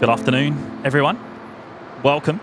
Good afternoon, everyone. Welcome.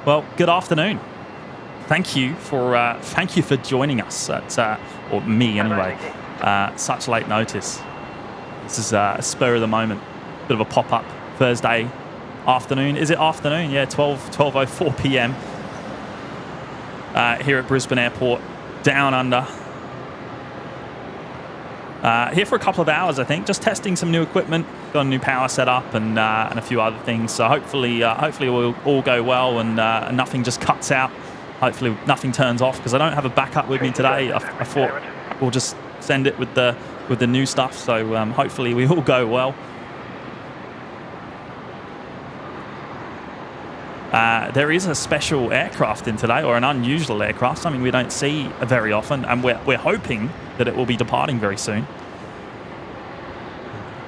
Well, good afternoon. Thank you for joining us at, or me anyway, such late notice. This is a spur of the moment, bit of a pop-up Thursday afternoon. Is it afternoon? Yeah, 12:04 p.m. Here at Brisbane Airport, down under. Here for a couple of hours, I think, just testing some new equipment. Got a new power setup and a few other things. So hopefully we'll all go well and nothing just cuts out. Hopefully nothing turns off because I don't have a backup with me today. I thought we'll just send it with the new stuff. So hopefully we all go well. There is a special aircraft in today, or an unusual aircraft, something we don't see very often, and we're hoping that it will be departing very soon.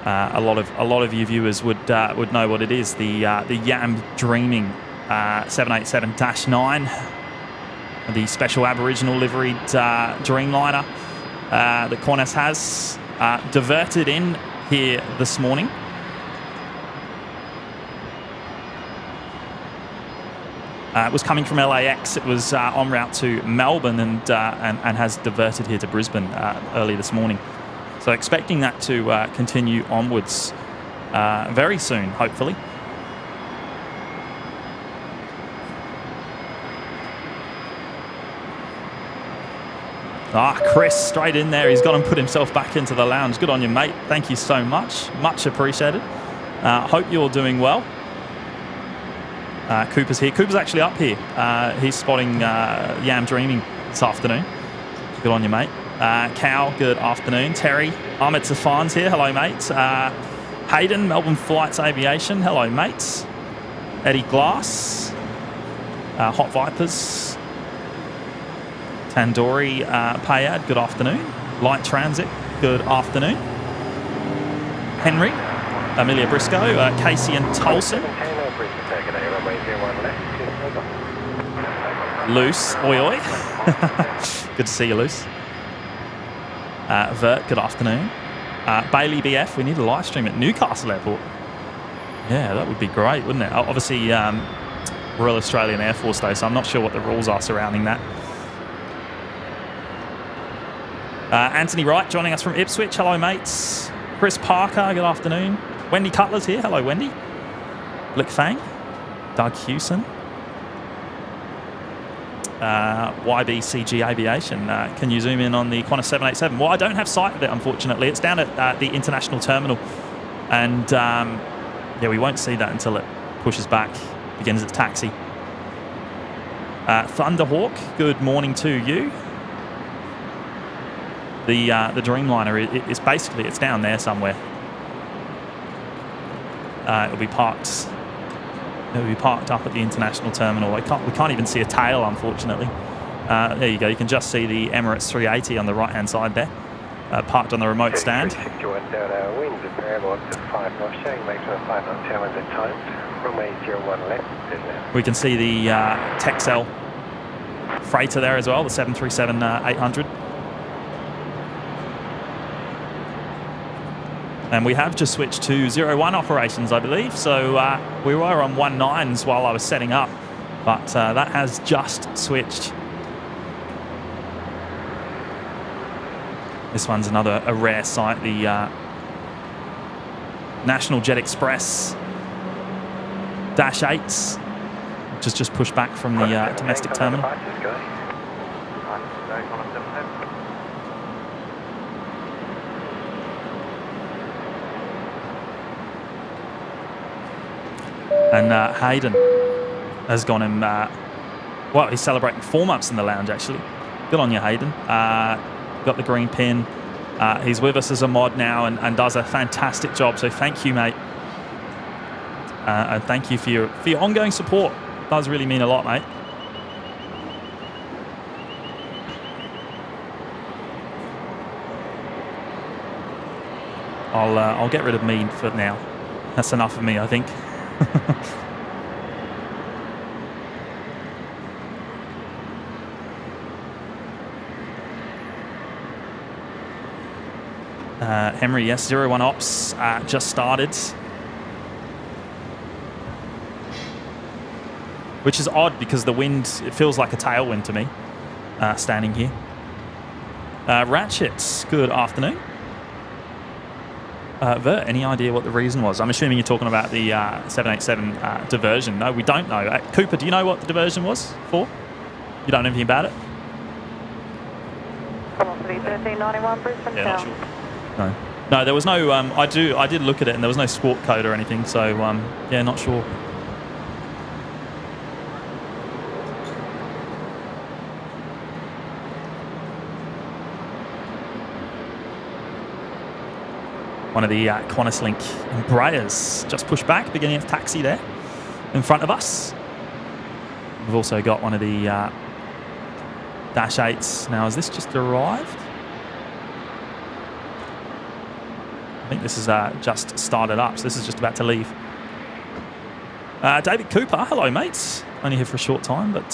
A lot of you viewers would know what it is. The YAM Dreaming 787-9, the special Aboriginal liveried Dreamliner that Qantas has diverted in here this morning. It was coming from LAX. It was en route to Melbourne and has diverted here to Brisbane early this morning. So expecting that to continue onwards very soon, hopefully. Chris, straight in there. He's got and put himself back into the lounge. Good on you, mate. Thank you so much. Much appreciated. Hope you're doing well. Cooper's here. Cooper's actually up here. He's spotting YAM Dreaming this afternoon. Good on you, mate. Cal, good afternoon. Terry, Ahmed Safan's here. Hello, mates. Hayden, Melbourne Flights Aviation. Hello, mates. Eddie Glass, Hot Vipers. Tandoori Payad, good afternoon. Light Transit, good afternoon. Henry, Amelia Briscoe, Casey and Tolson. Luce, oi oi. Good to see you, Luce. Vert, good afternoon. Bailey BF, we need a live stream at Newcastle Airport. Yeah, that would be great, wouldn't it? Obviously, Royal Australian Air Force Day, so I'm not sure what the rules are surrounding that. Anthony Wright joining us from Ipswich. Hello, mates. Chris Parker, good afternoon. Wendy Cutler's here. Hello, Wendy. Blickfang, Doug Hewson, YBCG Aviation. Can you zoom in on the Qantas 787? Well, I don't have sight of it, unfortunately. It's down at the international terminal. And, yeah, we won't see that until it pushes back, begins its taxi. Thunderhawk, good morning to you. The Dreamliner is basically, it's down there somewhere. It'll be parked up at the international terminal. We can't even see a tail, unfortunately. There you go. You can just see the Emirates 380 on the right-hand side there, parked on the remote stand. Winds are variable up to 5 knots, showing maximum 5 knot tailwind at times. Runway 01 left. We can see the Texel freighter there as well, the 737-800. And we have just switched to 01 operations, I believe. So we were on 19s while I was setting up, but that has just switched. This one's a rare sight, the National Jet Express Dash 8s, which has just pushed back from the domestic terminal. And Hayden has gone in, well, he's celebrating 4 months in the lounge, actually. Good on you, Hayden. Got the green pin. He's with us as a mod now and does a fantastic job. So thank you, mate. And thank you for your ongoing support. It does really mean a lot, mate. I'll get rid of me for now. That's enough of me, I think. Henry, yes, 01 ops just started. Which is odd because the wind, it feels like a tailwind to me, standing here. Ratchets, good afternoon. Vert, any idea what the reason was? I'm assuming you're talking about the 787 diversion. No, we don't know. Cooper, do you know what the diversion was for? You don't know anything about it? Velocity 1391 Brisbane. Yeah, not sure. No, there was no. I did look at it, and there was no squawk code or anything. So yeah, not sure. One of the QantasLink Embraers just pushed back, beginning its taxi there in front of us. We've also got one of the Dash 8s. Now, has this just arrived? I think this is just started up, so this is just about to leave. David Cooper, hello, mates. Only here for a short time, but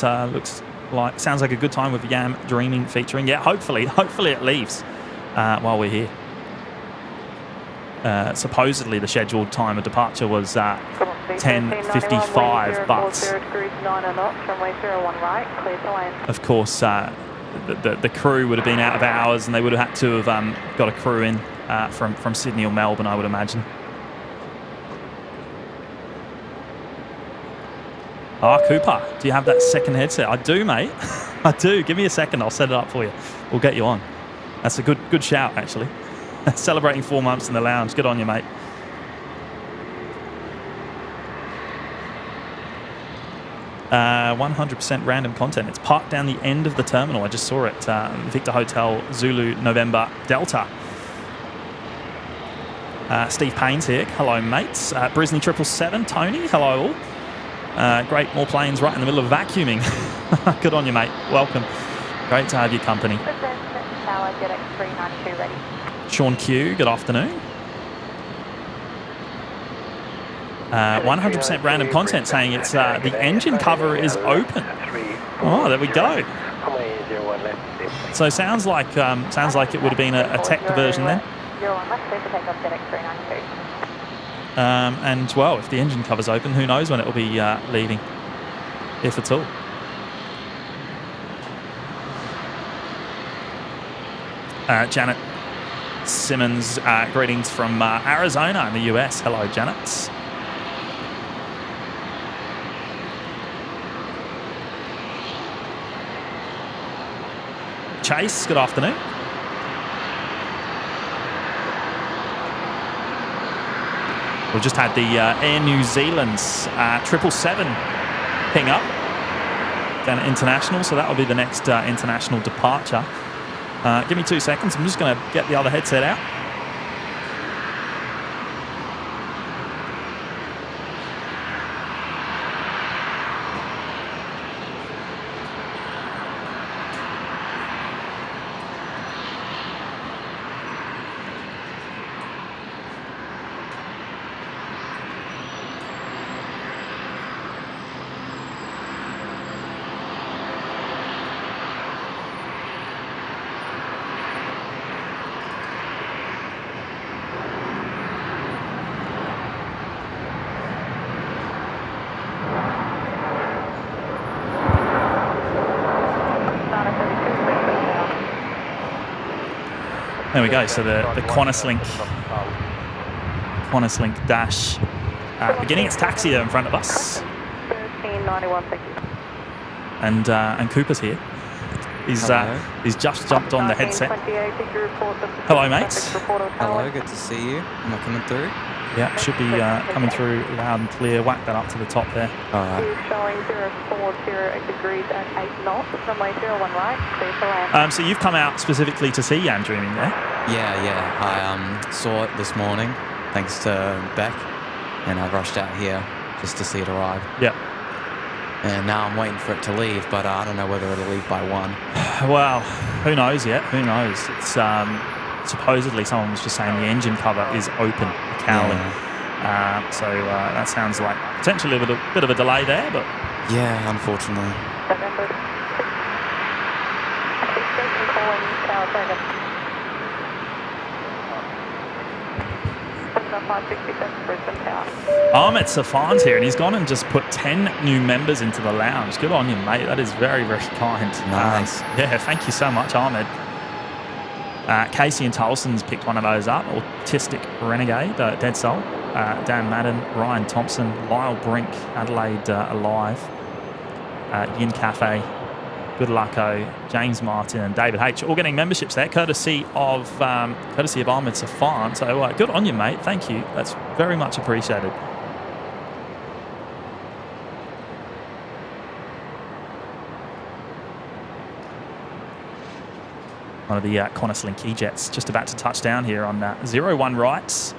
sounds like a good time with Yam Dreaming featuring. Yeah, hopefully it leaves while we're here. Supposedly the scheduled time of departure was 10:55, but of course the crew would have been out of hours, and they would have had to have got a crew in from Sydney or Melbourne, I would imagine. Cooper, do you have that second headset? I do, mate. I do. Give me a second, I'll set it up for you. We'll get you on. That's a good shout, actually. Celebrating 4 months in the lounge. Good on you, mate. Uh, 100% random content. It's parked down the end of the terminal. I just saw it. Victor Hotel, Zulu, November, Delta. Steve Payne's here. Hello, mates. Brisbane 777. Tony, hello all. Great, more planes right in the middle of vacuuming. Good on you, mate. Welcome. Great to have your company. Tower, JetX 392 ready. Sean Q, good afternoon. 100% random content saying it's the engine cover is open. Oh, there we go. So sounds like it would have been a tech diversion then. And well, if the engine cover's open, who knows when it will be leaving, if at all. Janet Simmons, greetings from Arizona in the US. Hello, Janet. Chase, good afternoon. We've just had the Air New Zealand's 777 ping up down at International, so that will be the next international departure. Give me 2 seconds. I'm just going to get the other headset out. There we go. So the Qantas Link dash beginning its taxi there in front of us. 1391, thank you. And Cooper's here. He's just jumped on the headset. 1928, did you report the Hello, mates. Hello, good to see you. Am I coming through? Yeah, should be coming through loud and clear. Whack that up to the top there. All right. Showing 040 degrees at 8 knots, runway 01 right, clear for land. So you've come out specifically to see Jan Dreaming there? Yeah. I saw it this morning, thanks to Beck, and I rushed out here just to see it arrive. Yeah. And now I'm waiting for it to leave, but I don't know whether it'll leave by 1. Well, who knows yet? Who knows? It's supposedly someone was just saying the engine cover is open, the cowling. Yeah. So that sounds like potentially a bit of a delay there, but Yeah, unfortunately. November 6. Station calling Tower 7. 567 Brisbane Tower. Ahmed Safan's here, and he's gone and just put 10 new members into the lounge. Good on you, mate. That is very, very kind. Nice. Yeah, thank you so much, Ahmed. Casey and Tolson's picked one of those up. Autistic Renegade, Dead Soul. Dan Madden, Ryan Thompson, Lyle Brink, Adelaide Alive, Yin Cafe, Good Lucko, James Martin, and David H. All getting memberships there, courtesy of Ahmed Safan. So good on you, mate. Thank you. That's very much appreciated. One of the Qantas Link E-Jets just about to touch down here on 01 rights.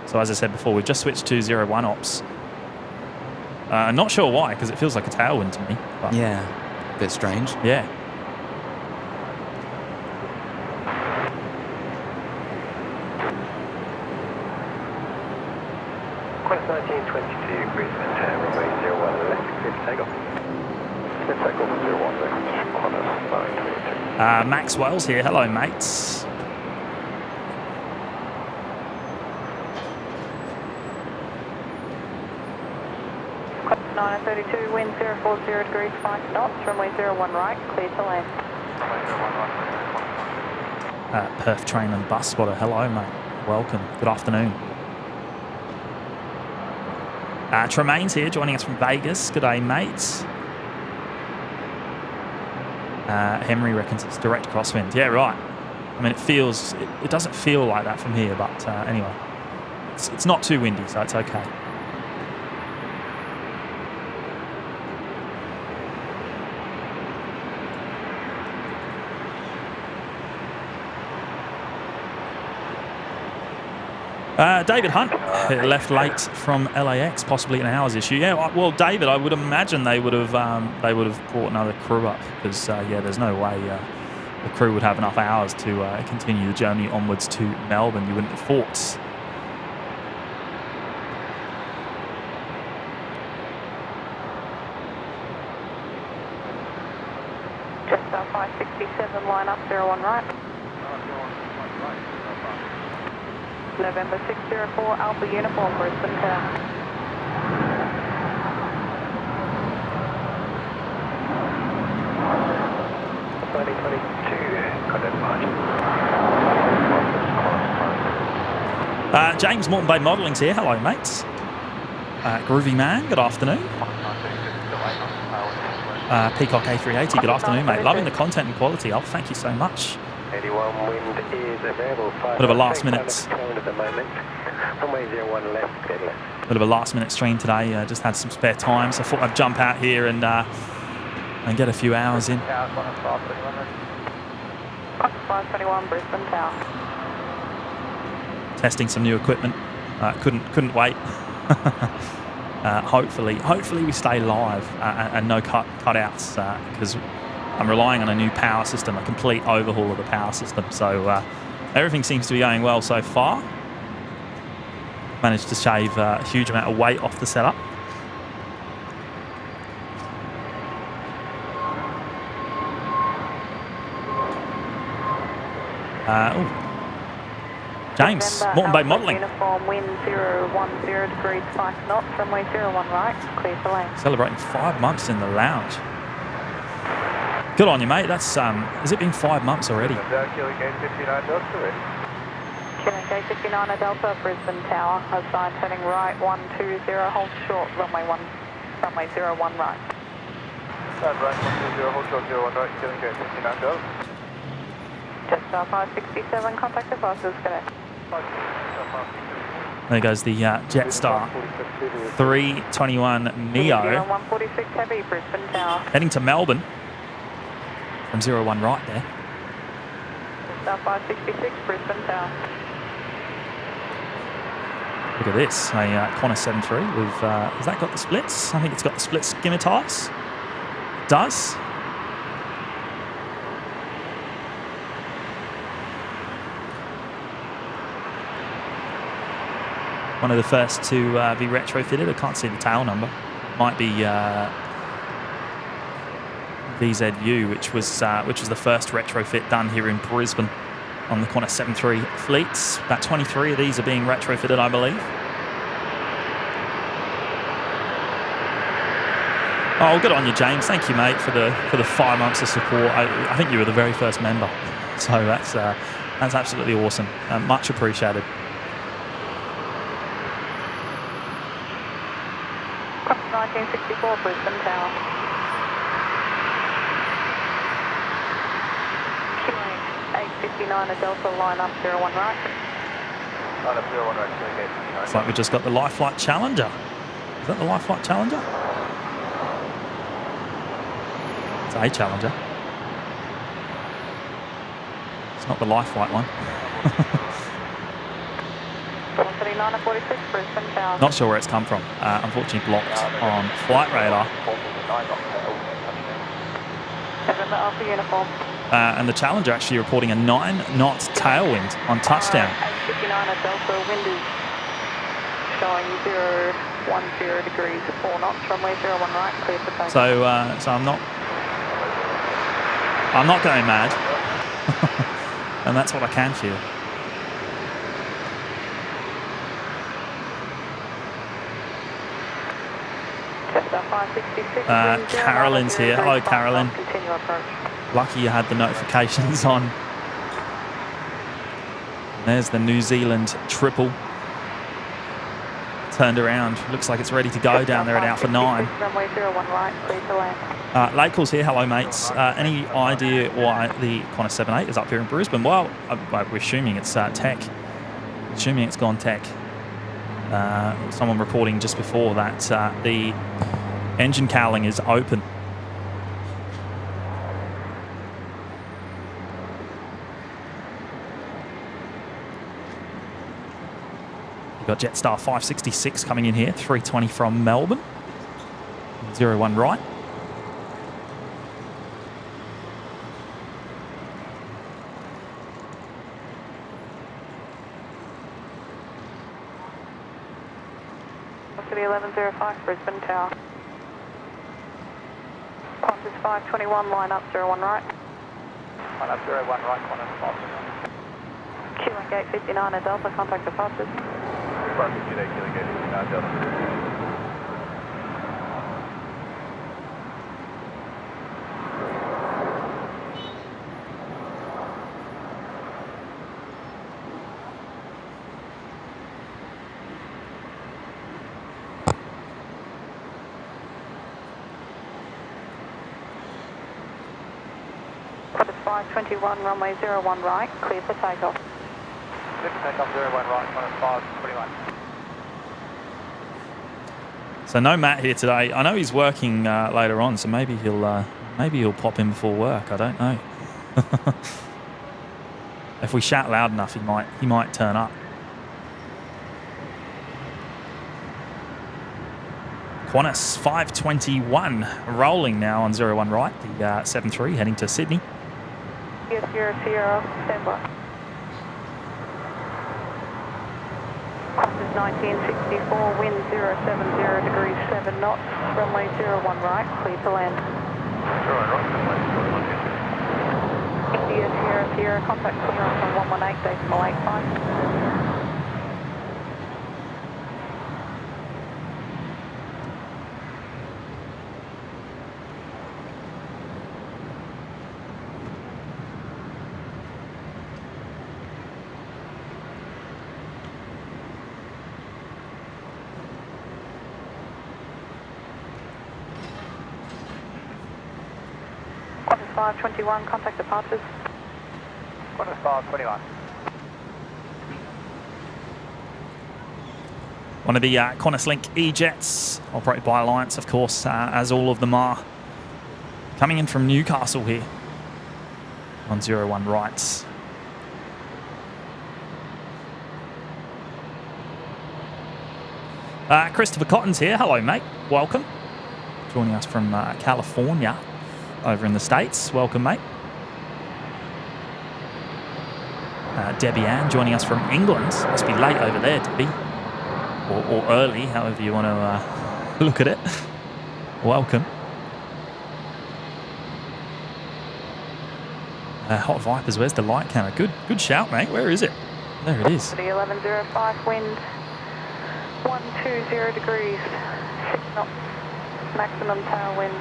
So as I said before, we've just switched to 01 ops. Not sure why, because it feels like a tailwind to me. But Yeah, a bit strange. yeah. Quest 1922, Brisbane Tower, runway 01 left, clear for takeoff. Clear for takeoff 01 left, Qantas 922. Maxwell's here. Hello, mates. Quest 932, wind 040 degrees, 5 knots, runway 01 right, clear to land. Perth train and bus spotter. Hello, mate. Welcome. Good afternoon. Tremaine's here, joining us from Vegas. Good day, mates. Henry reckons it's direct crosswind. Yeah, right. I mean, it doesn't feel like that from here, but anyway, it's not too windy, so it's okay. David Hunt left late from LAX, possibly an hour's issue. Yeah, well, David, I would imagine they would have brought another crew up because there's no way the crew would have enough hours to continue the journey onwards to Melbourne. You wouldn't have thought. Just 567, line up 01 right. November 604, Alpha Uniform, Brisbane Tower. James Moreton Bay Modelling's here. Hello, mates. Groovy Man, good afternoon. Peacock A380, good afternoon, mate. Loving the content and quality. Oh, thank you so much. 81 wind is available. Bit of a last minute. At the moment. Runway 01 left, clear left. Bit of a last minute stream today. Just had some spare time, so I thought I'd jump out here and get a few hours in. 521 Brisbane Tower. Testing some new equipment. Couldn't wait. Hopefully we stay live and no cutouts because I'm relying on a new power system, a complete overhaul of the power system. So everything seems to be going well so far. Managed to shave a huge amount of weight off the setup. James, Moreton Bay Modelling. Uniform, wind 010 degrees, 5 knots, runway 01 right, clear to land. Celebrating 5 months in the lounge. Good on you, mate. That's has it been 5 months already? Kilo Gate 59 Delta, Brisbane Tower, assigned turning right 120, hold short, runway 01 right. Right 120, hold short 01 right, Kilo Gate 59 Delta. Jetstar 567, contact the fastest connect. There goes the Jetstar 321 Neo. 146 heavy, Brisbane Tower. Heading to Melbourne from 01 right there. Jetstar 566, Brisbane Tower. Look at this, a Qantas 73 with, has that got the splits? I think it's got the split skimmer tyres. It does. One of the first to be retrofitted. I can't see the tail number. Might be VZU, which was the first retrofit done here in Brisbane on the Qantas 73 fleets. About 23 of these are being retrofitted, I believe. Oh, good on you, James. Thank you, mate, for the 5 months of support. I think you were the very first member, so that's absolutely awesome. Much appreciated. 1964 Brisbane Tower. Queuing 859 Delta, line up 01 right. Line up 01 right, Kilo Gate 59. It's like we just got the Life Flight Challenger. Is that the Life Flight Challenger? It's a Challenger. It's not the Life Flight one. 139 Brisbane Tower. Not sure where it's come from. Unfortunately blocked on flight radar. November Alpha uniform. And the Challenger actually reporting a 9-knot tailwind on touchdown. 859 Delta, wind is showing 010 degrees, 4 knots, runway 01 right, clear for takeoff. So I'm not going mad. And that's what I can feel. Carolyn's here. Hello, Carolyn. Lucky you had the notifications on. There's the New Zealand triple. Turned around. Looks like it's ready to go down there at Alpha 9. Runway 01 right, clear to land. Late calls here. Hello, mates. Any idea why the Qantas 78 is up here in Brisbane? Well, we're assuming it's tech. Assuming it's gone tech. Someone reporting just before that the engine cowling is open. You've got Jetstar 566 coming in here, 320 from Melbourne, 01 right. City 1105 Brisbane Tower. Qantas 521, line up 01 right. Line up 01 right, Qantas 521. Queuing Gate 59 at Delta, contact the fastest. 558, Kilo Gate 59 Delta. Qantas 521, runway 01 right, clear for takeoff. Clear for takeoff 01 right, Qantas 521. So no Matt here today. I know he's working later on, so maybe he'll pop in before work. I don't know. If we shout loud enough, he might turn up. Qantas 521 rolling now on 01 right, the 73 heading to Sydney. Yes, Sierra, stand by. Qantas 1964, wind 070 degrees 7 knots, runway 01 right, clear to land. 01 right, India Sierra, contact clearance on 118.85. Qantas 521, contact departures. Qantas 521. One of the Qantas Link E-Jets, operated by Alliance, of course, as all of them are. Coming in from Newcastle here on 01 right. Christopher Cotton's here. Hello, mate. Welcome. Joining us from California over in the States. Welcome, mate. Debbie Ann joining us from England. Must be late over there, Debbie. Or early, however you want to look at it. Welcome. Hot Vipers, where's the light counter? Good shout, mate. Where is it? There it is. The 1105 wind, 120 degrees, 6 knots, maximum tailwind,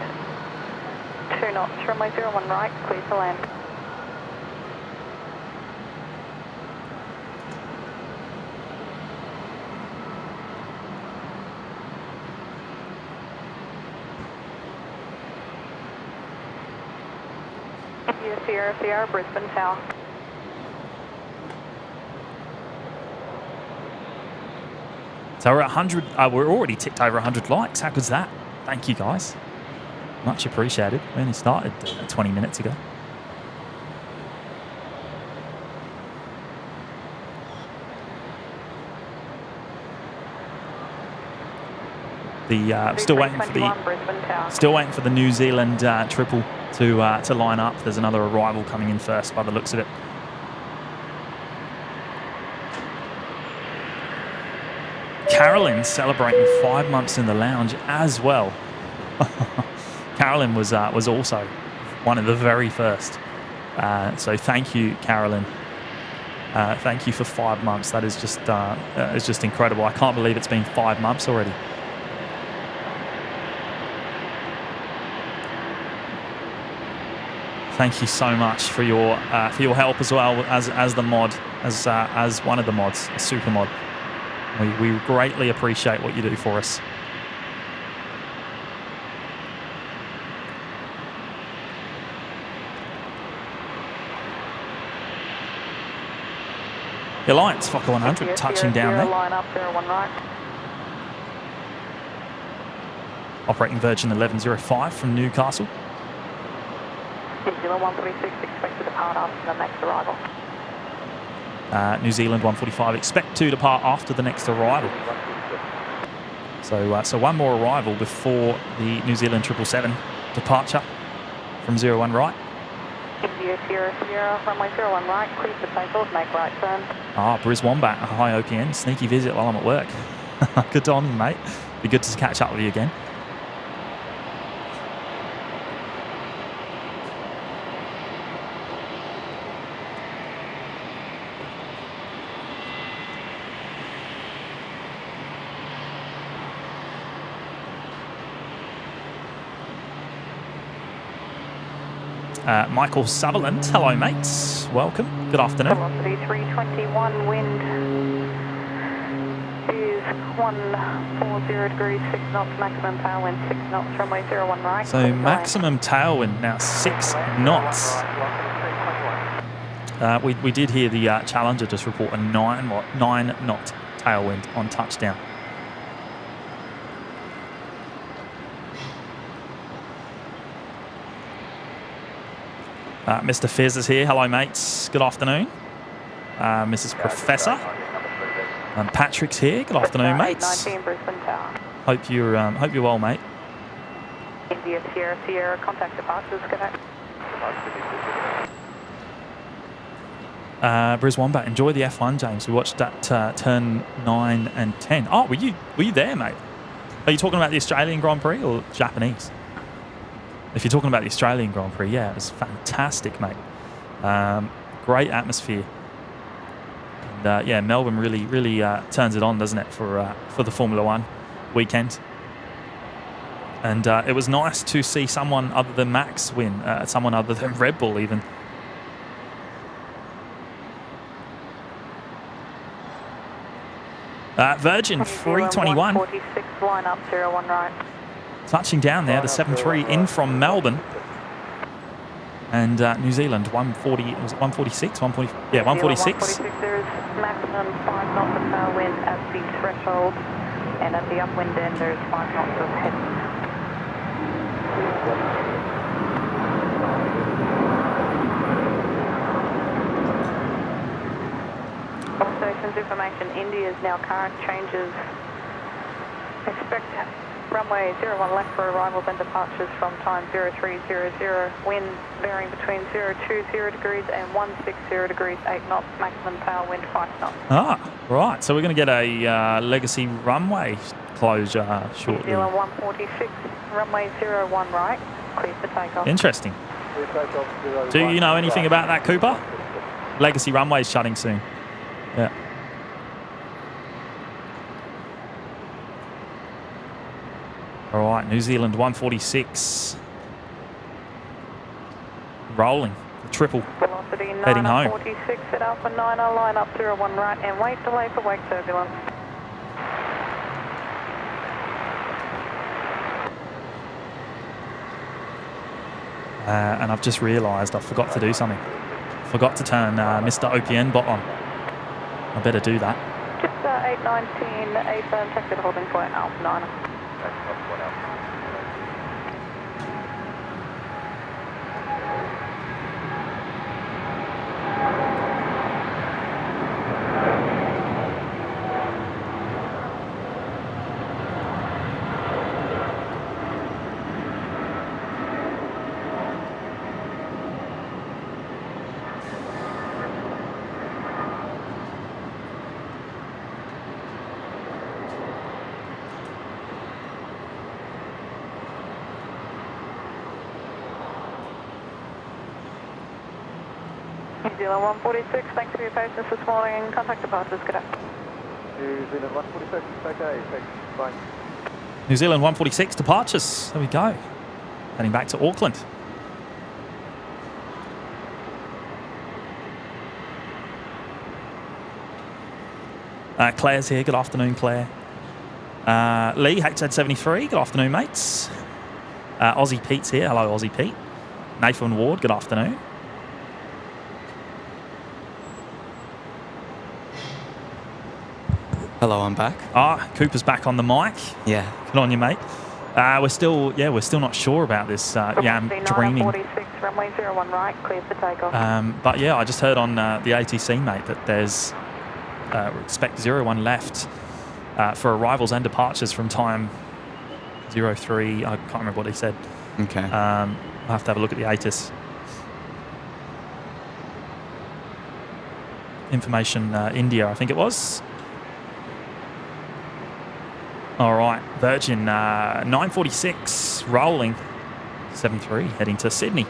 2 knots, runway 01 right, clear to land. Sierra, Brisbane Tower. So we're at 100. We're already ticked over 100 likes. How good's that? Thank you, guys. Much appreciated. We only started 20 minutes ago. Still waiting for the New Zealand triple to line up. There's another arrival coming in first by the looks of it. Carolyn celebrating 5 months in the lounge as well. Carolyn was also one of the very first. So thank you, Carolyn. Thank you for 5 months. That is just incredible. I can't believe it's been 5 months already. Thank you so much for your help as well as the mod, as one of the mods, a super mod. We greatly appreciate what you do for us. The Alliance Fokker 100 touching down there. Line up 01 right. Operating Virgin 1105 from Newcastle. New Zealand 146 expect to depart after the next arrival. New Zealand 145 expect to depart after the next arrival. So one more arrival before the New Zealand 777 departure from 01 right. India Sierra, runway 01 right, clear for takeoff, make right turn. Briz Wombat, a high OPN, sneaky visit while I'm at work. Good on you, mate. Be good to catch up with you again. Michael Sutherland, hello mates, welcome, good afternoon. Velocity 321, wind is 140 degrees, 6 knots, maximum tailwind, 6 knots, runway 01 right. So maximum tailwind now 6 knots. We did hear the Challenger just report a 9 knot tailwind on touchdown. Mr. Fizz is here. Hello, mates. Good afternoon. Mrs. Professor. Patrick's here. Good afternoon, mates. Brisbane Tower. Hope you're well, mate. India Sierra Sierra, contact departures, good night. Briz Wombat, enjoy the F1, James. We watched that turn 9 and 10. Oh, were you there, mate? Are you talking about the Australian Grand Prix or Japanese? If you're talking about the Australian Grand Prix, yeah, it was fantastic, mate. Great atmosphere. And yeah, Melbourne really turns it on, doesn't it, for the Formula One weekend. And it was nice to see someone other than Max win, someone other than Red Bull even. Virgin 321. 46, line up 01 right. Touching down there, the 7-3 in from Melbourne. And New Zealand 140, was it 146? 140, yeah, 146. 146, there is maximum 5 knots of tailwind at the threshold, and at the upwind end there is 5 knots of headwind. All stations information, India's now current changes. Expect runway 01 left for arrivals and departures from time 0300. Wind varying between 020 degrees and 160 degrees, 8 knots, maximum tailwind 5 knots. Ah, right. So we're going to get a legacy runway closure shortly. New Zealand 146, runway 01 right, clear for takeoff. Interesting. Do you know anything about that, Cooper? Legacy runway's shutting soon. Yeah. All right, New Zealand 146. Rolling. The triple. Velocity heading home. 946 at Alpha 9, line up 01 right and wait delay for wake turbulence. And I've just realised I forgot to do something. Forgot to turn Mr. OPN bot on. I better do that. Just 819, 8 taxi holding point Alpha 9. New Zealand 146, thanks for your patience this morning. Contact departures, good day. New Zealand 146, okay, thanks, bye. New Zealand 146 departures. There we go. Heading back to Auckland. Claire's here. Good afternoon, Claire. Lee, HZ73. Good afternoon, mates. Aussie Pete's here. Hello, Aussie Pete. Nathan Ward. Good afternoon. Hello, I'm back. Cooper's back on the mic. Yeah. Good on you, mate. We're still not sure about this Yam dreaming. 946, runway 01 right, clear for takeoff. But yeah, I just heard on the ATC, mate, that there's expect 01 left for arrivals and departures from time 03. I can't remember what he said. Okay. I'll have to have a look at the ATIS. Information India, I think it was. All right, Virgin 946 rolling 7-3 heading to Sydney.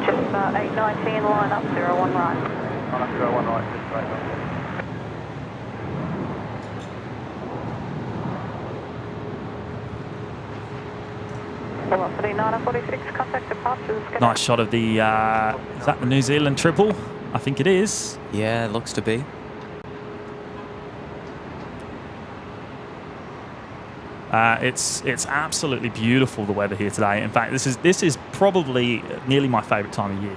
Just 819, line up 01 right. left 01 right, just takeoff. Velocity 946, contact departures. Nice shot of the, is that the New Zealand triple? I think it is. Yeah, it looks to be. It's absolutely beautiful, the weather here today. In fact, this is probably nearly my favourite time of year.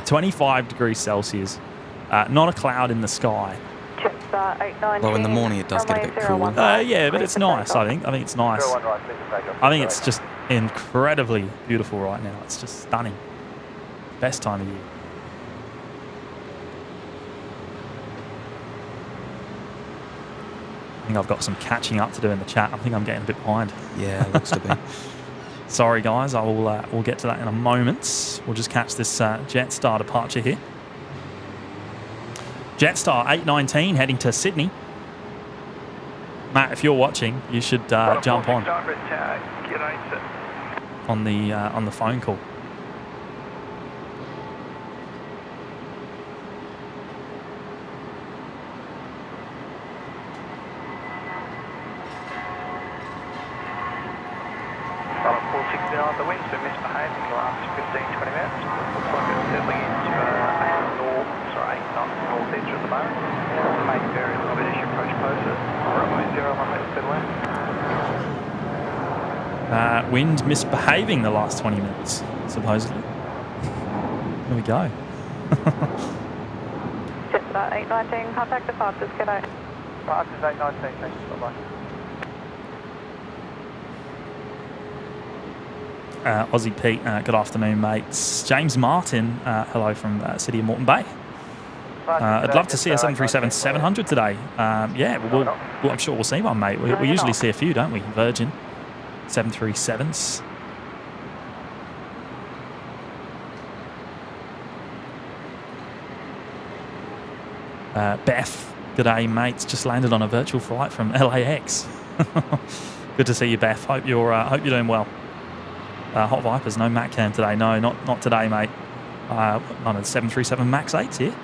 25 degrees Celsius, not a cloud in the sky. Well, in the morning it does get a bit cool. Yeah, but it's nice, I think. I think it's nice. 01 right, clear for takeoff. I think it's just incredibly beautiful right now. It's just stunning. Best time of year. I think I've got some catching up to do in the chat. I think I'm getting a bit behind. Yeah, it looks to be. Sorry, guys. We'll get to that in a moment. We'll just catch this Jetstar departure here. Jetstar 819 heading to Sydney. Matt, if you're watching, you should jump on the phone call. The wind's been misbehaving the last 15-20 minutes. Looks like it's settling into 8 knots northeast at the moment. May vary a little bit as you approach closer. Runway 01 left, dead west. Wind misbehaving the last 20 minutes, supposedly. There we go. Just about 819, contact departures, good night. Departures 819, thanks, bye-bye. Aussie Pete, good afternoon, mates. James Martin, hello from City of Moreton Bay. I'd love to see a 737-700 today. Yeah, I'm sure we'll see one, mate. We usually see a few, don't we? Virgin 737s. Beth, g'day, mates. Just landed on a virtual flight from LAX. Good to see you, Beth. Hope you're doing well. Hot Vipers, no Mac cam today. No, not today, mate. On a 737 MAX 8s here.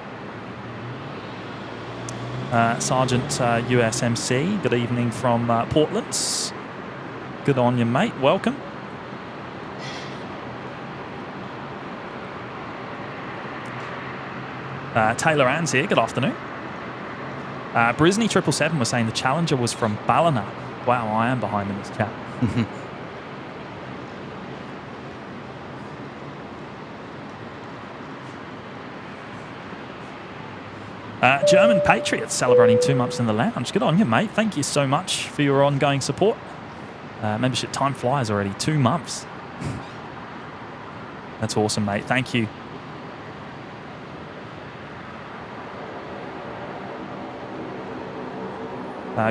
Sergeant USMC, good evening from Portland. Good on you, mate. Welcome. Taylor Ann's here. Good afternoon. Brisbane 777 was saying the Challenger was from Ballina. Wow, I am behind in this chat. German Patriots celebrating 2 months in the lounge. Good on you, mate. Thank you so much for your ongoing support. Membership time flies already. 2 months. That's awesome, mate. Thank you.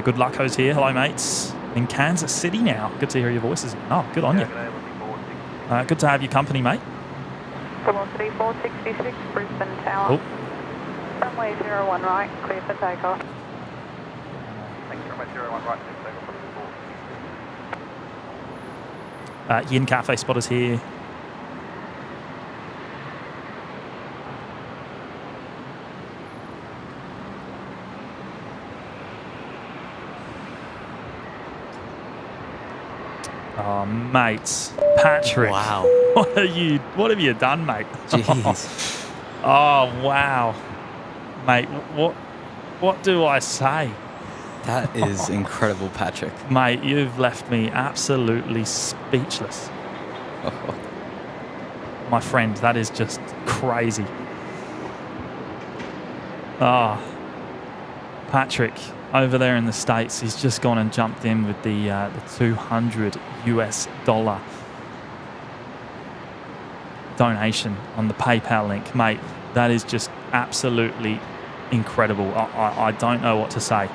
Good luck, host here. Hello, mates. In Kansas City now. Good to hear your voices. Oh, good on you. Good to have your company, mate. Velocity 466, Brisbane Tower. Oh. Runway 01 right, clear for takeoff. Thanks, runway 01 right, clear for takeoff. Yin Cafe spotters here. Oh, mates. Patrick. Wow. What have you done, mate? Jeez. Oh, wow. Mate, what do I say? That is incredible, Patrick. Mate, you've left me absolutely speechless. My friend, that is just crazy. Ah, Patrick, over there in the States, he's just gone and jumped in with the $200 donation on the PayPal link. Mate, that is just absolutely incredible. I don't know what to say.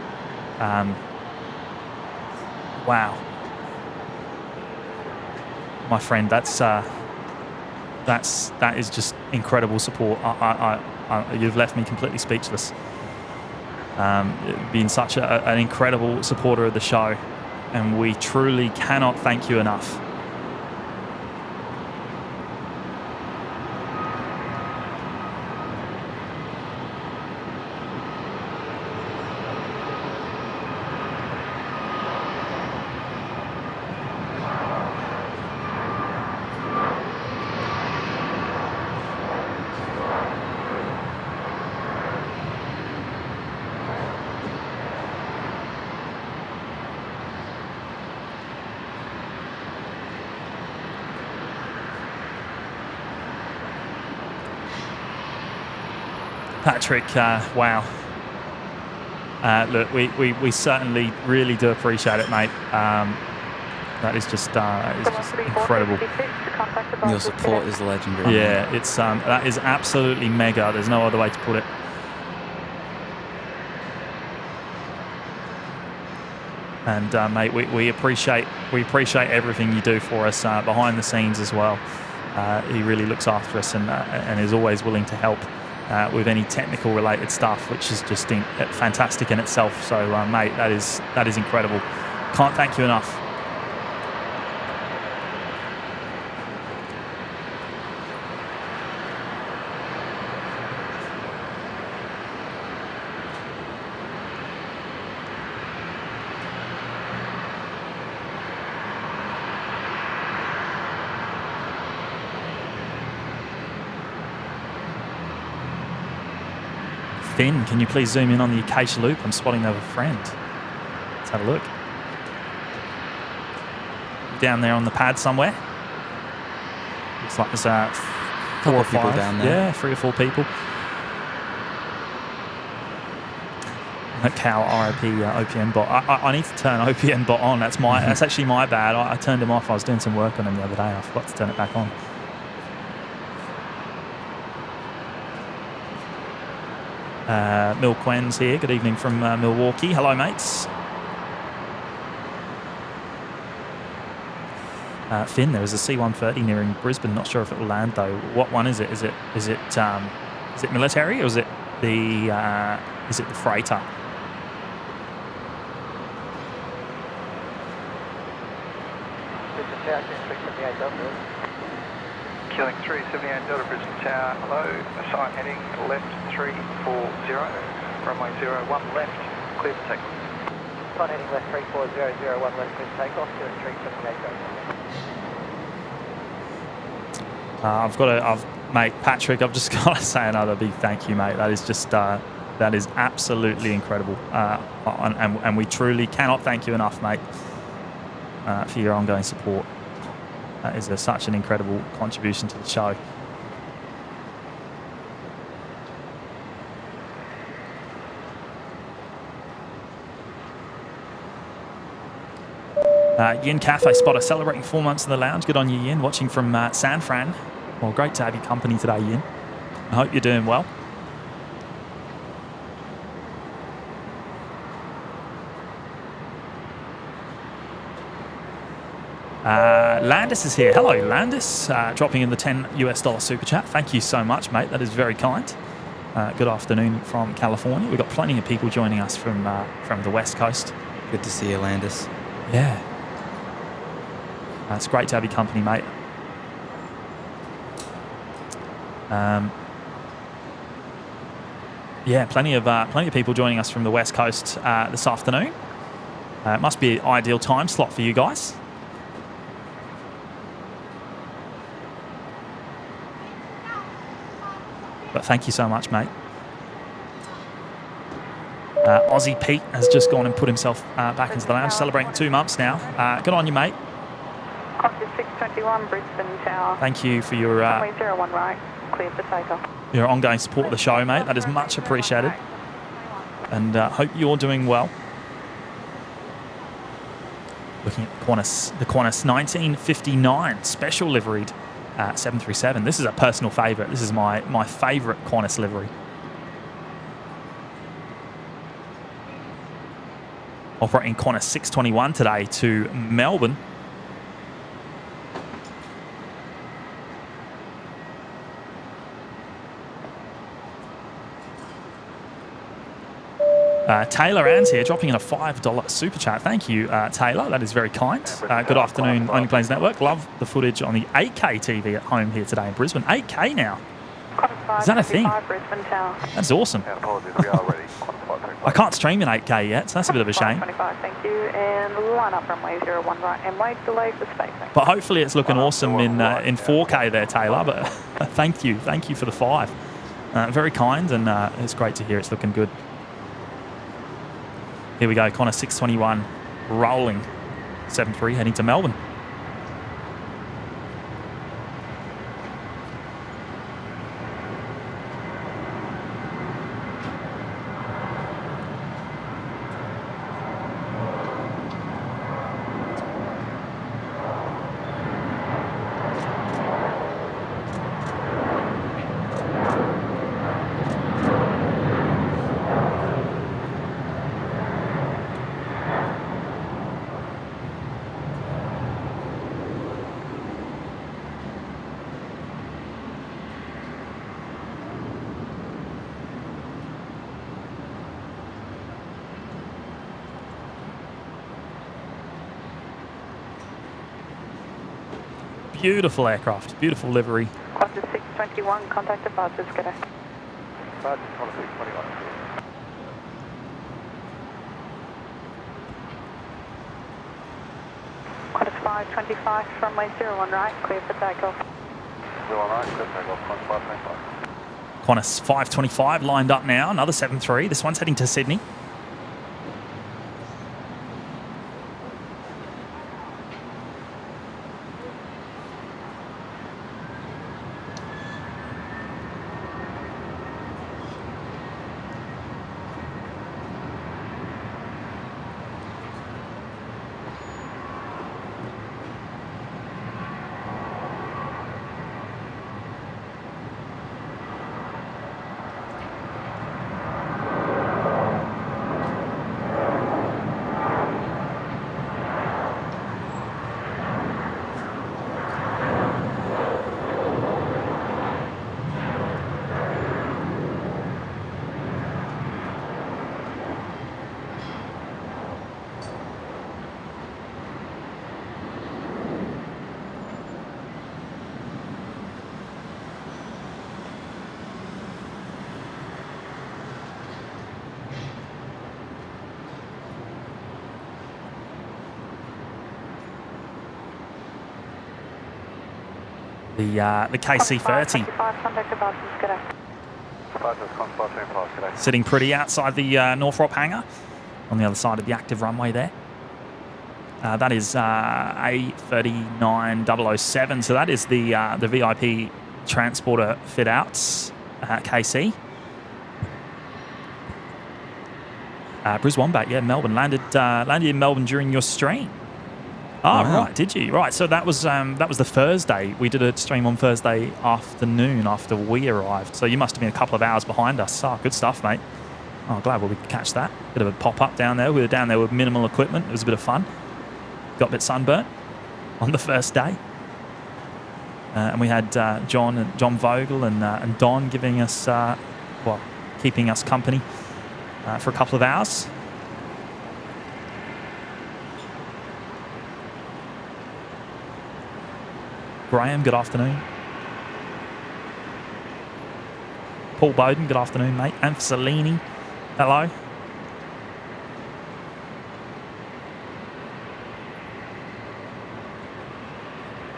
Wow. My friend, that is just incredible support. You've left me completely speechless. Been such an incredible supporter of the show, and we truly cannot thank you enough. Patrick, wow. Look, we certainly really do appreciate it, mate. That is just incredible. Your support is legendary. Yeah, it's that is absolutely mega. There's no other way to put it. And mate, we appreciate everything you do for us behind the scenes as well. He really looks after us and is always willing to help with any technical related stuff, which is just fantastic in itself. So mate, that is incredible. Can't thank you enough. Finn, can you please zoom in on the Acacia Loop? I'm spotting there with a friend. Let's have a look. Down there on the pad somewhere. Looks like there's 4 or 5 people down there. Yeah, 3 or 4 people. Cal RIP OPN bot. I need to turn OPN bot on. That's actually my bad. I turned him off. I was doing some work on him the other day. I forgot to turn it back on. Mil Quen's here. Good evening from Milwaukee. Hello, mates. Finn, there is a C-130 nearing Brisbane. Not sure if it will land though. What one is it? Is it military or is it the freighter? Killing 378 Delta Brisbane Tower, hello, assign heading left 340, runway 01 left, clear for takeoff. Assign heading left 340, 01 left, clear for takeoff, killing 378 Mate, Patrick, I've just got to say another big thank you, mate. That is just, that is absolutely incredible. And we truly cannot thank you enough, mate, for your ongoing support. That is such an incredible contribution to the show. Yin Cafe spotter celebrating 4 months in the lounge. Good on you, Yin. Watching from San Fran. Well, great to have your company today, Yin. I hope you're doing well. Landis is here. Hello, Landis. Dropping in the $10 super chat. Thank you so much, mate. That is very kind. Good afternoon from California. We've got plenty of people joining us from the West Coast. Good to see you, Landis. Yeah. It's great to have your company, mate. Yeah, plenty of people joining us from the West Coast this afternoon. It must be an ideal time slot for you guys. But thank you so much, mate. Aussie Pete has just gone and put himself back into the lounge, celebrating 2 months now. Good on you, mate. Qantas 621 Brisbane Tower. Thank you for your runway 01 right, clear for takeoff. Your ongoing support of the show, mate. That is much appreciated. And hope you're doing well. Looking at the Qantas 1959 special liveried 737. This is a personal favourite. This is my favourite Qantas livery. Operating Qantas 621 today to Melbourne. Taylor Ann's here, dropping in a $5 super chat. Thank you, Taylor. That is very kind. Good afternoon, Only Planes Network. Love the footage on the 8K TV at home here today in Brisbane. 8K now. Is that a thing? That's awesome. I can't stream in 8K yet, so that's a bit of a shame. Thank you. And line up runway 01 right and wait delay for space. But hopefully it's looking awesome in 4K there, Taylor. But thank you for the 5. Very kind, and it's great to hear it's looking good. Here we go, Qantas 621 rolling 73 heading to Melbourne. Beautiful aircraft, beautiful livery. Qantas 621, contact departures, good day. Qantas 621. Qantas 525, runway 01 right, clear for takeoff. 01 right, clear for takeoff, Qantas 525. Qantas 525 lined up now, another 7-3. This one's heading to Sydney. The KC-30 contact departures, good day. Qantas 525, good day. sitting pretty outside the North Fokker hangar on the other side of the active runway there. That is A39007, so that is the VIP transporter fit outs KC. Brisbane back, yeah, Melbourne landed in Melbourne during your stream. Oh, Wow. right, did you? Right, so that was the Thursday. We did a stream on Thursday afternoon after we arrived. So you must have been a couple of hours behind us. Oh, good stuff, mate. Oh, glad we could catch that. Bit of a pop-up down there. We were down there with minimal equipment. It was a bit of fun. Got a bit sunburnt on the first day. And we had John Vogel and Don giving us, keeping us company for a couple of hours. Graham, good afternoon. Paul Bowden, good afternoon, mate. Anfsalini, hello.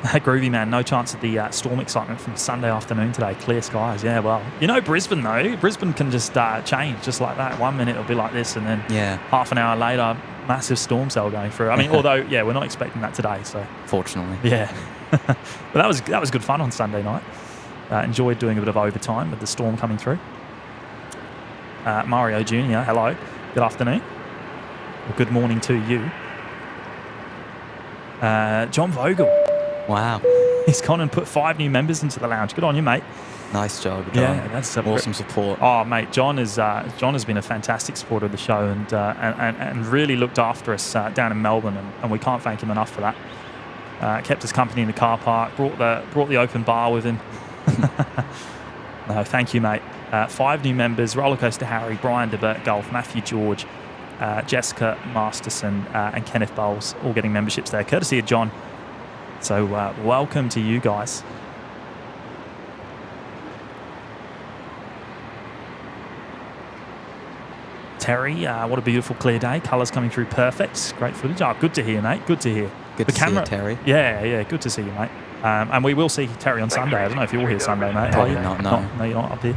Groovy man, no chance of the storm excitement from Sunday afternoon today. Clear skies, yeah, well. You know Brisbane, though. Brisbane can just change just like that. 1 minute it'll be like this, and then half an hour later, massive storm cell going through. I mean, although, yeah, we're not expecting that today, so. Fortunately. Yeah. But that was good fun on Sunday night. Enjoyed doing a bit of overtime with the storm coming through. Mario Jr., hello. Good afternoon. Well, good morning to you. John Vogel. Wow. He's gone and put 5 new members into the lounge. Good on you, mate. Nice job. Yeah, that's awesome support. Oh, mate, John has been a fantastic supporter of the show and really looked after us down in Melbourne, and we can't thank him enough for that. Kept us company in the car park, brought the open bar with him. No, thank you, mate. 5 new members: Rollercoaster Harry, Brian DeBert Golf, Matthew George, Jessica Masterson, and Kenneth Bowles, all getting memberships there, courtesy of John. So welcome to you guys. Terry, what a beautiful clear day. Colours coming through perfect. Great footage. Oh, good to hear, mate. Good to hear. Good to see you, Terry. Yeah, good to see you, mate. And we will see Terry on Sunday. I don't know if you're here Sunday, mate. Probably not, no. No, you're not up here.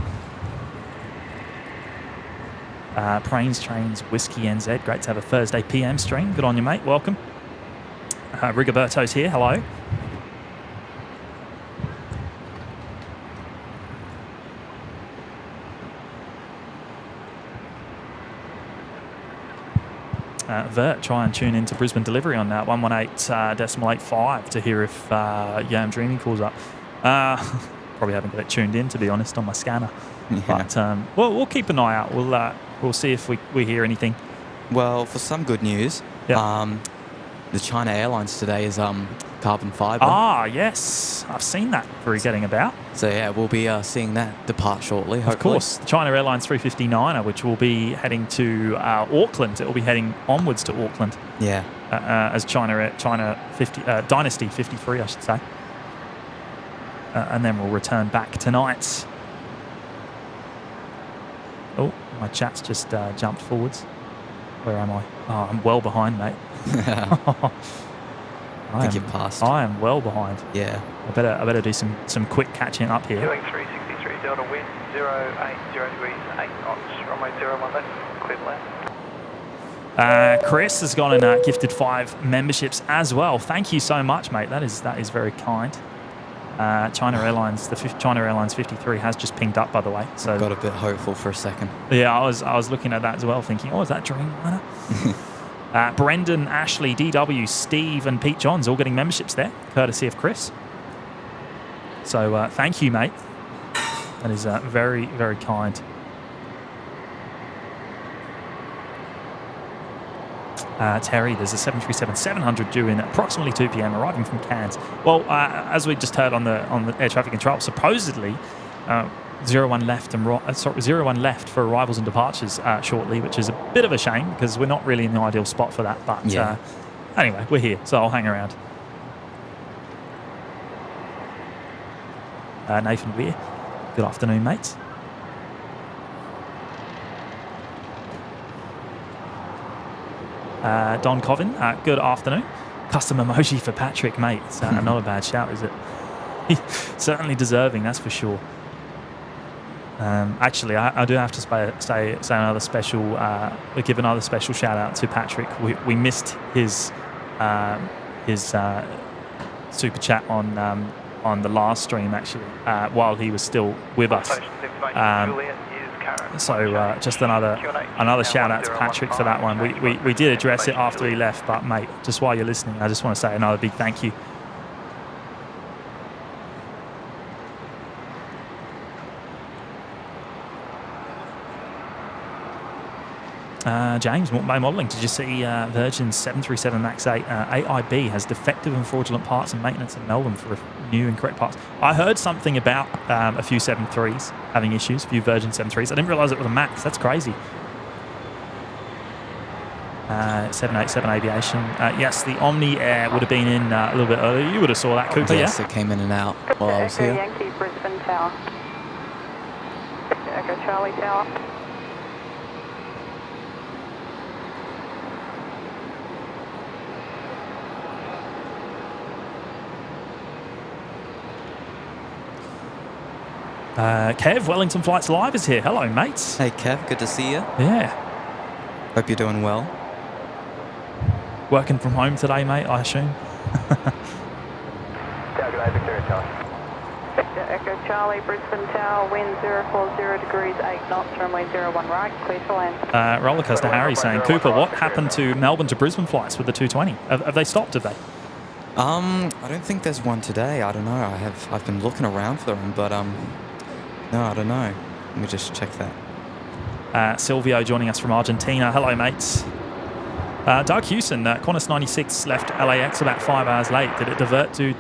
Prains Trains Whiskey NZ. Great to have a Thursday PM stream. Good on you, mate. Welcome. Rigoberto's here. Hello. Vert, try and tune into Brisbane delivery on that 118.85 to hear if I'm Dreaming calls up. Probably haven't got it tuned in, to be honest, on my scanner. Yeah. But we'll keep an eye out. We'll see if we hear anything. Well, for some good news, the China Airlines today is carbon fibre. Ah, yes. I've seen that getting about. So, yeah, we'll be seeing that depart shortly, hopefully. Of course. The China Airlines 359er, which will be heading to Auckland. It will be heading onwards to Auckland. Yeah. As China 50, Dynasty 53, I should say. and then we'll return back tonight. Oh, my chat's just jumped forwards. Where am I? Oh, I'm well behind, mate. I think you've passed. I am well behind. Yeah. I better do some quick catching up here. Doing 363 Delta wind, 080 degrees, 8 knots, runway 01 left, clear to land. Chris has gone and gifted 5 memberships as well. Thank you so much, mate. That is very kind. China Airlines 53 has just pinged up, by the way. So got a bit hopeful for a second. Yeah, I was looking at that as well, thinking, oh, is that Dreamliner? Brendan, Ashley, DW, Steve, and Pete Johns all getting memberships there, courtesy of Chris. So thank you, mate. That is very, very kind. Terry, there's a 737-700 due in approximately 2 p.m. arriving from Cairns. Well, as we just heard on the air traffic control, supposedly 01 left and 01 left for arrivals and departures shortly, which is a bit of a shame because we're not really in the ideal spot for that. But yeah. Anyway, we're here, so I'll hang around. Nathan Weir, good afternoon, mate. Don Covin, good afternoon. Custom emoji for Patrick, mate. It's not a bad shout, is it? Certainly deserving, that's for sure. Actually, I do have to say another special, give another special shout out to Patrick. We missed his super chat on the last stream actually, while he was still with us. So just another shout out to Patrick for that one. We did address it after he left, but mate, just while you're listening, I just want to say another big thank you. James, Bay Modelling, did you see Virgin's 737 MAX 8 AIB has defective and fraudulent parts and maintenance in Melbourne for new and correct parts? I heard something about a few 73s having issues, a few Virgin 73s. I didn't realise it was a MAX. That's crazy. 787 Aviation. Yes, the Omni Air would have been in a little bit earlier. You would have saw that, Cooper, yes, yeah? it came in and out while I was here. Yankee, Brisbane Tower. Echo Charlie Tower. Kev, Wellington Flights Live is here. Hello, mates. Hey, Kev, good to see you. Yeah. Hope you're doing well. Working from home today, mate, I assume. Victor Echo Charlie, Brisbane Tower, wind 040 degrees, 8 knots, runway 01 right, clear to land. Rollercoaster Harry saying, Cooper, what happened to Melbourne to Brisbane flights with the 220? Have they stopped, have they? I don't think there's one today. I don't know. I've been looking around for them, but no, I don't know. Let me just check that. Silvio joining us from Argentina. Hello, mates. Doug Hewson, Qantas 96 left LAX about 5 hours late. Did it divert to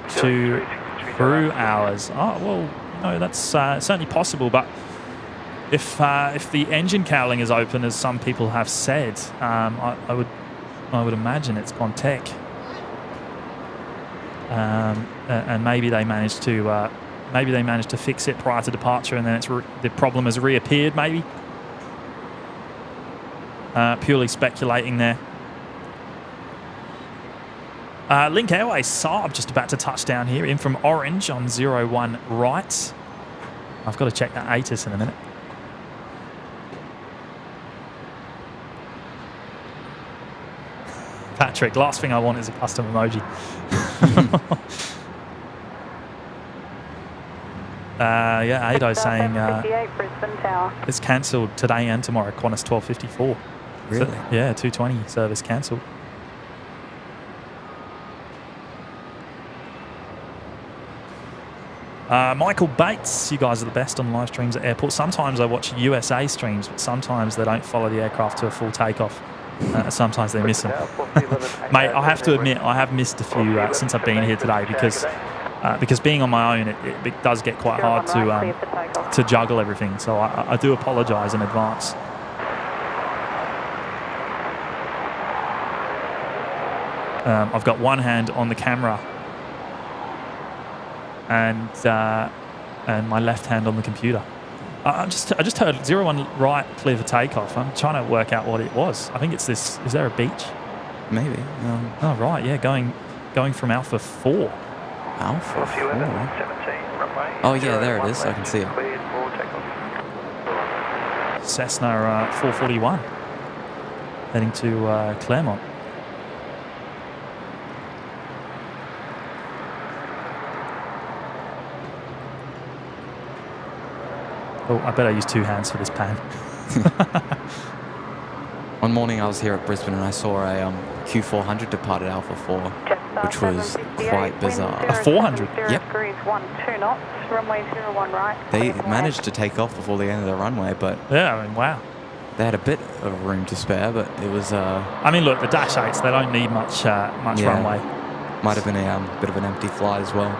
crew hours? Oh, well, that's certainly possible. But if the engine cowling is open, as some people have said, I would imagine it's gone tech. And maybe they managed to fix it prior to departure, and then the problem has reappeared. Maybe purely speculating there. Link Airways Saab just about to touch down here, in from Orange on 01 right. I've got to check that ATC in a minute. Patrick, last thing I want is a custom emoji. Yeah, Ado saying it's cancelled today and tomorrow, Qantas 1254. Really? So, yeah, 220 service cancelled. Michael Bates, you guys are the best on live streams at airports. Sometimes I watch USA streams, but sometimes they don't follow the aircraft to a full takeoff. Sometimes they miss them. Mate, I have to admit, I have missed a few since I've been here today because being on my own, it does get quite hard to juggle everything. So I do apologise in advance. I've got one hand on the camera and my left hand on the computer. I just heard 01 right, clear for takeoff. I'm trying to work out what it was. I think it's this. Is there a beach? Maybe. Oh right, yeah, going from Alpha 4. Alpha 4. 11, 17, runway. Oh yeah, there it is. I can see it. Cleared for takeoff. Cessna 441 heading to Claremont. Oh, I better use two hands for this pan. One morning I was here at Brisbane and I saw a Q400 departed Alpha 4, which was quite bizarre. A 400? Yep. Degrees 12 knots, runway 01 right. They managed to take off before the end of the runway, but Yeah, I mean, wow. they had a bit of room to spare, but it was... I mean, look, the Dash 8s, they don't need much runway. Might have been a bit of an empty flight as well.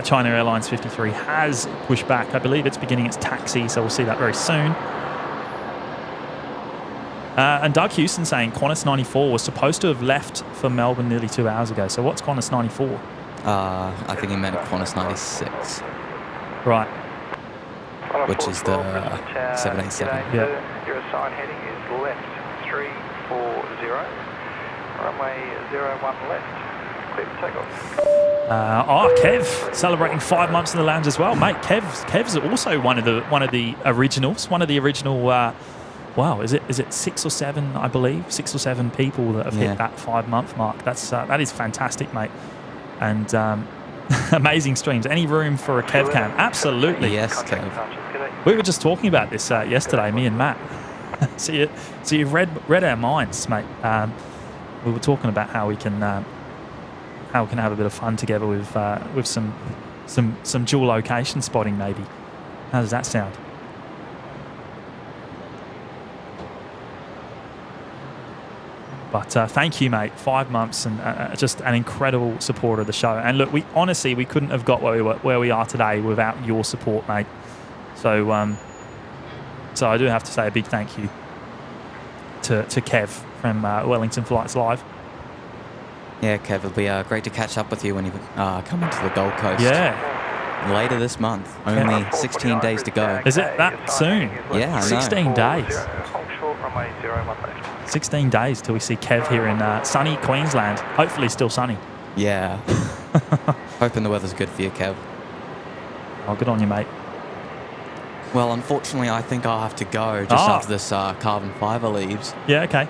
China Airlines 53 has pushed back. I believe it's beginning its taxi, so we'll see that very soon. And Doug Houston saying Qantas 94 was supposed to have left for Melbourne nearly 2 hours ago. So what's Qantas 94? I think he meant Qantas 96. Right. Which is the 787. Yeah. Your assigned heading is left 340. Runway 01 left. Clear for takeoff. Kev celebrating 5 months in the lounge as well, mate. Kev's also one of the originals. One of the original. Wow, is it 6 or 7? I believe 6 or 7 people that have hit that 5 month mark. That is fantastic, mate. And amazing streams. Any room for a Kev cam? Absolutely. Yes, Kev. We were just talking about this yesterday, me and Matt. So you've read our minds, mate. We were talking about how we can have a bit of fun together with some dual location spotting, maybe. How does that sound? But thank you, mate. 5 months and just an incredible supporter of the show. And look, we couldn't have got where we are today without your support, mate. So I do have to say a big thank you to Kev from Wellington Flights Live. Yeah, Kev, it'll be great to catch up with you when you come into the Gold Coast. Yeah. Later this month. Only 16 days to go. Is it that soon? Yeah, I know. 16 days. Hold short, runway 01 left. 16 days till we see Kev here in sunny Queensland. Hopefully still sunny. Yeah. Hoping the weather's good for you, Kev. Oh, good on you, mate. Well, unfortunately, I think I'll have to go just after this carbon fiber leaves. Yeah, okay.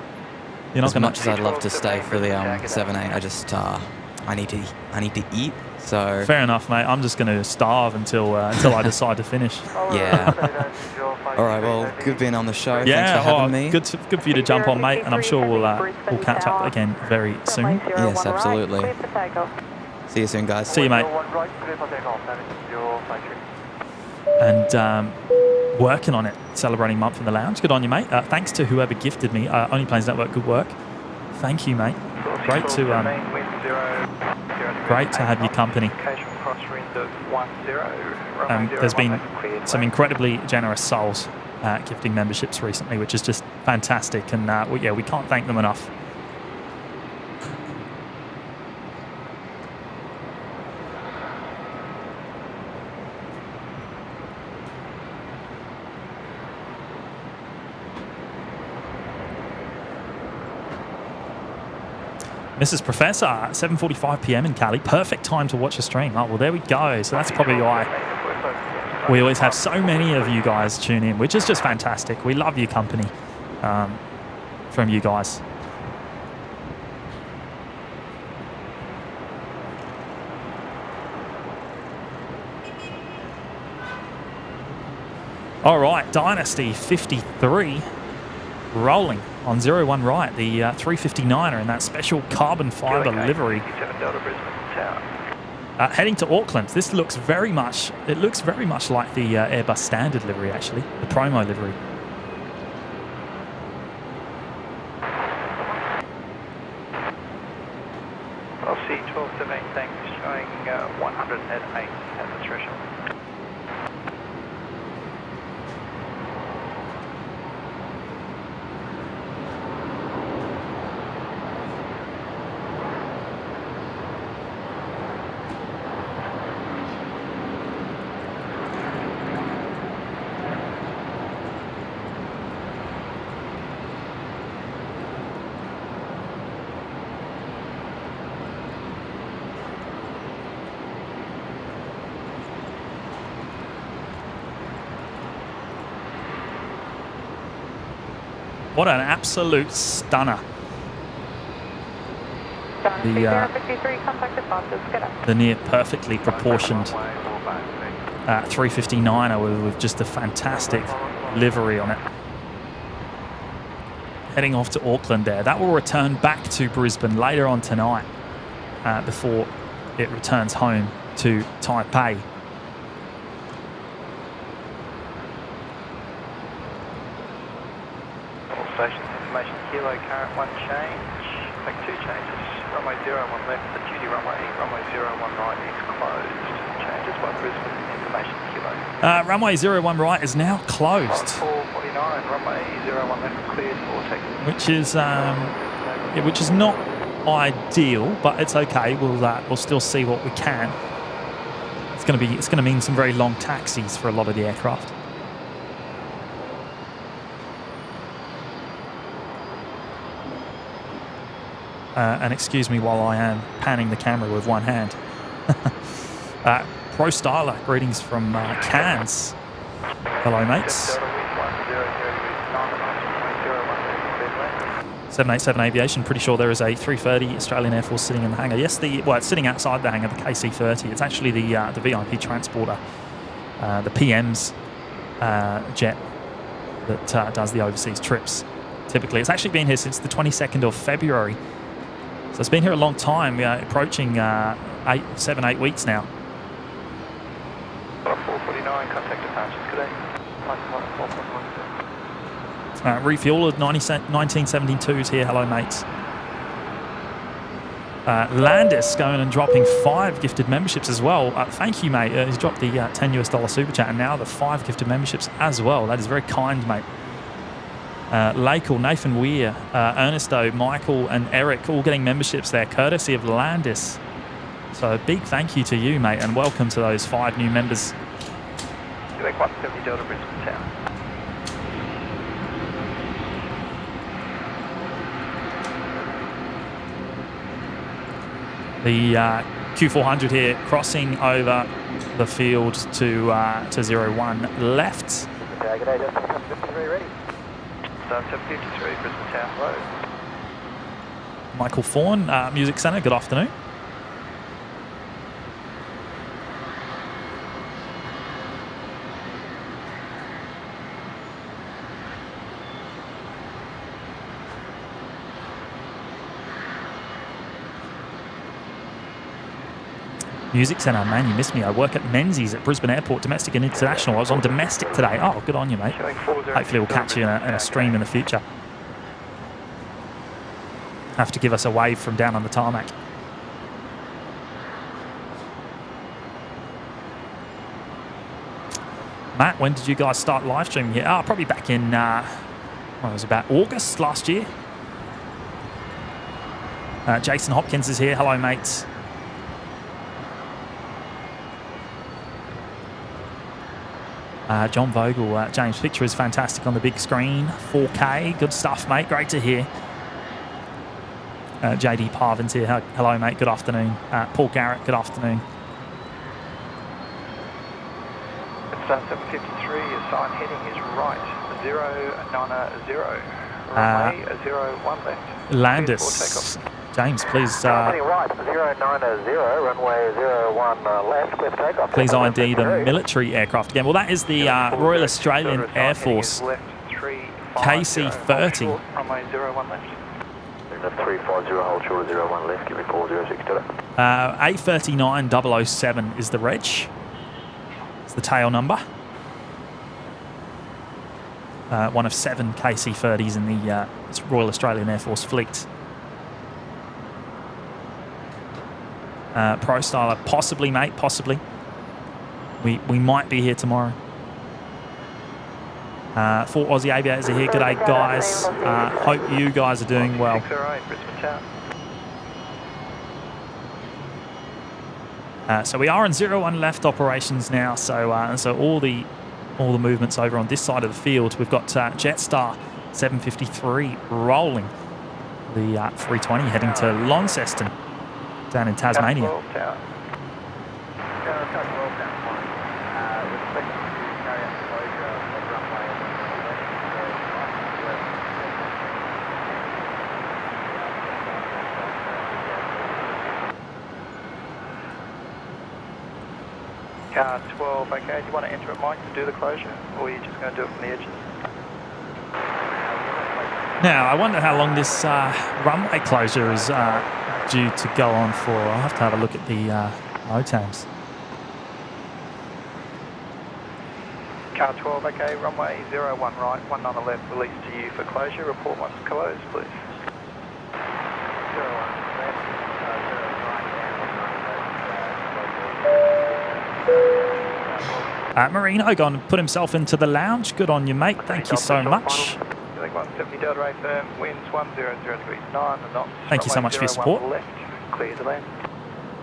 You're not as much as I'd love to stay for the 7-8, I just I need to eat. So fair enough, mate. I'm just going to starve until I decide to finish. Yeah. All right. Well, good being on the show. Yeah. Thanks for having me. Good for you to jump on, mate. And I'm sure we'll catch up again very soon. Yes, absolutely. See you soon, guys. See you, mate. And working on it, celebrating month in the lounge. Good on you, mate. Thanks to whoever gifted me. Only Planes Network, good work. Thank you, mate. Great to have your company. There's been some incredibly generous souls gifting memberships recently, which is just fantastic. And we can't thank them enough. Mrs. Professor, 7:45 p.m. in Cali. Perfect time to watch a stream. Oh, well, there we go. So that's probably why we always have so many of you guys tune in, which is just fantastic. We love your company from you guys. All right, Dynasty 53 rolling on 01 right, the 359er in that special carbon fibre livery. Heading to Auckland. This looks very much like the Airbus standard livery, actually, the promo livery. I'll see 1217, thanks, showing 108 at the threshold. What an absolute stunner. The near perfectly proportioned 359er with just a fantastic livery on it. Heading off to Auckland there. That will return back to Brisbane later on tonight before it returns home to Taipei. All stations, information kilo, current 1 change. Make 2 changes. Runway 01 left, the duty runway 01 right is closed. Changes by Brisbane, information kilo. Runway 01 right is now closed. 449, runway 01 left cleared for takeoff. Which is not ideal, but it's okay. We'll still see what we can. It's going to mean some very long taxis for a lot of the aircraft. And excuse me while I am panning the camera with one hand. Pro Styler, greetings from Cairns. Hello, mates. 787 Aviation, pretty sure there is a 330 Australian Air Force sitting in the hangar. Yes, it's sitting outside the hangar, the KC-30. It's actually the VIP transporter, the PM's jet that does the overseas trips. Typically, it's actually been here since the 22nd of February. So it's been here a long time, approaching 7-8 weeks now. 449, contact departures, good day. Refueled 1972s here. Hello, mates. Landis going and dropping 5 gifted memberships as well. Thank you, mate. He's dropped the $10 super chat and now the 5 gifted memberships as well. That is very kind, mate. Lakel, Nathan Weir, Ernesto, Michael and Eric all getting memberships there, courtesy of Landis. So a big thank you to you, mate, and welcome to those 5 new members. Quebec 170 Delta Brisbane Town. The Q400 here crossing over the field to 01 left. Good day, Delta 753 ready. Delta 753 Brisbane Town Road. Michael Fawn, Music Centre, good afternoon. Music Centre, man, you missed me. I work at Menzies at Brisbane Airport, domestic and international. I was on domestic today. Oh, good on you, mate. Hopefully we'll catch you in a stream in the future. Have to give us a wave from down on the tarmac. Matt, when did you guys start live streaming here? Oh, probably back in, it was about August last year. Jason Hopkins is here. Hello, mates. John Vogel, James, picture is fantastic on the big screen. 4K, good stuff, mate. Great to hear. JD Parvin's here. Hello, mate. Good afternoon. Paul Garrett, good afternoon. It's 753. Your sign heading is right. 090. Runway 01 left. Landis. James, please. Heading right. 090. Runway 01 left. Clear for takeoff. Please ID the military aircraft again. Well, that is the Royal Australian Air Force KC-30. Runway 01 left. 350, hold short of 01 left, give me 406 to A39007 is the reg. It's the tail number. One of 7 KC-30s in the Royal Australian Air Force fleet. Pro Styler, possibly, mate, possibly. We might be here tomorrow. 4 Aussie aviators are here. G'day, guys. Hope you guys are doing well. So we are in 01 left operations now. So all the movements over on this side of the field. We've got Jetstar 753 rolling. The 320 heading to Launceston down in Tasmania. Car 12, okay. Do you want to enter at Mike to do the closure, or are you just going to do it from the edges? Now, I wonder how long this runway closure is due to go on for. I'll have to have a look at the OTAMs. Car 12, okay. Runway 01 right, 19 left, release to you for closure. Report once closed, please. 01 left, 0 right. Marino gone and put himself into the lounge. Good on you, mate. Thank you so much. 170 Delta A firm, winds 100 degrees 9, and knots. Thank you so much for your support. Left, clear to land.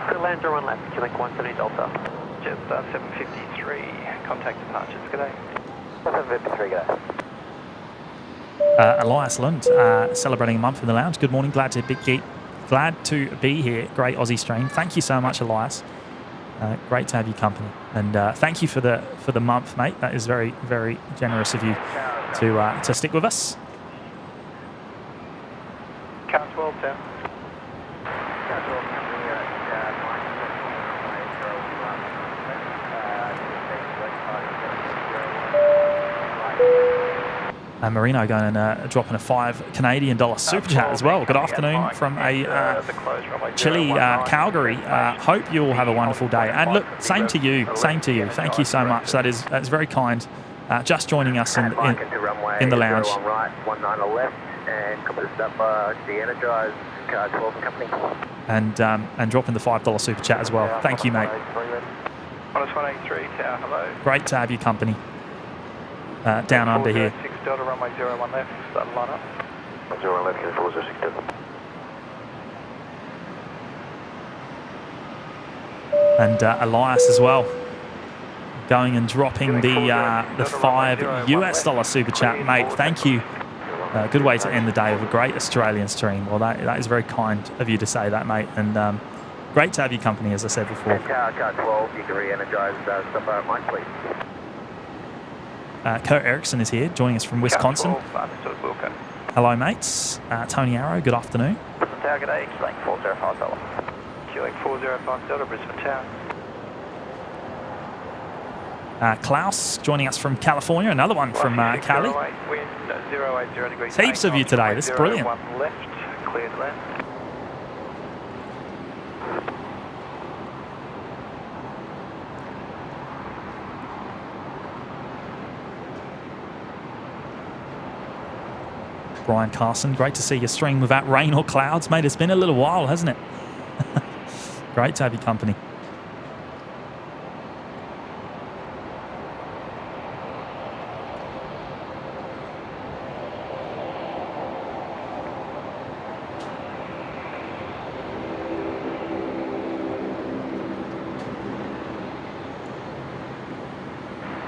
Clear to land 01 left, Quebec 170 Delta. Jet 753, contact departures, g'day. 753, g'day. Elias Lund, celebrating a month in the lounge. Good morning, glad to be here. Great Aussie stream. Thank you so much, Elias. Great to have your company, and thank you for the month, mate. That is very, very generous of you to stick with us. Car 12 down. Marino going and dropping a $5 Canadian super chat as well. Good afternoon from a chilly Calgary. Hope you all have a wonderful day. And look, same to you. Same to you. Thank you so much. That's very kind. Just joining us in the lounge. And dropping the $5 super chat as well. Thank you, mate. 183, tower, hello. Great to have your company down under here. 6 Delta, runway 01 left, start line up. 01 left, 406 Delta. And Elias as well, going and dropping the $5 US super chat, mate. Thank you. Good way to end the day with a great Australian stream. Well, that is very kind of you to say that, mate. And great to have your company, as I said before. Car 12, you can re-energize stop at Mike, please. Kurt Erickson is here, joining us from Wisconsin. Hello, mates. Tony Arrow, good afternoon. Tower, g'day. Queuing 405 Delta. Queuing 405 Delta, Brisbane Tower. Klaus joining us from California, another one from Cali. Wind 080 degrees. Heaps of you today, this is brilliant. 1 left, clear to land. Brian Carson, great to see your stream without rain or clouds, mate. It's been a little while, hasn't it? Great to have your company.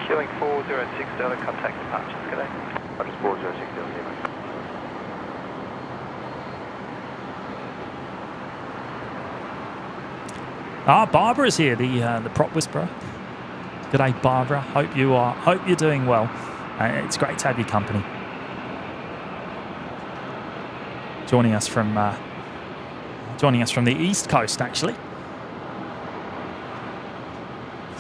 Queuing 406 Delta, contact departures, g'day. Just 406 Delta, mate. Barbara's here, the prop whisperer. G'day, Barbara. Hope you're doing well. It's great to have your company. Joining us from the East Coast, actually.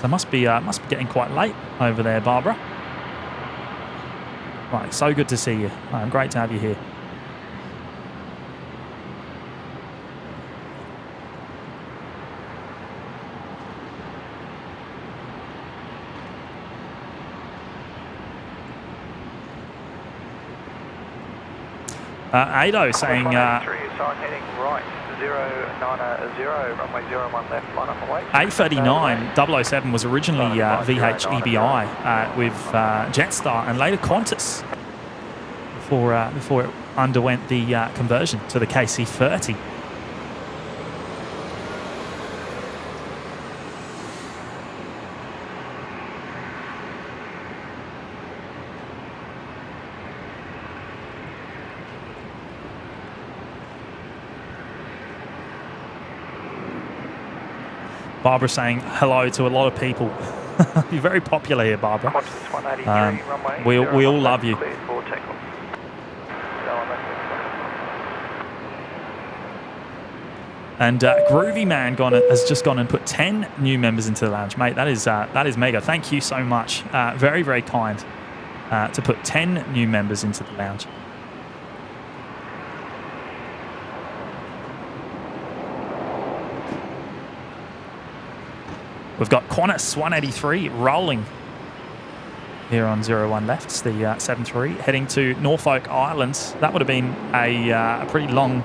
So must be getting quite late over there, Barbara. Right, so good to see you. Great to have you here. Ado saying... heading right, 090, runway 01 left, line up and wait. A39 007 was originally VH EBI with Jetstar and later Qantas before it underwent the conversion to the KC30. Barbara saying hello to a lot of people. You're very popular here, Barbara. We all love you. And Groovy Man has just gone and put 10 new members into the lounge. Mate, that is mega. Thank you so much. Very, very kind to put 10 new members into the lounge. We've got Qantas 183 rolling here on 01 left. It's the 73 heading to Norfolk Islands. That would have been a pretty long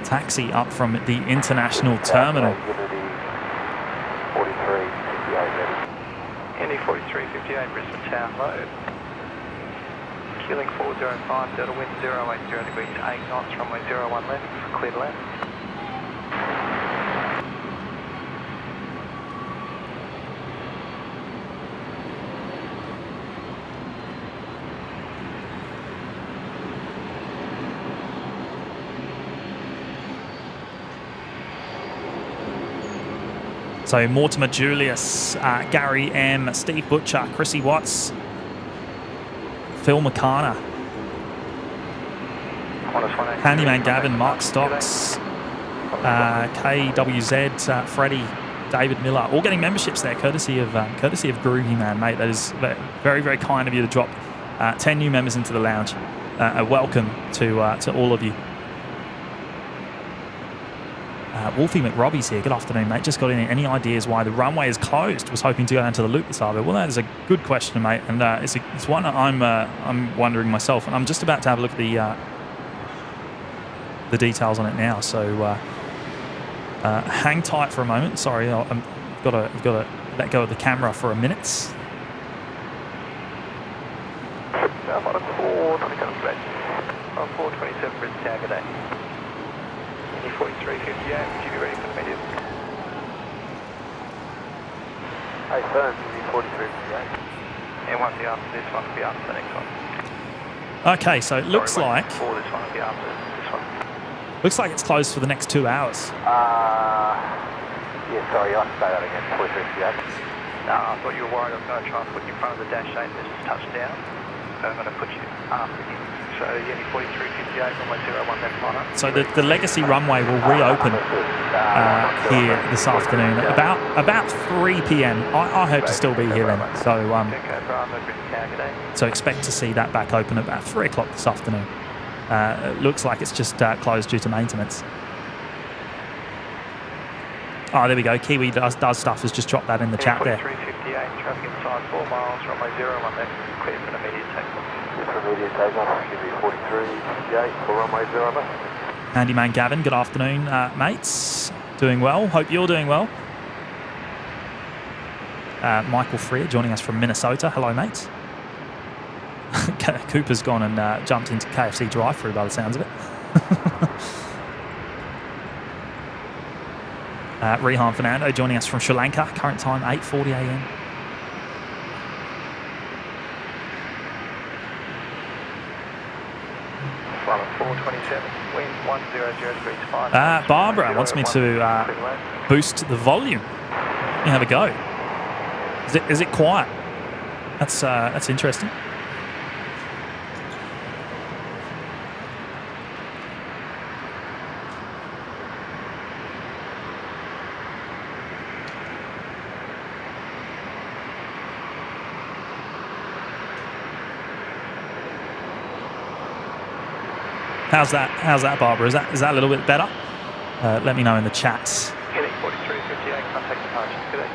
taxi up from the international terminal. Indy 4358 Brisbane Town load. Keeling 4050, delta wind 080 degrees 8 knots, runway 01 left, clear to land. So Mortimer Julius, Gary M, Steve Butcher, Chrissy Watts, Phil McCarner, Handyman Gavin, Mark Stocks, KWZ, Freddie, David Miller, all getting memberships there, courtesy of Groovy Man, mate. That is very, very kind of you to drop 10 new members into the lounge. A welcome to all of you. Wolfie McRobbie's here. Good afternoon, mate. Just got in. Any ideas why the runway is closed? Was hoping to go down to the loop this hour. Well, that is a good question, mate, and it's one that I'm wondering myself. And I'm just about to have a look at the details on it now. So hang tight for a moment. Sorry, I've got to let go of the camera for a minute. I'm on a 427 Brisbane Town, good day. 4358, would you be ready for the medium? Hey, firm, 4358. And won't be after this one, will be after the next one. Okay, so it looks like This one will be after this one. looks like it's closed for the next 2 hours. Yeah, sorry, I'll say that again, 4358. No, I thought you were worried I was going to try and put you in front of the dash 8 and this is touchdown. So I'm going to put you after him. So Yeti 4358 runway 01 left liner. So the legacy runway will reopen here this afternoon about 3 p.m. I hope to still be here then. So expect to see that back open at about 3 o'clock this afternoon. It looks like it's just closed due to maintenance. Oh, there we go. Kiwi does stuff has just dropped that in the chat there. 4358 traffic inside 4 miles runway 01 left clear for an immediate takeoff. Immediate takeoff, give me 4358 for runway 0 left. Handyman Gavin, good afternoon, mates. Doing well. Hope you're doing well. Michael Freer joining us from Minnesota. Hello, mates. Cooper's gone and jumped into KFC drive-thru by the sounds of it. Rehan Fernando joining us from Sri Lanka. Current time 8:40 a.m. Barbara wants me to boost the volume. Let me have a go. Is it quiet? That's interesting. How's that, Barbara? Is that a little bit better? Let me know in the chats. Heading 4358, contact departure. Good day.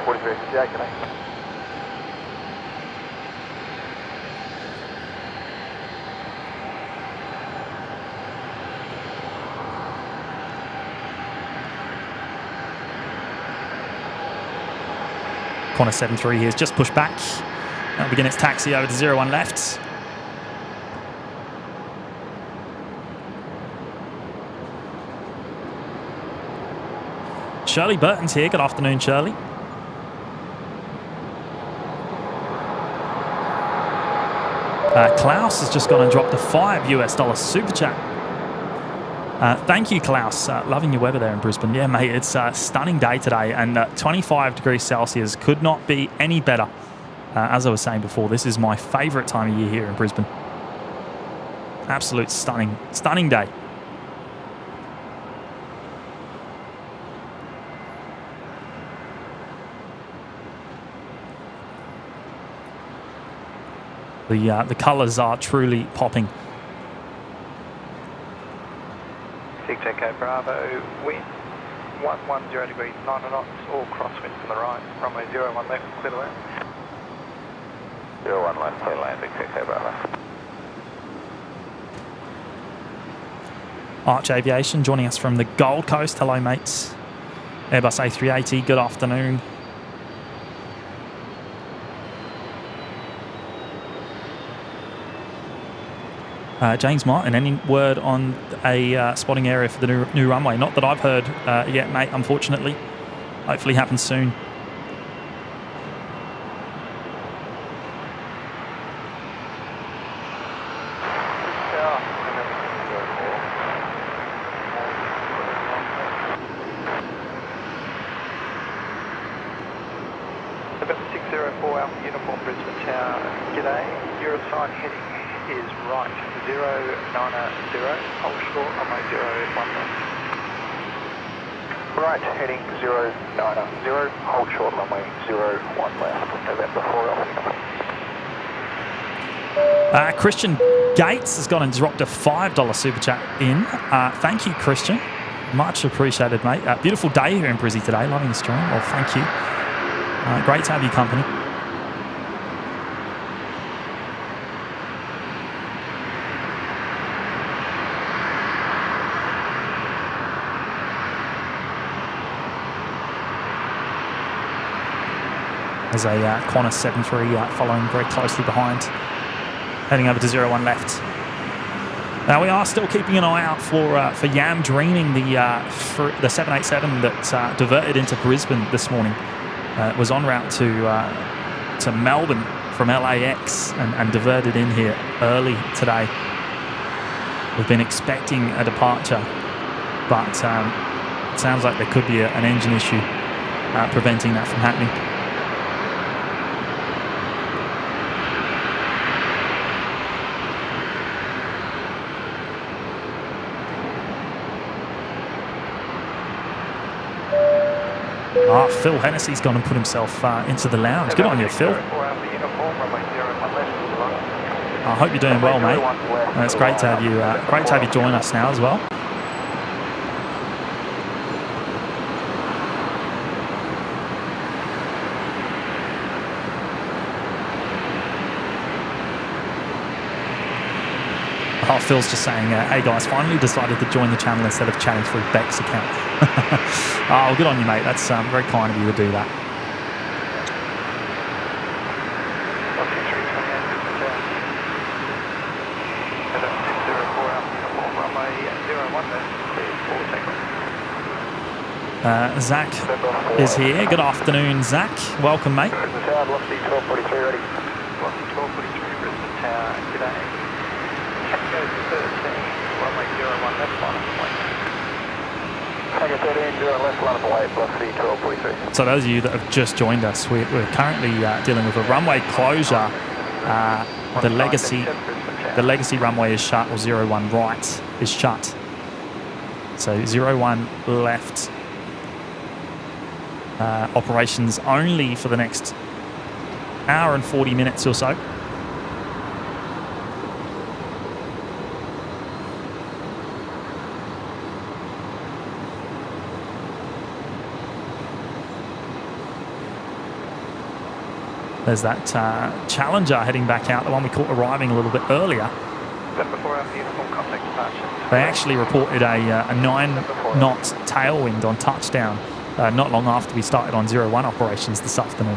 4358, good day. Qantas 73 here has just pushed back. That'll begin its taxi over to 01 left. Shirley Burton's here. Good afternoon, Shirley. Klaus has just gone and dropped a $5 super chat. Thank you, Klaus. Loving your weather there in Brisbane. Yeah, mate, it's a stunning day today, and 25 degrees Celsius could not be any better. As I was saying before, this is my favourite time of year here in Brisbane. Absolute stunning day. The colours are truly popping. 6 Echo Bravo, wind 110 degrees, 9 knots, all crosswind from the right, runway 01 left, clear to land. 01 left, clear landing, 6 Echo Bravo. Arch Aviation joining us from the Gold Coast. Hello, mates. Airbus A380, good afternoon. James Martin, any word on a spotting area for the new runway? Not that I've heard yet, mate, unfortunately. Hopefully happens soon. About 604 Alpha Uniform Brisbane Tower, g'day. Your assigned heading is right, 090, hold short, runway 01 left. Right, heading 090, hold short, runway 01 left, November 4 Alpha. Christian Gates has gone and dropped a $5 super chat in. Thank you, Christian. Much appreciated, mate. Beautiful day here in Brizzy today. Loving the stream. Well, thank you. Great to have you company. There's a Qantas 73 following very closely behind, heading over to 01 left. Now we are still keeping an eye out for Yam Dreaming, the 787 that diverted into Brisbane this morning. It was en route to Melbourne from LAX and diverted in here early today. We've been expecting a departure, but it sounds like there could be an engine issue preventing that from happening. Phil Hennessy's gone and put himself into the lounge. Good on you, Phil. I hope you're doing well, mate. It's great to have you. Great to have you join us now as well. Oh, Phil's just saying, hey guys, finally decided to join the channel instead of chatting through Beck's account. Oh, well, good on you, mate. That's very kind of you to do that. Zach is here. Good afternoon, Zach. Welcome, mate. Velocity 1243 ready. Velocity 1243 Brisbane Tower, g'day. Tango 13, runway 01 left, line of flight. Tango 13, 0 left, line of flight, velocity 1243. So those of you that have just joined us, we're currently dealing with a runway closure. The legacy runway is shut, or 01 right is shut. So 01 left operations only for the next hour and 40 minutes or so. There's that Challenger heading back out, the one we caught arriving a little bit earlier. They actually reported a 9-knot tailwind on touchdown not long after we started on 01 operations this afternoon.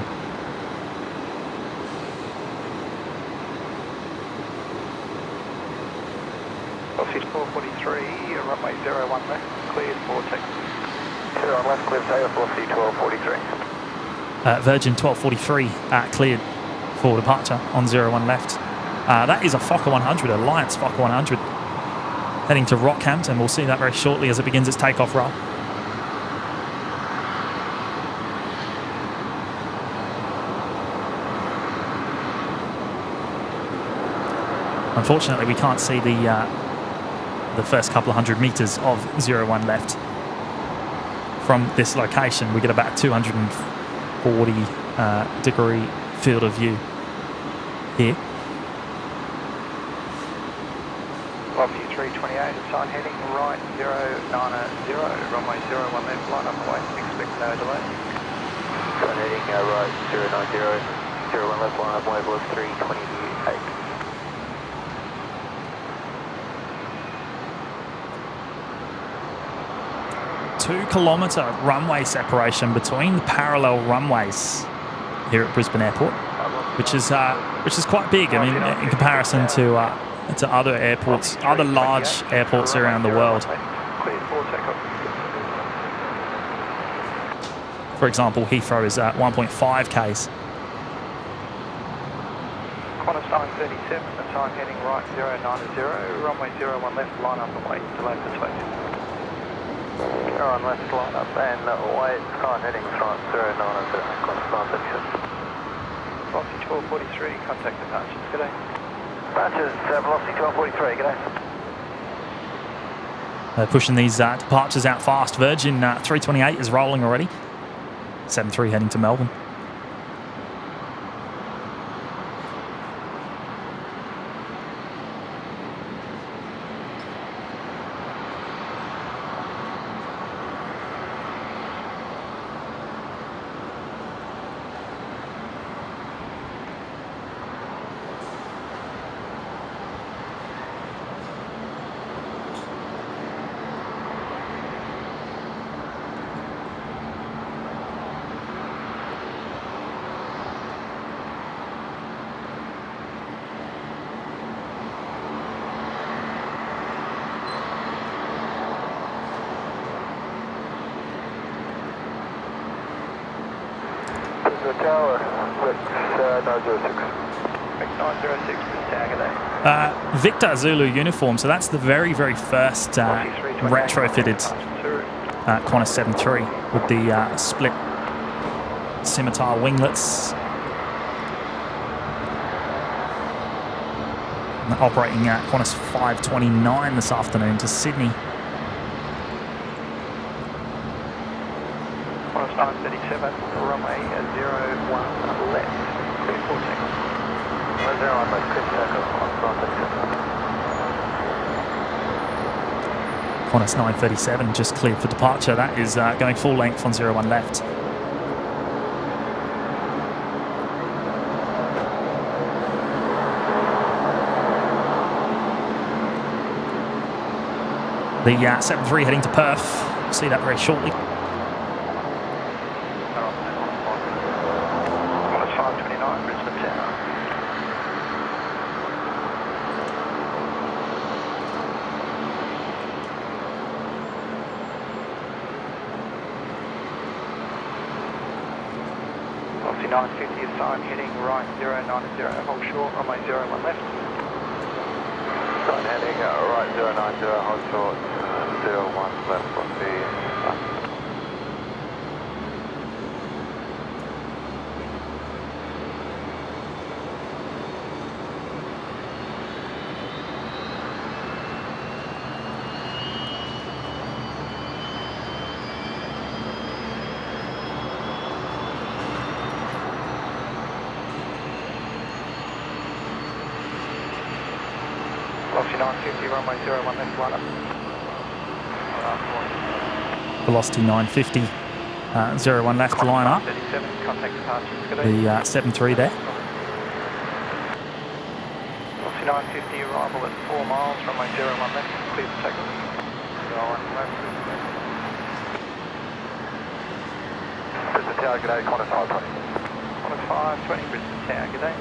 Velocity 1243, runway 01 left, cleared for takeoff. 01 left, cleared takeoff, velocity 1243. Virgin 1243 cleared for departure on 01 left. That is a Fokker 100, Alliance Fokker 100, heading to Rockhampton. We'll see that very shortly as it begins its takeoff roll. Unfortunately, we can't see the first couple of hundred metres of 01 left from this location. We get about 240 degree field of view here. Lofty 328, assign heading right 090, runway 01 left, line up and wait, expect no delay. Assign heading right 090, 01 left, line up, wave was 328. 2-kilometre runway separation between the parallel runways here at Brisbane Airport, which is quite big. I mean, in comparison to other airports, other large airports around the world. For example, Heathrow is at 1.5 Ks. Qantas 937, assign heading right 090, runway 01 left, line up and wait, delay for takeoff. 01 left, line up and wait, assign heading right 090, Qantas 937. Velocity 1243, contact departures, good day. Departures, velocity 1243, good day. They're pushing these departures out fast. Virgin 328 is rolling already. 73 heading to Melbourne. The tower, 906. 906, tower, good day. Victor Zulu uniform, so that's the very, very first retrofitted Qantas 73 with the split scimitar winglets. And operating at Qantas 529 this afternoon to Sydney. Qantas 937, runway 01 left, clear for takeoff. 01 left, clear for takeoff, Qantas 937. Qantas 937 just cleared for departure. That is going full length on 01 left. The 73 heading to Perth. We'll see that very shortly. Qantas 529, Brisbane Tower. Velocity 950, assign heading right 090, hold short, runway 01 left. Assign heading right 090, hold short, 01 left, velocity. Velocity 950, runway 01 left, line up. Velocity 950, 01 left, line up. 37, contact departures, good day. The 73 there. Velocity 950, arrival at 4 miles, runway 01 left, clear for takeoff. 01 left. Brisbane Tower, good day, Qantas 520. Qantas 520, Brisbane Tower, good day.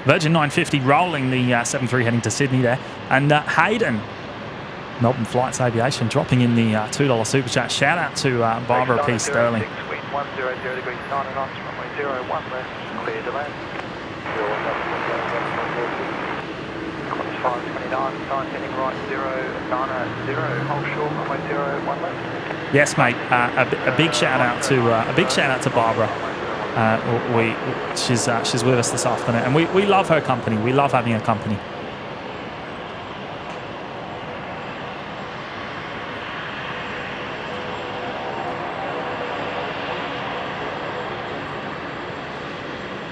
Virgin 950 rolling the 73 heading to Sydney there. And Hayden, Melbourne Flights Aviation, dropping in the $2 super chat. Shout out to Barbara P. Sterling. 100 degrees 9 knots, runway 01 left, clear delay. Qantas 529, 9 heading right, 090, hold short, runway 01 left. Yes, mate. A big shout out to Barbara. She's with us this afternoon, and we love her company. We love having her company.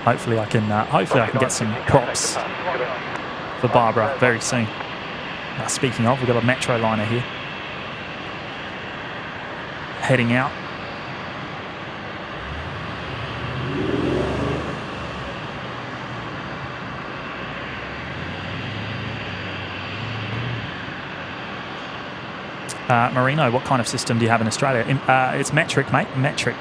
Hopefully I can get some props for Barbara very soon. Speaking of, we've got a Metroliner here heading out. Marino, what kind of system do you have in Australia? It's metric, mate. Metric.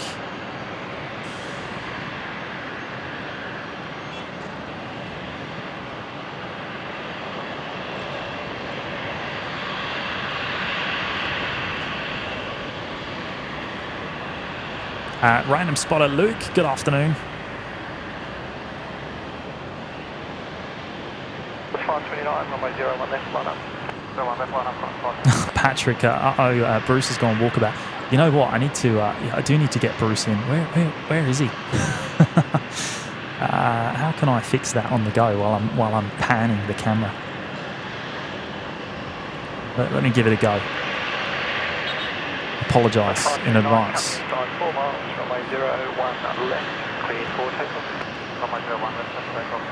Random spotter Luke, good afternoon. 529, runway 01 left, line up. 01 left, line up, Patrick, Bruce has gone walkabout. You know what? I do need to get Bruce in. Where is he? How can I fix that on the go while I'm panning the camera? Let me give it a go. Apologise in advance. 4 miles, runway 01 left, cleared for takeoff. Runway 01 left, takeoff.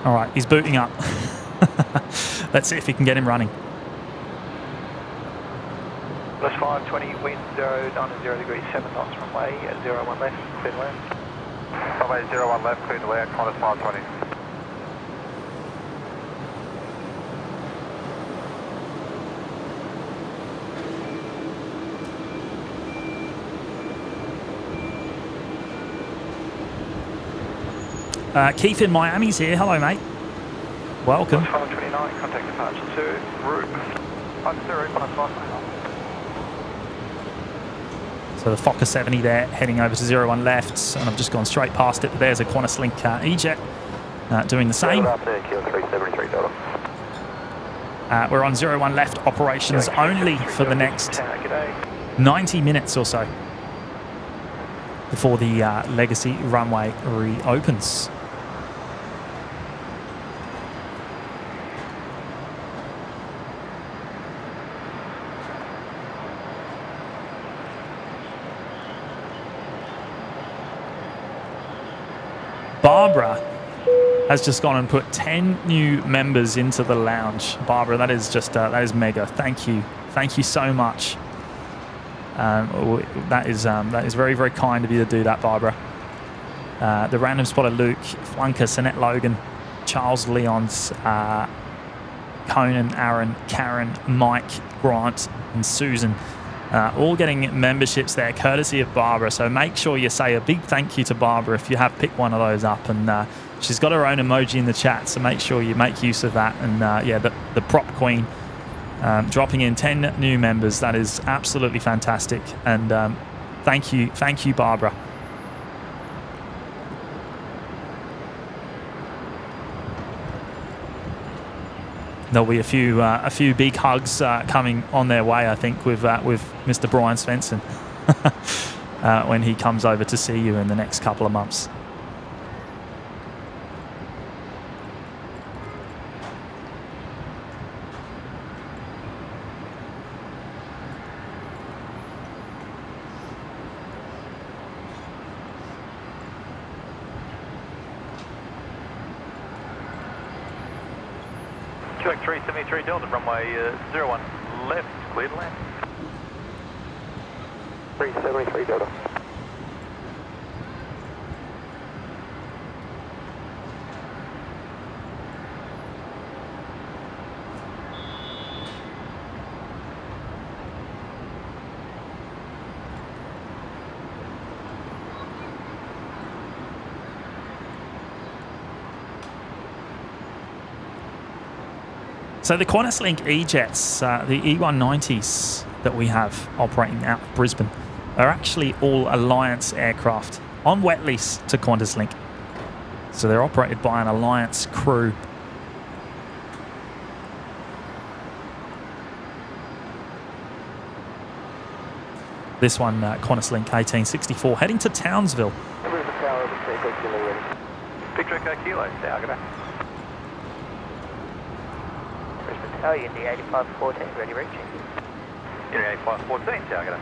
All right, he's booting up. Let's see if we can get him running. Plus 520, wind 090 degrees, 7 knots, runway 01 left, clear to land. Runway 01 left, clear to land, minus 520. Keith in Miami's here. Hello, mate. Welcome. 529, contact departure to route 50.5. So the Fokker 70 there, heading over to 01 left, and I've just gone straight past it. But there's a Qantas Link E-Jet doing the same. We're on 01 left, operations only for the next 90 minutes or so before the Legacy runway reopens. Barbara has just gone and put 10 new members into the lounge. Barbara, that is just that is mega. Thank you so much. That is very, very kind of you to do that, Barbara. The random spotter Luke, Flunker, Sinette Logan, Charles Leons, Conan, Aaron, Karen, Mike, Grant, and Susan. All getting memberships there, courtesy of Barbara. So make sure you say a big thank you to Barbara if you have picked one of those up. And she's got her own emoji in the chat, so make sure you make use of that. And yeah, the prop queen dropping in 10 new members. That is absolutely fantastic. And thank you, Barbara. There'll be a few big hugs coming on their way, I think, with Mr. Brian Svensson when he comes over to see you in the next couple of months. QX 373 Delta, runway 01 left, clear to land. 373 Delta. So the QantasLink E-Jets, the E190s that we have operating out of Brisbane, are actually all Alliance aircraft on wet lease to QantasLink. So they're operated by an Alliance crew. This one, QantasLink 1864, heading to Townsville. Victor Echo Kilo, Tower, good day. Brisbane Tower, Indy 8514, ready reaching. Indy 8514, Tower, good day.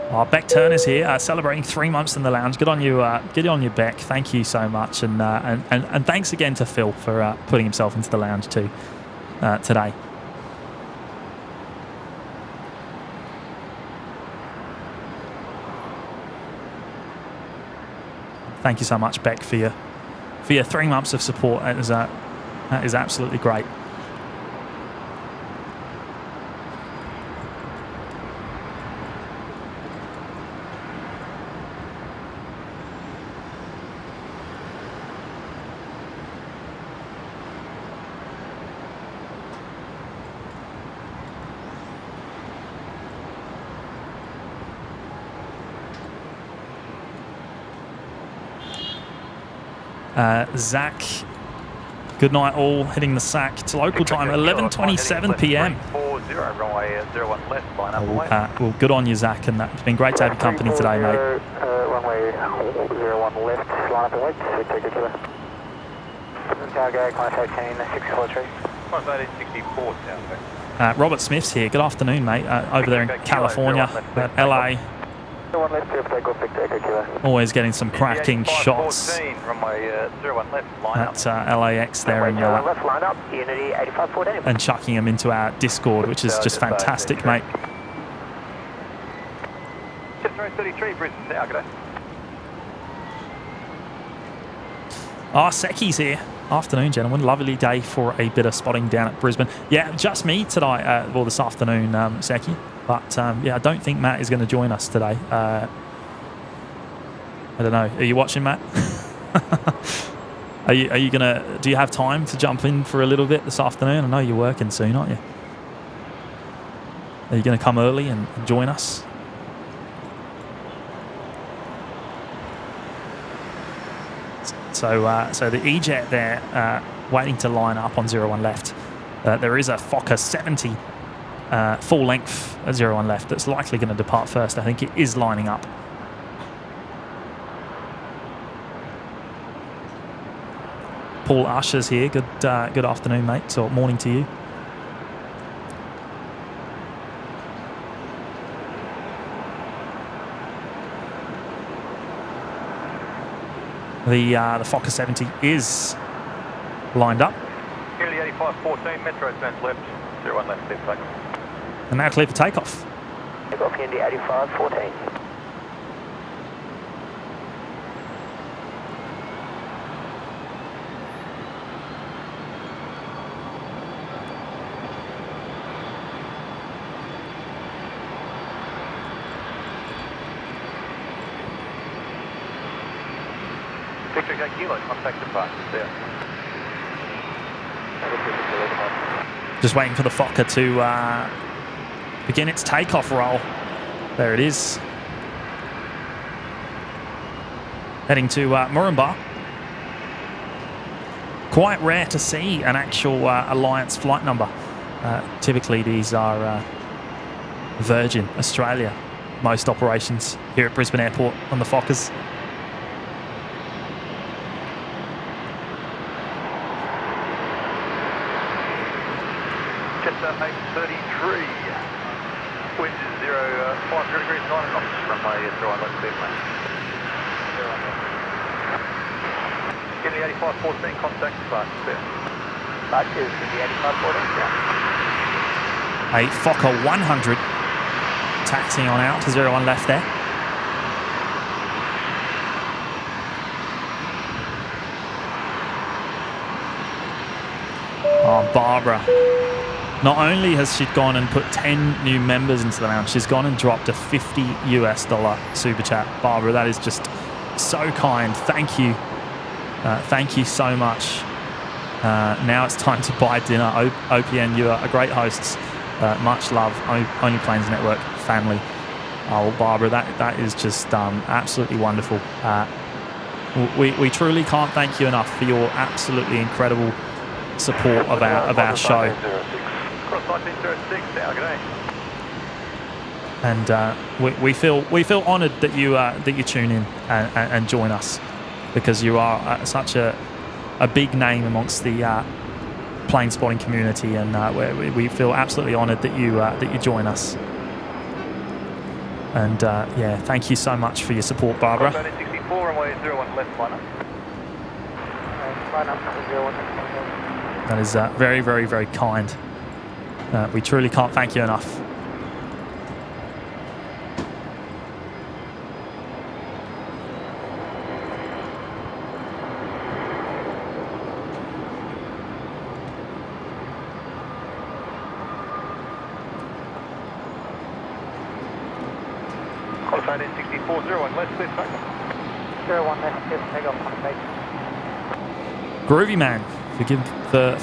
Oh, Beck Turner's here, celebrating 3 months in the lounge. Good on you, Beck. Thank you so much, and thanks again to Phil for putting himself into the lounge too today. Thank you so much, Beck, for your 3 months of support. That is absolutely great. Zach, good night all, hitting the sack to local time, 11:27 p.m. 40, runway 01 left, line up away. Well, good on you, Zach, and it's been great to have your company today, mate. Runway 01 left, line up away, take it to the Tower Gag, contact 18643. 1864, Tower. Robert Smith's here. Good afternoon, mate, over there in California, LA. Always getting some cracking shots at LAX there and chucking them into our Discord, which is just fantastic, mate. 33, Brisbane Tower, good day. Seki's here. Afternoon, gentlemen. Lovely day for a bit of spotting down at Brisbane. Yeah, just me today, this afternoon, Seki. But yeah, I don't think Matt is going to join us today. I don't know. Are you watching, Matt? Are you gonna? Do you have time to jump in for a little bit this afternoon? I know you're working soon, aren't you? Are you going to come early and join us? So the E-Jet there, waiting to line up on 01 left. There is a Fokker 70 full length at 01 left that's likely going to depart first. I think it is lining up. Paul Usher's here. Good afternoon, mate, or morning to you. The Fokker 70 is lined up. Indy 8514, Metro turns left, 01 left, clear for takeoff. And now clear for takeoff. Takeoff Indy 8514. Victor Echo Kilo, contact departure there. Just waiting for the Fokker to begin its takeoff roll. There it is. Heading to Murrumba. Quite rare to see an actual Alliance flight number. Typically these are Virgin Australia. Most operations here at Brisbane Airport on the Fokkers. Chester 833. Wind is 500 degrees 9 knots. Runway 01 left, clear for Indy 8514, contact departure there. That is Indy 8514, yeah. A Fokker 100 taxiing on out to 01 left there. Oh, Barbara. Not only has she gone and put 10 new members into the lounge, she's gone and dropped a $50 super chat. Barbara, that is just so kind. Thank you. Thank you so much. Now it's time to buy dinner. OPN, you are a great hosts. Much love, Only Planes Network family. Oh, Barbara, that is just absolutely wonderful. We truly can't thank you enough for your absolutely incredible support of our show. Cross 1906, now, g'day. And we feel honoured that you tune in and join us, because you are such a big name amongst the plane spotting community, and we feel absolutely honoured that you join us. And yeah, thank you so much for your support, Barbara. 1964, runway 01 left, line up. That is very, very, very kind. We truly can't thank you enough. Qualified in 64, 01 left, clear takeoff. 01 left, clear takeoff, contact. Groovy man,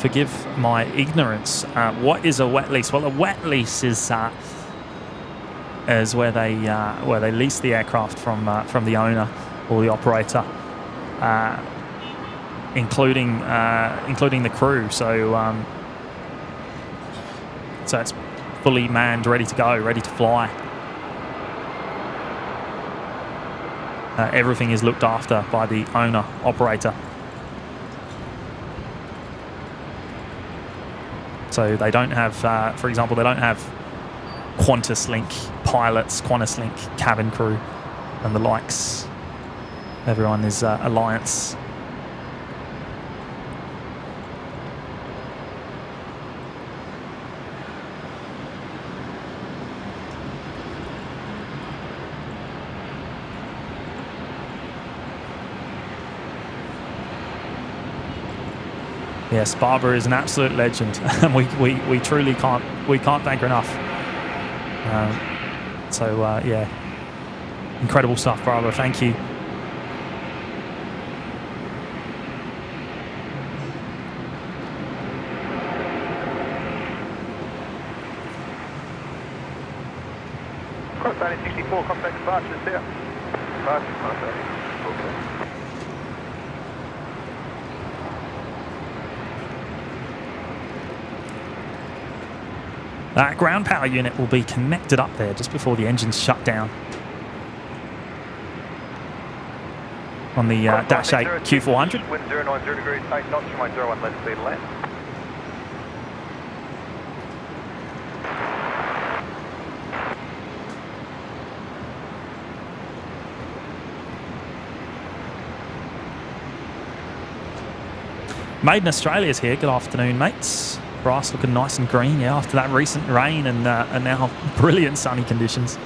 forgive my ignorance. What is a wet lease? Well, a wet lease is where they lease the aircraft from the owner or the operator, including the crew. So it's fully manned, ready to go, ready to fly. Everything is looked after by the owner operator. So they don't have, for example, they don't have QantasLink pilots, QantasLink cabin crew and the likes. Everyone is Alliance. Yes, Barbara is an absolute legend, and we truly can't thank her enough. Yeah, incredible stuff, Barbara. Thank you. Cross 1964, contact departures there. Departure, contact. Okay. That ground power unit will be connected up there just before the engines shut down on the Dash 8 Q400. Wind 090 degrees, 8 knots, runway 01 left, speed land. Made in Australia's here. Good afternoon, mates. Grass looking nice and green, yeah, after that recent rain and now brilliant sunny conditions.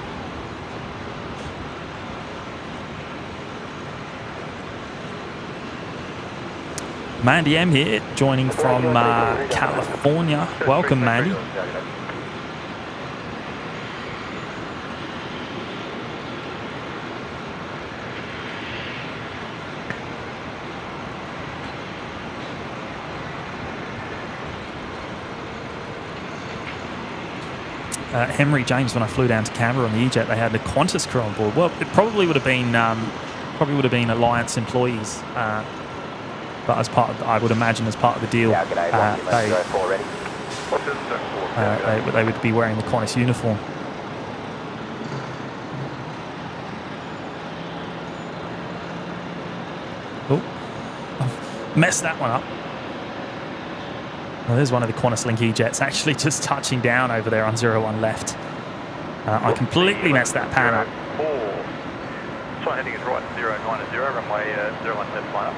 Mandy M here, joining from California. Welcome, Mandy. Henry James, when I flew down to Canberra on the E-Jet, they had the Qantas crew on board. Well, it probably would have been Alliance employees, but as part of, I would imagine, as part of the deal, they would be wearing the Qantas uniform. Oh, I've messed that one up. Well, there's one of the QantasLink E-Jets actually just touching down over there on 01 left. I completely messed that pan up. Flight heading is right 090, runway 01 left, line up.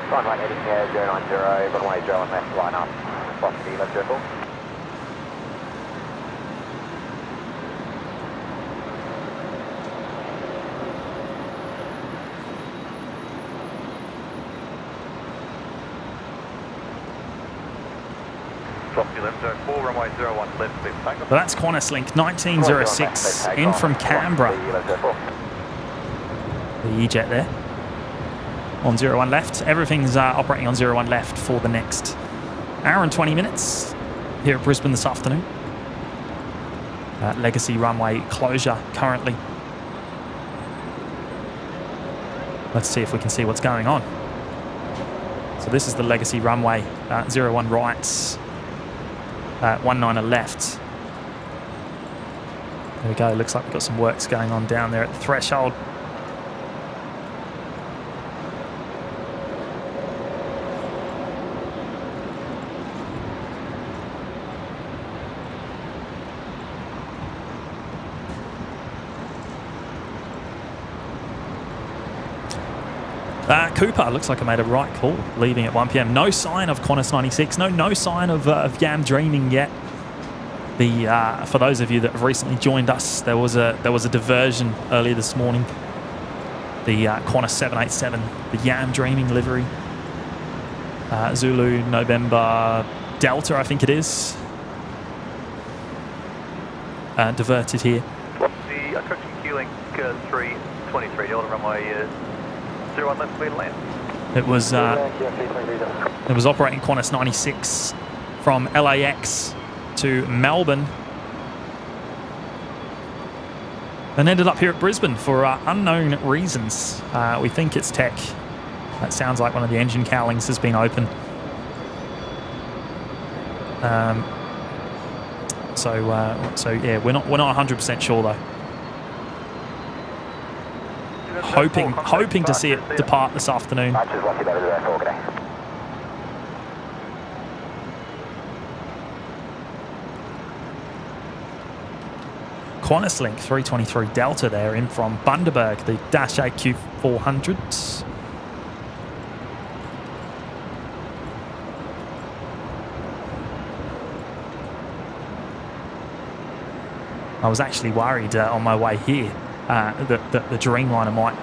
Runway heading 090, runway 01 left, line up. Velocity left circle. But that's QantasLink 1906 in from Canberra. The E-Jet there. on 01 left. Everything's operating on 01 left for the next hour and 20 minutes here at Brisbane this afternoon. Legacy runway closure currently. Let's see if we can see what's going on. So this is the Legacy runway, 01 right, 19 left. There we go, looks like we've got some works going on down there at the threshold. Cooper looks like I made a right call leaving at 1 p.m. No sign of Qantas 96. No sign of YAM Dreaming yet. For those of you that have recently joined us, there was a diversion earlier this morning. The Qantas 787, the YAM Dreaming livery, Zulu November Delta, I think it is, diverted here. The approaching Q-Link 323 Delta runway 01 left, clear to land. It was operating Qantas 96 from LAX to Melbourne and ended up here at Brisbane for unknown reasons. We think it's tech. That sounds like one of the engine cowlings has been open. So yeah, we're not 100% sure though. Hoping to see it depart this afternoon. Qantas Link 323 Delta there in from Bundaberg, the Dash 8 Q400s. I was actually worried on my way here that the Dreamliner might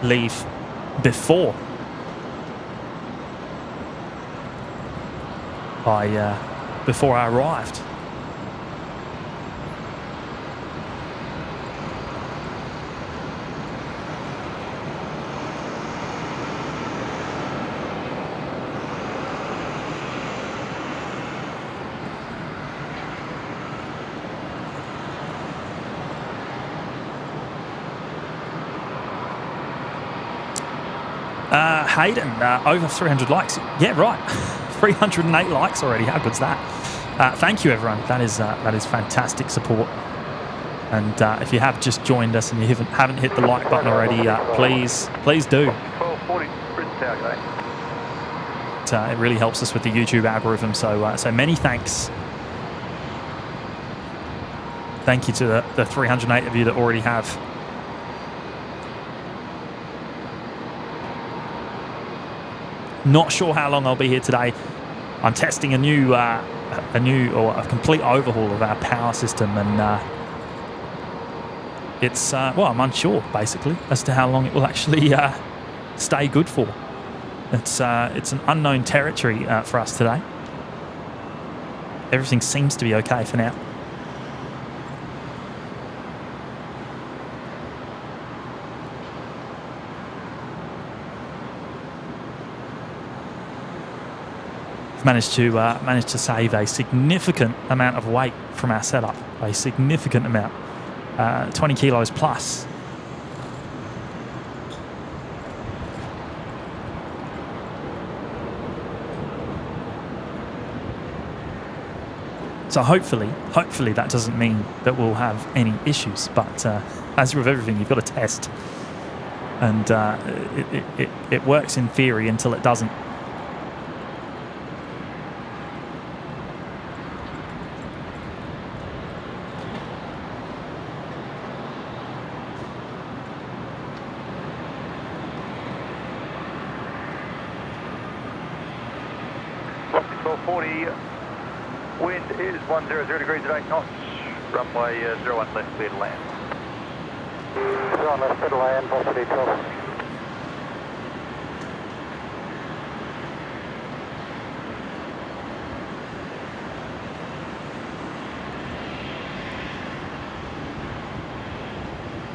leave before I arrived. Hayden, over 300 likes. Yeah, right. 308 likes already. How good's that? Thank you, everyone. That is fantastic support. And if you have just joined us and you haven't hit the like button already, please do. 1240 Brisbane Tower, It really helps us with the YouTube algorithm. So many thanks. Thank you to the 308 of you that already have. Not sure how long I'll be here today. I'm testing a complete overhaul of our power system, and it's I'm unsure basically as to how long it will actually stay good for. It's an unknown territory for us today. Everything seems to be okay for now. Managed to save a significant amount of weight from our setup, a significant amount, 20 kilos plus. So hopefully that doesn't mean that we'll have any issues. But as with everything, you've got to test, and it works in theory until it doesn't. Wind is 100 degrees at 8 knots. Runway 01 left, clear to land. 01 left, clear to land, velocity 12.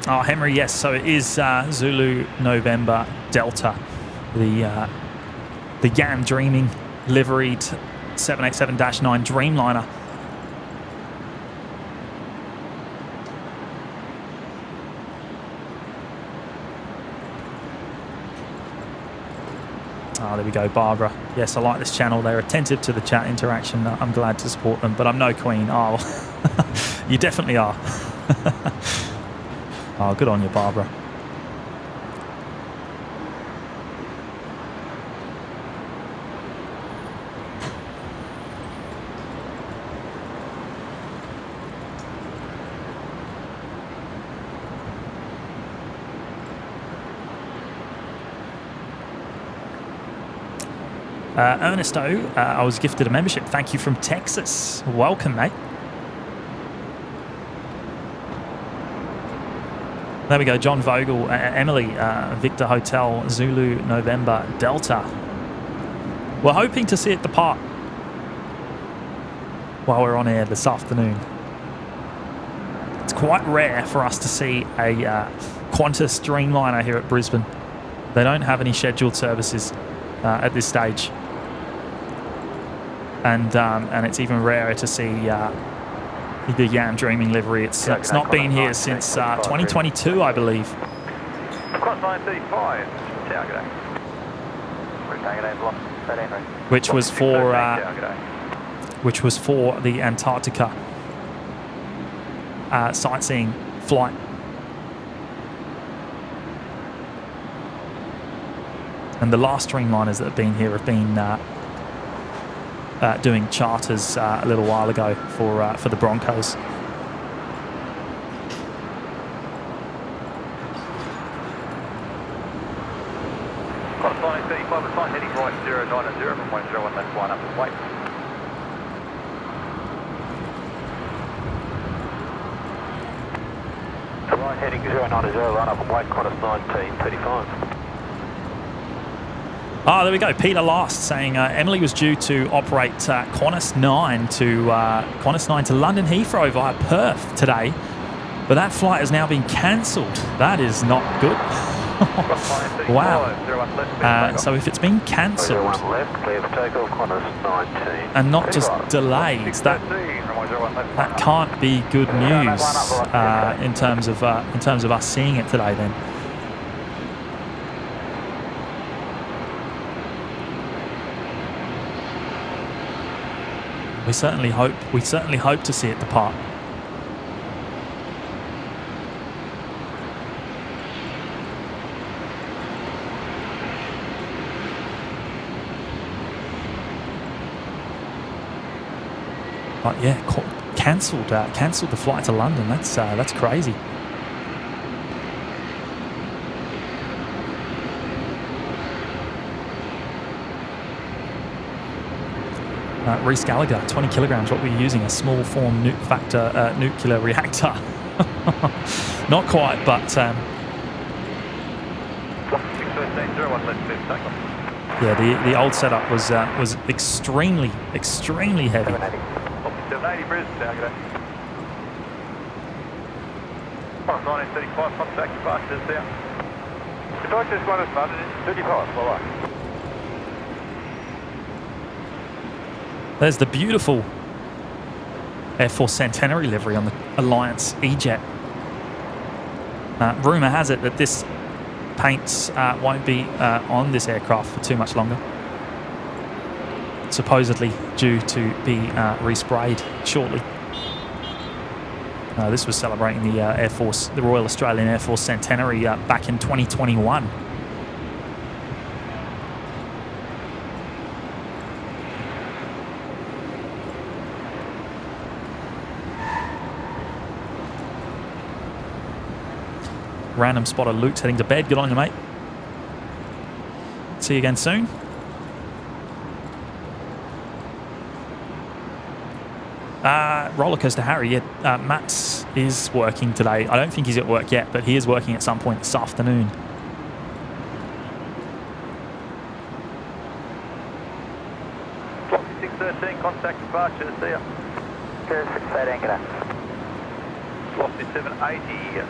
Oh, Henry, yes. So it is Zulu November Delta, the YAM Dreaming liveried 787-9 Dreamliner. Oh, there we go, Barbara. Yes, I like this channel. They're attentive to the chat interaction. I'm glad to support them, but I'm no queen. Oh, you definitely are. Oh, good on you, Barbara. Ernesto, I was gifted a membership. Thank you from Texas. Welcome, mate. There we go. John Vogel, Emily, Victor Hotel, Zulu, November, Delta. We're hoping to see it depart while we're on air this afternoon. It's quite rare for us to see a Qantas Dreamliner here at Brisbane. They don't have any scheduled services at this stage. And it's even rarer to see the YAM Dreaming livery. It's not been here since 2022, I believe. Cross 935, Tower, Which was for the Antarctica sightseeing flight. And the last Dreamliners that have been here have been doing charters a little while ago for the Broncos. Cross 935, the flight heading right 090 from 101 left line up and wait. Right heading 090, run up and wait, Qantas 1935. Ah, there we go. Peter Last saying Emily was due to operate Qantas 9 to London Heathrow via Perth today, but that flight has now been cancelled. That is not good. Wow. So if it's been cancelled and not just delayed, that can't be good news in terms of us seeing it today. Then. We certainly hope to see it depart. But yeah, cancelled the flight to London. That's crazy. Reese Gallagher, 20 kilograms. What were you using? A small form nuclear reactor. Not quite, but yeah, the old setup was extremely heavy. 780 Brisbane, Tower, 1935, contact departures there. Departures Qantas London 35, bye-bye. There's the beautiful Air Force Centenary livery on the Alliance E-Jet. Rumour has it that this paint won't be on this aircraft for too much longer. Supposedly due to be resprayed shortly. This was celebrating the Royal Australian Air Force Centenary back in 2021. Random spotter Luke's heading to bed. Good on you, mate. See you again soon. Rollercoaster Harry, yeah, Matt is working today. I don't think he's at work yet, but he is working at some point this afternoon. Block 613, contact departure, see ya. 613, g'day. Velocity 780.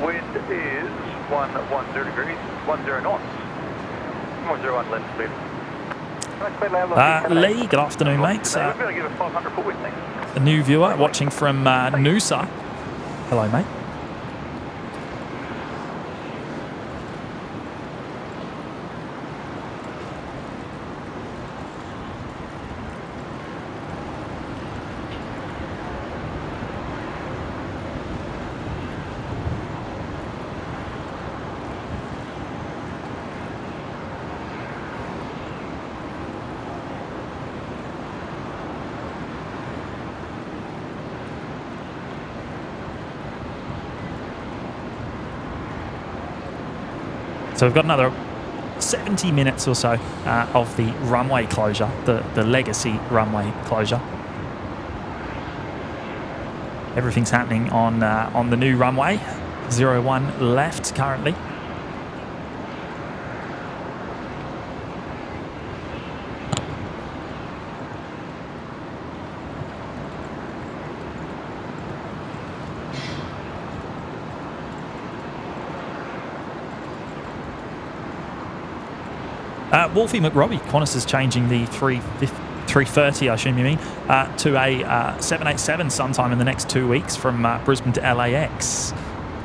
Wind is 110 degrees, 10 knots. 01 left, clear. Lee, good afternoon, mate. We've got to give a 500 foot width, thanks. A new viewer watching from Noosa. Hello, mate. So we've got another 70 minutes or so of the runway closure, the legacy runway closure. Everything's happening on the new runway. 01 left currently. Wolfie McRobbie, Qantas is changing the 330, I assume you mean, to a 787 sometime in the next 2 weeks from Brisbane to LAX.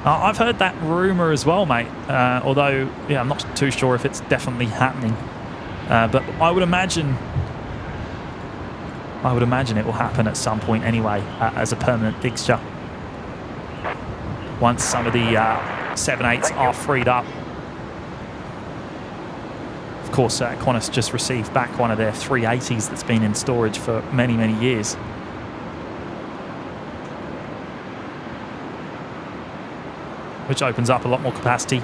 I've heard that rumour as well, mate, although yeah, I'm not too sure if it's definitely happening. But I would imagine it will happen at some point anyway, as a permanent fixture. Once some of the 787s are freed up. Of course, Qantas just received back one of their 380s that's been in storage for many, many years. Which opens up a lot more capacity.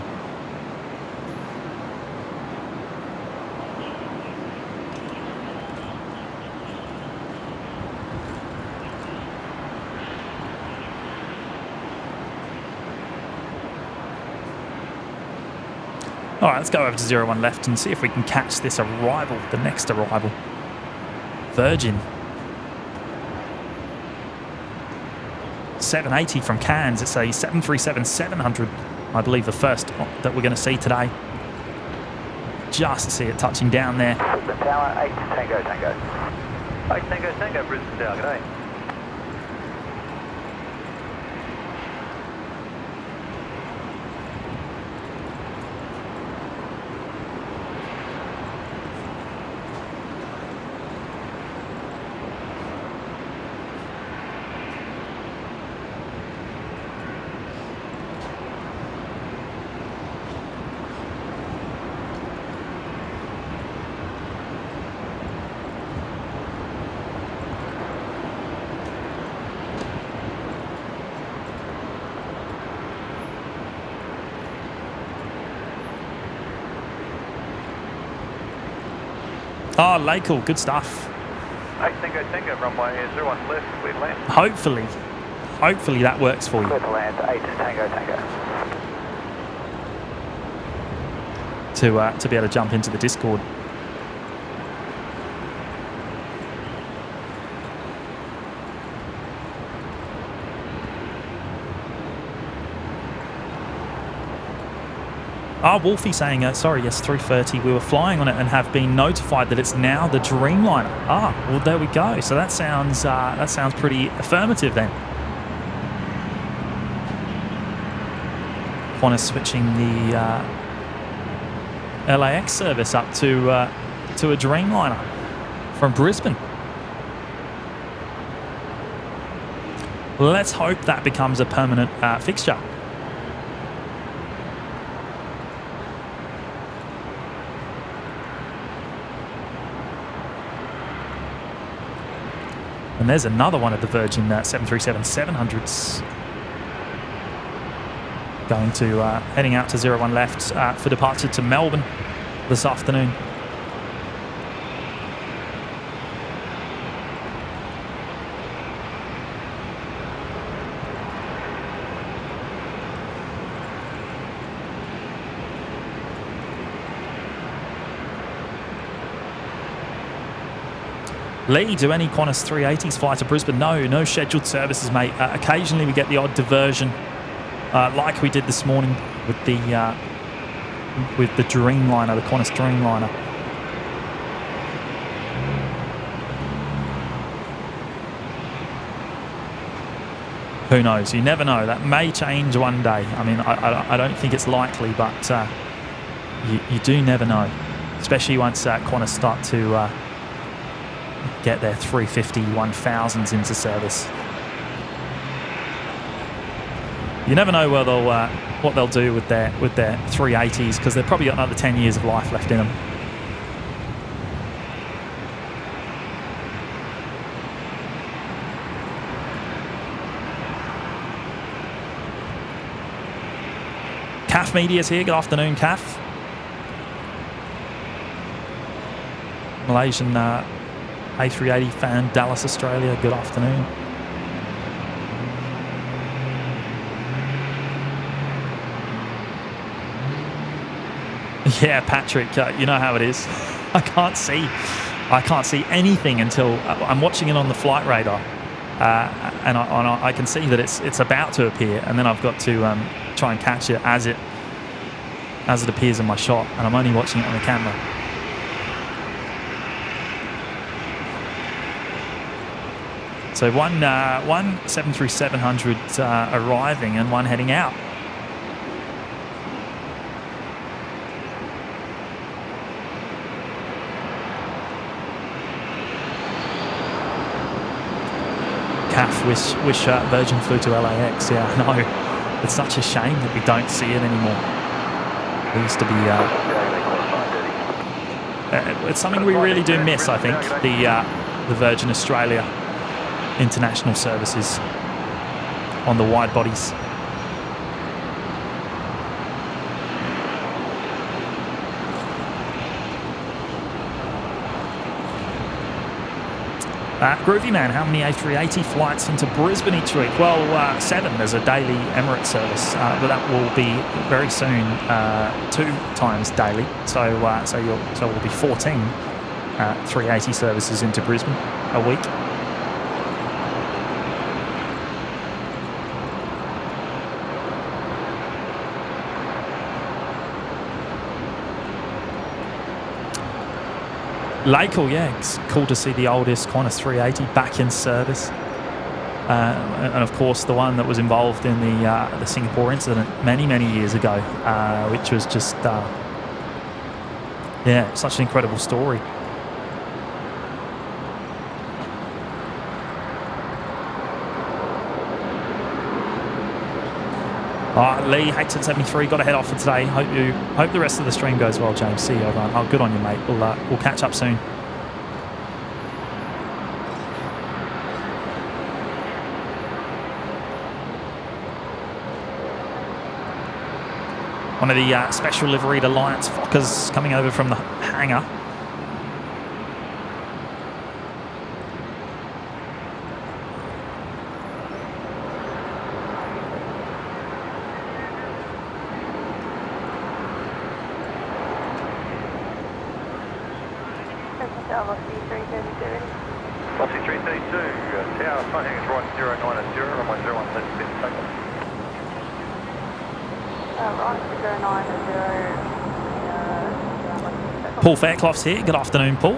All right, let's go over to 01 left and see if we can catch this arrival, the next arrival. Virgin. 780 from Cairns. It's a 737-700, I believe, the first that we're going to see today. Just see it touching down there. Brisbane Tower, 8 Tango Tango. 8 Tango Tango, Brisbane Tower, g'day. Oh, Lakel, good stuff. 8 Tango Tango, runway 01 left, clear to land. Hopefully that works for you. Clear to land, 8 Tango Tango. To be able to jump into the Discord. Wolfie saying, sorry, yes, 330. We were flying on it and have been notified that it's now the Dreamliner. Well, there we go. So that sounds pretty affirmative then. Qantas switching the LAX service up to a Dreamliner from Brisbane. Let's hope that becomes a permanent fixture. And there's another one of the Virgin 737-700s going to heading out to 01 left for departure to Melbourne this afternoon. Lee, do any Qantas 380s fly to Brisbane? No scheduled services, mate. Occasionally we get the odd diversion, like we did this morning with the with the Dreamliner, the Qantas Dreamliner. Who knows? You never know. That may change one day. I mean, I don't think it's likely, but you do never know. Especially once Qantas start to get their 350 1000s into service. You never know where what they'll do with their 380s, because they've probably got another 10 years of life left in them. CAF Media's here. Good afternoon, CAF. Malaysian A380 fan, Dallas, Australia. Good afternoon. Yeah, Patrick, you know how it is. I can't see anything until I'm watching it on the flight radar, and I can see that it's about to appear, and then I've got to try and catch it as it appears in my shot, and I'm only watching it on the camera. So one 737-800 arriving and one heading out. CAF wish Virgin flew to LAX. Yeah, I know. It's such a shame that we don't see it anymore. It used to be. It's something we really do miss, I think, the Virgin Australia international services on the wide bodies. Groovy Man, how many A380 flights into Brisbane each week? Well, 7. There's a daily Emirates service, but that will be very soon 2 times daily. So it will be 14 380 services into Brisbane a week. Lakel, yeah, it's cool to see the oldest Qantas 380 back in service, and of course the one that was involved in the Singapore incident many years ago, which was just yeah, such an incredible story. Lee, H73, got to head off for today. Hope the rest of the stream goes well, James. See you, everyone. Oh, good on you, mate. We'll catch up soon. One of the special liveried Alliance Fokkers coming over from the hangar. Paul Fairclough's here. Good afternoon, Paul.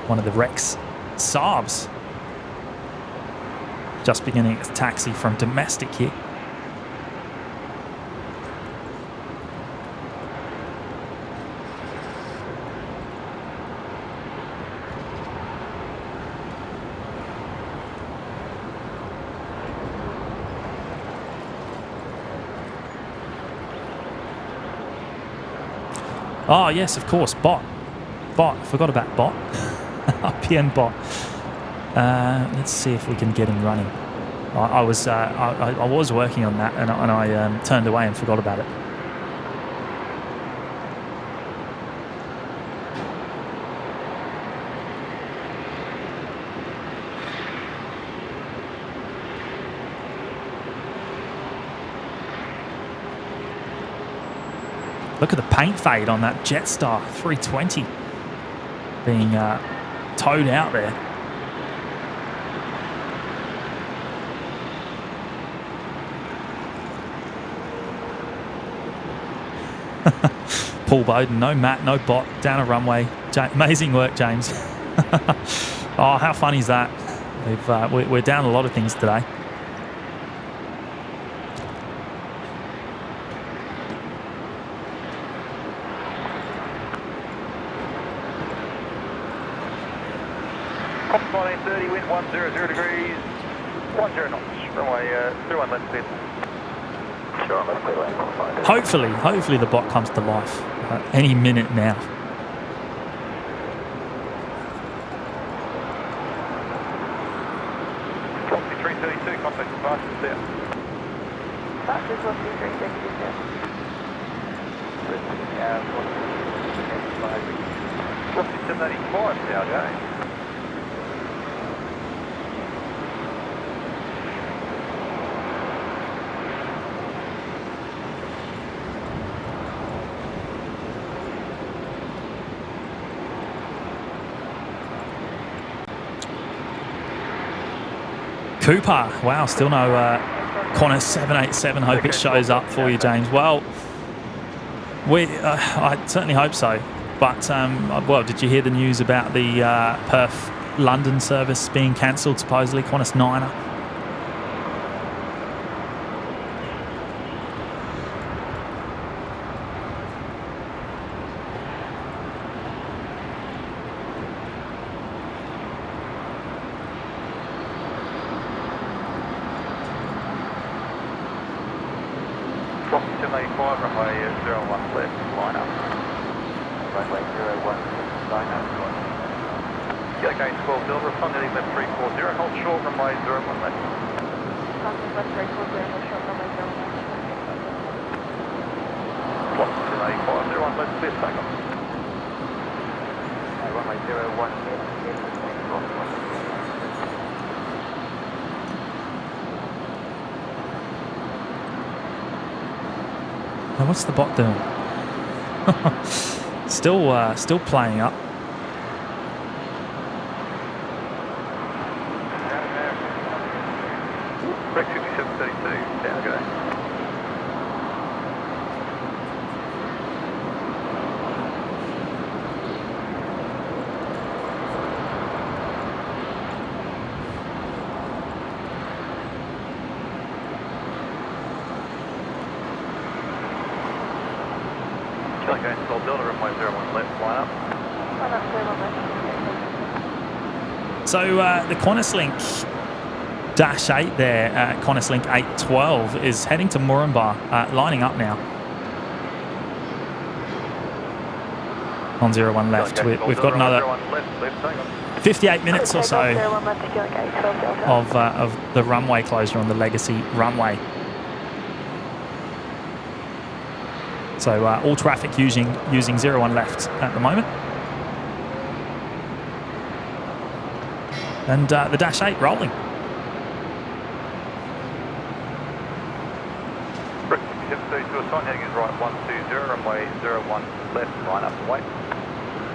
One of the Rex Saabs just beginning its taxi from domestic here. Oh, yes, of course, bot. Forgot about bot. RPN bot. Let's see if we can get him running. I was working on that, and I turned away and forgot about it. Look at the paint fade on that Jetstar 320 being towed out there. Paul Bowden, no Matt, no bot, down a runway. Amazing work, James. Oh, how funny is that? We're down a lot of things today. Comp 1930, wind 100 degrees, 10 knots, runway 01 left clear. Sure, left clear lane. Hopefully the bot comes to life any minute now. Velocity 332, contact departures there. Departures velocity 332, sir. Velocity 785 now, Jay. Cooper, wow, still no Qantas 787. Hope it shows up for you, James. Well, I certainly hope so. But, well, did you hear the news about the Perth London service being cancelled, supposedly, Qantas 9er? Velocity 785, runway 01 left, line up. Runway 01, line up. Okay, 12 Delta, respond heading left 340, hold short, runway 01 left. Contact left 340, hold short, runway 01 left. Velocity 785, 01 left, clear takeoff. Runway 01 left, Oh, what's the bot doing? Still playing up. Break 5732, down go. Okay, Sol Delta, runway 01 left, line up. Line up 01 left. So the Qantas Link Dash 8 there, Qantas Link 812, is heading to Moranbah, lining up now. On 01 left. Okay, We've got another 01 left, takeoff. 58 minutes or so 01 left, skilling 812 Delta. of the runway closure on the Legacy runway. So all traffic using 01 left at the moment. And the Dash 8 rolling. Brick 5732, sign heading is right 120, runway 01 left, line up and wait.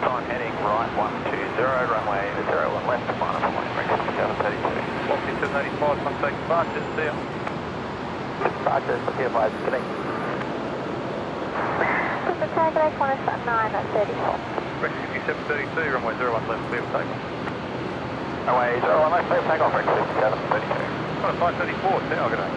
Sign heading right 120, runway 01 left, line up and wait. Brick 5732. Velocity 785, contact departures, see ya. Departures, clear 5, connect. Target Qantas 9 at 34. Brick 5732, runway 01 left, clear for takeoff. Runway 01 left, clear for takeoff, Brick 5732. Qantas 934, tower, good day.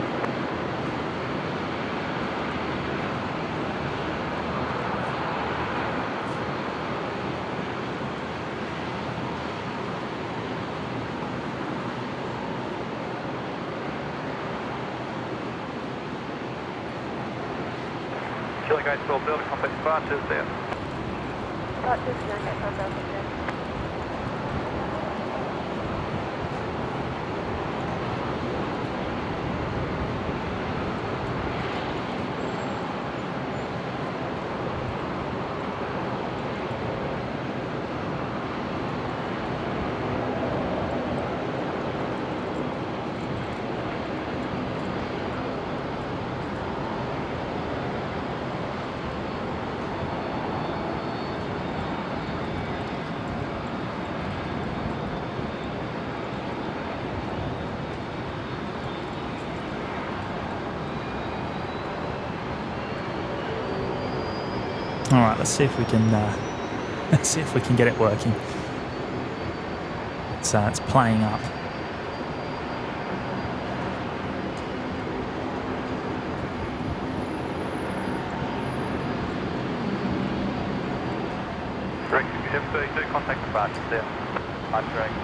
Chile Gate 12 Delta, contact departures there. Departures, skilling 812 Delta, sir. All right, let's see if we can get it working. It's playing up. Correct, F32, contact the barge there. I'm correct.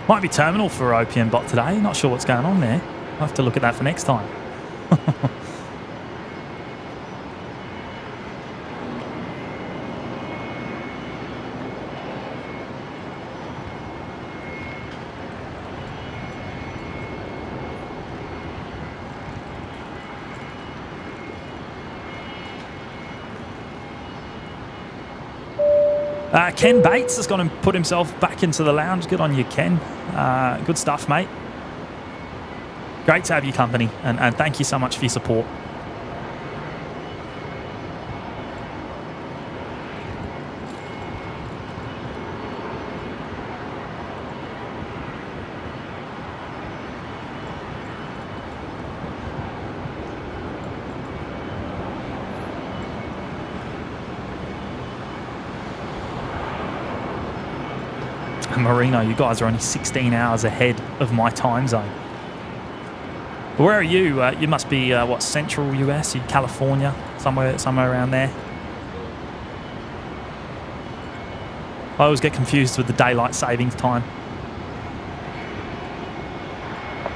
Might be terminal for OPM bot today. Not sure what's going on there. I'll have to look at that for next time. Ken Bates has gone and put himself back into the lounge. Good on you, Ken. Good stuff, mate. Great to have your company, and thank you so much for your support. Marino, you guys are only 16 hours ahead of my time zone. Where are you? You must be, what, central US, California, somewhere around there. I always get confused with the daylight savings time.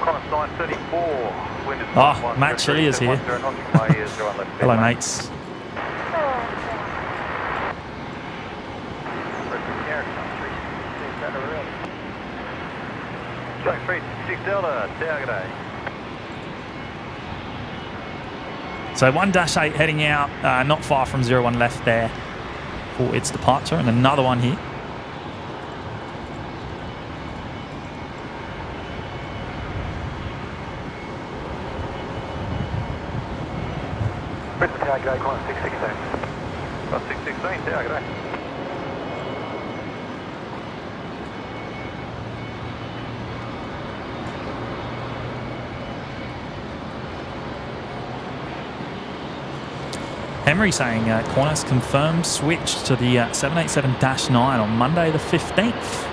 Qantas 934. Wind is Oh, Matt Chili is here. Hello, mates. Track 366 Delta, Tailgate. So 1-8 heading out, not far from 01 left there for its departure, and another one here. Brisbane Tailgate, Qantas 616. Qantas 616, Tailgate. Henry saying Qantas confirmed switch to the 787-9 on Monday the 15th.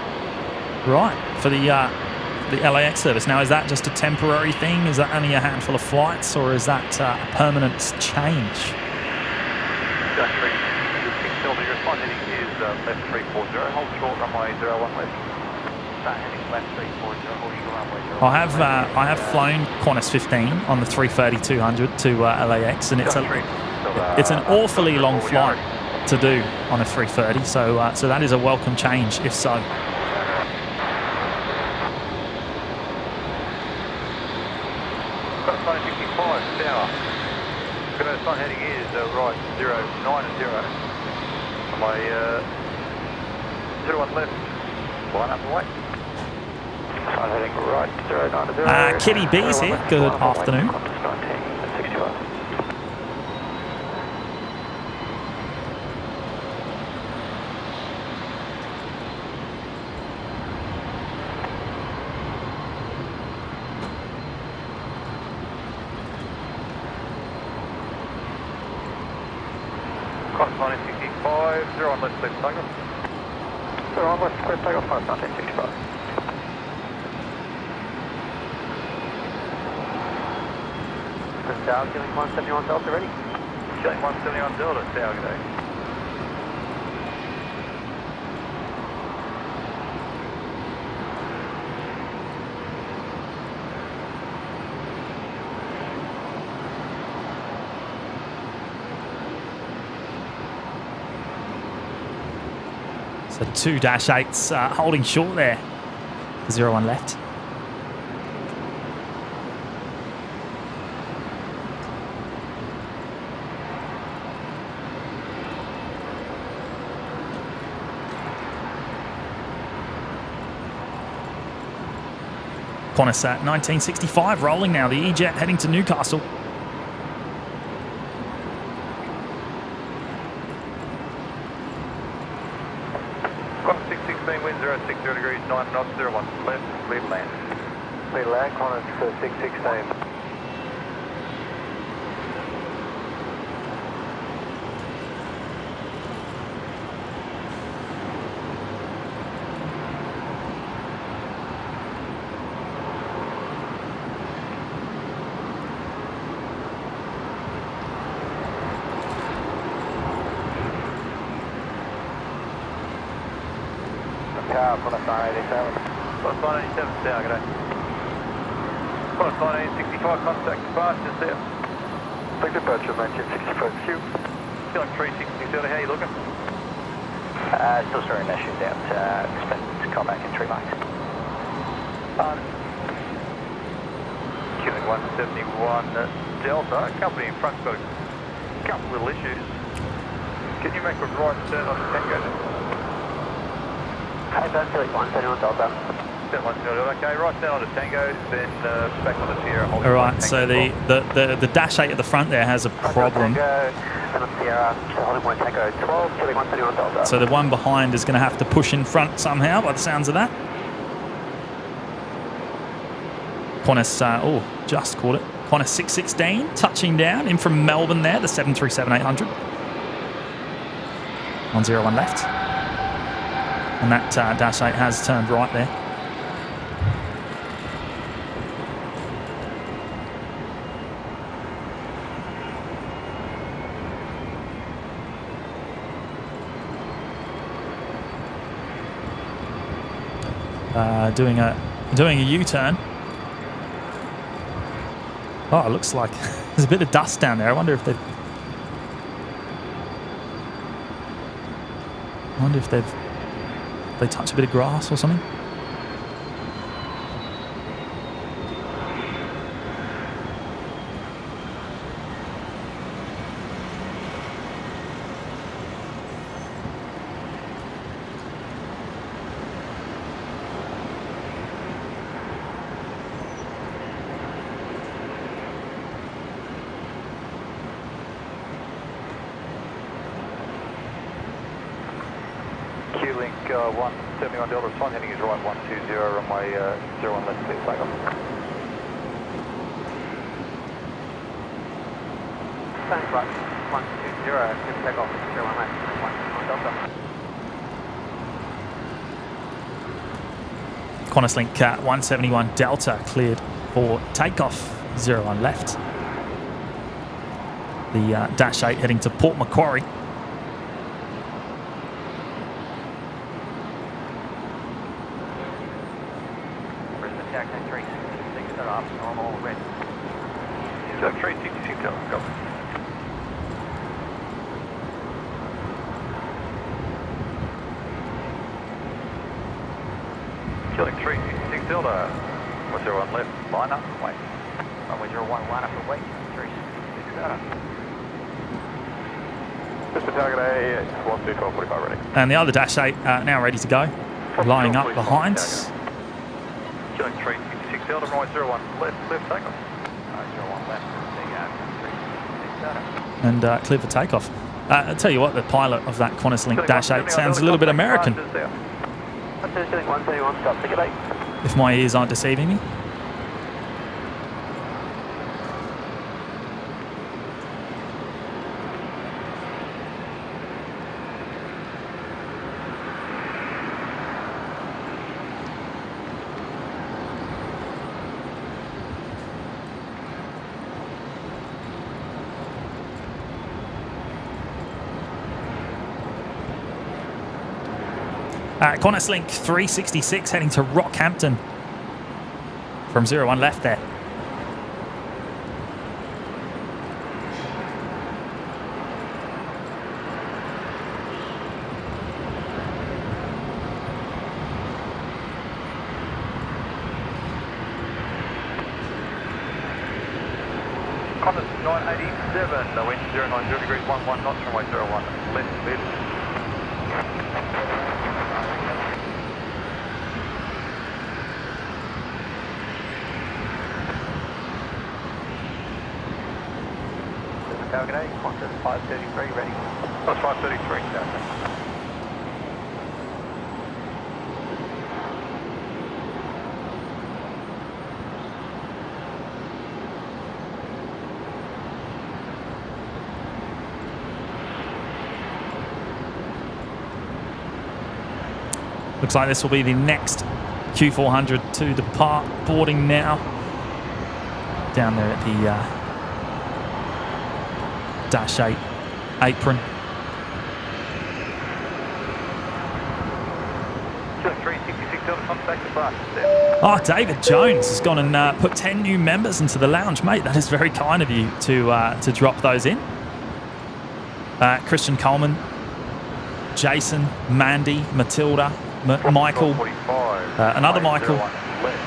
Right, for the LAX service. Now, is that just a temporary thing? Is that only a handful of flights, or is that a permanent change? Jack 366 Delta, your response heading is left 340. Hold short, runway 01 left. Start heading left 340, holding runway 01. I have flown Qantas 15 on the 330-200 to LAX, and it's an awfully long flight to do on a 330, so that is a welcome change, if so. Got phone 65, Tower. Good, sun heading is right 090. On my 01 left, line up and wait. Sun heading right 090. Kitty B's here, good afternoon. Qantas 1965. Qantas 1965, 01 left, clear for takeoff. 01 left, clear for takeoff, Qantas 1965. Tower, killing 171 Delta ready. Killing 171 Delta, Tower, good day. So 2-8's holding short there. 01 left. Qantas at 1965 rolling now. The E-Jet heading to Newcastle. Qantas 616, wind 060 degrees, 9 knots, 01 left, clear to land. Clear to land, Qantas 616. Qantas 987. Qantas 987, down, g'day. Qantas 1965, contact departure, there. Take departure, 1965, Q. Feeling 360, how you looking? Still starting that shootout. Expect to call back in 3 miles. Queuing 171 Delta. Company in front's got a couple little issues. Can you make a right turn on the Tango? Hey, that's Philly 171 Delta. Okay, right down on the Tango, then back on the Sierra. All right, so the Dash 8 at the front there has a problem. So the one behind is going to have to push in front somehow, by the sounds of that. Qantas, just caught it. Qantas 616 touching down in from Melbourne there, the 737-800. 101 left. And that Dash 8 has turned right there. Doing a U-turn. Oh, it looks like there's a bit of dust down there. I wonder if they touch a bit of grass or something. Q-Link 171 Delta, Swan heading is right 120, runway 01 left, clear takeoff. Thanks, right. 120, clear takeoff, 01 left, 121 Delta. Qantas Link 171 Delta cleared for takeoff, 01 left. The Dash 8 heading to Port Macquarie. Brisbane taxi 366, set off, normal, red. 366, go. Q-Link 366 Delta, 101 left, line up, wait. Runway 01, line up for wait, 366 Delta. Brisbane target A, 124, 45 ready. And the other Dash 8 now ready to go, lining up behind. Q-Link 366 Delta, runway 01 left, takeoff. 01 left, the 366 Delta. And cleared for takeoff. I'll tell you what, the pilot of that Qantas Link Dash 8 sounds a little bit American, Q-Link 171, stop, ticket 8. if my ears aren't deceiving me. Qantas Link 366 heading to Rockhampton from 01 left there. Qantas 987, the wind 090 degrees, 11 knots, runway 01 left, cleared. G'day, Qantas 533 ready. That's 533, South. Looks like this will be the next Q400 to depart, boarding now. Down there at the Dash 8 apron. 366 on contact departure. Oh, David Jones has gone and put 10 new members into the lounge. Mate, that is very kind of you to drop those in. Christian Coleman, Jason, Mandy, Matilda, Michael, another Michael,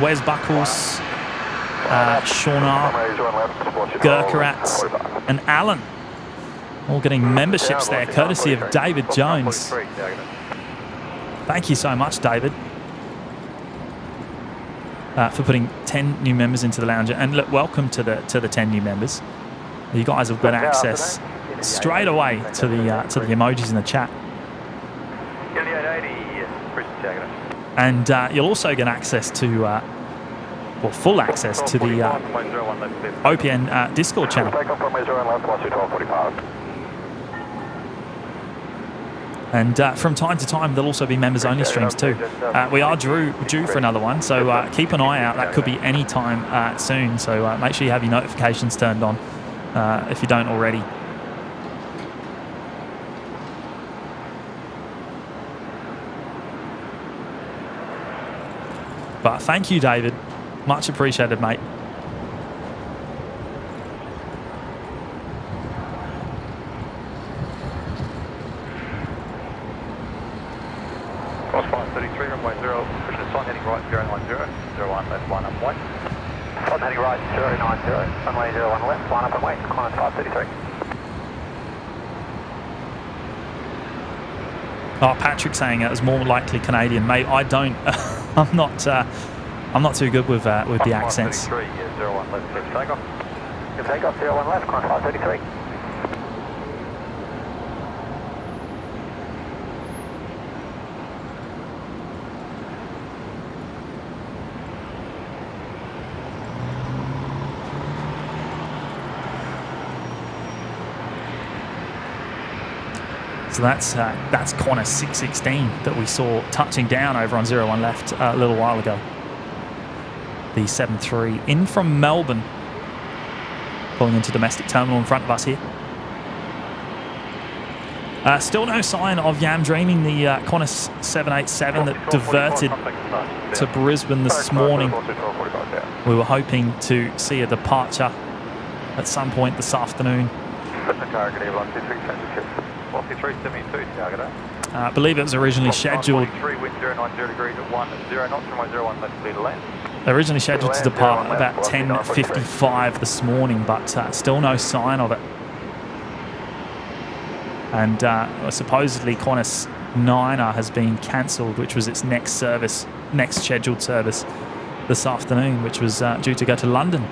Wes Buckles, Shaunar, Gurkharats, and Alan. All getting memberships there, courtesy of David Jones. Thank you so much, David, for putting 10 new members into the lounge. And look, welcome to the 10 new members. You guys have got access straight away to the emojis in the chat. And you'll also get access to, full access to the OPN Discord channel. And from time to time, there'll also be members-only streams too. We are due for another one, so keep an eye out. That could be any time soon. So make sure you have your notifications turned on if you don't already. But thank you, David. Much appreciated, mate. Cross 533, runway 0, pushing the sign heading right 090, 01 left, line up and wait. Sign heading right 090, runway 01 left, line up and wait, Qantas 533. Oh, Patrick saying it was more likely Canadian, mate. I don't. I'm not too good with the accents. 01 left, clear for takeoff. Clear for takeoff, 01 left, Qantas 533. So that's Qantas 616 that we saw touching down over on 01 left a little while ago. The 73 in from Melbourne, pulling into domestic terminal in front of us here. Still no sign of Yam Dreaming, the Qantas 787 that diverted to Brisbane this morning. We were hoping to see a departure at some point this afternoon. I believe it was originally scheduled. Originally scheduled to depart about 10:55 this morning, but still no sign of it. And supposedly Qantas 9er has been cancelled, which was its next scheduled service this afternoon, which was due to go to London.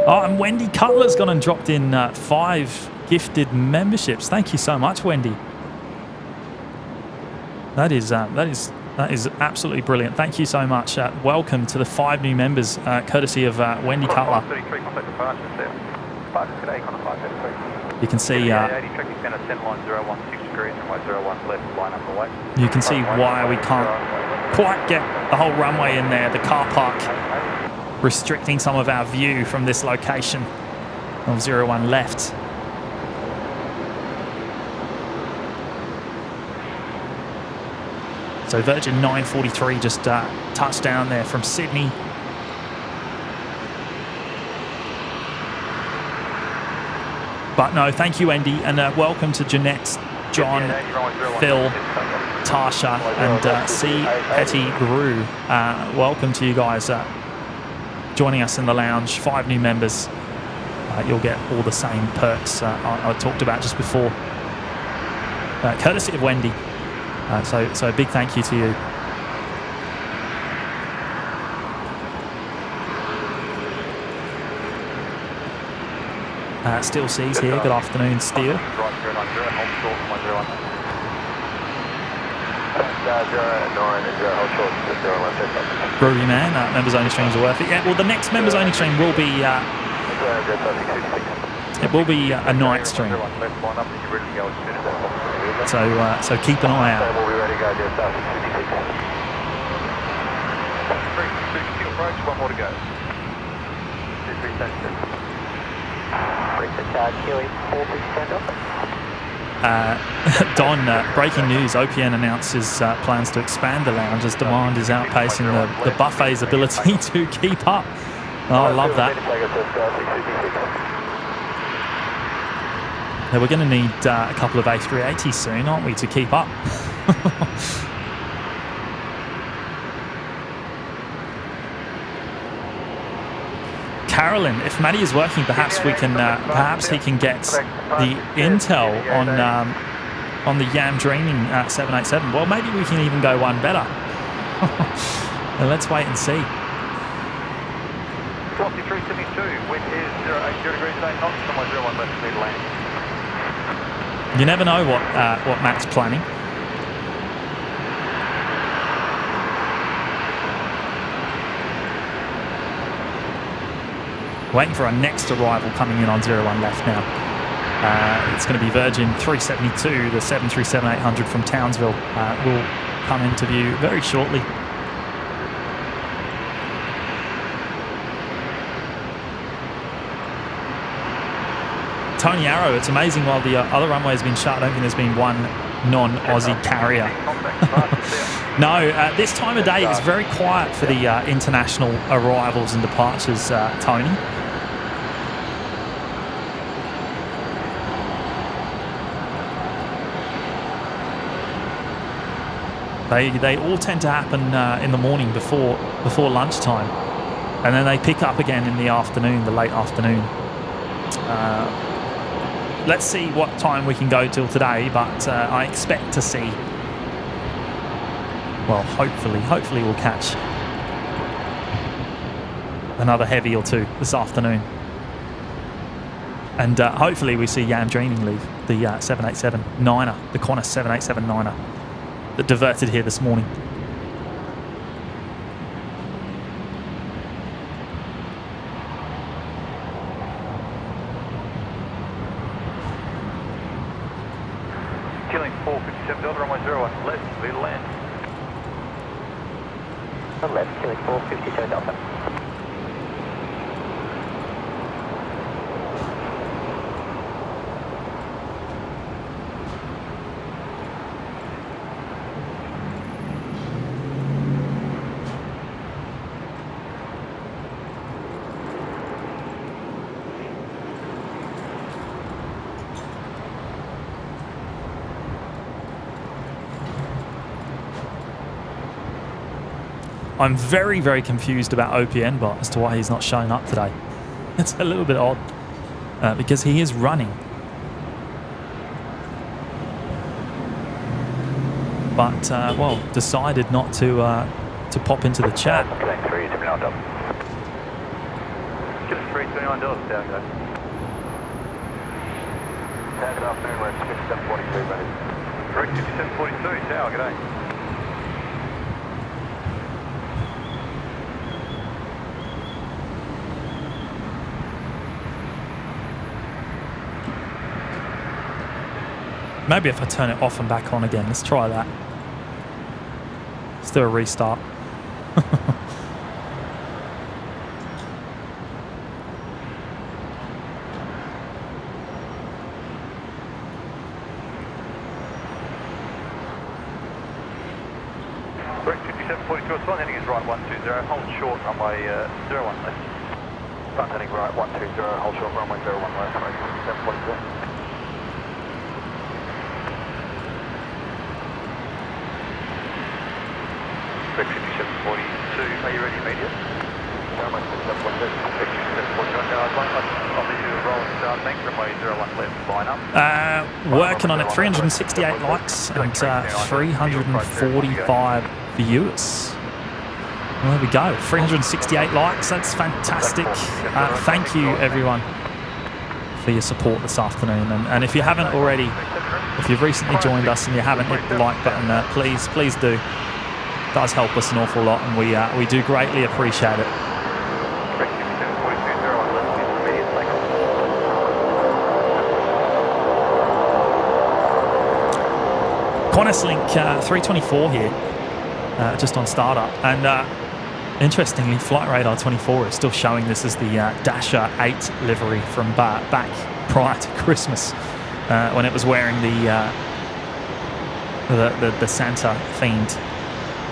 Oh, and Wendy Cutler's gone and dropped in 5 gifted memberships. Thank you so much, Wendy. That is absolutely brilliant. Thank you so much. Welcome to the 5 new members, courtesy of Wendy Cutler. You can see. You can see why we can't quite get the whole runway in there. The car park restricting some of our view from this location of 01 left. So Virgin 943 just touched down there from Sydney. But no, thank you, Andy, and welcome to Jeanette, John, Phil, Tasha, and C. Petty Guru. Welcome to you guys joining us in the lounge. 5 new members. You'll get all the same perks I talked about just before. Courtesy of Wendy. So a big thank you to you. Steel Seas here. Good afternoon, Steel. Groovy man. Members only streams are worth it. Yeah. Well, the next members only stream will be. It will be a night stream. So keep an eye out. We'll be ready to go, dear South 66. Approach, one more to go. 23 Don, breaking news, OPN announces plans to expand the lounge as demand is outpacing the buffet's ability to keep up. Oh, I love that. Now we're going to need a couple of A380s soon, aren't we, to keep up? Carolyn, if Matty is working, perhaps we can, perhaps he can get the intel on the Yam Dreaming 787. Well, maybe we can even go one better. Well, let's wait and see. 372, wind is 080 degrees, 8 knots, runway 01 left, clear to land. You never know what Matt's planning. Waiting for our next arrival coming in on 01 left now. It's going to be Virgin 372, the 737-800 from Townsville will come into view very shortly. Tony Arrow, it's amazing while the other runway has been shut, I don't think there's been one non-Aussie carrier. No, this time of day is very quiet for the international arrivals and departures, Tony. They all tend to happen in the morning before lunchtime, and then they pick up again in the afternoon, the late afternoon. Let's see what time we can go till today, but I expect to see, well, hopefully we'll catch another heavy or two this afternoon. And hopefully we see Yam Dreaming leave, the 787-9er, the Qantas 787-9er that diverted here this morning. Killing 457 Delta, runway 01 left, clear to land. Left, killing 457 Delta. I'm very, very confused about OPN bot as to why he's not showing up today. It's a little bit odd because he is running. But, well, decided not to pop into the chat. Killing 329 Delta. Killing 329 Delta, down go. Good afternoon, we're at 5742, ready. Correct, 5742, Tower, g'day. Maybe if I turn it off and back on again. Let's try that. Let's do a restart. Correct, 5742, it's one heading is right 120, hold short runway 01 left. Front heading right 120, hold short runway 01 left, correct, 5742. Correct, 5742, are you ready immediate? Runway 5742. Correct, 5742, I'll need you to roll and start, thanks. runway 01 left, line up. Working on it, 368 likes and 345 viewers. Well, there we go, 368 likes, that's fantastic. Thank you everyone for your support this afternoon, and if you haven't already, if you've recently joined us and you haven't hit the like button, please do. It does help us an awful lot, and we do greatly appreciate it. Qantas Link 324 here, just on startup, and interestingly, Flight Radar 24 is still showing this as the Dasher 8 livery from back prior to Christmas, when it was wearing the Santa themed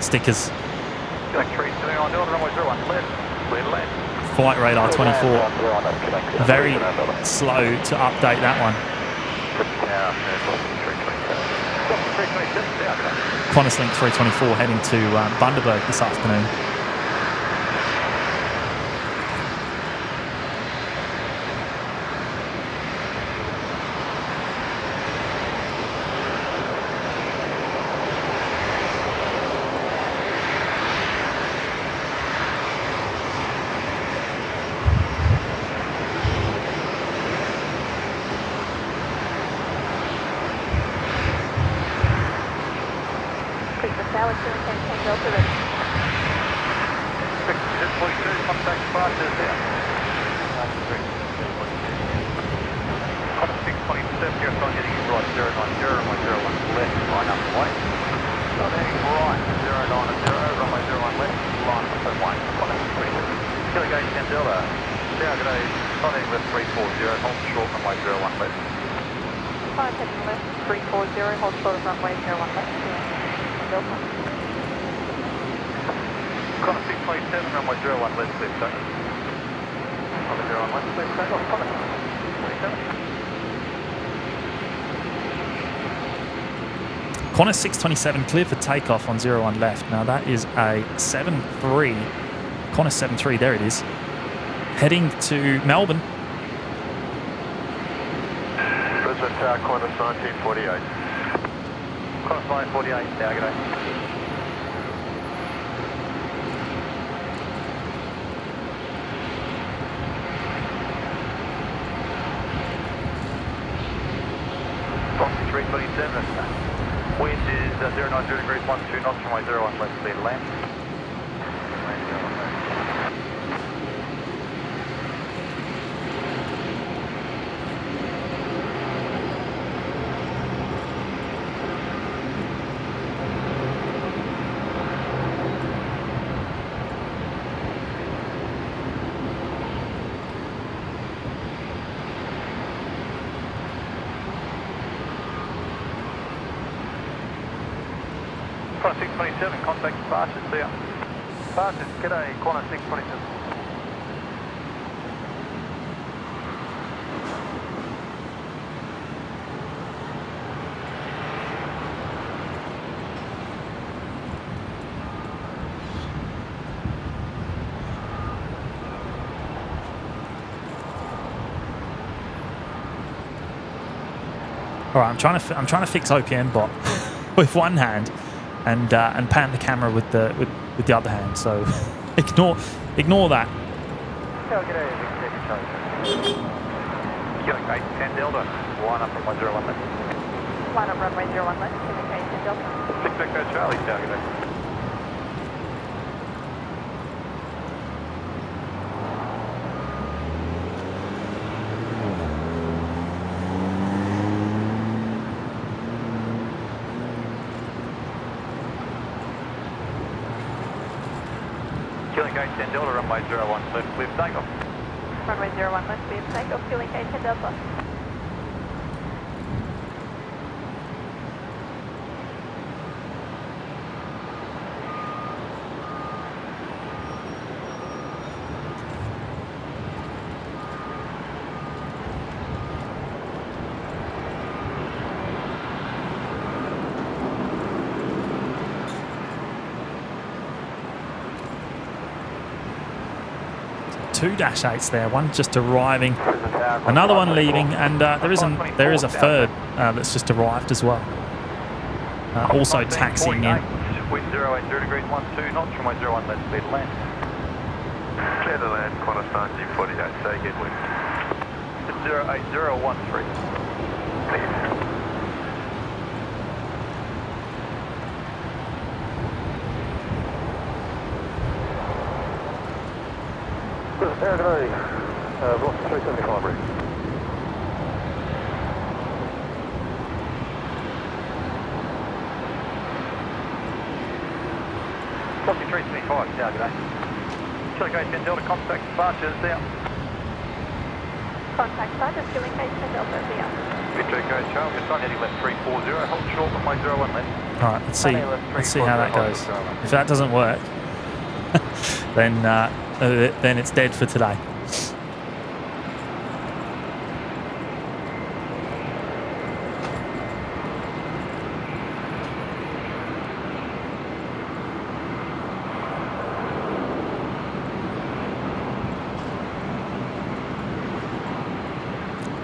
stickers. Flight Radar 24, very slow to update that one. Qantas Link 324 heading to Bundaberg this afternoon. Qantas 627 clear for takeoff on 01 left. Now that is a 73, Qantas 73, there it is. Heading to Melbourne. Brisbane Tower, Qantas 1948. Qantas 948, now g'day. Fokker 327. Wind is 090 degrees 12 knots from my 01 left, clear to land. Qantas 627, contact departures, see ya. Departures, g'day, Qantas 627. All right, I'm trying to fix OPM bot with one hand, and pan the camera with the other hand. So ignore that. Yeah, g'day, okay, 10 Delta, line up from 101 left. Line up runway 01 left, okay, 10 Delta. 6 Echo Charlie, yeah, g'day. Killing gate 10 Delta, runway 01 left, clear for takeoff. Runway 01 left, clear for takeoff, killing gate 10 Delta. two Dash 8s there. One just arriving, another one leaving, and there is a third that's just arrived as well. Also taxiing in. Wind 080 degrees 12 knots, runway 01 left, speed land. Clear to land, Qantas 1948, say again wind. 08013. Velocity 375, ready. Velocity 375, yeah, good day. Chile Gate 10 Delta, contact departures, out. Contact departures, Chile Gate 10 Delta, out. Victor Gate Charlie, your sun heading left 340, hold short, runway 01 left. All right, let's see how that goes. If that doesn't work, then it's dead for today.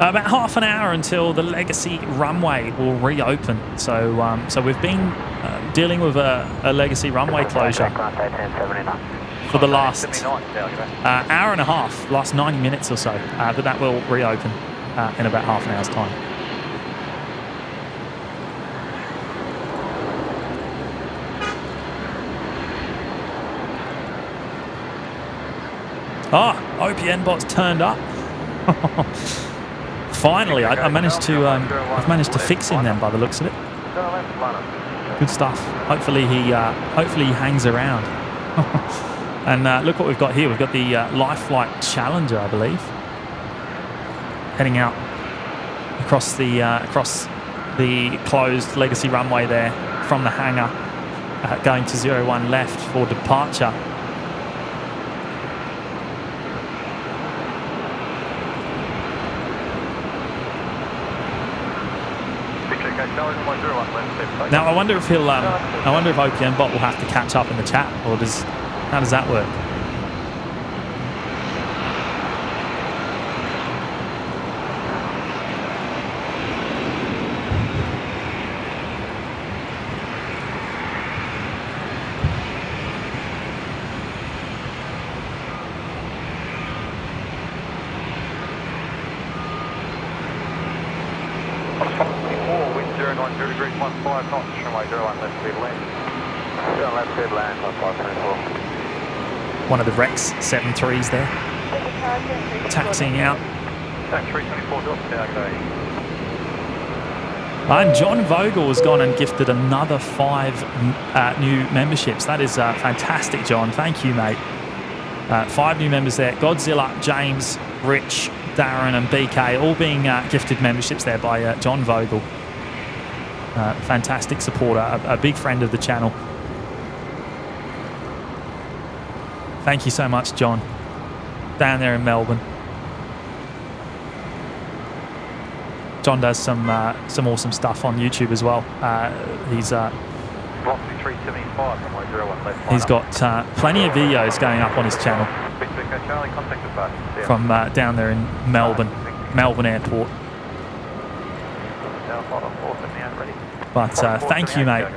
About half an hour until the legacy runway will reopen. So we've been dealing with a legacy runway closure for the last hour and a half, last 90 minutes or so. But that will reopen in about half an hour's time. OPN bots turned up. Finally, I've managed to fix him then by the looks of it. Good stuff. Hopefully he hangs around. And look what we've got here. We've got the Life Flight Challenger, I believe, heading out across the closed legacy runway there from the hangar, going to 01 left for departure. Now I wonder if OPN bot will have to catch up in the chat, or how does that work? One of the Rex 73s there, taxiing out. And John Vogel has gone and gifted another 5 new memberships. That is fantastic, John. Thank you, mate. 5 new members there. Godzilla, James, Rich, Darren and BK all being gifted memberships there by John Vogel. Fantastic supporter, a big friend of the channel. Thank you so much, John, down there in Melbourne. John does some awesome stuff on YouTube as well. He's got plenty of videos going up on his channel from down there in Melbourne Airport. But thank you, mate.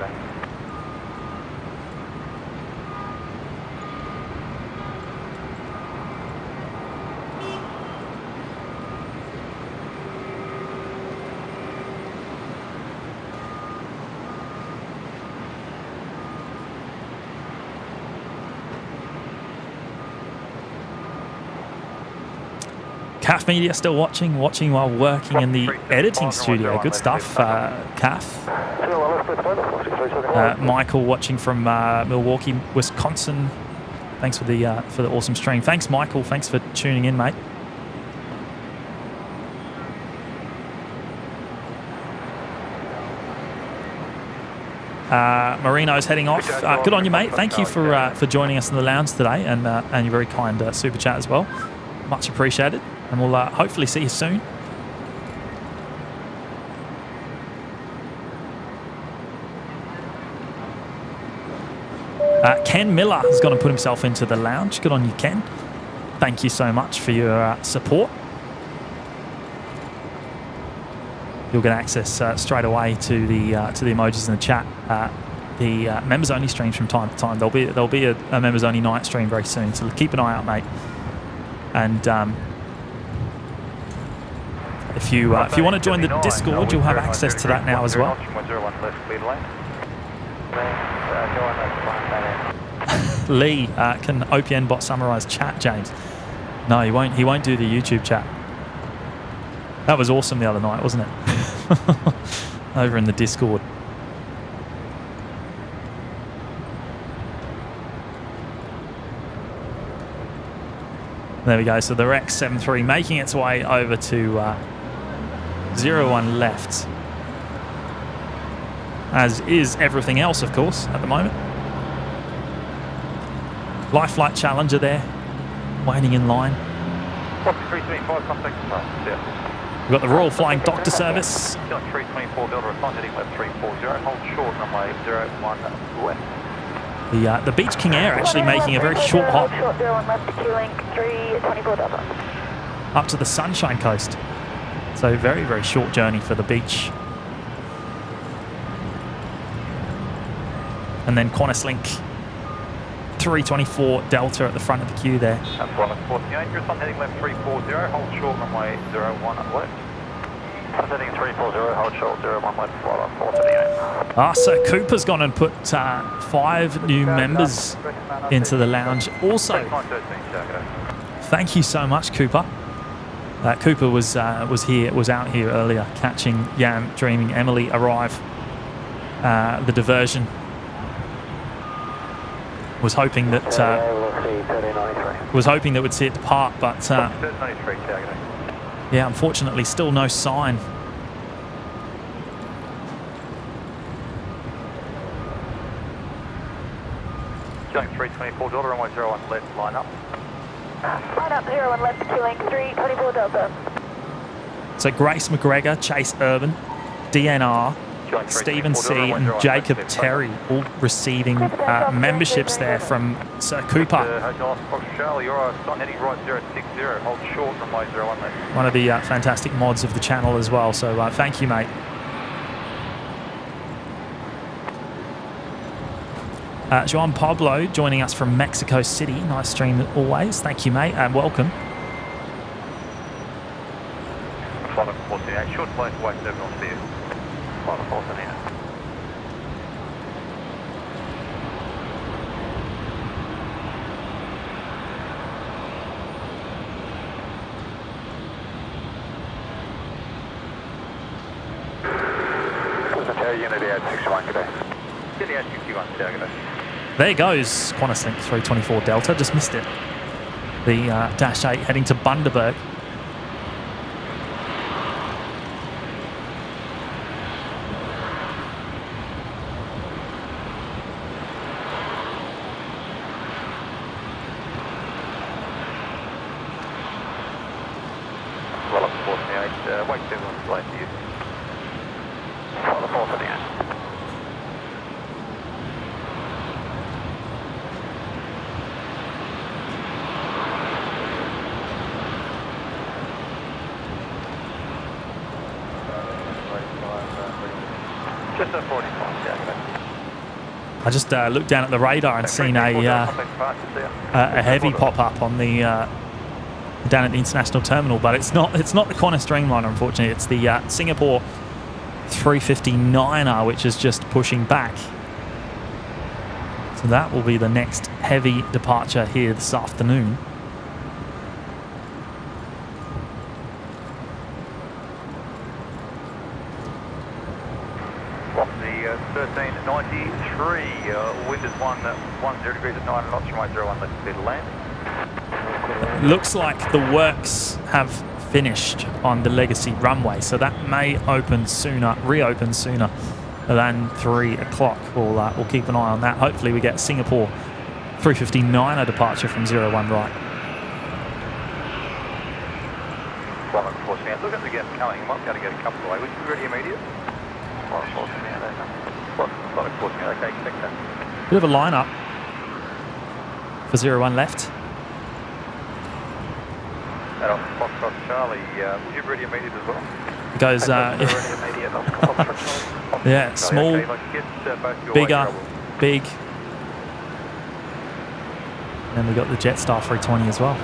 CAF Media still watching while working in the editing studio. Good stuff, CAF. Michael watching from Milwaukee, Wisconsin. Thanks for the awesome stream. Thanks, Michael. Thanks for tuning in, mate. Marino's heading off. Good on you, mate. Thank you for joining us in the lounge today, and your very kind super chat as well. Much appreciated. And we'll hopefully see you soon. Ken Miller has gone and put himself into the lounge. Good on you, Ken. thank you so much for your support. You'll get access straight away to the emojis in the chat. The members only streams from time to time. There'll be a members only night stream very soon, so keep an eye out, mate. And if you want to join the Discord, you'll have access to that now as well. Lee, can OPN bot summarize chat, James? No, he won't. He won't do the YouTube chat. That was awesome the other night, wasn't it? Over in the Discord. There we go. So the Rex 73 making its way over to 01 left, as is everything else, of course, at the moment. Life Flight Challenger there, waiting in line. We've got the Royal Flying Doctor Service. 324 Delta, respond heading left 340, hold short, runway 01 west. The Beach King Air actually making a very short hop up to the Sunshine Coast. So very, very short journey for the beach. And then Qantas Link 324 Delta at the front of the queue there. That's 148, respond heading left 340, hold short, runway 01 left. Heading 340, hold short, 01 left, flight on 438. So Cooper's gone and put 5 new members into the lounge. Also, thank you so much, Cooper. Cooper was out here earlier, catching Yam, Dreaming, Emily arrive. The diversion. Was hoping that we'd see it depart, but yeah, unfortunately, still no sign. Going 324 Delta, runway 01 left, line up. Line up 01 left, Q-Link 324 Delta. So Grace McGregor, Chase Urban, DNR, Stephen C and Jacob Terry all receiving memberships there from Sir Cooper. One of the fantastic mods of the channel as well, so thank you, mate. Juan Pablo joining us from Mexico City. Nice stream as always. Thank you, mate, and welcome. Short flight, white 7 on stairs. Flight 438. There goes Qantas Link 324 Delta. Just missed it. The Dash 8 heading to Bundaberg. I just looked down at the radar and seen a heavy pop up on the down at the international terminal, but it's not the Qantas Dreamliner, unfortunately. It's the Singapore 359er, which is just pushing back. So that will be the next heavy departure here this afternoon. The 1393, wind is 10 degrees at 9 knots, runway 01 left, clear to land. Looks like the works have finished on the Legacy runway, so that may reopen sooner than 3 o'clock. We'll keep an eye on that. Hopefully we get Singapore 359er departure from 01 right. Well, unfortunately, look at the gap coming. You might be able to get a couple away. Would you be ready immediate? Well, unfortunately, I don't know. Well, not unfortunately, okay, expect that. Bit of a line-up for 01 left. That off Foxtrot Charlie, will you ready immediate as well? It goes, Ready immediate, Foxtrot Charlie. yeah, small, Okay, if I can get both your bigger, white trouble. big. And then we got the Jetstar 320 as well.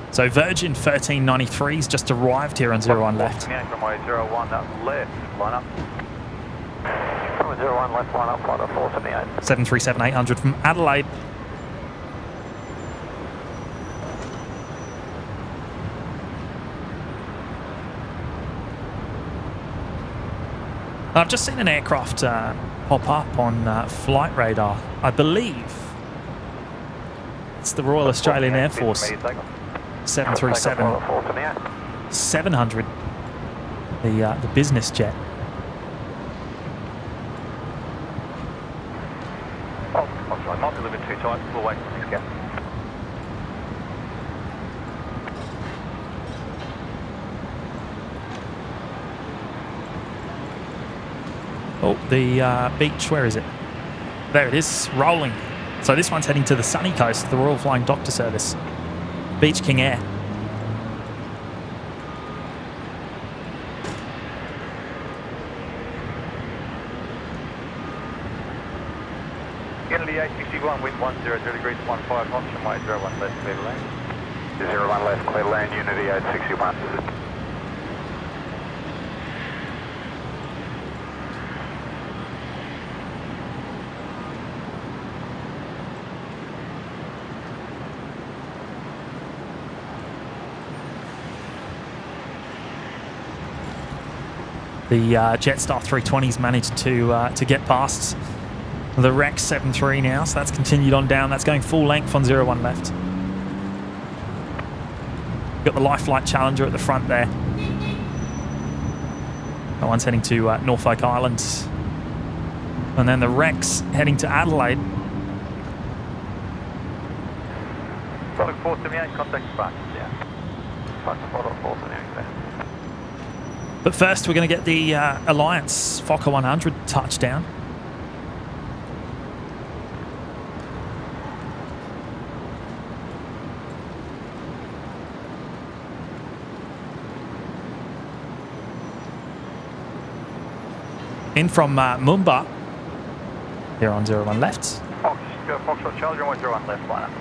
So Virgin 1393's just arrived here on 01 left. Runway 01 up left, line up. Runway 01 left, line up, flight 478. 737-800 from Adelaide. I've just seen an aircraft pop up on flight radar. I believe it's the Royal Australian Air Force 737-700, the business jet. Oh, I'm sorry, might be a little bit too tight. We'll wait for the next gap. Oh, the beach, where is it? There it is, rolling. So this one's heading to the sunny coast, the Royal Flying Doctor Service. Beach King Air. Unity 861, wind 100 degrees, 15 knots, runway 01 left, clear to land. 01 left, clear to land, Unity 861. The Jetstar 320's managed to get past the Rex 73 now, so that's continued on down. That's going full length on 01 left. Got the Life Flight Challenger at the front there. That one's heading to North Fokker Island. And then the Rex heading to Adelaide. Flight 478, contact Spark. Yeah. Flight 478 there. But first, we're going to get the Alliance Fokker 100 touchdown. In from Mumbai, here on 01 left. Foxtrot Charlie, runway 01 left, line up.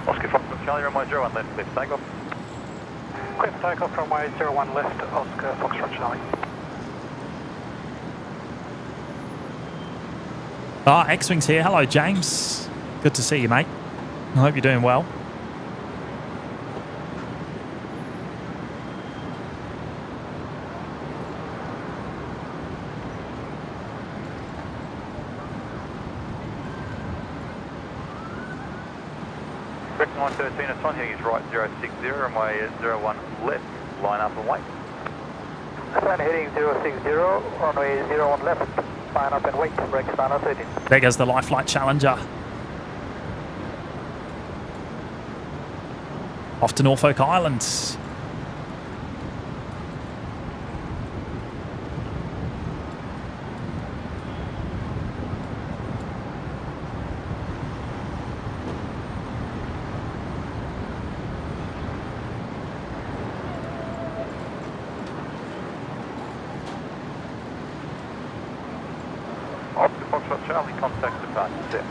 Oscar Foxtrot Charlie, runway 01 left, clear for takeoff. Clear for takeoff, runway 01 left, Oscar Foxtrot Charlie. X-Wing's here. Hello, James. Good to see you, mate. I hope you're doing well. Rex 913, it's on heading is right 060, runway 01 left, line up and wait. Sun heading 060, runway 01 left, line up and wait, Rex 913. There goes the Life Flight Challenger. Off to North Fokker Island. Oscar Foxtrot Charlie, contact departure set.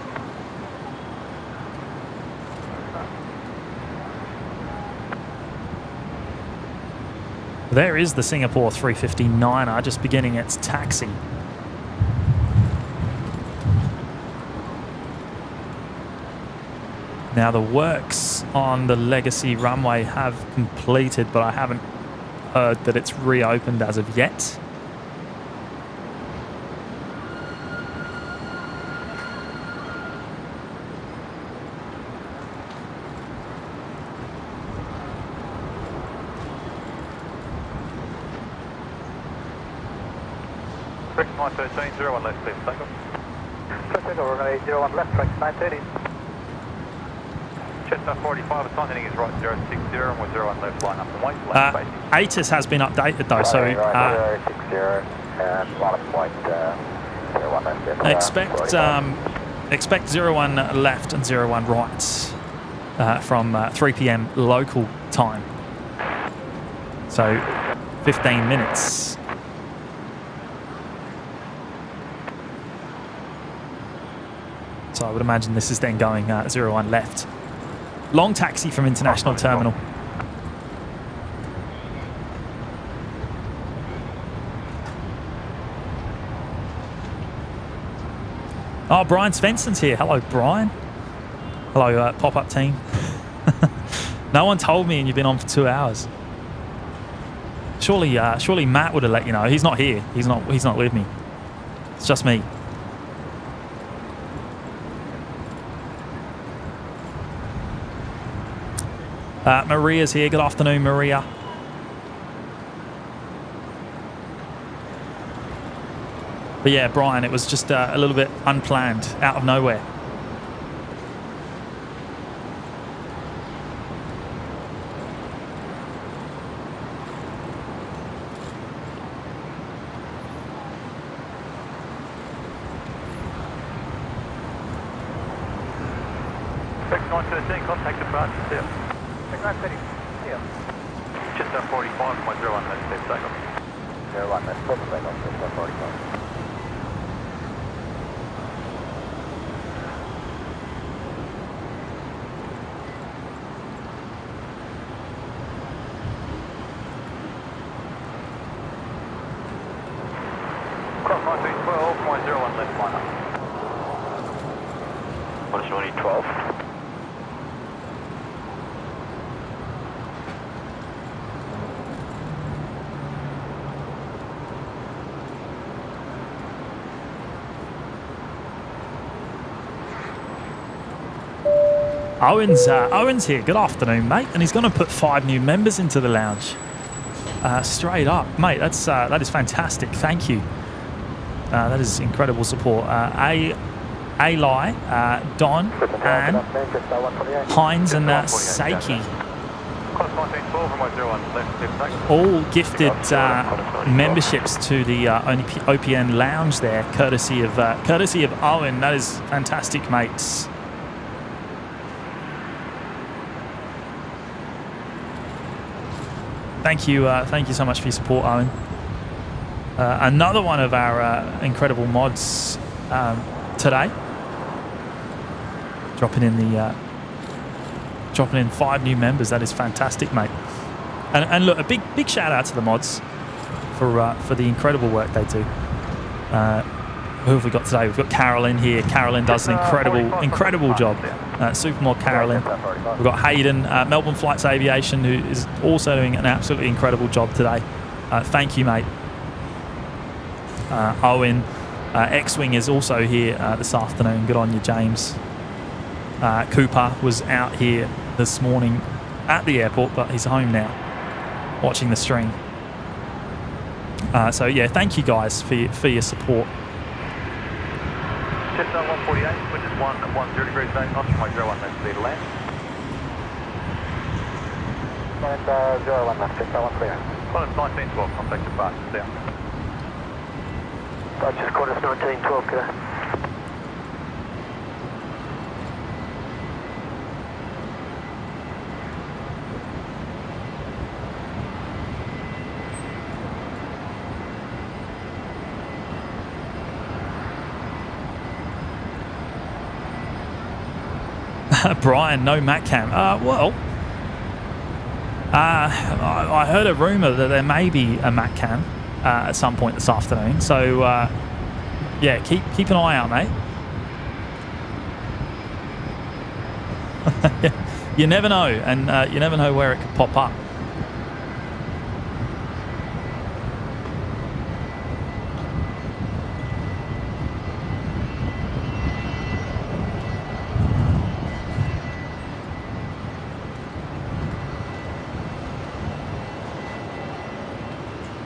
There is the Singapore 359er just beginning its taxi. Now the works on the Legacy runway have completed, but I haven't heard that it's reopened as of yet. Correct 913, 01 left, please, takeoff. First takeoff, runway 01 left, correct 930. Chestnut 45, it's on heading is right 060 and we're 01 left, line up and wait, land facing. ATIS has been updated though, so 060 and line up point 01 left. expect 01 left and 01 right from 3 p.m. local time. So 15 minutes. So I would imagine this is then going 01 left. Long taxi from International Terminal. Oh, Brian Svensson's here. Hello, Brian. Hello, pop-up team. No one told me and you've been on for 2 hours. Surely Matt would have let you know. He's not here. He's not with me. It's just me. Maria's here. Good afternoon, Maria. But yeah, Brian, it was just a little bit unplanned, out of nowhere. Correct 913, contact departure, yeah. 930, yeah. Chestnut 45, my 01 left, please, takeoff. 01 left, full takeoff, Chestnut 45. Cross 1912, my 01 left, line up. What is 2012? Owen's here. Good afternoon, mate. And he's going to put 5 new members into the lounge. Straight up, mate. That is fantastic. Thank you. That is incredible support. Ali, Don, Anne, Hines, and Seiki. All gifted memberships to the OPN lounge there, courtesy of Owen. That is fantastic, mates. Thank you so much for your support, Owen. Another one of our incredible mods today, dropping in 5 new members. That is fantastic, mate. And look, a big shout out to the mods for the incredible work they do. Who have we got today? We've got Carolyn here. Carolyn does an incredible job. Supermod Carolyn. We've got Hayden, Melbourne Flights Aviation, who is also doing an absolutely incredible job today. Thank you, mate. Owen, X-Wing is also here this afternoon. Good on you, James. Cooper was out here this morning at the airport, but he's home now, watching the stream. So yeah, thank you guys for your support. Chestnut 148, which is 110 degrees south, Oscar, my 01 left, clear to land. And 01 left, Chestnut 148. Qantas 1912, contact departure, down. Dodgers Qantas 1912, good day. Brian, no MATCAM. I heard a rumour that there may be a MATCAM at some point this afternoon. So, yeah, keep an eye out, mate. You never know, and you never know where it could pop up.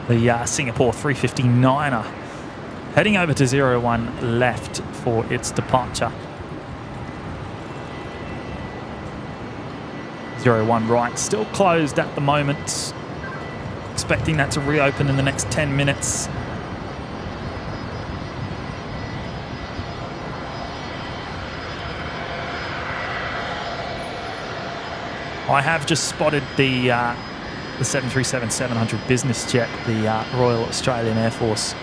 The Singapore 359er heading over to 01 left for its departure. 01 right, still closed at the moment. Expecting that to reopen in the next 10 minutes. I have just spotted the 737-700 business jet, the Royal Australian Air Force.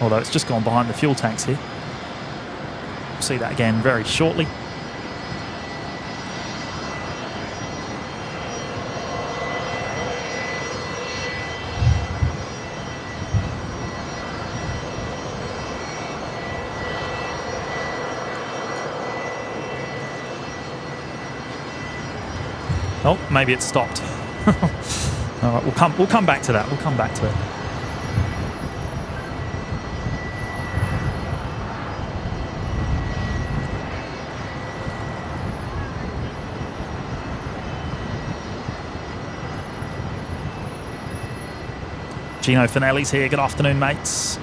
Although it's just gone behind the fuel tanks here. We'll see that again very shortly. Oh, maybe it stopped. All right, we'll come back to that. We'll come back to it. Gino Finelli's here. Good afternoon, mates.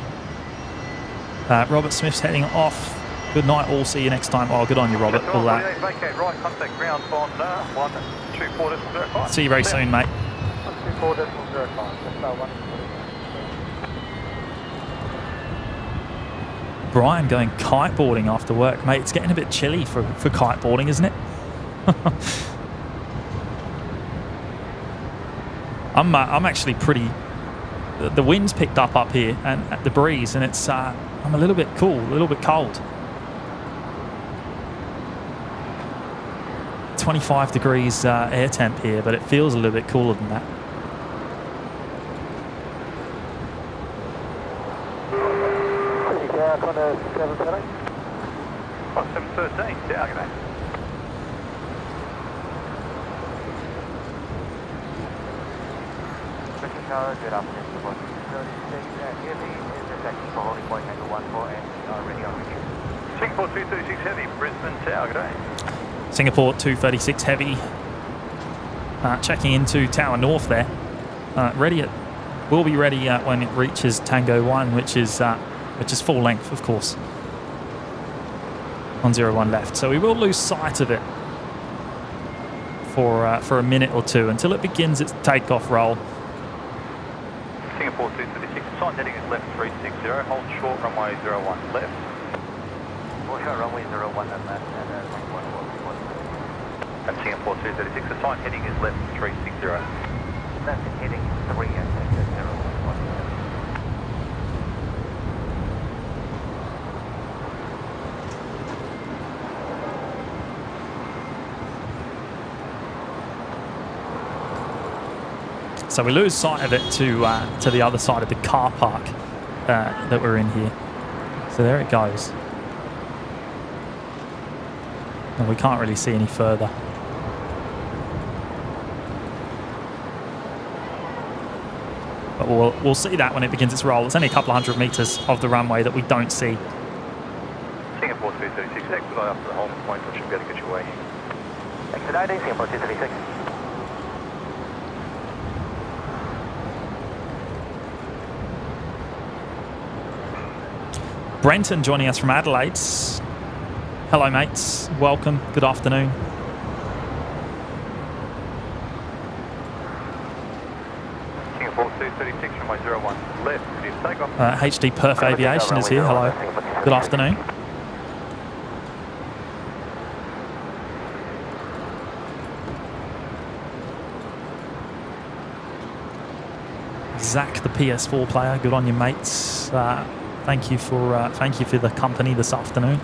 Robert Smith's heading off. Good night, all. See you next time. Oh, good on you, Robert. All that. Vacate right, contact ground on 124.05. See you very soon, mate. 124.05. That's about 1. Brian going kiteboarding after work, mate. It's getting a bit chilly for kiteboarding, isn't it? I'm actually pretty. The wind's picked up here and the breeze, and it's I'm a little bit cool, a little bit cold. 25 degrees air temp here, but it feels a little bit cooler than that. On 713, Diagonal. Good afternoon, support 36, heavy intersection for holding point angle 14 and ready on review. Singapore 236 Heavy, Brisbane Tower, good day. Singapore 236 Heavy checking into Tower North there. Will be ready when it reaches Tango 1, which is full length, of course, on 01 left. So we will lose sight of it for a minute or two until it begins its takeoff roll. Singapore 236, sign heading is left 360, hold short runway 01 left. Hold short runway 01 and left, and And Singapore 236, the sign heading is left 360. left heading 3 and sector 01. So we lose sight of it to the other side of the car park that we're in here. So there it goes. And we can't really see any further. But we'll see that when it begins its roll. It's only a couple of hundred metres of the runway that we don't see. Singapore 236, expedite up to the holding point, I should be able to get your way. Expediting Singapore 236. Brenton joining us from Adelaide. Hello, mates. Welcome. Good afternoon. Singapore 236 from my 01 left, please take off. HD Perf Aviation is here. Hello. Good afternoon. Zach, the PS4 player. Good on you, mates. Thank you for the company this afternoon.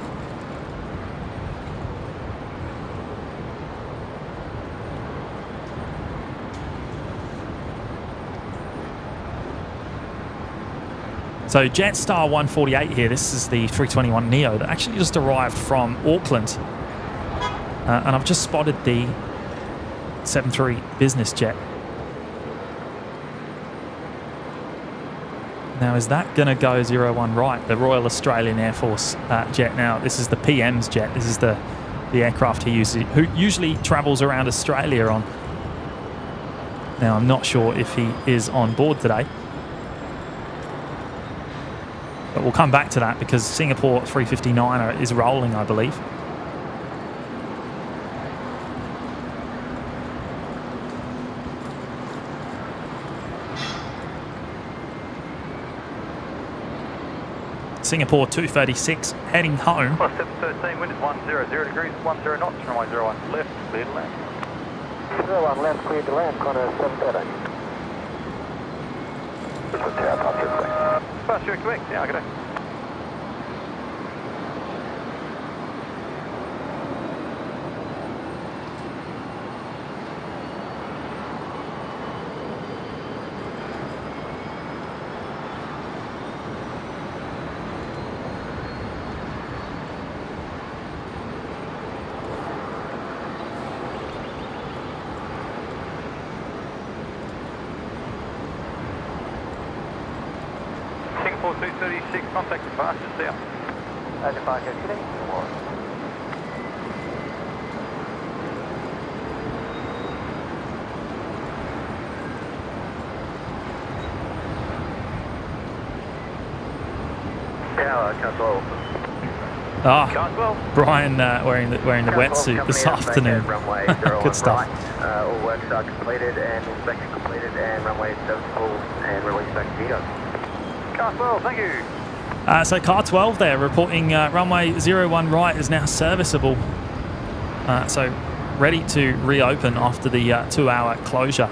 So Jetstar 148 here. This is the 321 Neo that actually just arrived from Auckland. And I've just spotted the 73 business jet. Now, is that going to go 01 right? The Royal Australian Air Force jet. Now, this is the PM's jet. This is the aircraft who usually travels around Australia on. Now, I'm not sure if he is on board today. But we'll come back to that because Singapore 359 is rolling, I believe. Singapore 236 heading home. 713, wind is 100 degrees, 10 knots, runway 01 left, clear to land. 01 left, cleared to land, corner 713. Brisbane Tower, Pasture Quebec. Pasture Quebec, yeah, good day. Singapore 236, contact departure, south. Departure, today. Tower, Control. Ah, Brian wearing the wetsuit this afternoon. Good stuff. All works are completed and inspection completed and runway 74 and release back to Vito. Car 12, thank you. So car 12 there reporting runway 01 right is now serviceable. So ready to reopen after the 2-hour closure.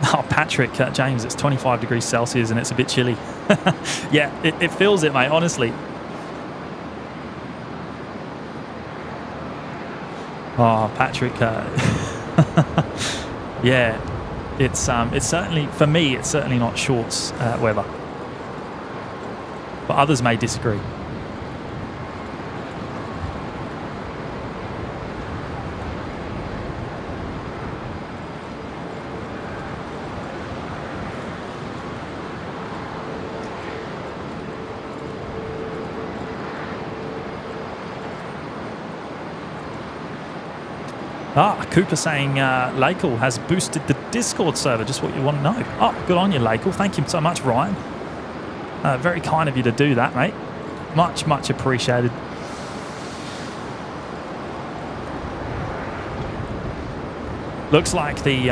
Oh, Patrick, James, it's 25 degrees Celsius and it's a bit chilly. Yeah, it feels it, mate, honestly. Oh, Patrick. Yeah, it's certainly, for me, it's certainly not shorts weather. But others may disagree. Cooper saying Lakel has boosted the Discord server, just what you want to know. Oh, good on you, Lakel. Thank you so much, Ryan. Very kind of you to do that, mate. Much, much appreciated. Looks like the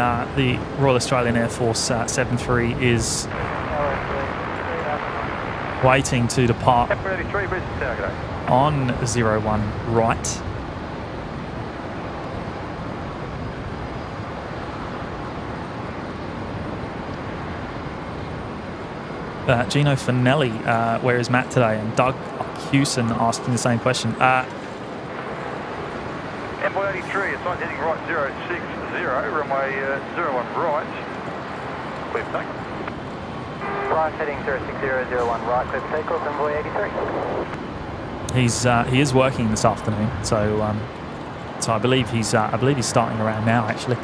Royal Australian Air Force 73 is waiting to depart on 01 right. Gino Finelli, where is Matt today? And Doug Hewson asking the same question. M183, it's not heading right 060, runway 01 right. Clear for takeoff. Right, heading 06001 right, clear for takeoff, envoy 83. He is working this afternoon, so I believe he's starting around now actually.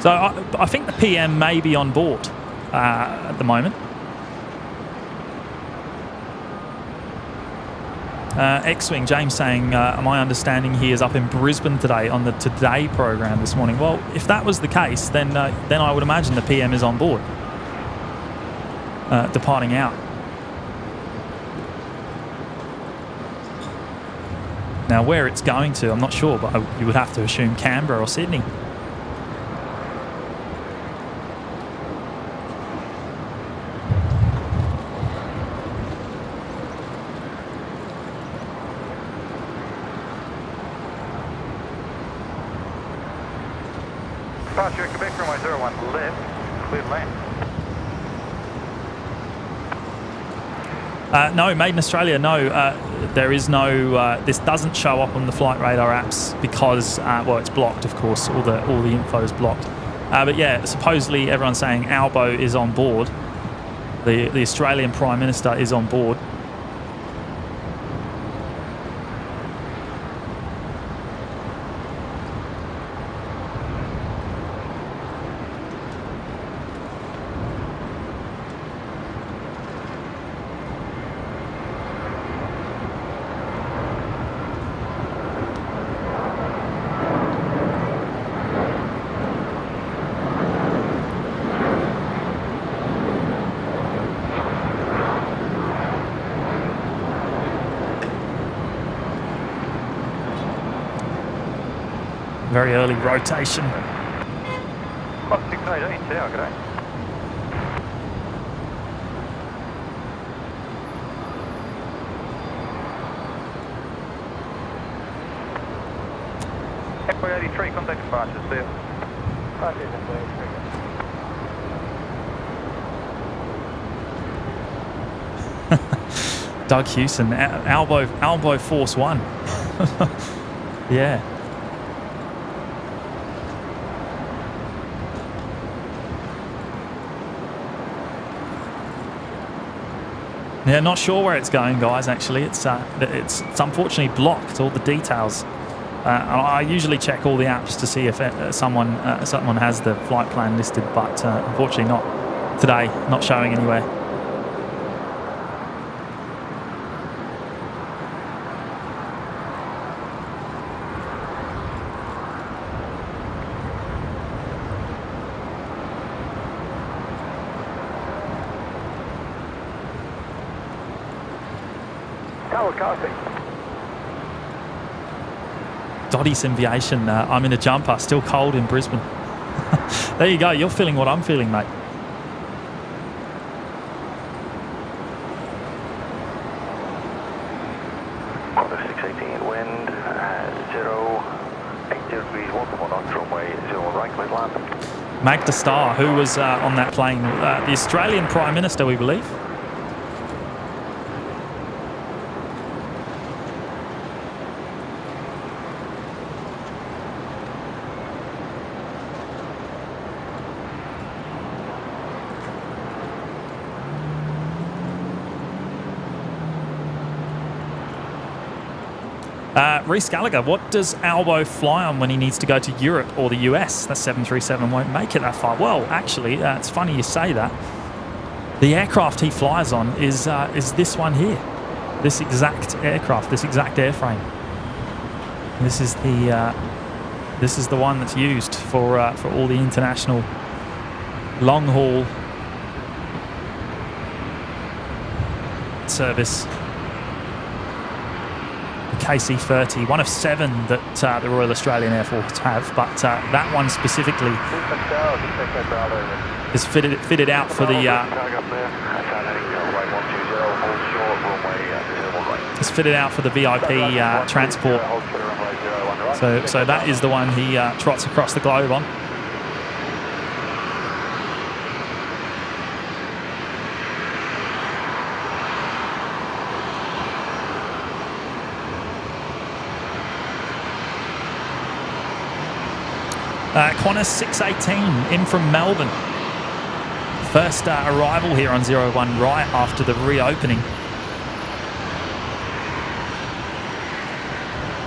So I think the PM may be on board at the moment. X-Wing, James saying, my understanding he is up in Brisbane today on the Today program this morning. Well, if that was the case, then I would imagine the PM is on board, departing out. Now, where it's going to, I'm not sure, but you would have to assume Canberra or Sydney. Departure Quebec, runway 01 left, clear to land. No, made in Australia, no. There is no, this doesn't show up on the flight radar apps because, well, it's blocked, of course. All the info is blocked. But yeah, supposedly everyone's saying Albo is on board. The Australian Prime Minister is on board. Very early rotation. Fox 618 tower, g'day. FY83, contact departures, see you. Doug Hewson, Albo Force 1. Yeah. Yeah, not sure where it's going, guys. Actually, it's unfortunately blocked, all the details. I usually check all the apps to see if someone has the flight plan listed, but unfortunately not today. Not showing anywhere. Dotty's Aviation, I'm in a jumper, still cold in Brisbane. There you go, you're feeling what I'm feeling, mate. Quarter 618 wind, 080 degrees, 1 knots, runway 01 right, clear land. Magda Starr, who was on that plane, the Australian Prime Minister, we believe. Reece Gallagher, what does Albo fly on when he needs to go to Europe or the US? That 737 won't make it that far. Well, actually, it's funny you say that. The aircraft he flies on is this one here. This exact aircraft, this exact airframe. This is the one that's used for all the international long haul service. KC-30, one of 7 that the Royal Australian Air Force have, but that one specifically is fitted out for the it's fitted out for the VIP transport. So that is the one he trots across the globe on. Qantas 618 in from Melbourne. First arrival here on 01 right after the reopening.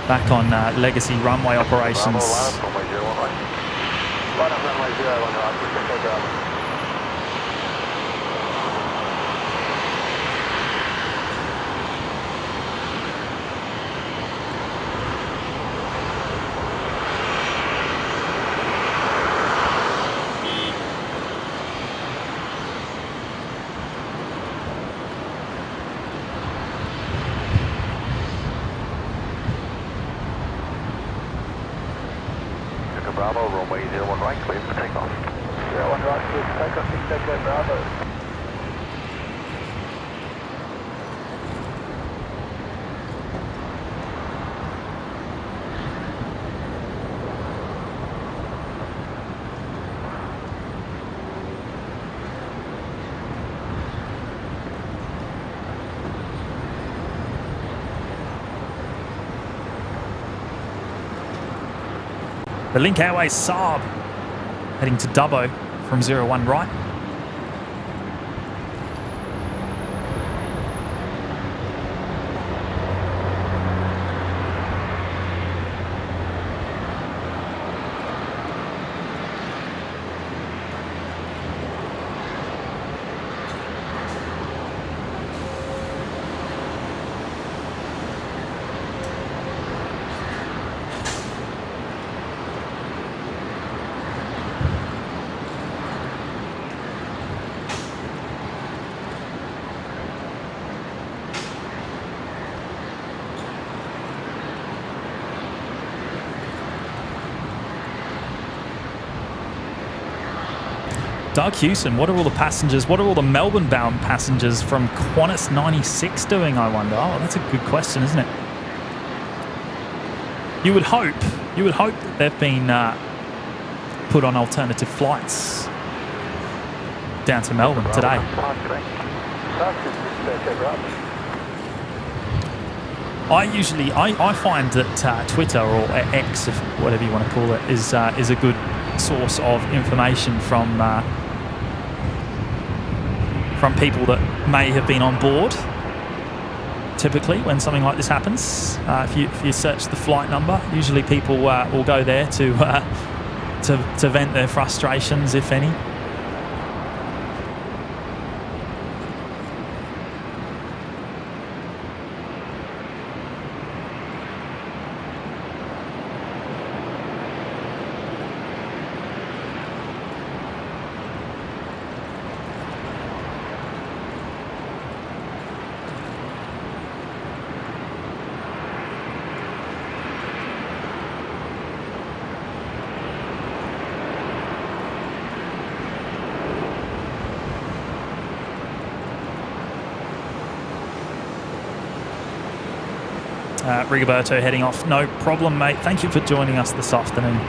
Back on legacy runway operations. Bravo, runway 01 right, clear for takeoff. 01 right, clear for takeoff, 6 Echo Bravo. The Link Airways Saab heading to Dubbo from 01 right. Doug Hewson, what are all the passengers, what are all the Melbourne-bound passengers from Qantas 96 doing, I wonder? Oh, that's a good question, isn't it? You would hope that they've been put on alternative flights down to Melbourne today. I find that Twitter or X, if whatever you want to call it, is a good source of information from people that may have been on board. Typically, when something like this happens, if you search the flight number, usually people will go there to vent their frustrations, if any. Rigoberto heading off. No problem, mate. Thank you for joining us this afternoon.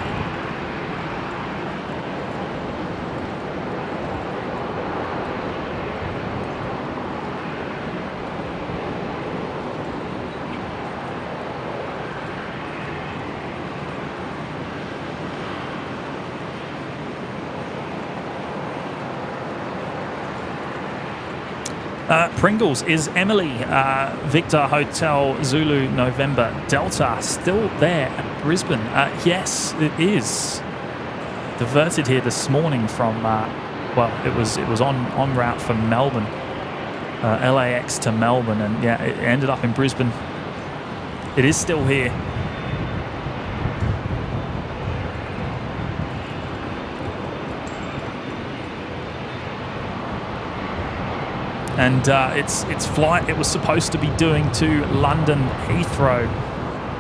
Pringles, is Emily, Victor Hotel Zulu November Delta still there at Brisbane? Yes, it is. Diverted here this morning from, it was en route from Melbourne, LAX to Melbourne, and yeah, it ended up in Brisbane. It is still here. And its flight it was supposed to be doing to London Heathrow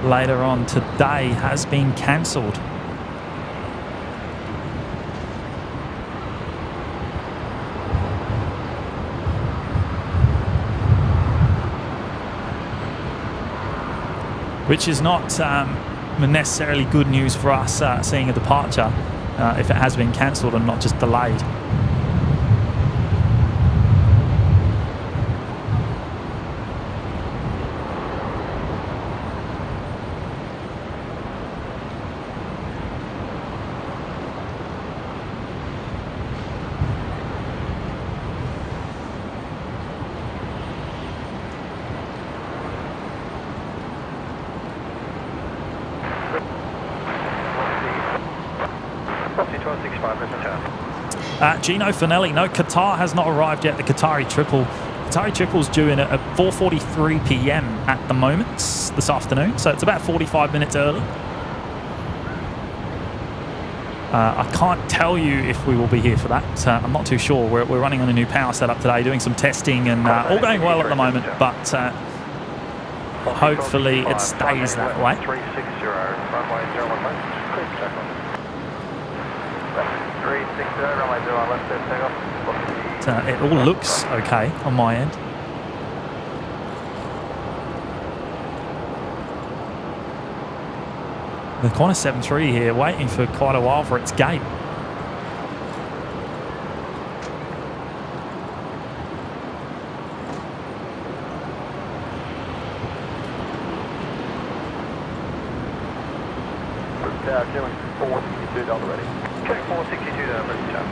later on today has been cancelled. Which is not necessarily good news for us seeing a departure if it has been cancelled and not just delayed. Gino Finelli, no, Qatar has not arrived yet. The Qatari triple. Qatari triple's due in at 4:43 p.m. at the moment this afternoon, so it's about 45 minutes early. I can't tell you if we will be here for that. I'm not too sure. We're running on a new power setup today, doing some testing, and all going well at the moment, but hopefully it stays that way. 360, runway 01 360, runway 01 left, takeoff. It all looks okay on my end. The Qantas 73 here waiting for quite a while for its gate. Doing 42 already. Check 462 down, Brisbane Tower.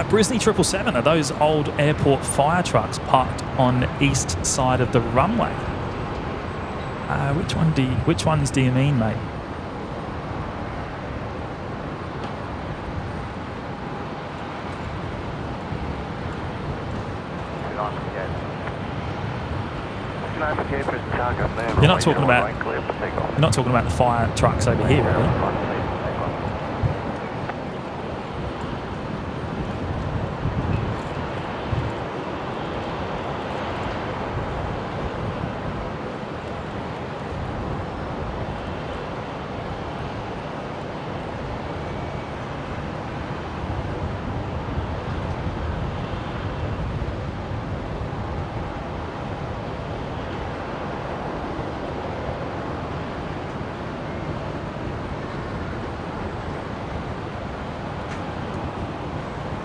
Brisbane 777 are those old airport fire trucks parked on east side of the runway. Which ones do you mean, mate? You're not talking about the fire trucks over here, really.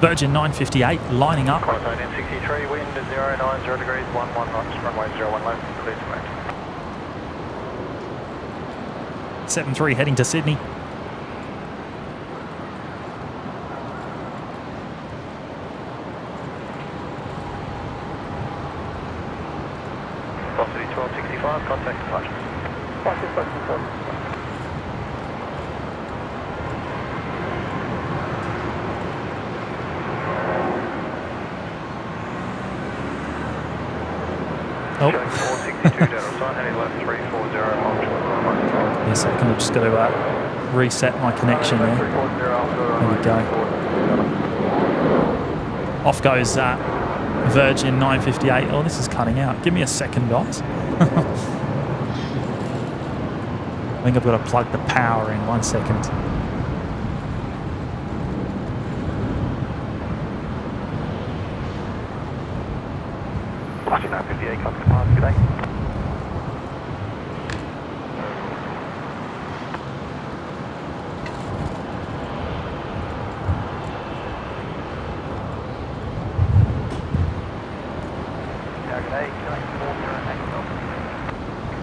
Virgin 958 lining up. Qualified in 63, wind 090 degrees, 11 knots, runway 01 left, clear to land. 73 heading to Sydney. Velocity 1265, contact departure. Oh. 462 down on sign, heading left 340 miles. Yes, I can just go to reset my connection there. There we go. Off goes Virgin 958. Oh, this is cutting out. Give me a second, guys. I think I've got to plug the power in. 1 second. Brisbane 958, copy departure, good day.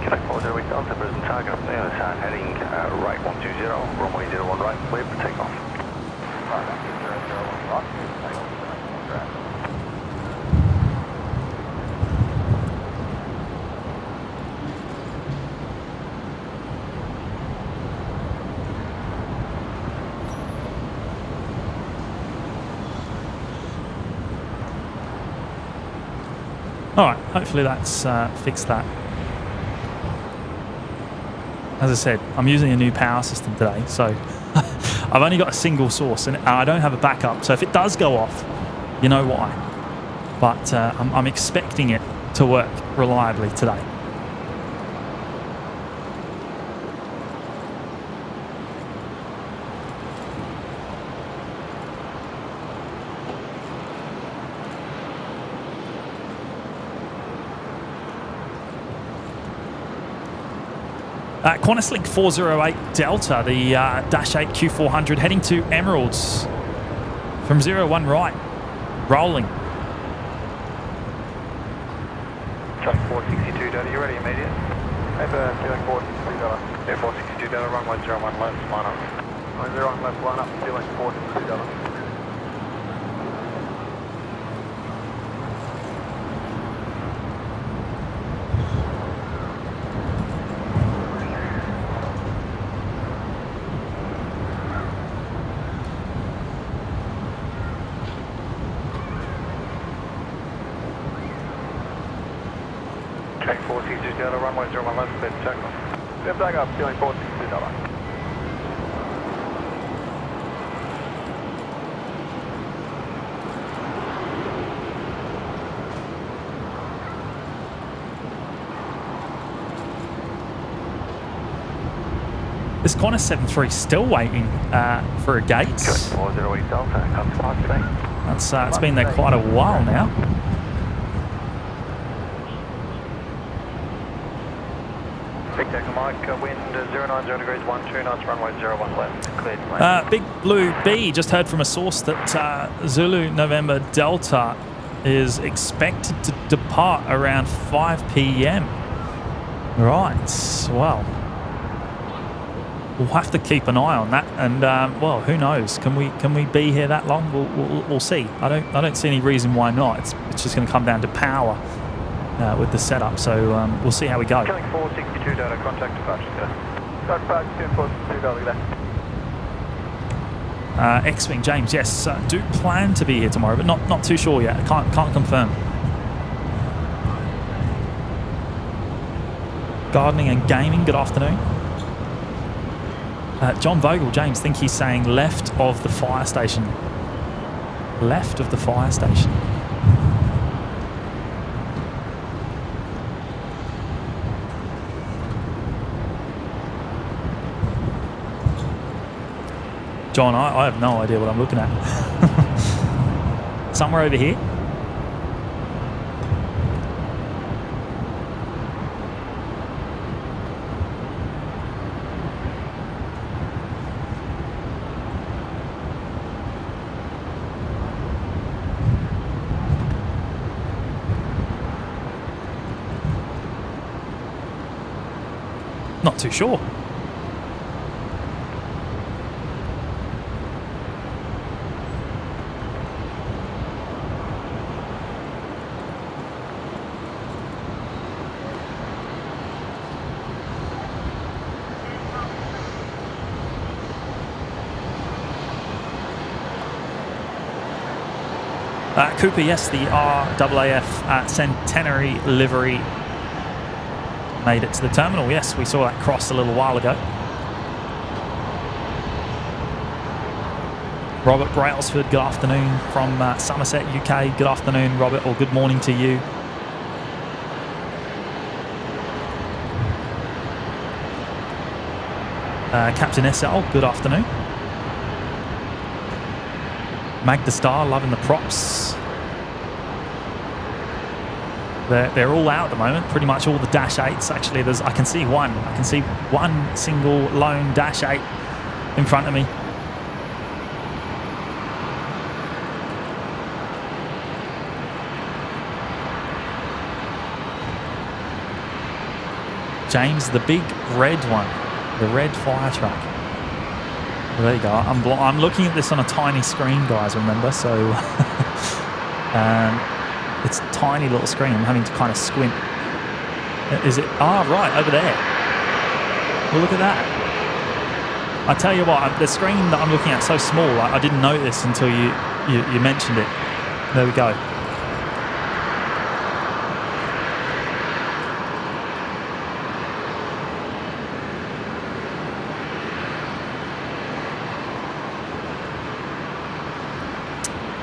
Quebec 408 Delta, Brisbane target up there, heading right 120, runway 01 right, clear for takeoff. Alright, hopefully that's fixed that. As I said, I'm using a new power system today, so I've only got a single source and I don't have a backup. So if it does go off, you know why. But I'm expecting it to work reliably today. Qantas Link 408 Delta, the Dash 8 Q400 heading to Emeralds from 01 right, rolling. Check 462 Delta, you ready immediate? Paper, feeling 462 Delta. Yeah, 462 Delta, runway 01 left, line up. Runway 01 left, line up, feeling 462 Delta. Check 462 Delta, runway 01 left, clear to takeoff. Clear back up, feeling 462 Delta. This Qantas 73 still waiting for a gate. Check 408 Delta, come to park today. It's been there quite a while now. Big Tech, Mike, wind 090 degrees 12 knots, runway 01 left. Cleared. Big Blue B, just heard from a source that Zulu November Delta is expected to depart around 5 p.m. Right, well, we'll have to keep an eye on that, and well, who knows? Can we be here that long? We'll see. I don't see any reason why not. It's just going to come down to power with the setup. So we'll see how we go. Killing 462 data, contact departure. Contact 462 data. X-Wing James, yes, do plan to be here tomorrow, but not too sure yet. Can't confirm. Gardening and gaming, good afternoon. John Vogel, James, think he's saying left of the fire station. Left of the fire station. John, I have no idea what I'm looking at. Somewhere over here. Not too sure. Cooper, yes, the RAAF Centenary livery made it to the terminal. Yes, we saw that cross a little while ago. Robert Brailsford, good afternoon from Somerset, UK. Good afternoon, Robert, or good morning to you. Captain SL, good afternoon. Magda Star, loving the props. They're all out at the moment, pretty much all the Dash 8s. Actually, I can see one single lone Dash 8 in front of me. James, the big red one, the red fire truck. Well, there you go. I'm looking at this on a tiny screen, guys, remember? So it's a tiny little screen. I'm having to kind of squint. Is it? Ah, right, over there. Well, look at that. I tell you what, the screen that I'm looking at is so small, I didn't notice until you mentioned it. There we go.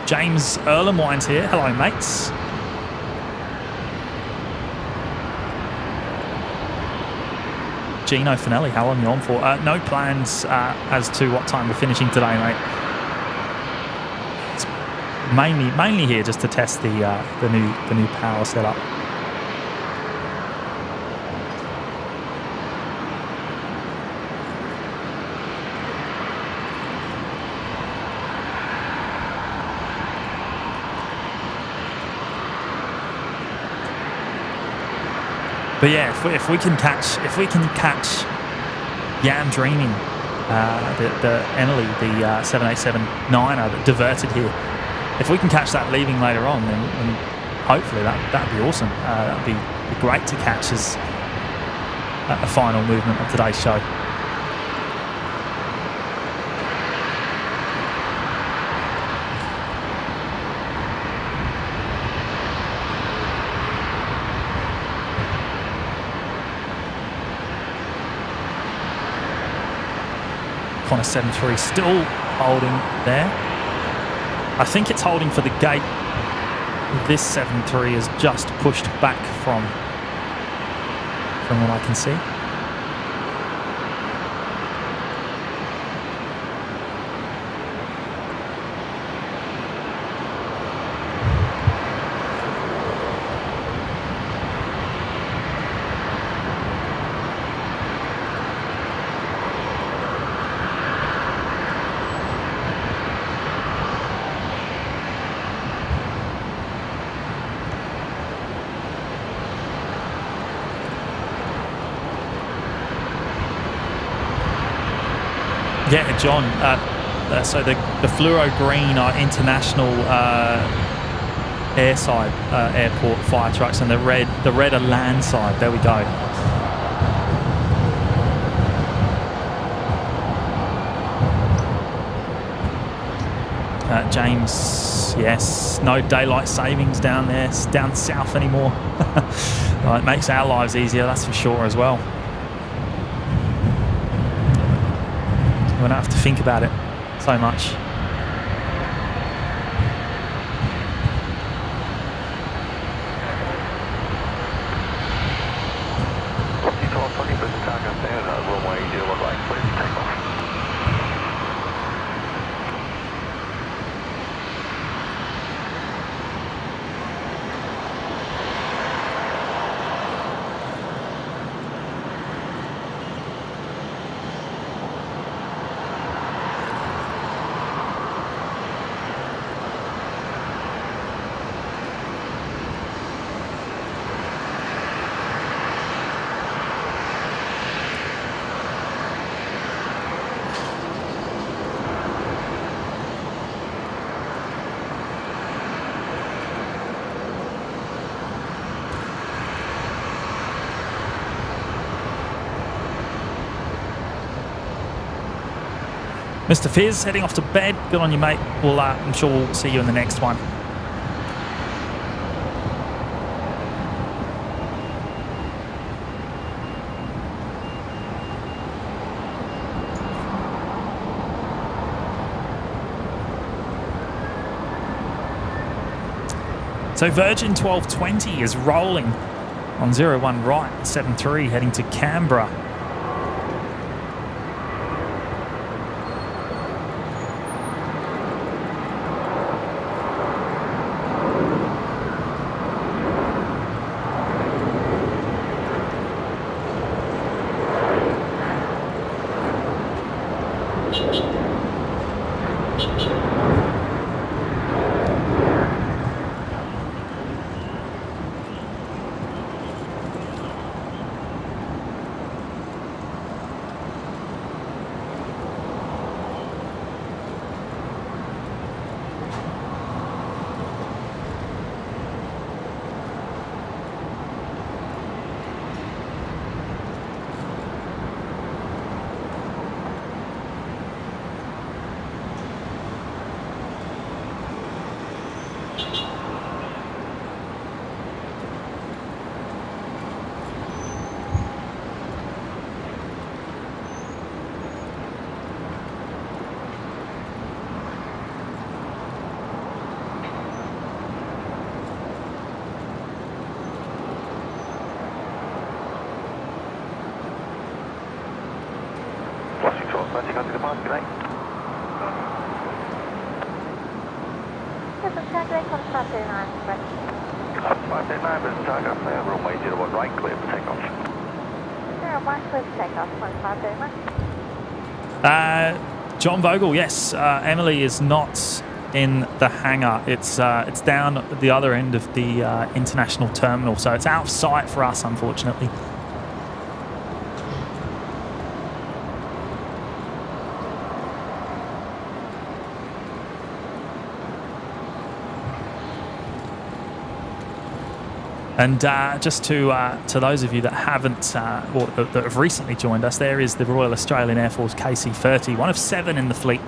James Erlenwine's here. Hello, mates. Gino Finelli, how long are you on for? No plans as to what time we're finishing today, mate. It's mainly here just to test the new power setup. But yeah, if we can catch Yam Dreaming, the Emily, the 787-9er that diverted here, if we can catch that leaving later on, then hopefully that'd be awesome. That'd be great to catch as a final movement of today's show. Connor 73 still holding there. I think it's holding for the gate. This 73 is just pushed back from what I can see. Yeah, John. So the fluoro green are international airside airport fire trucks, and the red are landside. There we go. James, yes, no daylight savings down there, it's down south anymore. Well, it makes our lives easier, that's for sure as well. We don't have to think about it so much. Mr. Fizz, heading off to bed. Good on you, mate. We'll, I'm sure we'll see you in the next one. So Virgin 1220 is rolling on 01 right, 73 heading to Canberra. John Vogel, yes. Emily is not in the hangar. It's down at the other end of the international terminal, so it's out of sight for us, unfortunately. And just to those of you that haven't or that have recently joined us, there is the Royal Australian Air Force KC-30, one of 7 in the fleet.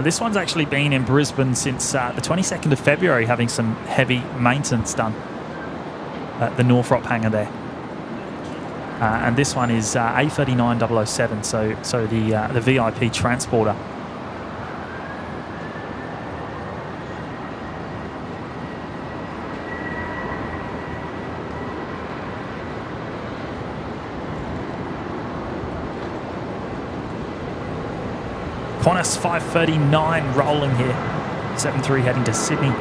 This one's actually been in Brisbane since the 22nd of February, having some heavy maintenance done at the North Fokker hangar there. And this one is A39007, so the VIP transporter. Qantas 539 rolling here. 73 heading to Sydney.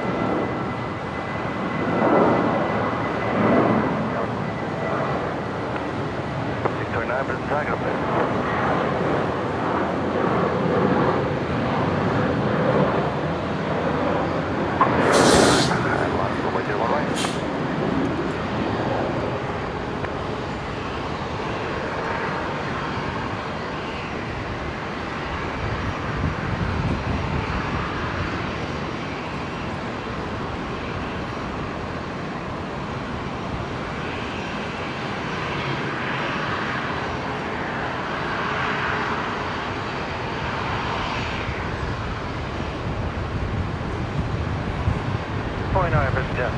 629, Brisbane Jet.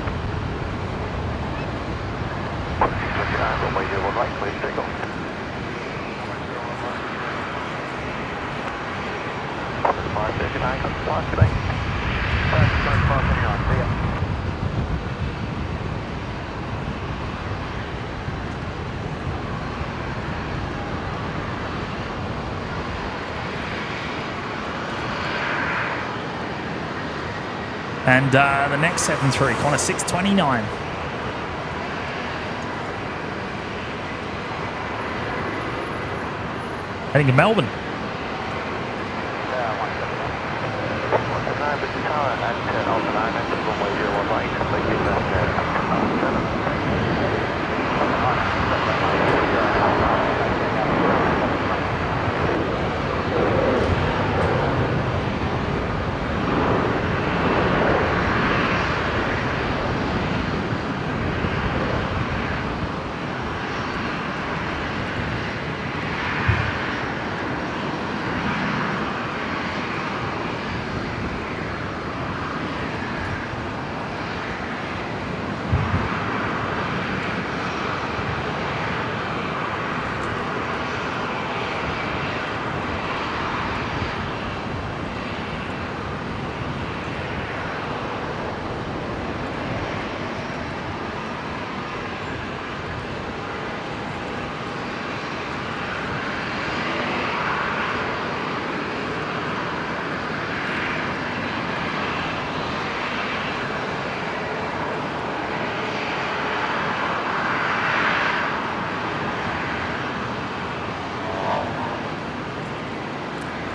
629, runway 01 right, please take off. 539, come to flight today. 529, see ya. And the next 7-3, Qantas 629. Heading to Melbourne.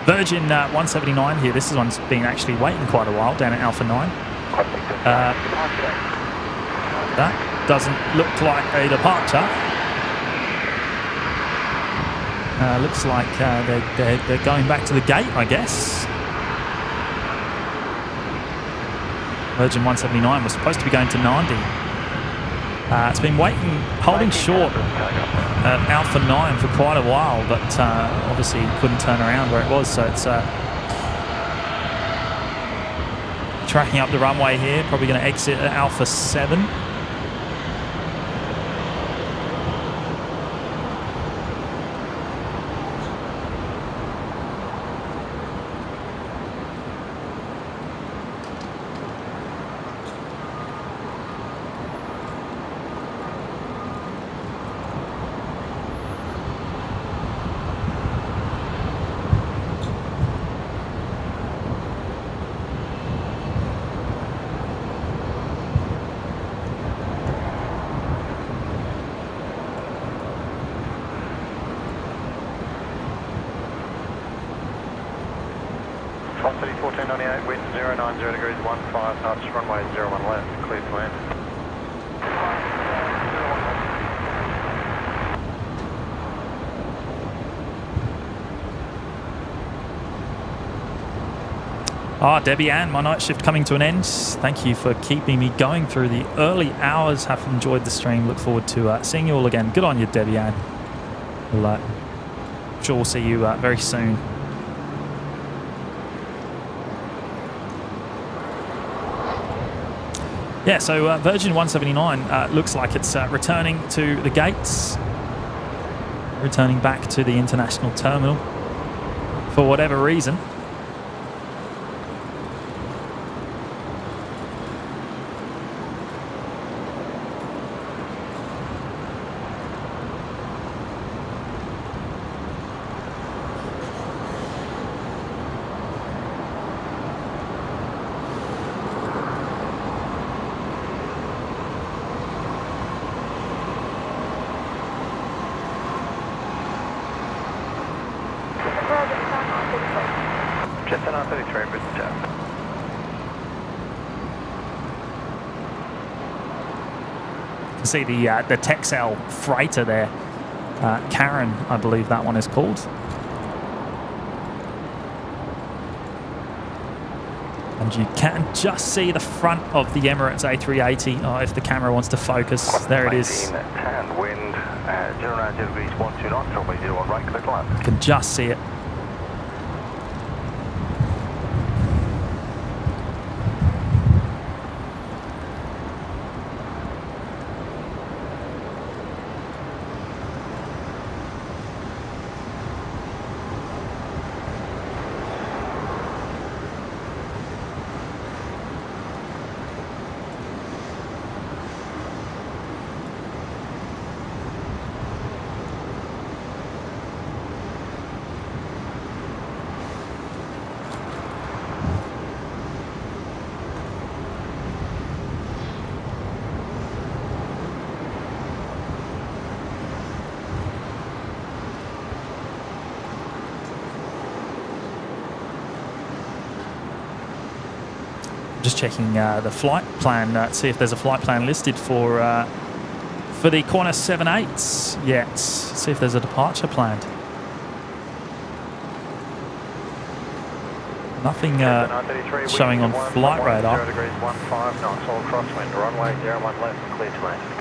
Virgin 179 here. This one's been actually waiting quite a while down at Alpha 9. That doesn't look like a departure. Looks like they're going back to the gate, I guess. Virgin 179 was supposed to be going to Nandi. It's been waiting, holding short at Alpha 9 for quite a while, but obviously couldn't turn around where it was, so it's tracking up the runway here, probably going to exit at Alpha 7. Velocity 1498, wind 090 degrees 15 knots, runway 01 left, clear to land. Debbie Ann, my night shift coming to an end. Thank you for keeping me going through the early hours. Have enjoyed the stream. Look forward to seeing you all again. Good on you, Debbie Ann. We'll sure we'll see you very soon. Yeah, so Virgin 179 looks like it's returning to the gates, returning back to the international terminal for whatever reason. See the Texel freighter there, Karen, I believe that one is called. And you can just see the front of the Emirates A380. Oh, if the camera wants to focus, there it is. 10, wind 090 degrees 12 knots, runway 01 right, clear to land. You can just see it. just checking the flight plan, see if there's a flight plan listed for the Qantas 78s yet. See if there's a departure planned. Nothing showing on flight radar. 0 degrees 15 knots, all crosswind, runway 01 left, clear to land.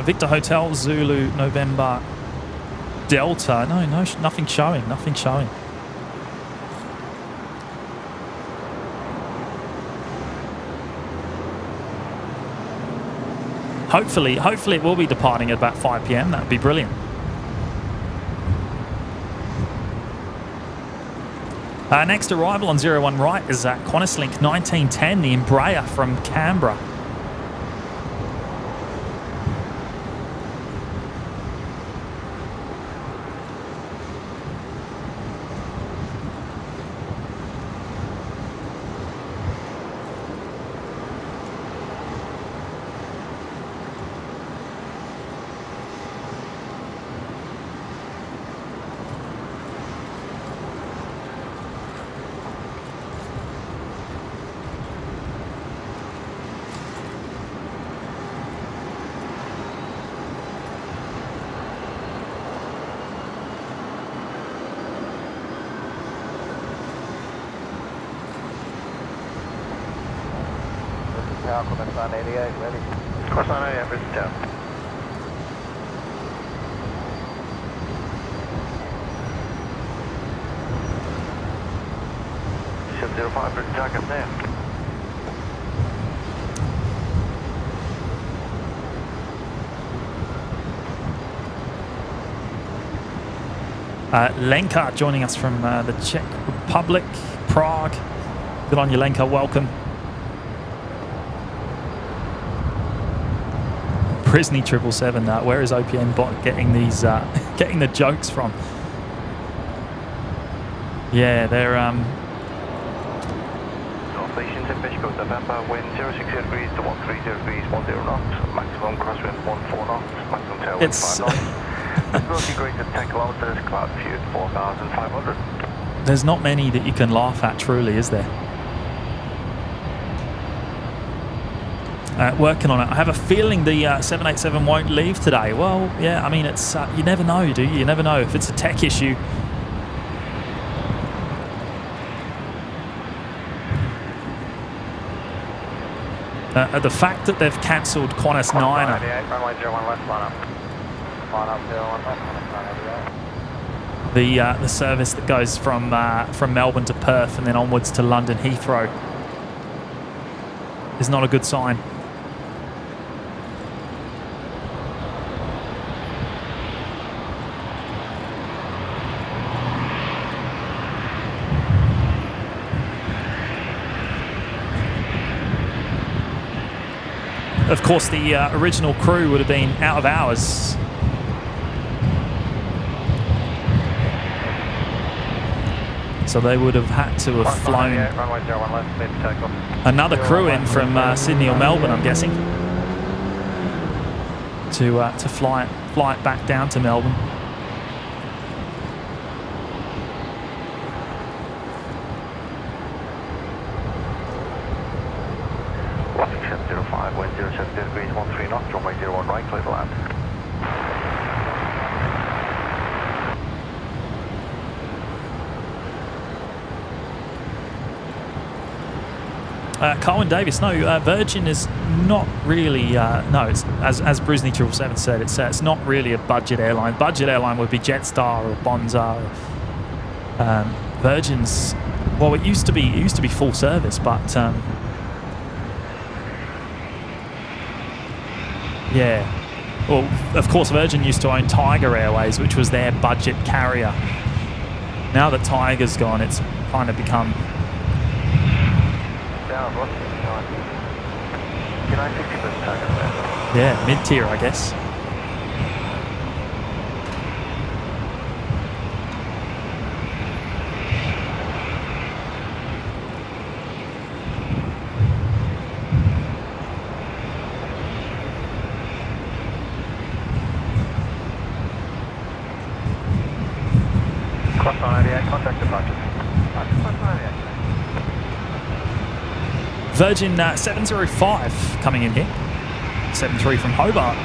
Victor Hotel, Zulu, November, Delta. No, nothing showing. Nothing showing. Hopefully it will be departing at about 5 p.m. That would be brilliant. Next arrival on 01 right is Qantas Link 1910, the Embraer from Canberra. Qantas 988, ready. Qantas 988, Brisbane Tower. Ship 05, Brisbane Tower, come there. Lenka joining us from the Czech Republic, Prague. Good on you, Lenka. Welcome. Brisbane 777. Where is OPN bot getting these, getting the jokes from? Yeah, they're North Fishco, November, wind 060 degrees to 130 degrees, 10 knots, maximum crosswind 14 knots, maximum tailwind 5 knots. Visibility greater than 10 kilometers, cloud view 4,500. There's not many that you can laugh at, truly, is there? Working on it. I have a feeling the 787 won't leave today. Well, yeah, I mean, it's you never know, do you? You never know. If it's a tech issue, the fact that they've cancelled Qantas 9. Runway 01 left, line up. Line up 01 left, Qantas 988. The service that goes from Melbourne to Perth and then onwards to London Heathrow is not a good sign. Of course, the original crew would have been out of hours. So they would have had to have flown runway 01 left, mid takeoff. another crew in from Sydney or Melbourne, I'm guessing, to fly it back down to Melbourne. Ship 05, wind 070 degrees, 13 knots, runway 01 right, clear to land. Colin Davis, no, Virgin is not really, no, it's, as Brisbane 777 said, it's not really a budget airline. Budget airline would be Jetstar or Bonza. Virgin's, well, it used to be full service, but yeah. Well, of course, Virgin used to own Tiger Airways, which was their budget carrier. Now that Tiger's gone, it's kind of become... yeah, mid-tier, I guess. Virgin 705 coming in here. 73 from Hobart.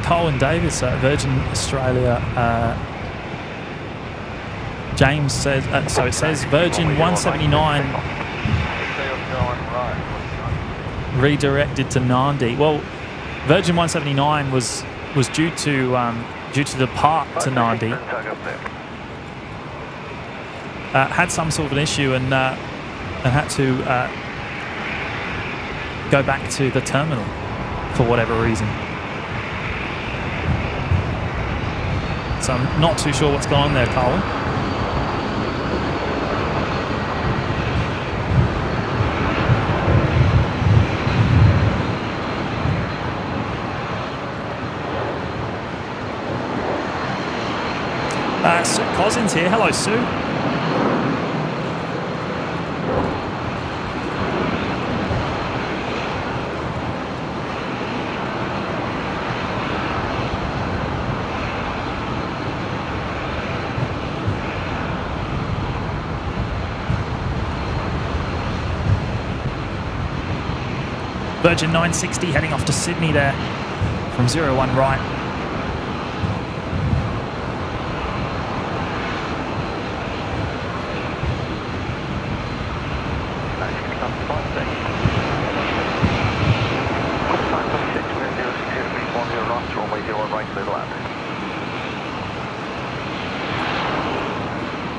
Colin Davis, Virgin Australia. James says, so it says Virgin 179 redirected to Nandi. Well, Virgin 179 was due to depart to Nandi. Had some sort of an issue and had to go back to the terminal for whatever reason. So I'm not too sure what's going on there, Colin. Sue Cousins here. Hello, Sue. Virgin 960 heading off to Sydney there from 01 right.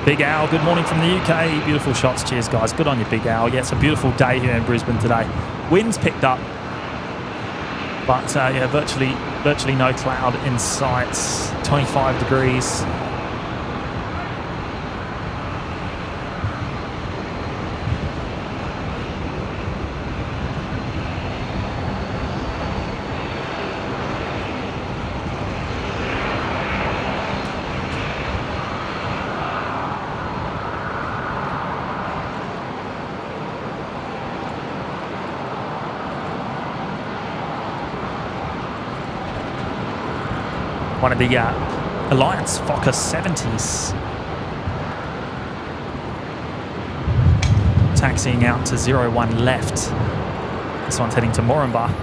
Big Al, good morning from the UK. Beautiful shots. Cheers, guys. Good on you, Big Al. Yeah, it's a beautiful day here in Brisbane today. Wind's picked up, but yeah, virtually no cloud in sight. 25 degrees. One of the Alliance Fokker 70s. Taxiing out to 01 left. This one's heading to Moranbah.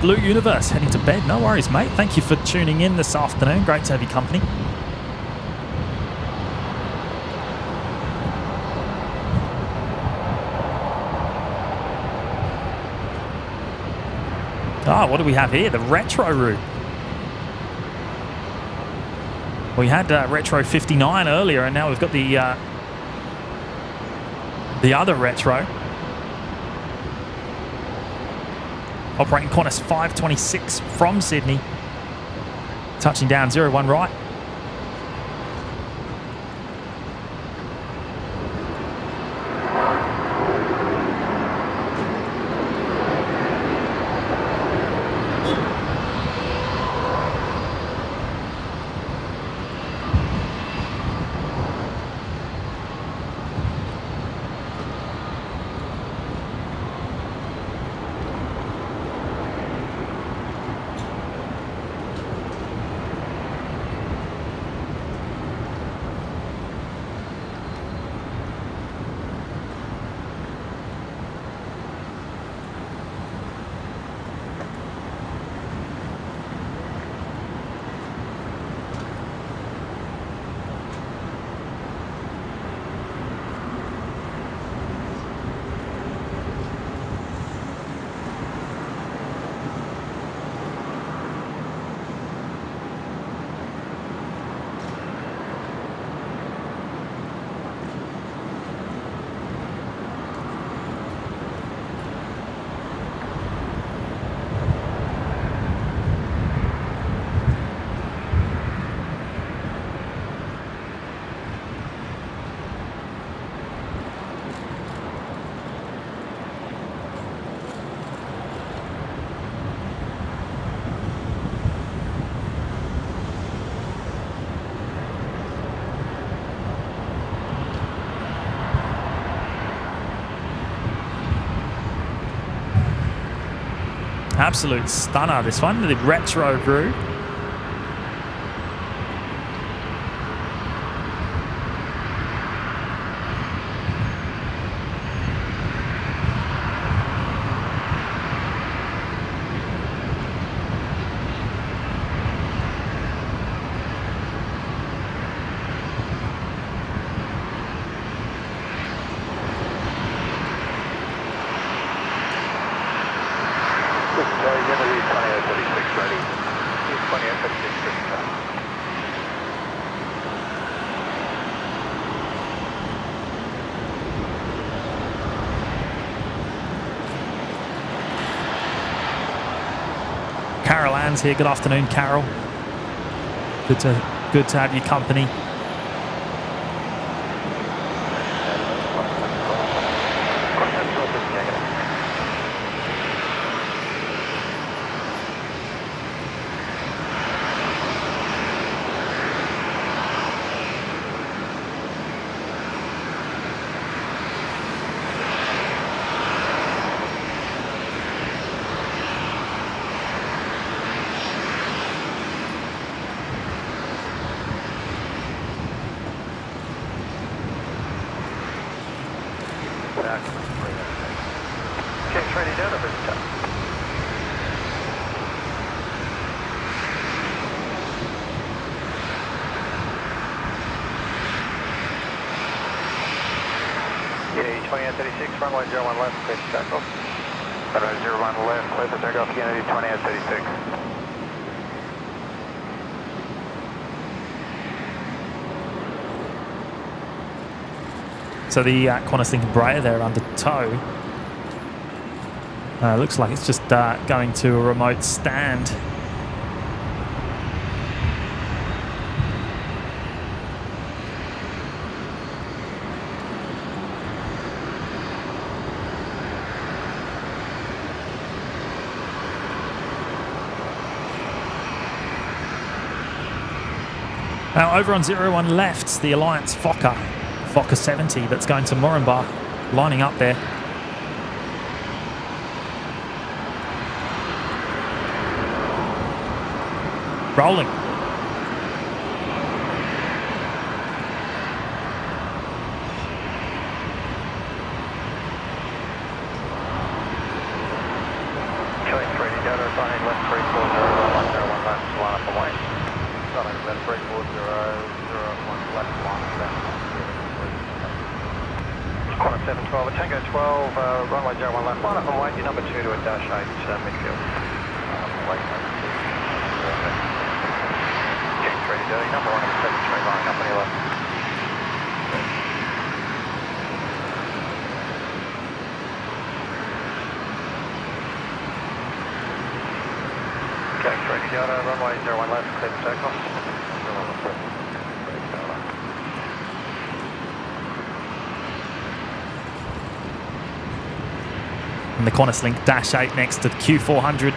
Blue Universe heading to bed. No worries, mate. Thank you for tuning in this afternoon. Great to have your company. What do we have here? The retro route. We had retro 59 earlier, and now we've got the other retro. Operating Qantas 526 from Sydney. Touching down 01 right. Absolute stunner, this one. The retro brew. Carol Ann's here. Good afternoon, Carol. Good to have your company. Runway 01 left, clear for takeoff. Runway 01 left, clear for takeoff, Kennedy 2836. So the Qantas Lincoln Embraer there under tow. Looks like it's just going to a remote stand. Now over on 01 left, the Alliance Fokker 70 that's going to Moranbah, lining up there. Rolling. Killing 3D data, signing left 340, 101 left, line up and wait. Signing left 340, 01 left, line up left. Qantas 712, Tango 12, runway 01 left, line up and wait, your number 2 to a dash 8 midfield. Wait, King 3D, number 1 of 73, lining up on your left. Okay, 3D data, runway 01 left, clear for takeoff. 01 left. And the Qantas Link Dash 8 next to the Q400.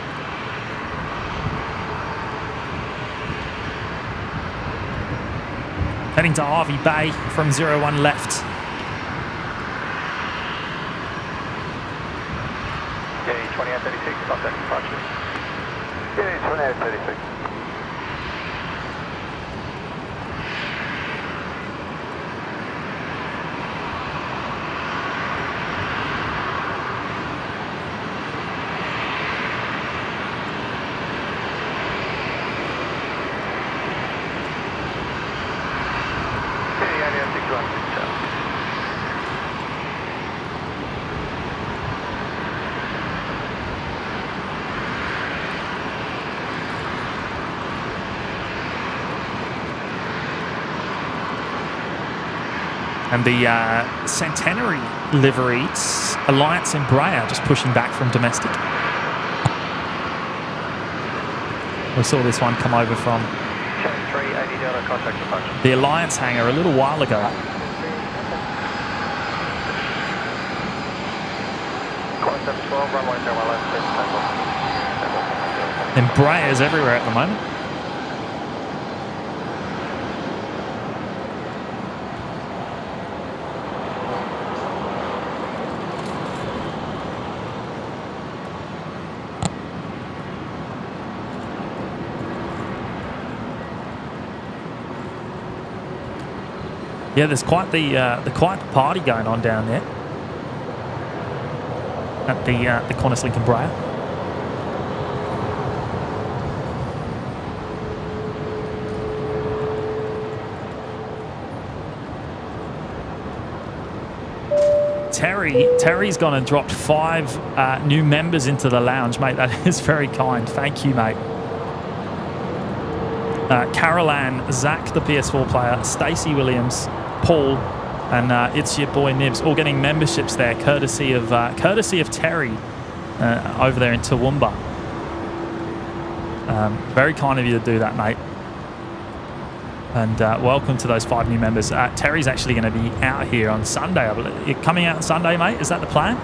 Heading to Harvey Bay from 01 left. Yeah, 2836, contact departure. Yeah, 2836. And the Centenary liveries, Alliance Embraer, just pushing back from domestic. We saw this one come over from the Alliance hangar a little while ago. Embraers everywhere at the moment. Yeah, there's quite the party going on down there at the Qantas Lincoln Brea. Terry's gone and dropped 5 new members into the lounge, mate. That is very kind. Thank you, mate. Carol Ann, Zach, the PS4 player, Stacey Williams, Paul, and it's your boy Nibs, all getting memberships there, courtesy of Terry over there in Toowoomba. Very kind of you to do that, mate. And welcome to those 5 new members. Terry's actually going to be out here on Sunday, I believe. You're coming out on Sunday, mate? Is that the plan?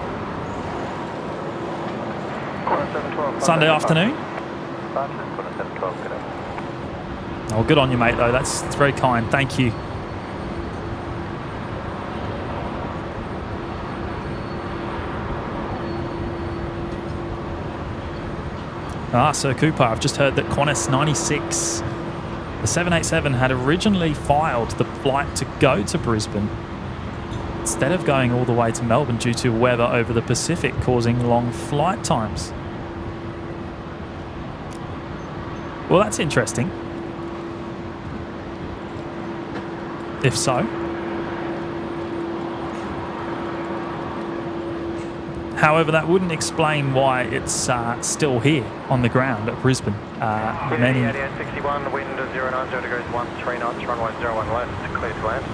Sunday afternoon? Oh, good on you, mate, though. That's very kind. Thank you. Sir Cooper, I've just heard that Qantas 96... The 787 had originally filed the flight to go to Brisbane instead of going all the way to Melbourne due to weather over the Pacific causing long flight times. Well, that's interesting. If so. However, that wouldn't explain why it's still here on the ground at Brisbane.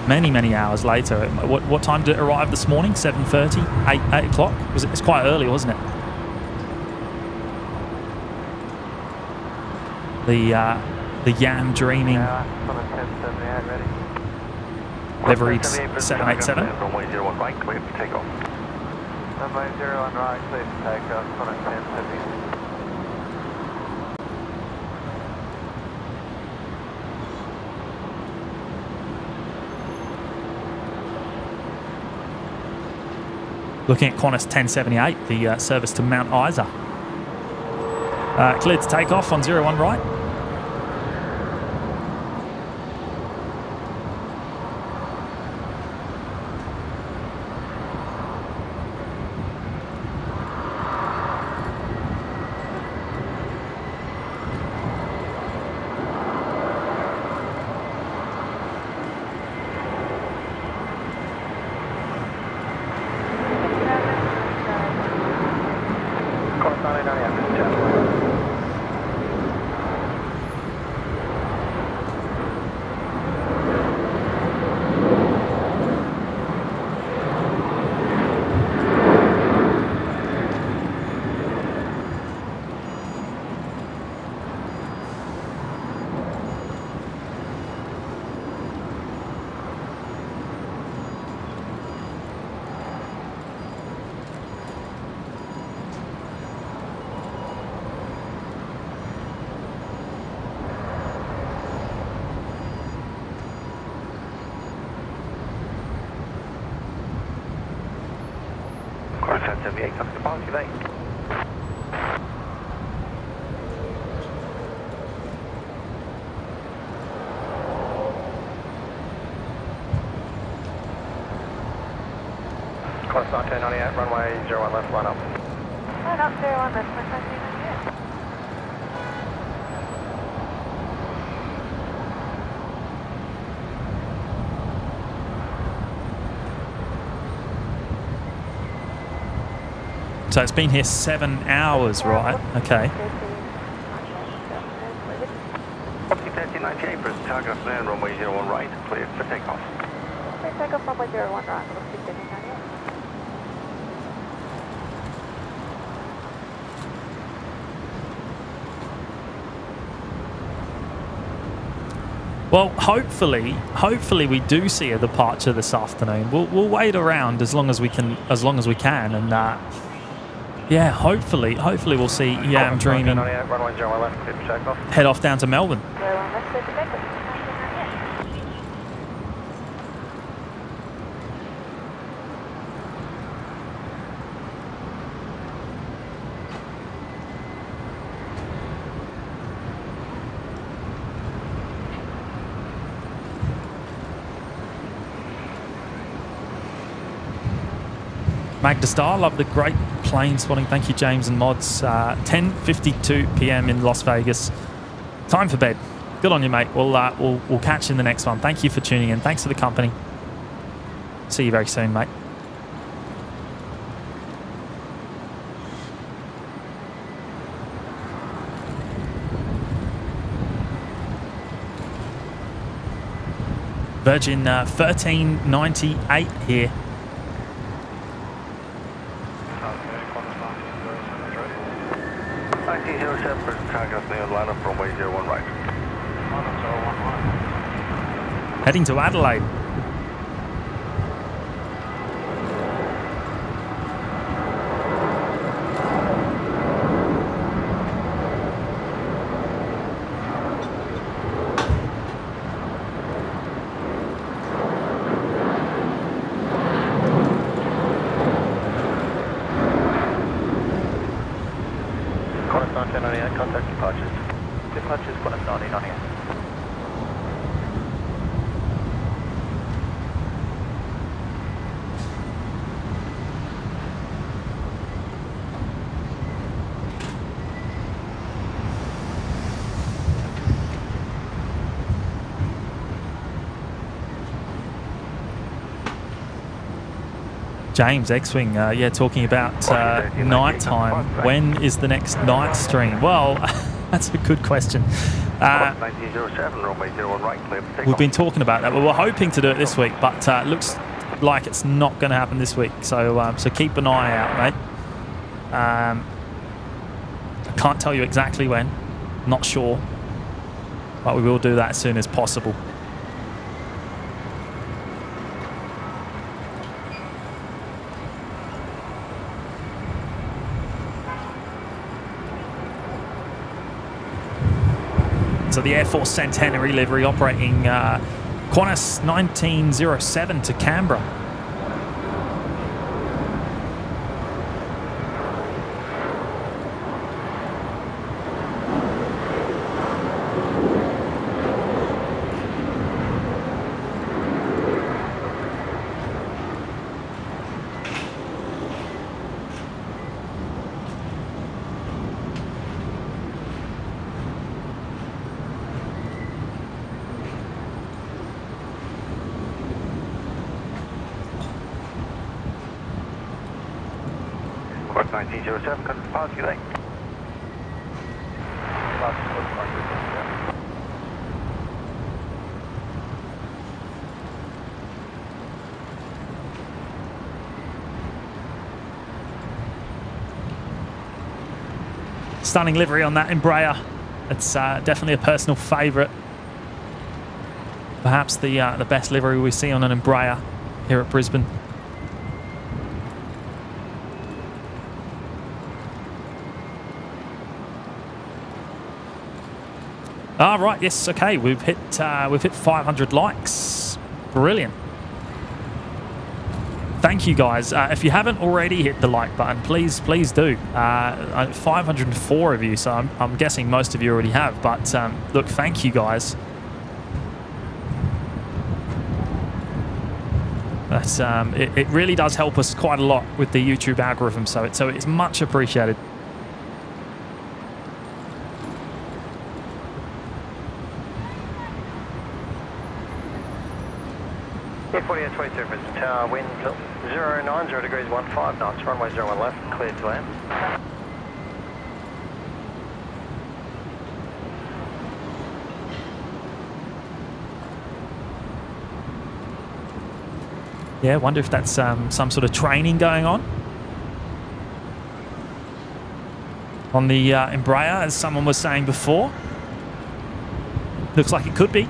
Many hours later. What time did it arrive this morning? 7:30? 8 o'clock? It's quite early, wasn't it? The Yam Dreaming liveried 787. Runway 01 right, clear for takeoff. Runway 01 right, clear for takeoff, Qantas 1070. Looking at Qantas 1078, the service to Mount Isa. Cleared to take off on 01 right. Qantas 78, up to departure lane. Qantas 1998, runway 01 left, line up. Line up, 01 left, 1998. So it's been here 7 hours, right? Okay. Optic 1398 for target land, runway 01 right, clear for takeoff. Clear takeoff, runway 01 right, Optic 1398. Well, hopefully we do see a departure this afternoon. We'll wait around as long as we can, and yeah, hopefully we'll see Yam Dreaming head off down to Melbourne. Magda Star, love the great plane spotting. Thank you, James and Mods. 10:52 p.m. in Las Vegas. Time for bed. Good on you, mate. We'll catch you in the next one. Thank you for tuning in. Thanks for the company. See you very soon, mate. Virgin 1398 here. Heading to Adelaide. Contact departures. Departures, Qantas 1998. James, X-Wing, talking about night time. When is the next night stream? Well, that's a good question. We've been talking about that. We were hoping to do it this week, but looks like it's not going to happen this week. So keep an eye out, mate. I can't tell you exactly when. Not sure. But we will do that as soon as possible. So the Air Force Centenary livery operating Qantas 1907 to Canberra. Quad 1907, cut the pass, good day. Stunning livery on that Embraer. It's definitely a personal favourite. Perhaps the best livery we see on an Embraer here at Brisbane. Ah, right, yes, okay, we've hit 500 likes. Brilliant. Thank you, guys. If you haven't already hit the like button, please do. 504 of you, so I'm guessing most of you already have. But look, thank you, guys. That's it really does help us quite a lot with the YouTube algorithm, so it's much appreciated. Yeah, 22 Brisbane Tower, wind 090 degrees 15 knots, runway 01 left, clear to land. Yeah, wonder if that's some sort of training going on the Embraer, as someone was saying before. Looks like it could be.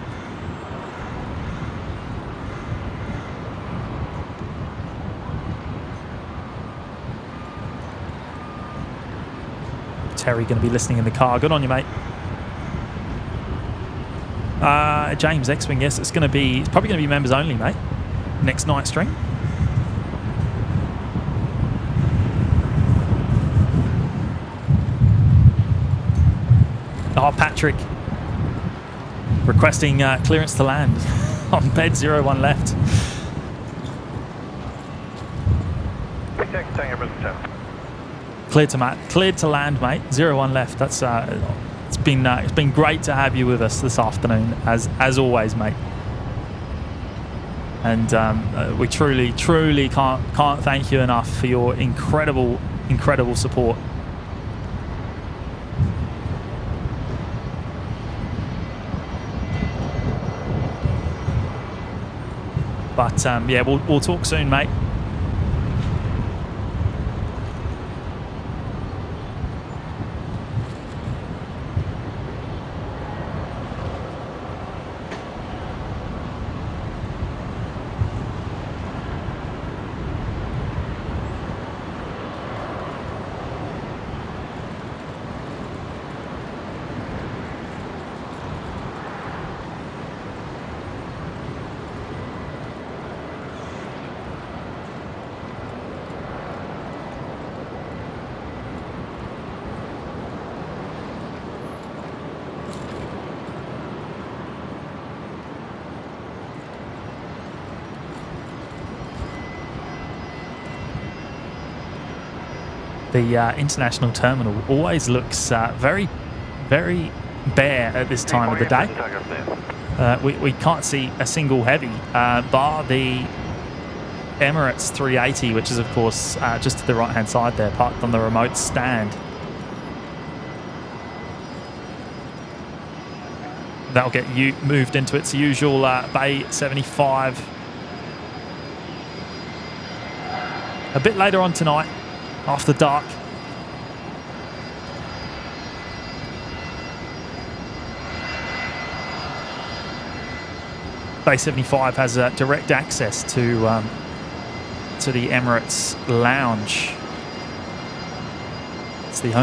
Terry going to be listening in the car. Good on you, mate. James, X-Wing, yes, it's probably going to be members only, mate. Next night stream. Oh, Patrick requesting clearance to land on bed 01 left. Victor Tango Brisbane 10. Cleared to land, mate. 01 left. That's it's been great to have you with us this afternoon, as always, mate. And we truly can't thank you enough for your incredible support. But yeah, we'll talk soon, mate. The international terminal always looks very bare at this time of the day. We can't see a single heavy, bar the Emirates 380, which is of course just to the right hand side there, parked on the remote stand. That'll get you moved into its usual Bay 75 a bit later on tonight, after dark. Bay 75 has direct access to the Emirates lounge. It's the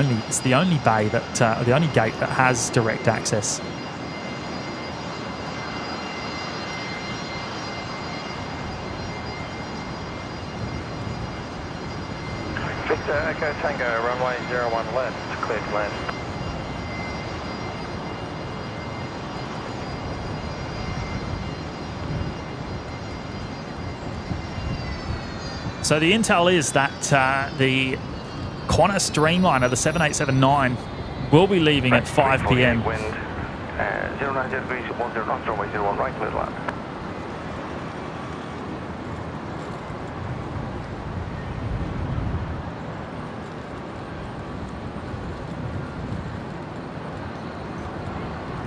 only bay that the only gate that has direct access. Victor Echo Tango, runway 01 left, clear to land. So the intel is that the Qantas Dreamliner, the 7879, will be leaving at 5 p.m. Wind, 090 degrees, 10 knots, runway 01 right, clear to land.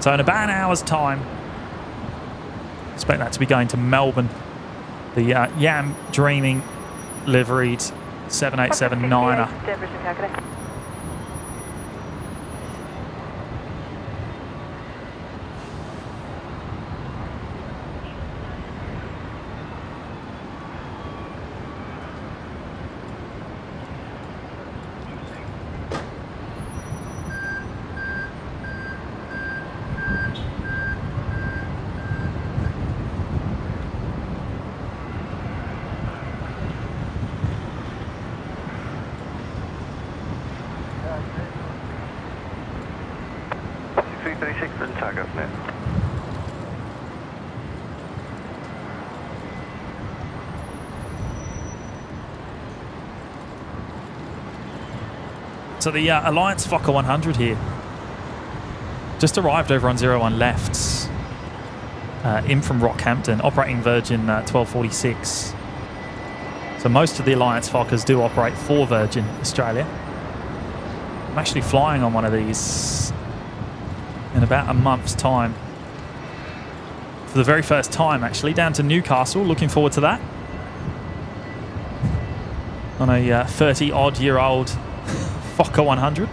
So in about an hour's time, expect that to be going to Melbourne. The Yam Dreaming liveried 7879er. So the Alliance Fokker 100 here just arrived over on 01 left, in from Rockhampton, operating Virgin 1246. So most of the Alliance Fokkers do operate for Virgin Australia. I'm actually flying on one of these in about a month's time. For the very first time, actually, down to Newcastle. Looking forward to that. On a 30-odd-year-old Fokker 100.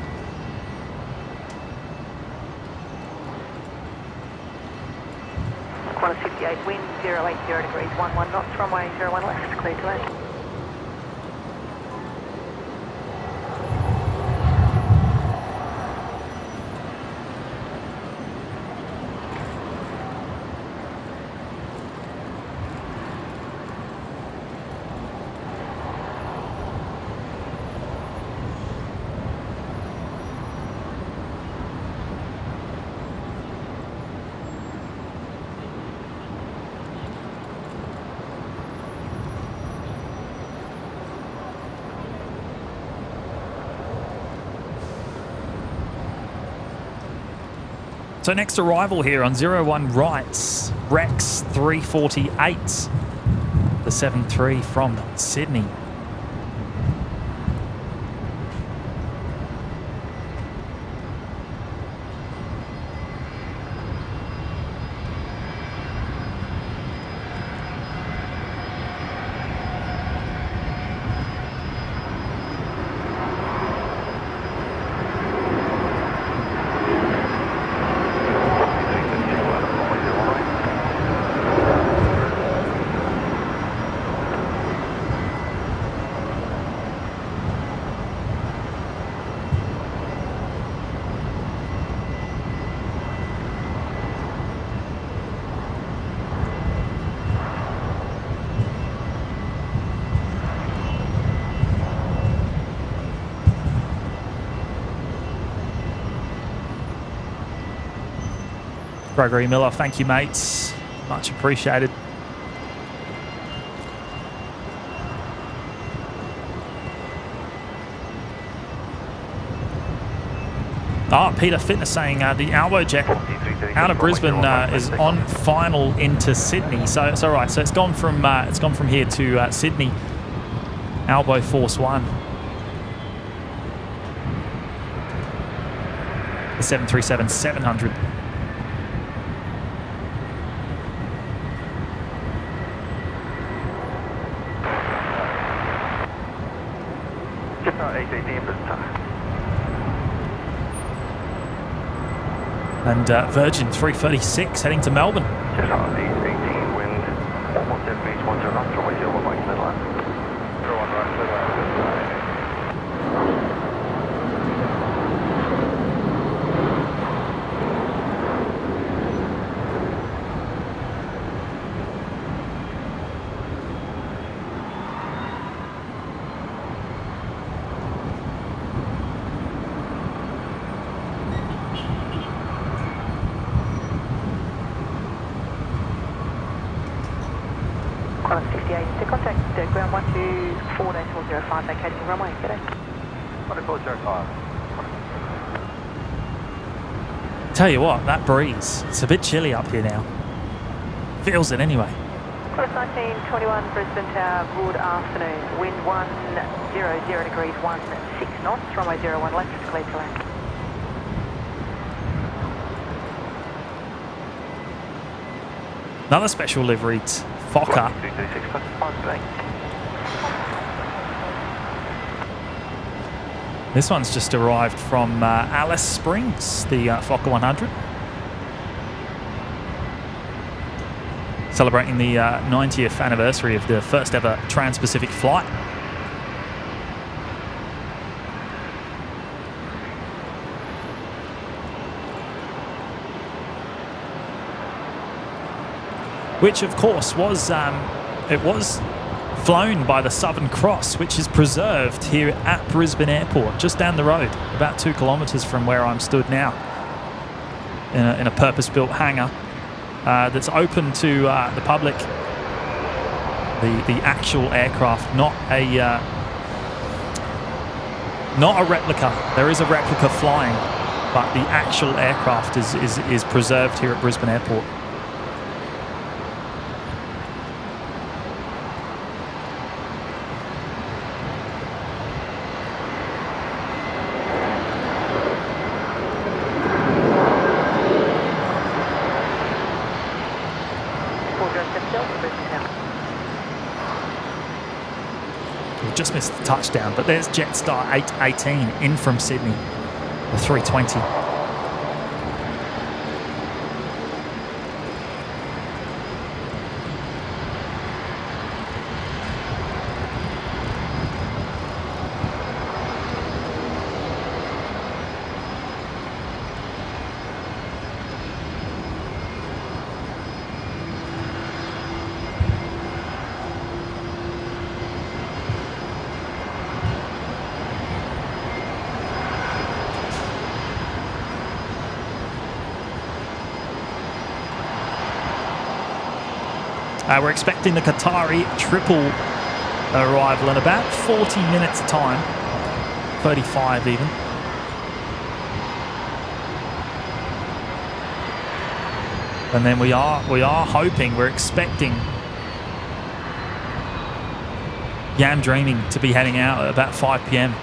Qantas 58, wind 080 degrees, 11 knots, runway 01 left, clear to land. So next arrival here on 01 Rights, Rex 348, the 73 from Sydney. Gregory Miller, thank you, mates. Much appreciated. Peter Fitness saying the Albo jet out of Brisbane is on final into Sydney. So it's all right. So it's gone from here to Sydney. Albo Force One. The 737-700. And Virgin 336 heading to Melbourne. Just on 18 wind, almost 7 beats, 1 0 knots, runway 01 right, clear line. 01 right, clear line. To contact ground 124 decimal 05 vacating runway. G'day. 1405. Tell you what, that breeze, it's a bit chilly up here now. Feels it anyway. Chorus 1921 Brisbane Tower, good afternoon. Wind 100 degrees 16 knots, runway 01 left, is clear to land. Another special livery, Fokker. This one's just arrived from Alice Springs, the Fokker 100. Celebrating the 90th anniversary of the first ever Trans-Pacific flight. Which, of course, was flown by the Southern Cross, which is preserved here at Brisbane Airport, just down the road, about 2 kilometres from where I'm stood now, in a purpose-built hangar that's open to the public. The actual aircraft, not a replica. There is a replica flying, but the actual aircraft is preserved here at Brisbane Airport. Just missed the touchdown, but there's Jetstar 818 in from Sydney, the 320. We're expecting the Qatari triple arrival in about 40 minutes time, 35 even. And then we are hoping, we're expecting Yam Dreaming to be heading out at about 5 p.m.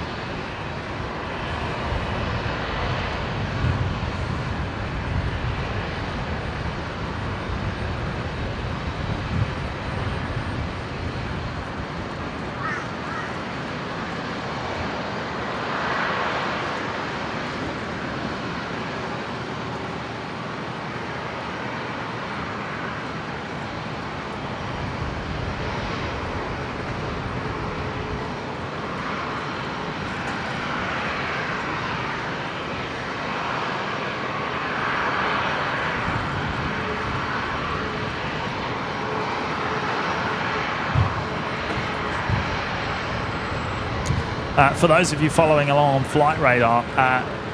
For those of you following along on Flight Radar,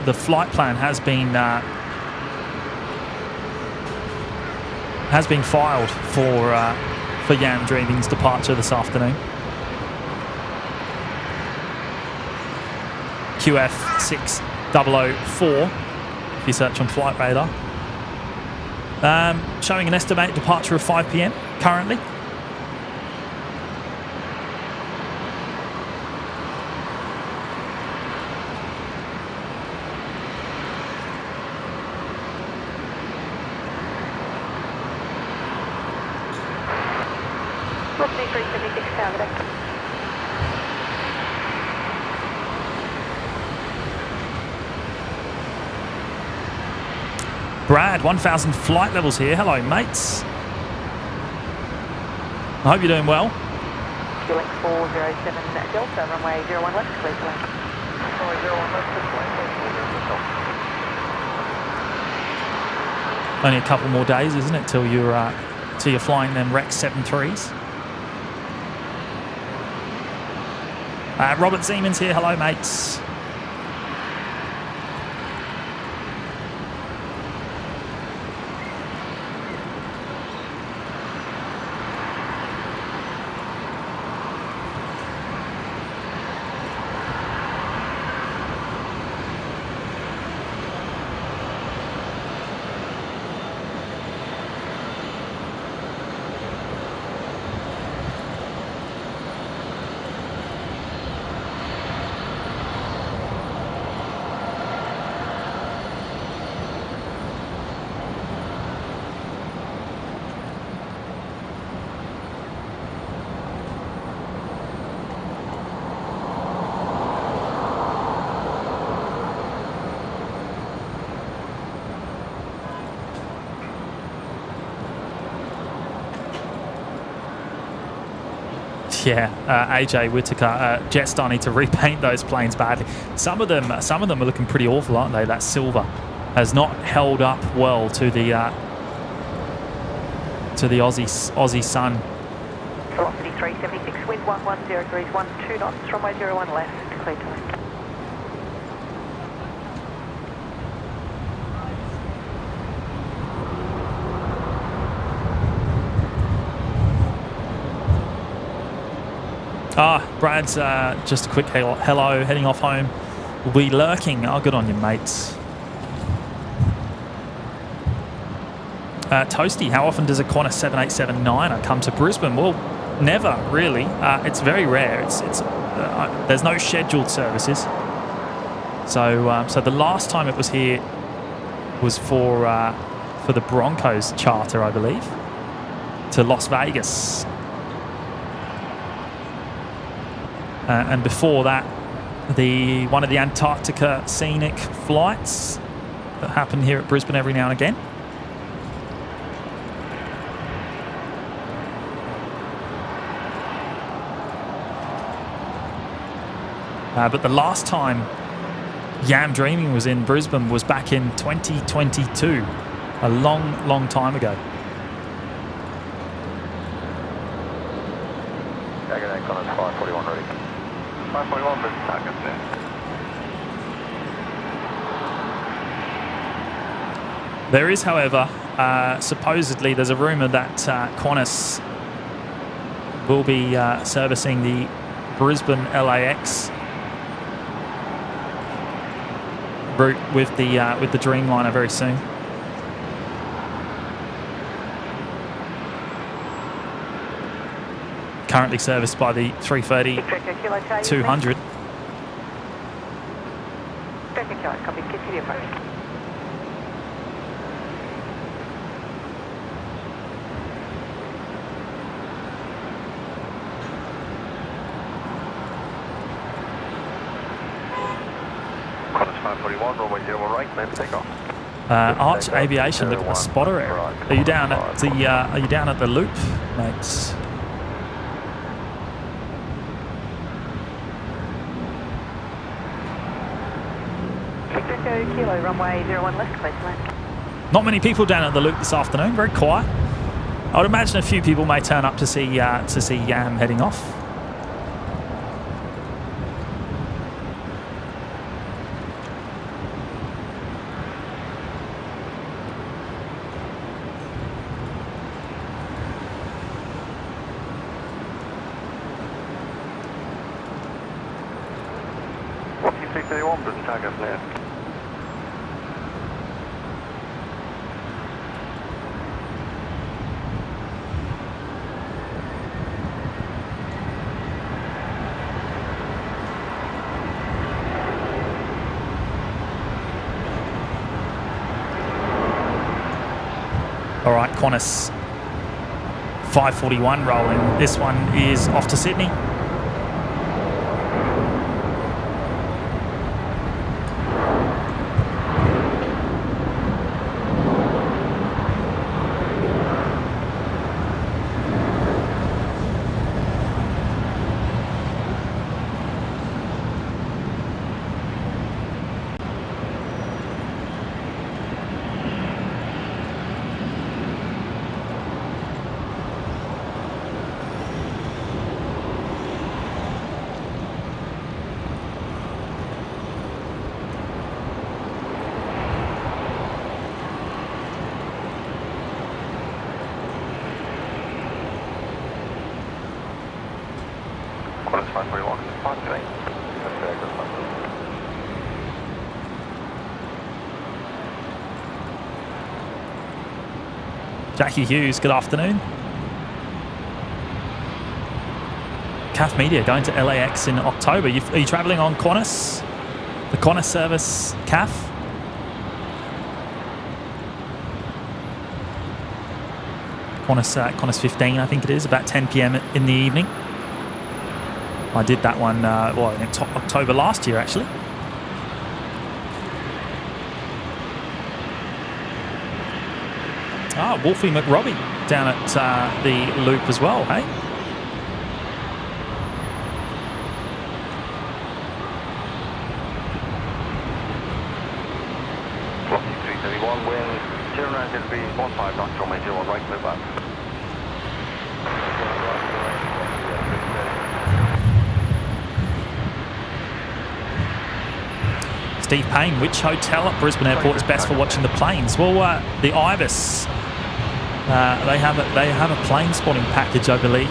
the flight plan has been filed for Yam Dreaming's departure this afternoon. QF6004, if you search on Flight Radar. Showing an estimated departure of 5 p.m. currently. Brad, 1,000 flight levels here. Hello, mates. I hope you're doing well. Link 407 Delta, runway 01 left, please. Runway 01 left, Only a couple more days, isn't it, till you're flying them Rex 73s. Robert Siemens here. Hello, mates. Yeah, AJ Whitaker, Jetstar need to repaint those planes badly. Some of them are looking pretty awful, aren't they? That silver has not held up well to the Aussie sun. Velocity 376, wind 110 degrees, 12 knots, runway 01 left, clear to land. Brad's just a quick hello, heading off home. We'll be lurking. Oh, good on you, mates. Toasty, how often does a Qantas 7879 come to Brisbane? Well, never really. It's very rare. It's there's no scheduled services. So the last time it was here was for the Broncos charter, I believe, to Las Vegas. And before that, one of the Antarctica scenic flights that happen here at Brisbane every now and again. But the last time Yam Dreaming was in Brisbane was back in 2022, a long, long time ago. Agate Qantas 541 ready. 541 for target there. There is, however, supposedly there's a rumour that Qantas will be servicing the Brisbane LAX route with the Dreamliner very soon. currently serviced by the 330 200. Copy, continue approach. Qantas 541, runway 01 right, clear for takeoff. Arch Aviation, look at the spotter area. Are you down at the loop, mates? Kilo, runway 01 left, please land. Not many people down at the loop this afternoon. Very quiet. I would imagine a few people may turn up to see Yam heading off. T331, Brisbane takeoff clear. All right, Qantas 541 rolling. This one is off to Sydney. Qantas 541, fine today. Jackie Hughes, good afternoon. CAF Media going to LAX in October. Are you travelling on Qantas? The Qantas service CAF? Qantas 15, I think it is, about 10 p.m. in the evening. I did that one, in October last year, actually. Ah, Wolfie McRobbie down at the loop as well, hey? Velocity 331, wind 09 going to be 15 knots, runway 01 right, clear back. Steve Payne, which hotel at Brisbane Airport is best for watching the planes? Well, the Ibis. They have a plane spotting package, I believe,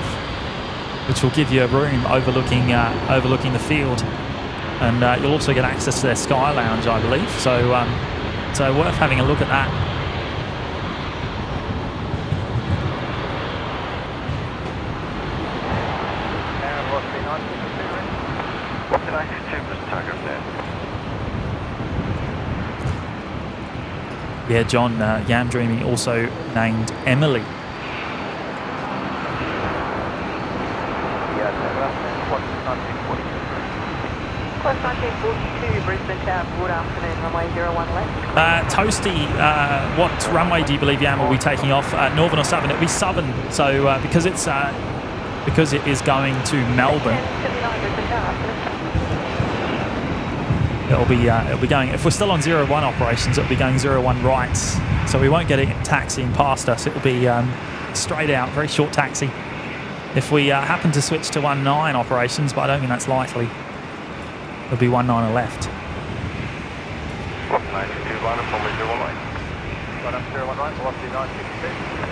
which will give you a room overlooking the field, and you'll also get access to their Sky Lounge, I believe. So worth having a look at that. What's the 92 Brisbane takeoff there? Yeah, John, Yam Dreamy also named Emily. Plus 1942, Brisbane Tower, good afternoon, runway 01 left. Toasty, what runway do you believe Yam will be taking off? Northern or Southern? It'll be Southern. So because it is going to Melbourne, it'll be going. If we're still on 01 operations, it'll be going 01 right. So we won't get it taxiing past us. It'll be straight out, very short taxi. If we happen to switch to 19 operations, but I don't think that's likely, it'll be 19 left. 92 line up, runway 01 right. Line up 01 right, velocity 962.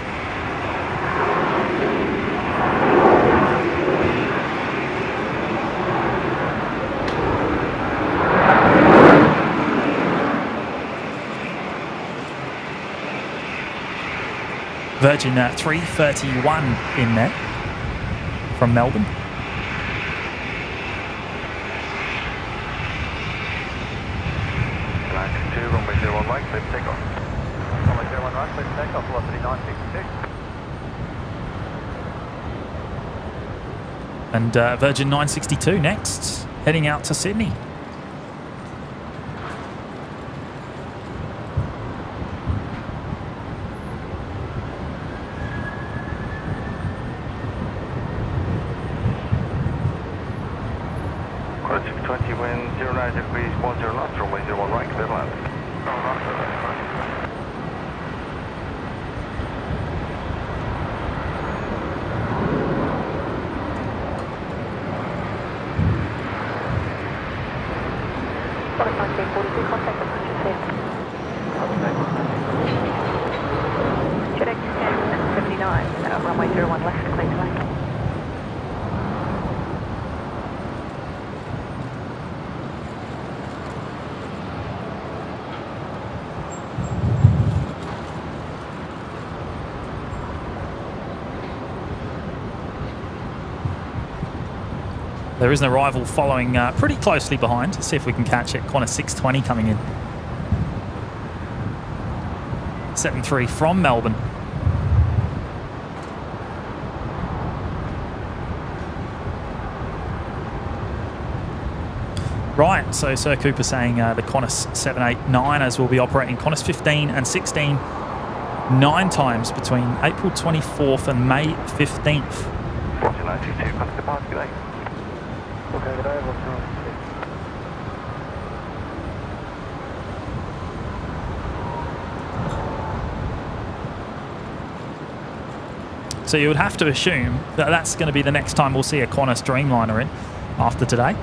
Virgin 331 in there from Melbourne. Runway 01 right, clear for takeoff. Runway 01 right, clear for takeoff, velocity 962. And Virgin 962 next, heading out to Sydney. Quad 620, wind 09 degrees, 10 knots, runway 01 right, clear to land. JetX 1079, runway 01 left, clear to land. There is an arrival following pretty closely behind. Let's see if we can catch it. Qantas 620 coming in. 73 from Melbourne. Right, so Sir Cooper saying the Qantas 789ers will be operating Qantas 15 and 16 9 times between April 24th and May 15th. 4962, contact departure, good day. Okay, good day, what's wrong? So you would have to assume that that's going to be the next time we'll see a Qantas Dreamliner in after today.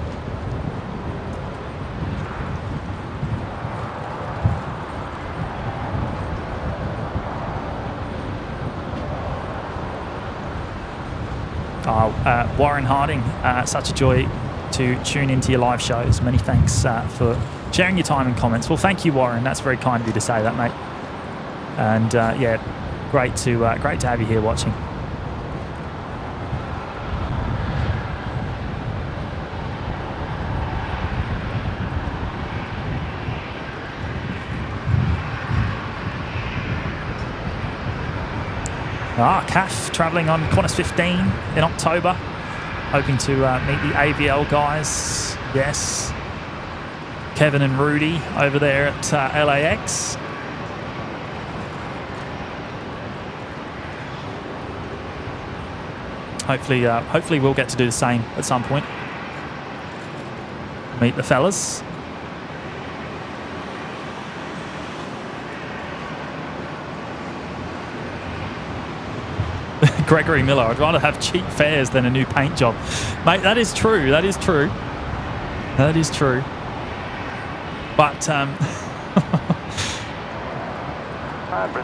Warren Harding, such a joy to tune into your live shows. Many thanks for sharing your time and comments. Well, thank you, Warren. That's very kind of you to say that, mate. And yeah, great to have you here watching. CAF travelling on Qantas 15 in October, hoping to meet the AVL guys. Yes, Kevin and Rudy over there at LAX. Hopefully we'll get to do the same at some point. Meet the fellas. Gregory Miller, I'd rather have cheap fares than a new paint job. Mate, that is true. That is true. That is true. But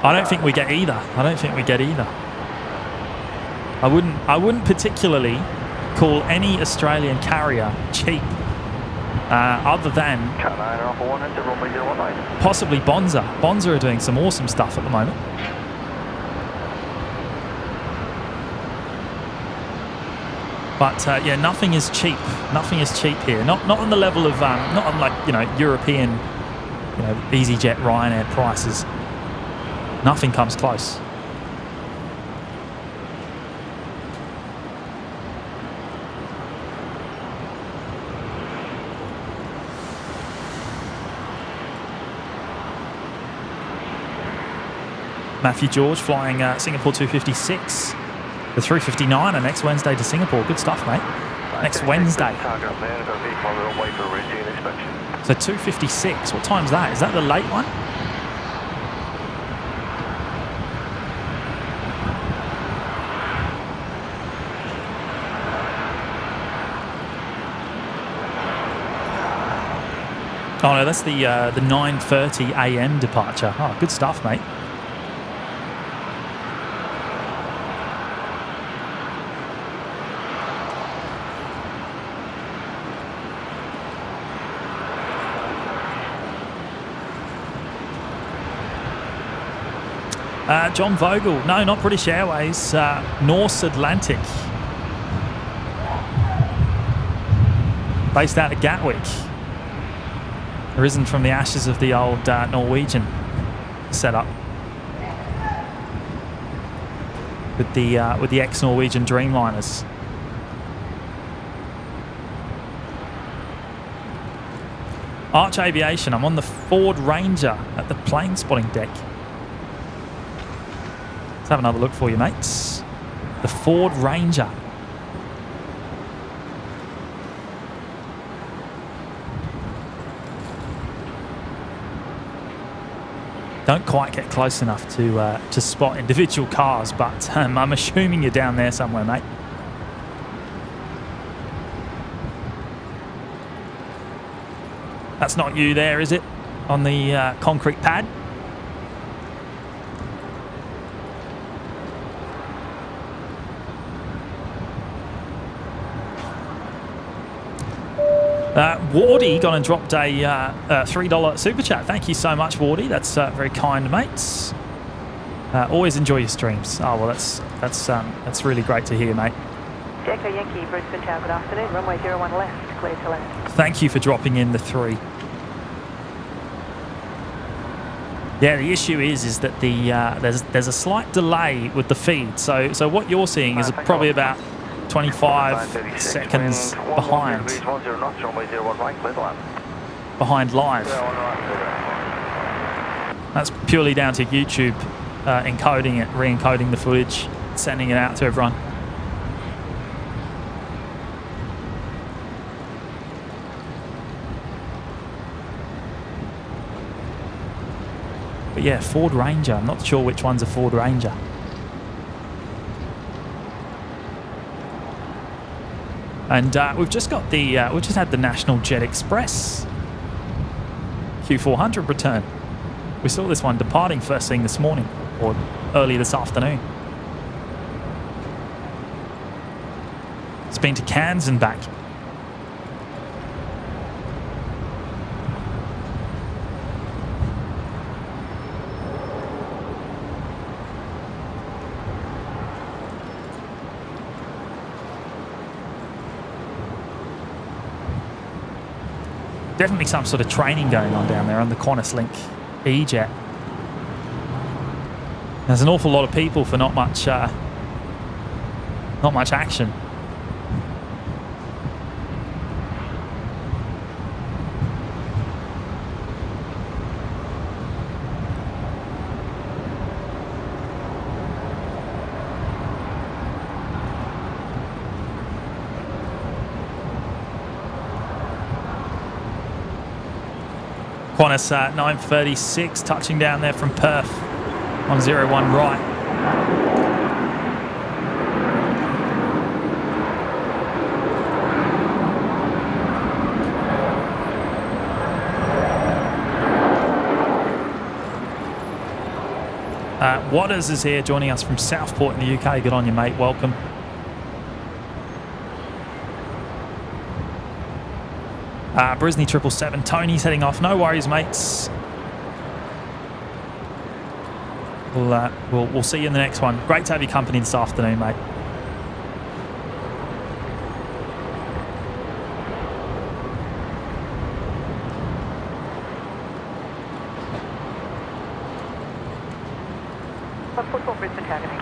I don't think we get either. I don't think we get either. I wouldn't particularly call any Australian carrier cheap, other than possibly Bonza. Bonza are doing some awesome stuff at the moment. But yeah, nothing is cheap. Nothing is cheap here. Not on the level of not on like European, EasyJet, Ryanair prices. Nothing comes close. Matthew George flying Singapore 256. The 359 next Wednesday to Singapore. Good stuff, mate. Next Wednesday. So 256. What time's that? Is that the late one? Oh no, that's the 9:30 a.m. departure. Oh, good stuff, mate. John Vogel, no, not British Airways, Norse Atlantic. based out of Gatwick. Risen from the ashes of the old Norwegian setup with the ex-Norwegian Dreamliners. Arch Aviation, I'm on the Ford Ranger at the plane spotting deck. Let's have another look for you, mates. The Ford Ranger. Don't quite get close enough to spot individual cars, but I'm assuming you're down there somewhere, mate. That's not you there, is it? On the concrete pad? Wardy gone and dropped a $3 super chat. Thank you so much, Wardy. That's very kind, mates. Always enjoy your streams. Oh well, that's really great to hear, mate. Echo Yankee, Brisbane Tower, good afternoon. Runway 01 left, clear to land. Thank you for dropping in the 3. Yeah, the issue is that there's a slight delay with the feed. So what you're seeing is probably about 25 seconds behind live. That's purely down to YouTube encoding it, re-encoding the footage, sending it out to everyone. But yeah, Ford Ranger. I'm not sure which one's a Ford Ranger. And we've just got we've just had the National Jet Express Q400 return. We saw this one departing first thing this morning, or early this afternoon. It's been to Cairns and back. Definitely some sort of training going on down there on the Qantas Link E-Jet. There's an awful lot of people for not much action. Qantas 9:36, touching down there from Perth on 01 right. Waters is here joining us from Southport in the UK. Good on you, mate. Welcome. Brisbane 777, Tony's heading off. No worries, mates. We'll see you in the next one. Great to have your company this afternoon, mate. Football Brisbane targeting.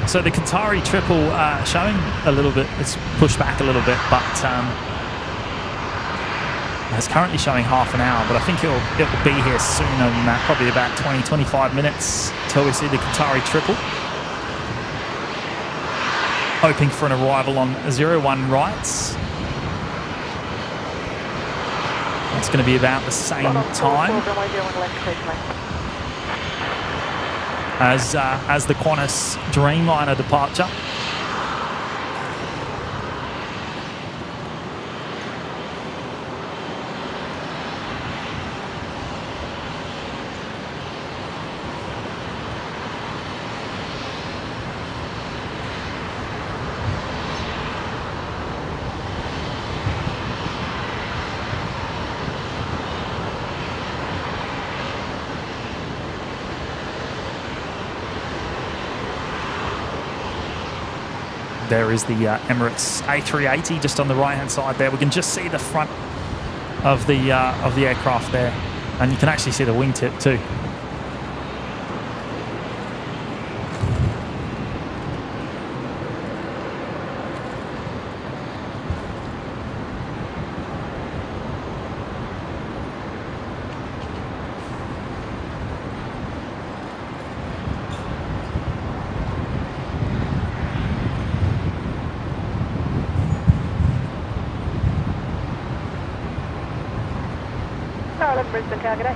So the Qatari triple showing a little bit, it's pushed back a little bit, but it's currently showing half an hour, but I think it'll be here sooner than that, probably about 20-25 minutes till we see the Qatari triple. Hoping for an arrival on 01 rights. It's going to be about the same time as the Qantas Dreamliner departure. There is the Emirates A380 just on the right-hand side there. We can just see the front of the aircraft there, and you can actually see the wingtip too. Brisbane Tower, g'day.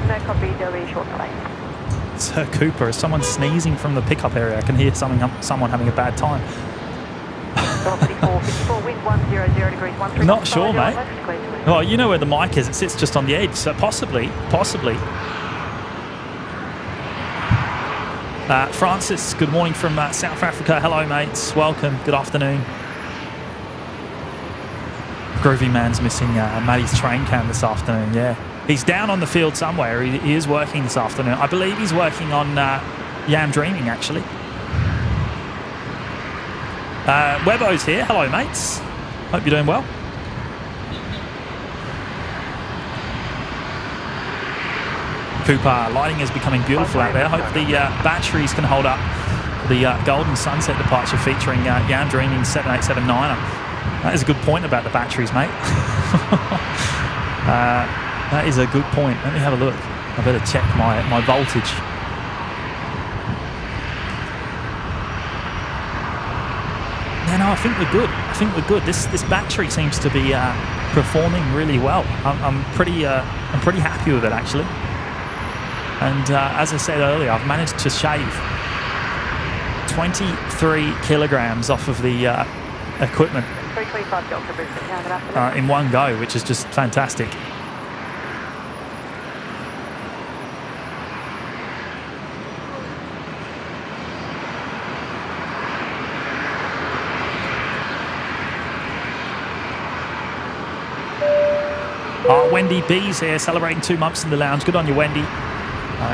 No copy, there'll be a short delay. Sir Cooper, is someone sneezing from the pickup area? I can hear someone having a bad time. 54, wind 100 degrees, 13. Not sure, mate. Well, you know where the mic is. It sits just on the edge, so possibly. Francis, good morning from South Africa. Hello, mates. Welcome. Good afternoon. Groovy Man's missing Matty's train cam this afternoon. Yeah, he's down on the field somewhere. He is working this afternoon. I believe he's working on Yam Dreaming, actually. Webbo's here. Hello, mates. Hope you're doing well. Cooper, lighting is becoming beautiful out there. I hope the batteries can hold up the Golden Sunset departure featuring Yam Dreaming 7879er. That is a good point about the batteries, mate. That is a good point. Let me have a look. I better check my voltage. Yeah, no, I think we're good. This battery seems to be performing really well. I'm pretty happy with it, actually. And as I said earlier, I've managed to shave 23 kilograms off of the equipment 325 Delta Brisbane Tower, good afternoon. in one go, which is just fantastic. Wendy B's here, celebrating 2 months in the lounge. Good on you, Wendy.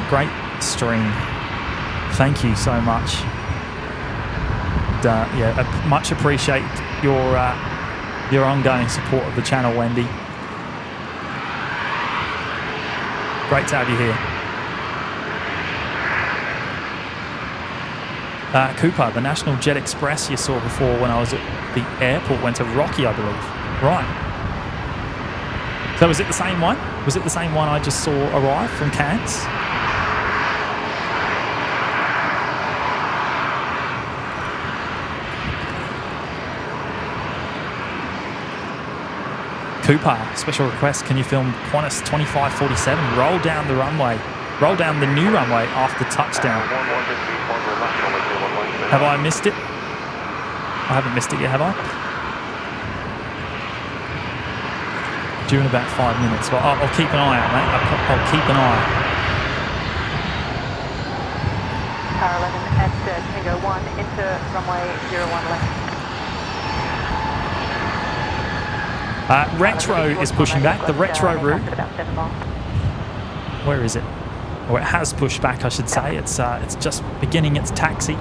Great stream. Thank you so much. Much appreciate your ongoing support of the channel, Wendy. Great to have you here. Cooper, the National Jet Express you saw before when I was at the airport went to Rocky, I believe. Right. So was it the same one? Was it the same one I just saw arrive from Cairns? Cooper, special request, can you film Qantas 2547 roll down the runway, roll down the new runway after touchdown? Have I missed it? I haven't missed it yet, have I? Due in about 5 minutes. Well, I'll keep an eye out, mate. I'll keep an eye. Tower 11 at Tango 1 into runway 01 left. Retro is pushing back. The retro route. Where is it? Or it has pushed back, I should say. It's just beginning its taxi.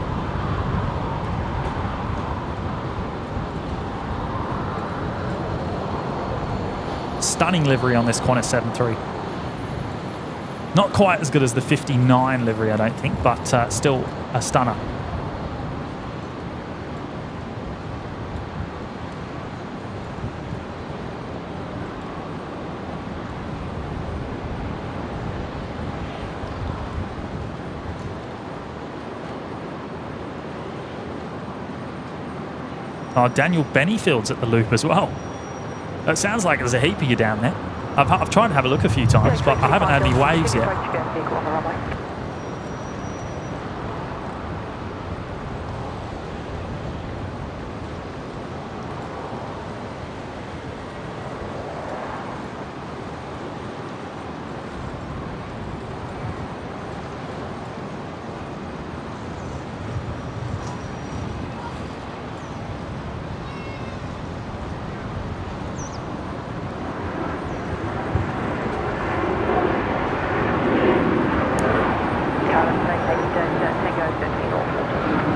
stunning livery on this Qantas 73. Not quite as good as the 59 livery, I don't think, but still a stunner. Oh, Daniel Bennyfield's at the loop as well. It sounds like there's a heap of you down there. I've tried to have a look a few times, but I haven't had any waves yet.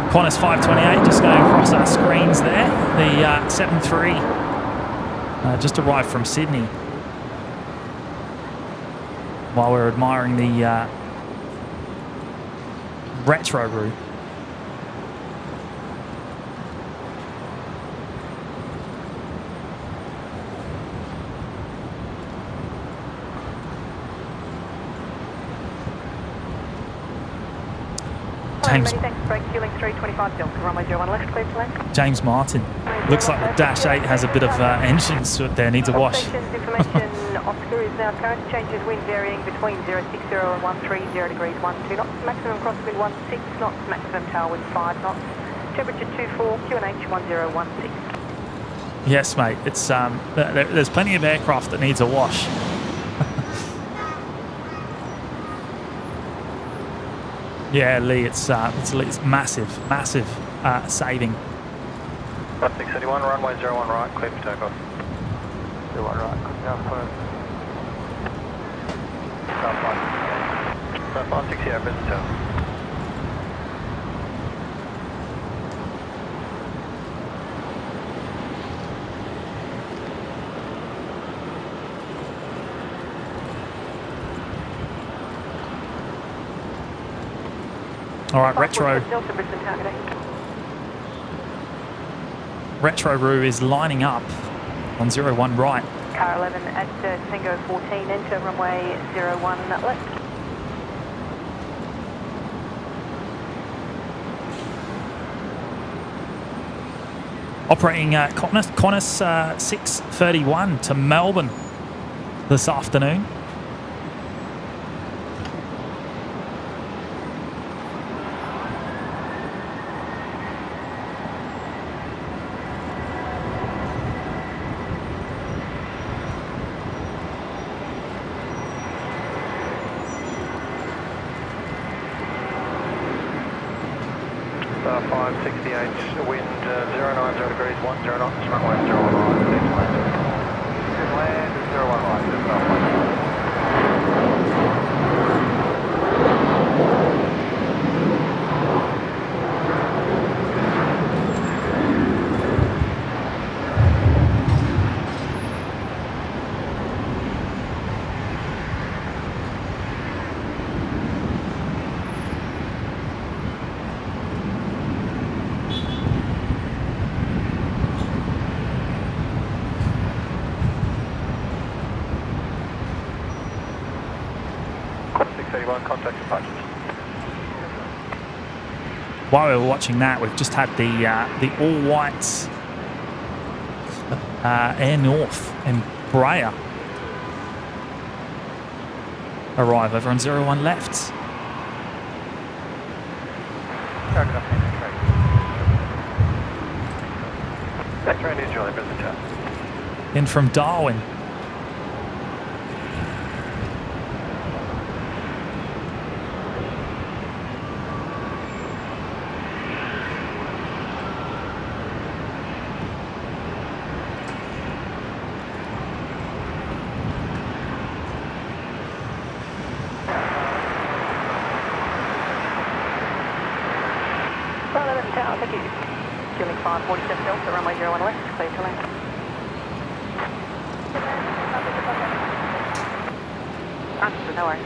Qantas 528 just going across our screens there. The 7-3 just arrived from Sydney. While we're admiring the retro route. James Martin. Looks like the Dash 8 has a bit of engine soot there, needs a wash. Information, Oscar is now current. Changes wind varying between 060 and 130 degrees 12 knots. Maximum crosswind 16 knots, maximum tailwind 5 knots. Temperature 24, QNH 1016. Yes, mate. It's there's plenty of aircraft that needs a wash. Yeah, Lee, it's massive saving. 631, runway 01 right, clear for takeoff. 01 right, now firm. South 560, business tower. All right, Retro Roo is lining up on 01 right. Car 11 at Tango 14, enter runway 01 left. Operating Qantas 631 to Melbourne this afternoon. Wind 090 degrees 10 knots, runway 01 right, please land. Good land, 01 right, contact departures. While we were watching that, we've just had the all-white Air North and Brea arrive over on 01 left. In from Darwin. Thank you. Killing 547 Delta, runway 01 left, clear to land. Understood, no worries.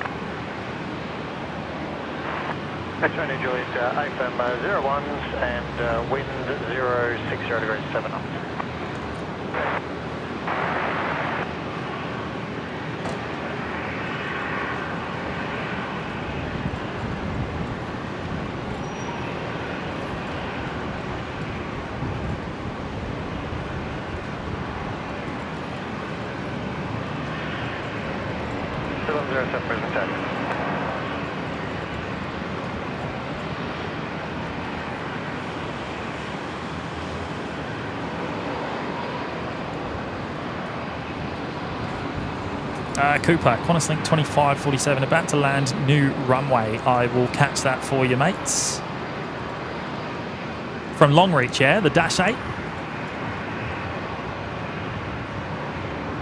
X-ray Juliet, AFM 01s and wind 060 degrees 7 knots. Brisbane taxi. Cooper, Qantas Link 2547, about to land new runway. I will catch that for you, mates. From Longreach, yeah, the Dash 8.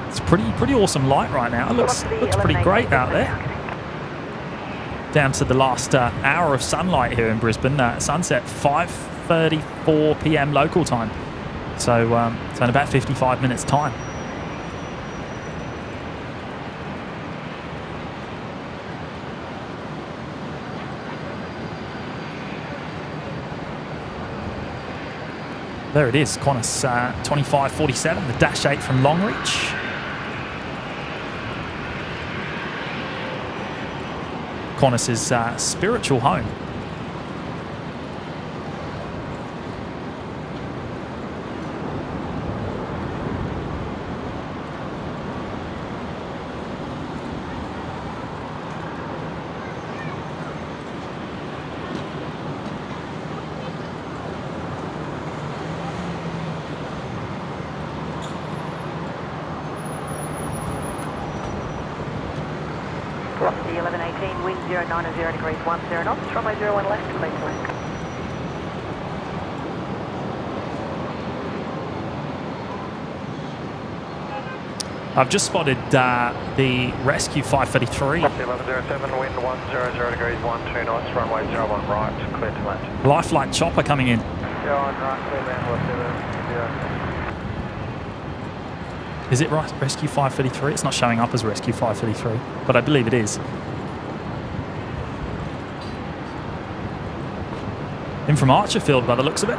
It's pretty awesome light right now. It looks pretty great out there. Down to the last hour of sunlight here in Brisbane. Sunset 5:34 p.m. local time. So in about 55 minutes time. There it is, Qantas 2547, the Dash 8 from Longreach. Qantas's spiritual home. Velocity 1118, wind 090 degrees 10 knots, runway 01 left, clear to land. I've just spotted the Rescue 533. Velocity 1107, wind 100 degrees 12 knots, runway 01 right, clear to land. Lifeline chopper coming in. 01 right, clear land, velocity 0. Is it Rescue 533? It's not showing up as Rescue 533, but I believe it is. In from Archerfield by the looks of it.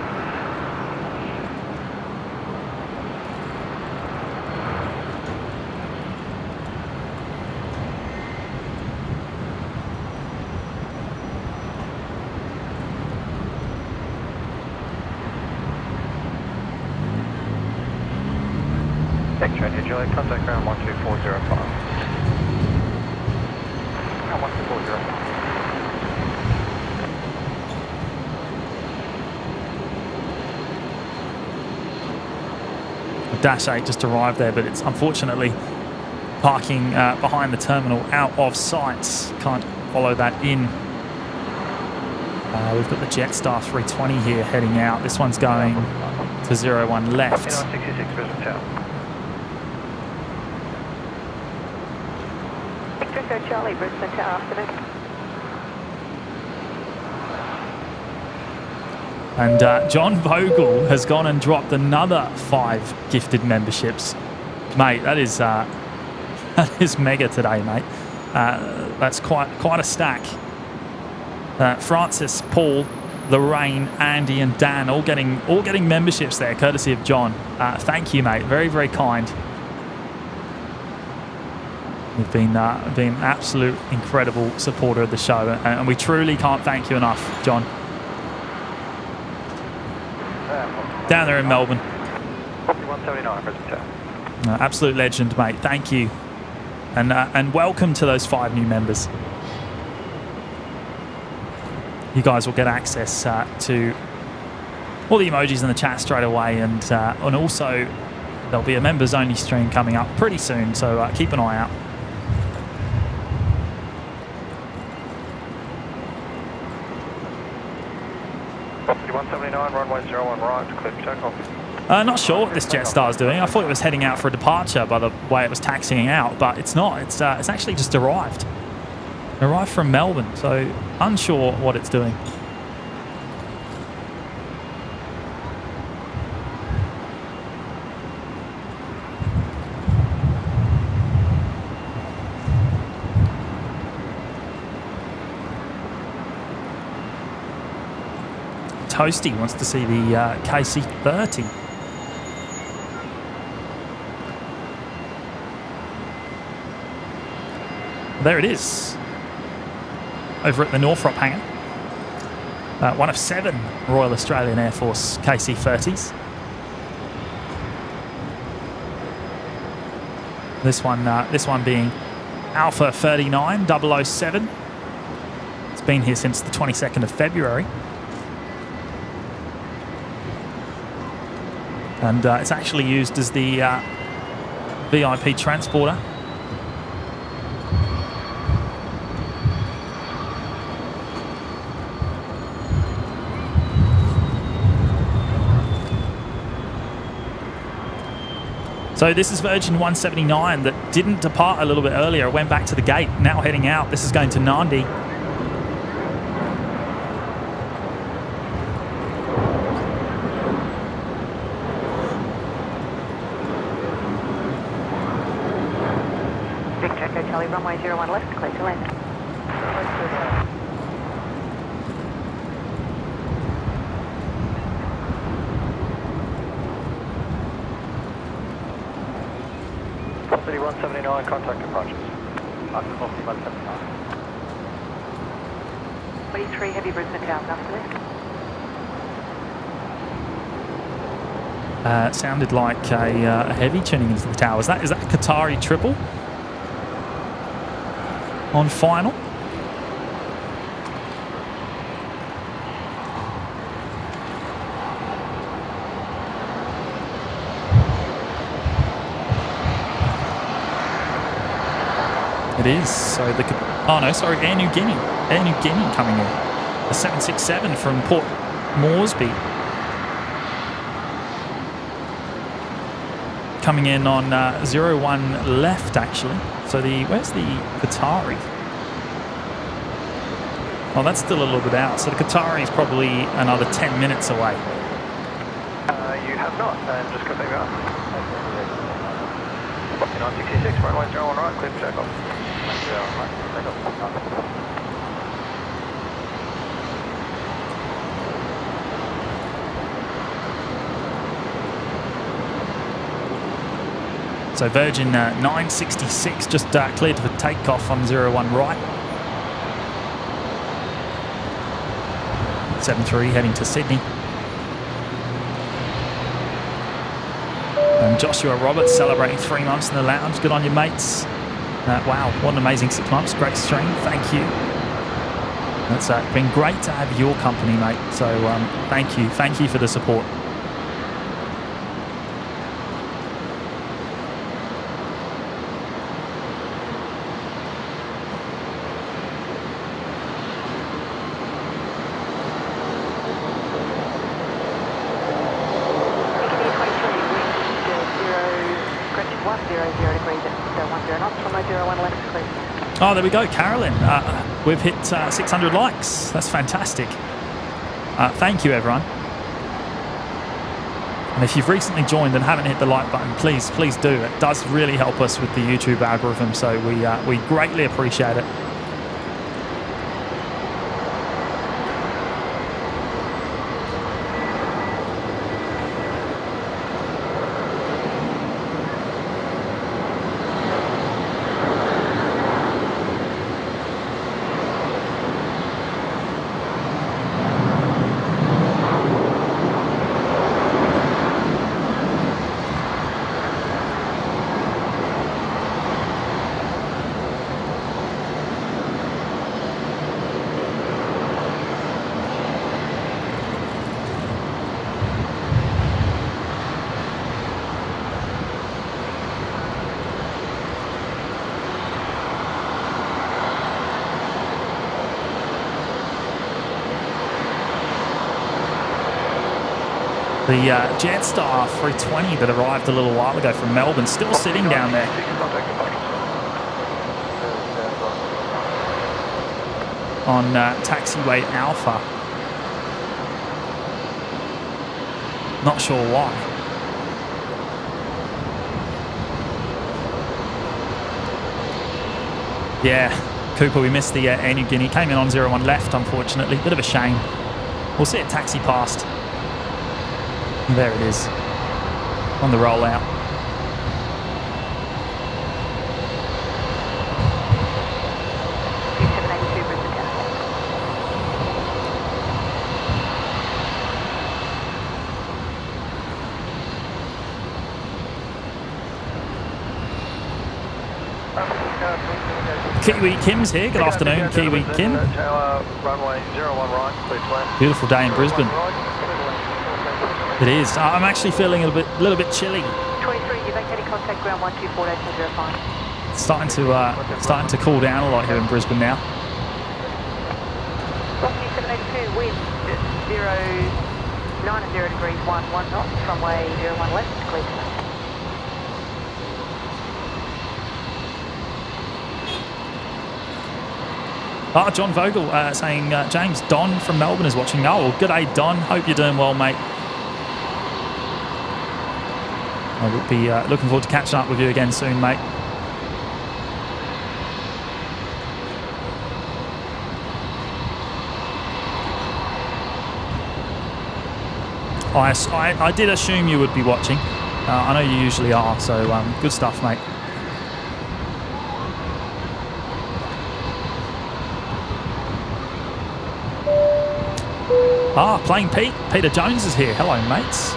X-ray New Juliet, contact ground 12405. Ground 12405. Dash 8 just arrived there, but it's unfortunately parking behind the terminal out of sight. Can't follow that in. We've got the Jetstar 320 here heading out. This one's going to 01 left. 6966 Brisbane Tower. Echo Charlie, Brisbane Tower, afternoon. And John Vogel has gone and dropped another 5 gifted memberships. Mate, that is mega today, mate. That's quite a stack. Francis, Paul, Lorraine, Andy and Dan all getting memberships there, courtesy of John. Thank you, mate. Very, very kind. You've been an absolute incredible supporter of the show, and we truly can't thank you enough, John. Down there in Melbourne. 179 Brisbane Tower. Absolute legend, mate. Thank you. And welcome to those 5 new members. You guys will get access to all the emojis in the chat straight away, and also there'll be a members only stream coming up pretty soon, so keep an eye out. Velocity 179, runway 01 right, clear for takeoff. Not sure what this Jetstar is doing. I thought it was heading out for a departure by the way it was taxiing out, but it's not. It's actually just arrived. Arrived from Melbourne, so unsure what it's doing. Toasty wants to see the KC-30. There it is, over at the North Fokker hangar. One of 7 Royal Australian Air Force KC-30s. This one being Alpha 39007. It's been here since the 22nd of February. And it's actually used as the VIP transporter. So this is Virgin 179 that didn't depart a little bit earlier, went back to the gate, now heading out. This is going to Nandi. Victor Echo Charlie, runway 01 left, clear to land. City 179, contact departures. Under 179. 23 heavy Brisbane towers after this. Sounded like a heavy tuning into the tower. Is that Qatari triple on final? It is. So Air New Guinea. Air New Guinea coming in. The 767 from Port Moresby. Coming in on 01 left, actually. So where's the Qatari? Oh, that's still a little bit out. So the Qatari is probably another 10 minutes away. You have not, and just confirm you are. 966, runway 01 right, clear for takeoff. So Virgin 966 just cleared for takeoff on 01 right. 73 heading to Sydney. And Joshua Roberts celebrating 3 months in the lounge. Good on you, mates. Wow, what an amazing 6 months. Great stream. Thank you. It's been great to have your company, mate. So thank you. Thank you for the support. Oh, there we go, Carolyn. We've hit 600 likes. That's fantastic. Thank you, everyone. And if you've recently joined and haven't hit the like button, please do. It does really help us with the YouTube algorithm, so we greatly appreciate it. The Jetstar 320 that arrived a little while ago from Melbourne, still sitting down there. On taxiway Alpha. Not sure why. Yeah, Cooper, we missed the Air New Guinea. Came in on 01 left, unfortunately. Bit of a shame. We'll see it taxi past. And there it is on the rollout. Kiwi Kim's here. Good afternoon, Kiwi Kim. Runway 01 right, clear to land. Beautiful day in Brisbane. It is. I'm actually feeling a little bit chilly. 23, you're making contact ground 124.05. It's starting to cool down a lot here in Brisbane now. 782, wind 90 degrees 1 knots, runway 01 left, clear to land. John Vogel saying, James, Don from Melbourne is watching. Oh, well, good day, Don. Hope you're doing well, mate. I will be looking forward to catching up with you again soon, mate. I did assume you would be watching. I know you usually are, so good stuff, mate. Playing Pete. Peter Jones is here. Hello, mates.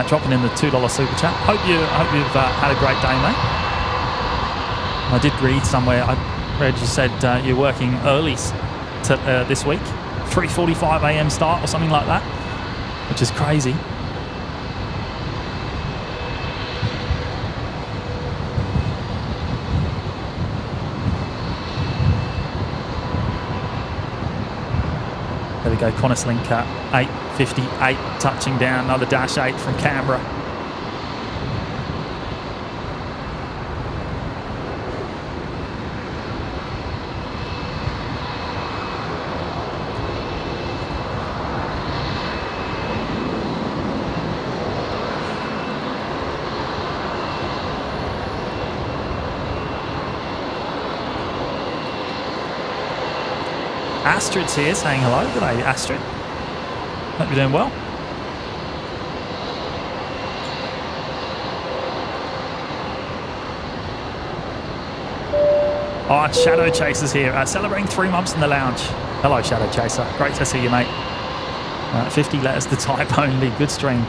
Dropping in the $2 super chat. Hope you've had a great day, mate. I did read somewhere. I read you said you're working early this week, 3:45 a.m. start or something like that, which is crazy. There we go, Qantas Link 8:58, touching down, another Dash 8 from Canberra. Astrid's here saying hello. Good day, Astrid. Hope you're doing well. Oh, it's Shadow Chaser's here, celebrating 3 months in the lounge. Hello, Shadow Chaser. Great to see you, mate. 50 letters to type only. Good stream.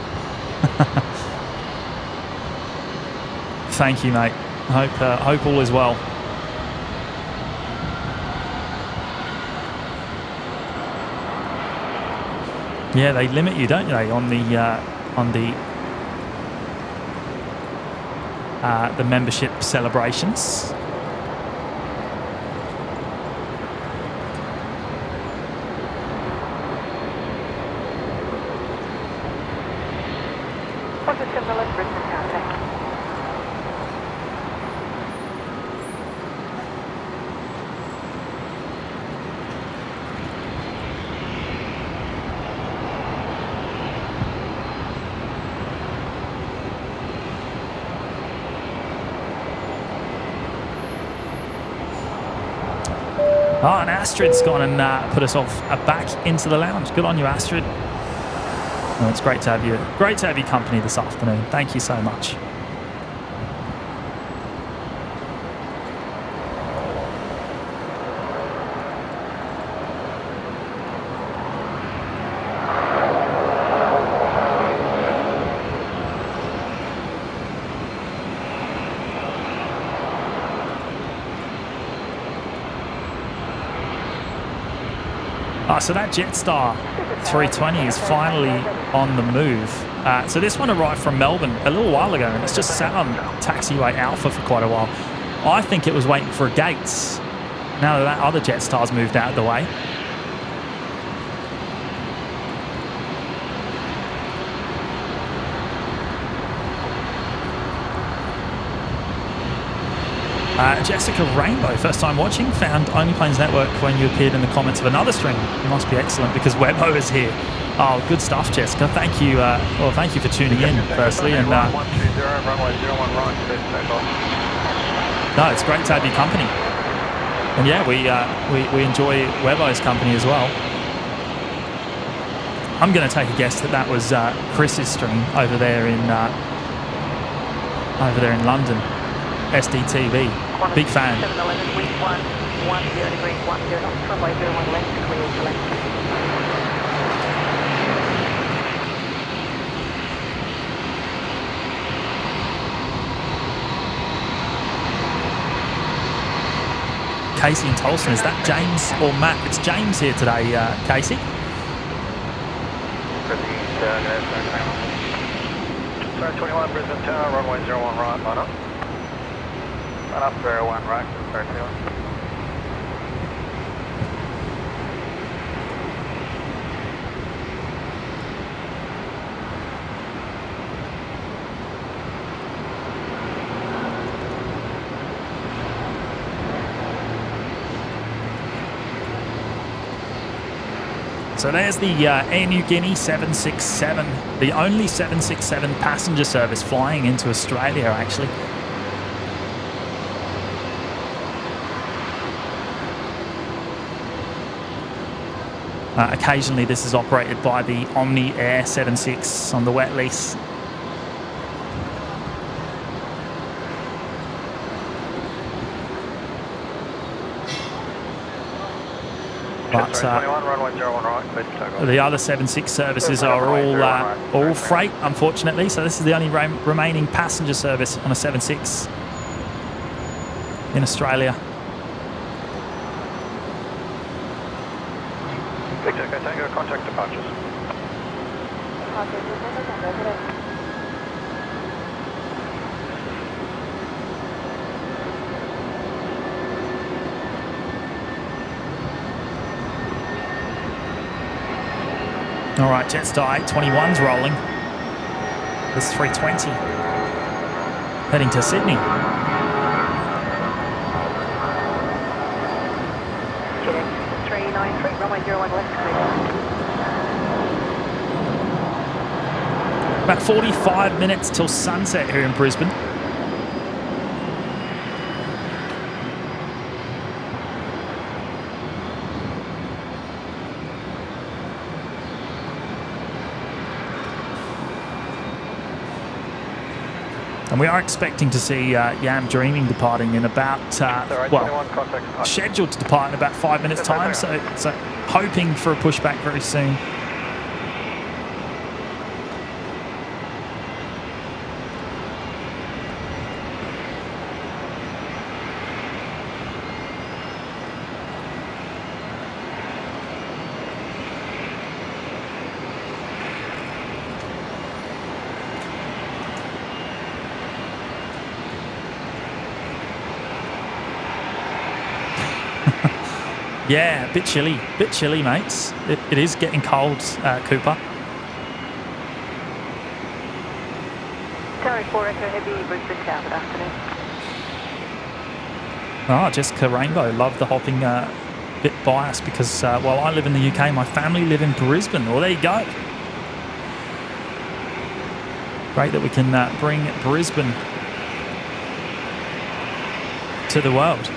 Thank you, mate. Hope all is well. Yeah, they limit you, don't they, on the membership celebrations. What's the symbol of Brisbane contact? Oh, and Astrid's gone and put us off back into the lounge. Good on you, Astrid. Oh, it's great to have you. Great to have your company this afternoon. Thank you so much. So that Jetstar 320 is finally on the move. So this one arrived from Melbourne a little while ago, and it's just sat on taxiway Alpha for quite a while. I think it was waiting for gates. Now that other Jetstar's moved out of the way. Jessica Rainbow, first time watching, found Only Planes Network when you appeared in the comments of another stream. You must be excellent because Webbo is here. Oh, good stuff, Jessica. Thank you. Thank you for tuning in, firstly. And no, it's great to have your company. And yeah, we enjoy Webbo's company as well. I'm going to take a guess that that was Chris's stream over there in London. SDTV. Big fan. 711, wind 10 degrees, 10 knots, runway 01 left, clear to left. Casey and Tolson, is that James or Matt? It's James here today, Casey. Sorry, 21 Brisbane Tower, runway 01 right, line up. Line up 01 right, sorry, 21. So there's the Air Niugini 767, the only 767 passenger service flying into Australia, actually. Occasionally this is operated by the Omni Air 76 on the wet lease. But the other 76 services are all freight, unfortunately. So this is the only remaining passenger service on a 76 in Australia. Victor, Tango, contact departures. All right, Jetstar 821's rolling. This 320 heading to Sydney. Quebec 393, runway 01 left, clear. About 45 minutes till sunset here in Brisbane. And we are expecting to see Yam Dreaming departing in about, scheduled to depart in about 5 minutes' time. So hoping for a pushback very soon. Yeah, a bit chilly, mates. It is getting cold, Cooper. Tower 4 Echo Heavy, Brisbane Tower, good afternoon. Oh, Jessica Rainbow, love the hopping bit bias because while I live in the UK, my family live in Brisbane. Well, there you go. Great that we can bring Brisbane to the world.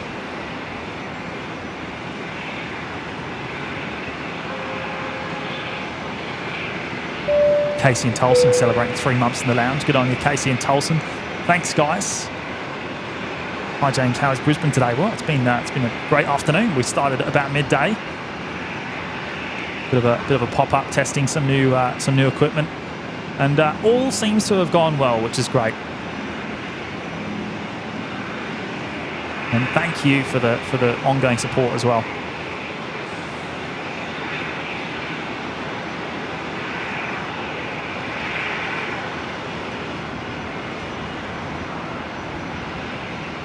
Casey and Tolson celebrating 3 months in the lounge. Good on you, Casey and Tolson. Thanks, guys. Hi, James. How is Brisbane today? Well, it's been a great afternoon. We started at about midday. Bit of a pop-up, testing some new equipment, and all seems to have gone well, which is great. And thank you for the ongoing support as well.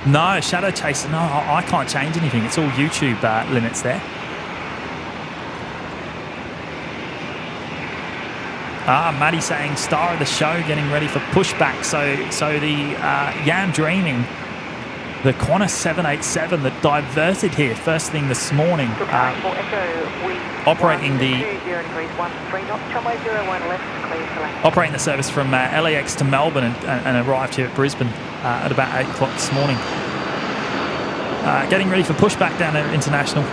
No, Shadow Chaser, no, I can't change anything. It's all YouTube limits there. Maddie saying star of the show, getting ready for pushback. So the Yam Dreaming, the Qantas 787 that diverted here first thing this morning, operating the service from LAX to Melbourne and arrived here at Brisbane at about 8 o'clock this morning. Getting ready for pushback down at International.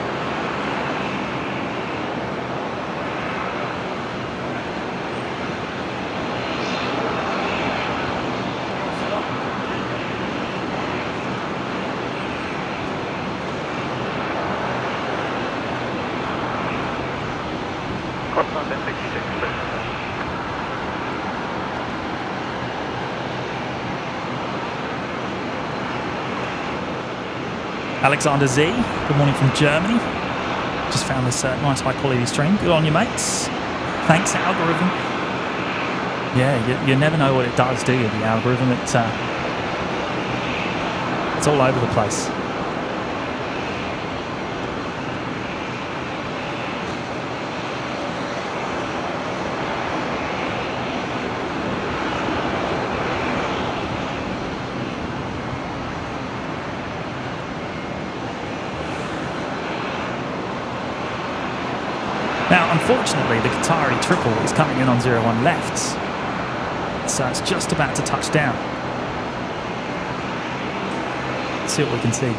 Alexander Z, good morning from Germany. Just found this nice high quality stream. Good on you, mates. Thanks, algorithm. Yeah, you never know what it does, do you, the algorithm? It's all over the place. Now, unfortunately, the Qatari triple is coming in on 01 left, so it's just about to touch down. Let's see what we can see.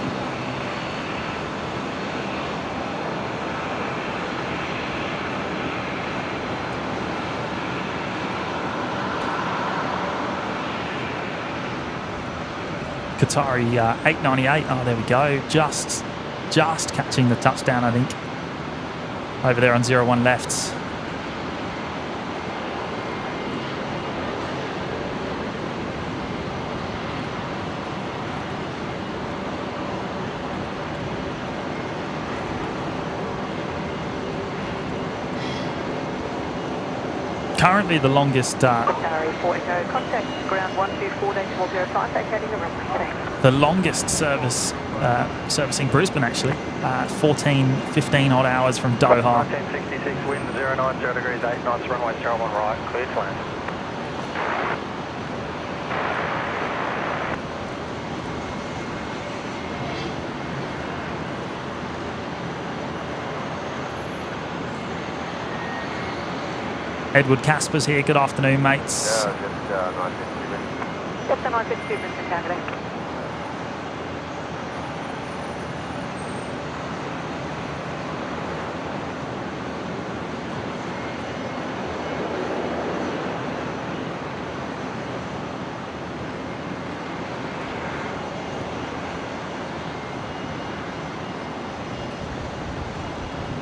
Qatari 898. Oh, there we go. Just catching the touchdown, I think. Over there on 01 left. Currently the longest Qatari 4 Echo, contact ground 124.05, vacating the runway. Thanks. the longest service servicing Brisbane actually, 15 odd hours from Doha. 1066, wind 090 degrees 8 knots, runway 01 right, clear to land. Edward Casper's here. Good afternoon, mates. Just 952 wind. Yep, the 952 Brisbane targeting.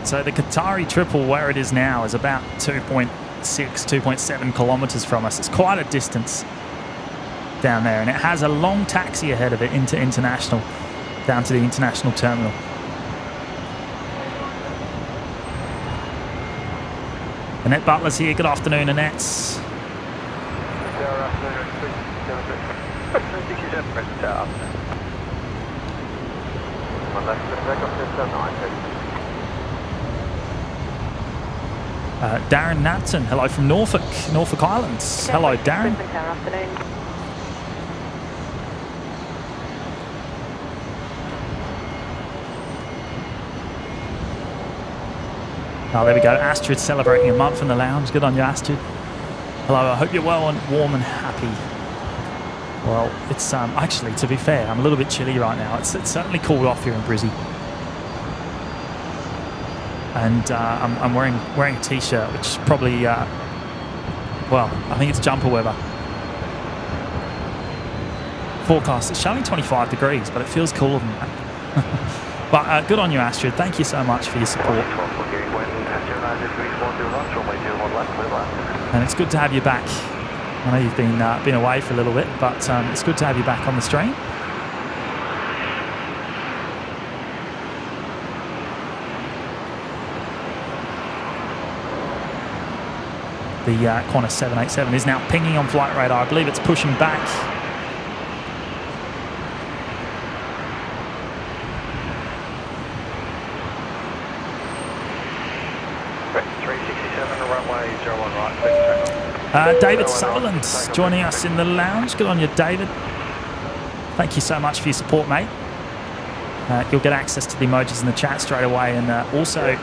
So the Qatari triple, where it is now, is about 2.7 kilometres from us. It's quite a distance down there, and it has a long taxi ahead of it into international, down to the international terminal. Annette Butler's here. Good afternoon, Annette. 67, Brisbane Tower. On left, takeoff, just 9. Darren Natson, hello from Norfolk Islands. Hello, Darren. Brisbane Tower, afternoon. Oh, there we go. Astrid celebrating a month in the lounge. Good on you, Astrid. Hello, I hope you're well and warm and happy. Well, it's actually, to be fair, I'm a little bit chilly right now. It's certainly cooled off here in Brizzy. And I'm wearing a t-shirt, which is probably, well, I think it's jumper weather. Forecast, it's showing 25 degrees, but it feels cooler than that. But good on you, Astrid. Thank you so much for your support. And it's good to have you back. I know you've been away for a little bit, but it's good to have you back on the stream. The Qantas 787 is now pinging on flight radar. I believe it's pushing back. David Sutherland's joining us in the lounge. Good on you, David. Thank you so much for your support, mate. You'll get access to the emojis in the chat straight away, and also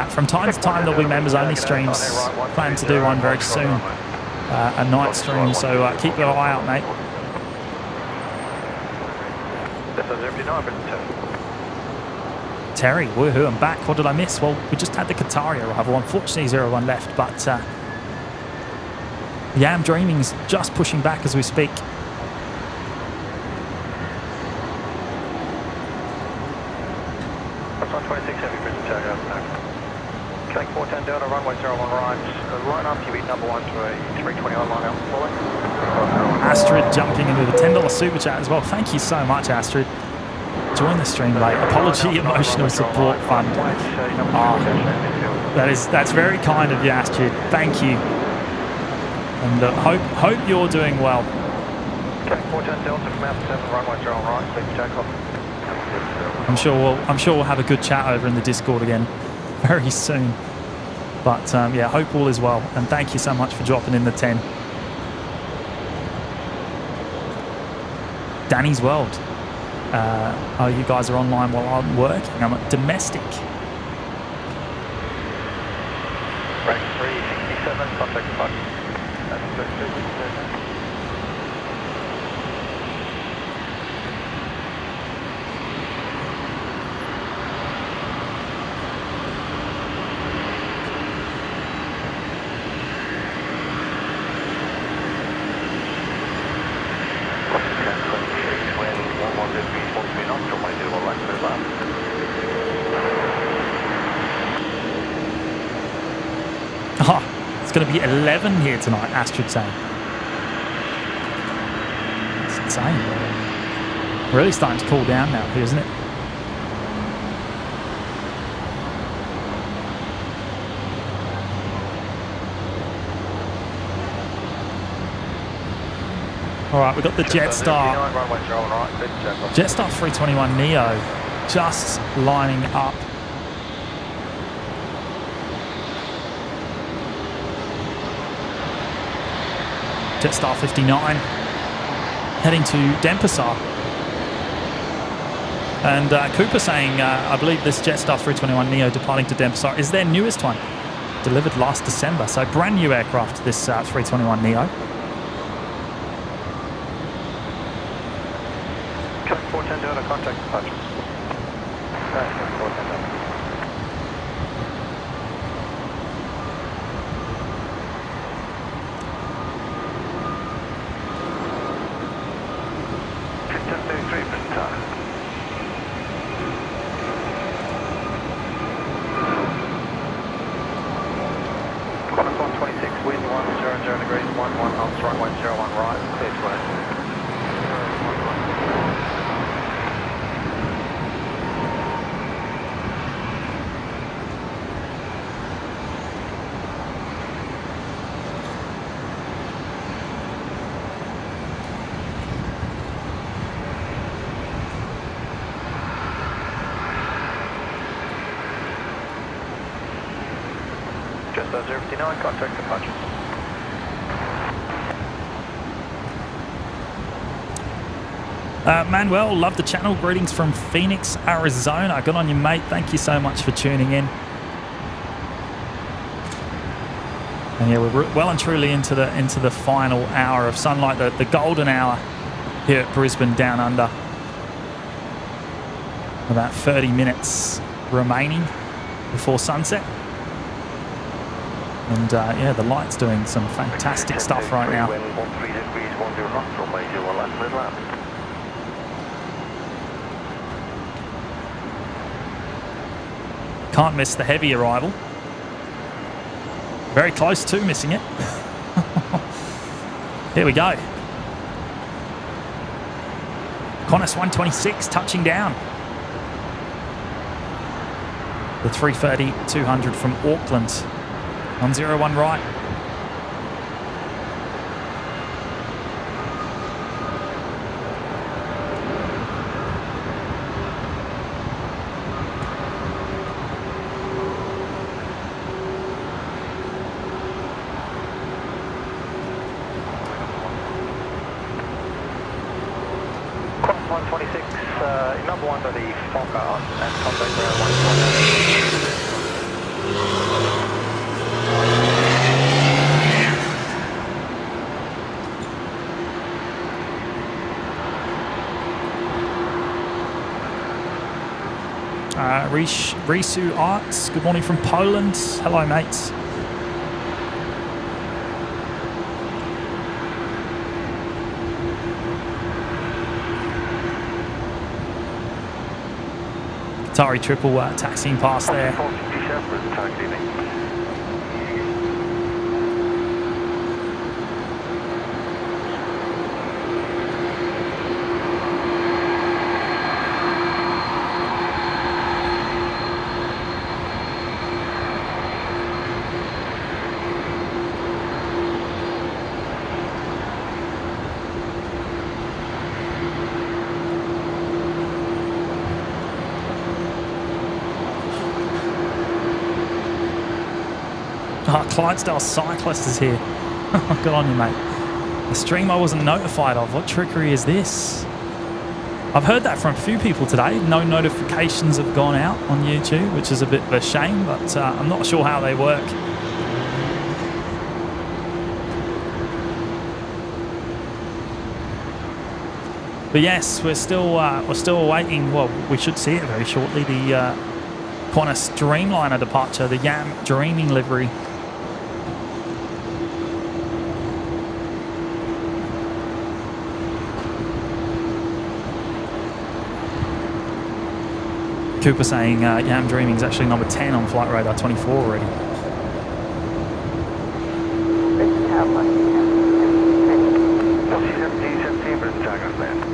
from time to time there'll be members-only streams. Plan to do one very soon, a night stream, so keep your eye out, mate. Terry, woohoo, I'm back. What did I miss? Well, we just had the Qatari arrival. Unfortunately, 01 left, but yeah, I'm Dreaming's just pushing back as we speak. That's 126 heavy Brisbane Tower, Connect 410 Delta, runway 01 right. Line up, you beat number 1 to a 320 on line out following. Astrid jumping into the $10 super chat as well. Thank you so much, Astrid. joined the stream late. Apology Emotional Support Fund. That's very kind of you, Astrid. Thank you. And hope you're doing well. Okay, 410 Delta from out 7, runway 0 on right, please takeoff. I'm sure we'll have a good chat over in the Discord again very soon. But yeah, hope all is well, and thank you so much for dropping in the 10. Danny's World. Oh, you guys are online while I'm working. I'm at domestic. Break 367, contact departure. That's good. Oh, it's going to be 11 here tonight, Astrid saying. It's insane. Really starting to cool down now, isn't it? All right, we've got the Jetstar 321 Neo just lining up. Jetstar 59 heading to Denpasar. And Cooper saying, I believe this Jetstar 321 Neo departing to Denpasar is their newest one, delivered last December. So brand new aircraft, this 321 Neo. Okay, 410 Delta, contact departure. Okay, 410 Delta. Jetstar 059, contact departure. Manuel, love the channel. Greetings from Phoenix, Arizona. Good on you, mate. Thank you so much for tuning in. And yeah, we're well and truly into the final hour of sunlight, the golden hour here at Brisbane Down Under. About 30 minutes remaining before sunset. And yeah, the light's doing some fantastic stuff right now. Can't miss the heavy arrival. Very close to missing it. Here we go. Qantas 126 touching down. The 330-200 from Auckland. 101 right. Qantas 126, number 1 to the Fokker and contact ground 129. Risu Arts, good morning from Poland. Hello, mates. Qatari triple taxiing past there. Oh, Clydesdale Cyclist is here. Good on you, mate. A stream I wasn't notified of. What trickery is this? I've heard that from a few people today. No notifications have gone out on YouTube, which is a bit of a shame, but I'm not sure how they work. But yes, we're still awaiting. Well, we should see it very shortly. The Qantas Dreamliner departure, the Yam Dreaming livery. Cooper saying Yam Dreaming is actually number 10 on Flight Radar 24 already. Brisbane Tower, 17, Brisbane Tower, land.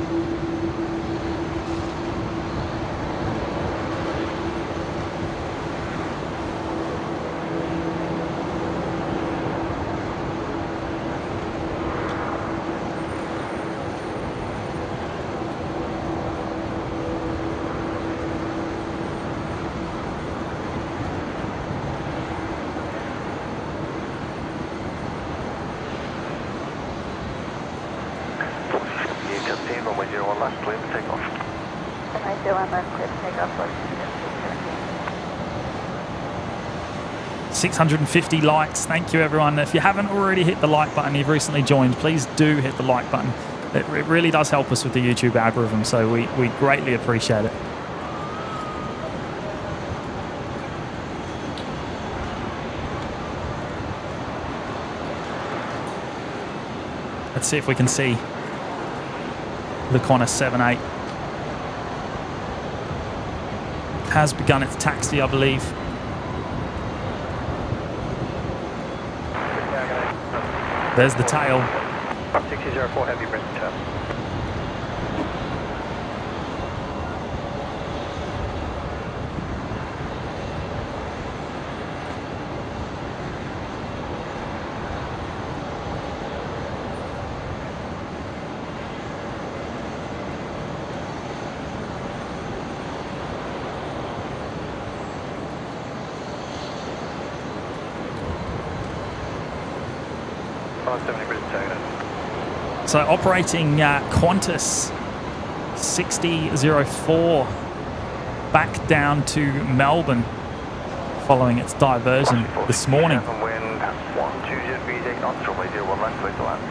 Runway 01 left, clear for takeoff. Runway 01 left, clear for takeoff. 650 likes. Thank you, everyone. If you haven't already hit the like button, you've recently joined, please do hit the like button. It really does help us with the YouTube algorithm, so we greatly appreciate it. Let's see if we can see the Qantas 78. Has begun its taxi, I believe. There's the tail. 6004 heavy, Brisbane Tower. So operating Qantas 6004 back down to Melbourne following its diversion this morning. Wind 120 degrees 8 knots, runway 01 left, clear to land.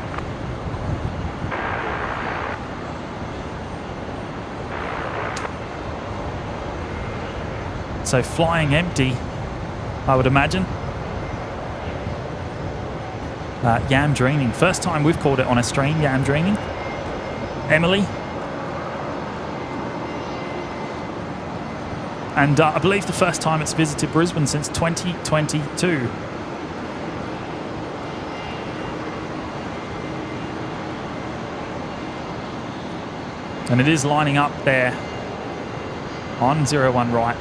So flying empty, I would imagine. Yam Dreaming. First time we've called it on a stream, Yam Dreaming. Emily. And I believe the first time it's visited Brisbane since 2022. And it is lining up there on 01 right.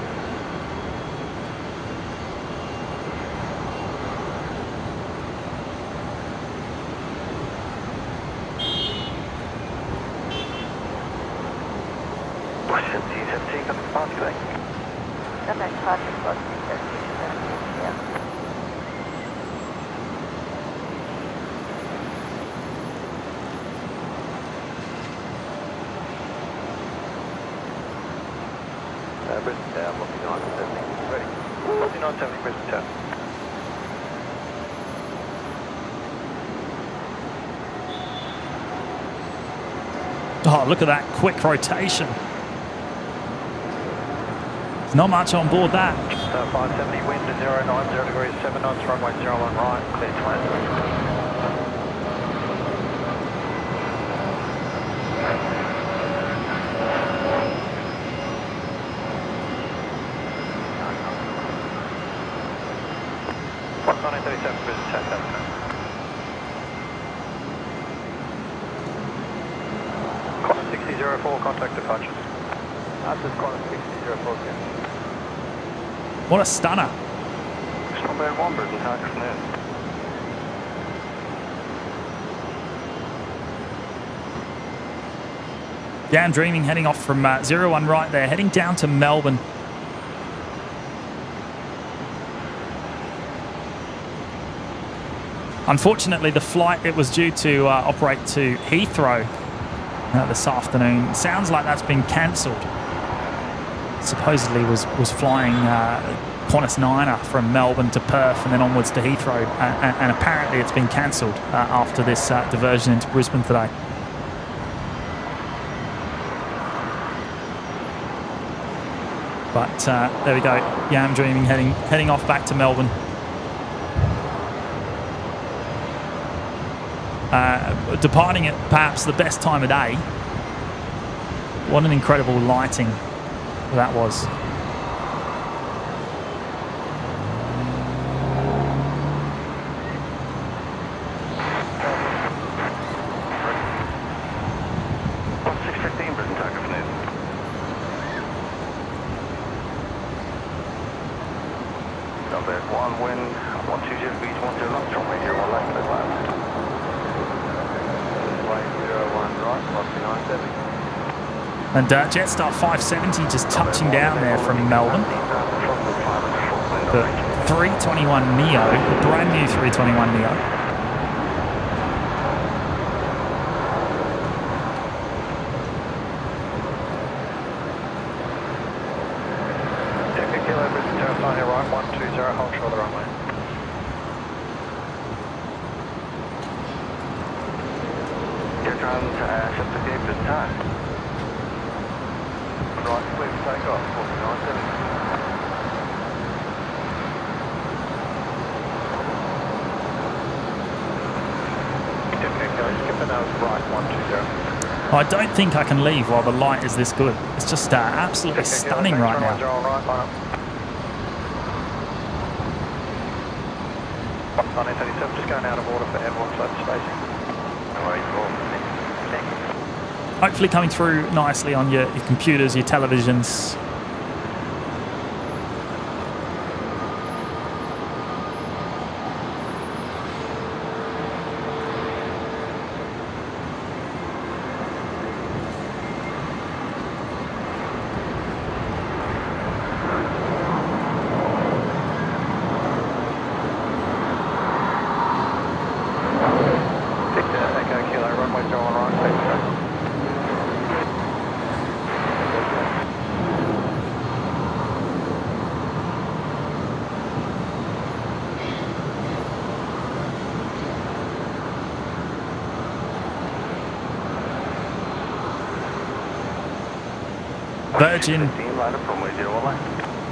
Brisbane Tower, 4970. Ready. 4970, Brisbane Tower. Oh, look at that quick rotation. Not much on board that. 570, wind at 090 degrees, 7 knots, runway 01 right, clear to land. Qantas 6004, contact departure. This is Qantas 6004, yeah. What a stunner. Runway 1, Brisbane Tower, afternoon. Yam Dreaming heading off from 01 right there, heading down to Melbourne. Unfortunately, the flight it was due to operate to Heathrow this afternoon, sounds like that's been cancelled. Supposedly was flying Qantas Niner from Melbourne to Perth and then onwards to Heathrow, and apparently it's been cancelled after this diversion into Brisbane today. But there we go, Yam Dreaming heading off back to Melbourne. Departing at perhaps the best time of day. What an incredible lighting that was. And Jetstar 570 just touching down there from Melbourne. The 321 Neo, the brand new 321 Neo. Kilo Brisbane International Airport, right, 120, hold short of the runway. Jetron, ship to gate this time. Right, clear for takeoff, 4970. I don't think I can leave while the light is this good. It's just absolutely stunning right now. Just going out of order for everyone, so spacing. Hopefully coming through nicely on your computers, your televisions.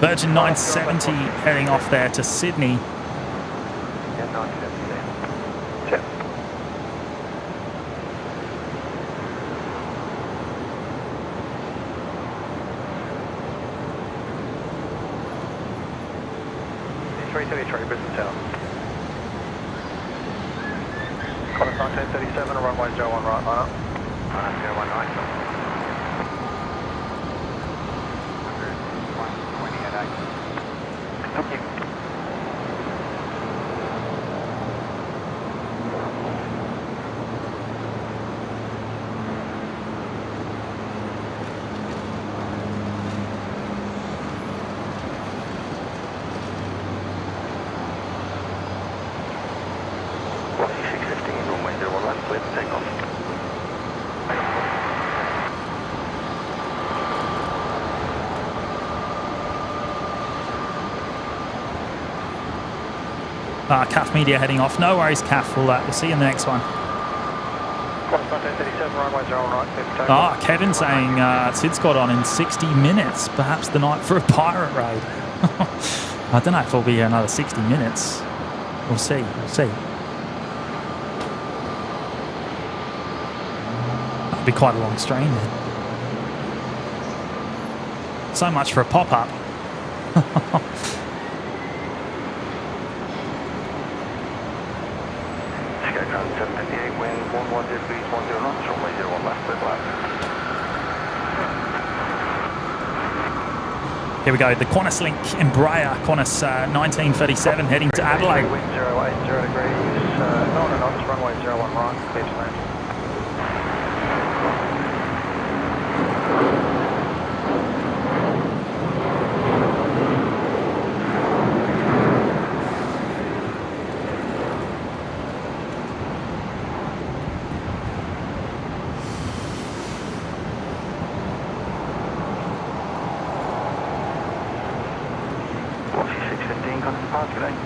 Virgin 970 heading off there to Sydney. Brisbane Town. Qantas 1937, runway 01 right, line up. 019. Thank you. CAF Media heading off. No worries, CAF. We'll see you in the next one. Kevin saying Sid's got on in 60 minutes. Perhaps the night for a pirate raid. I don't know if it'll be another 60 minutes. We'll see. That'd be quite a long strain then. So much for a pop-up. Here we go, the Qantas Link Embraer, Qantas 1937 heading to Adelaide. Wind 080 degrees, 9 knots, runway 01 right, clear to land. contact departure today.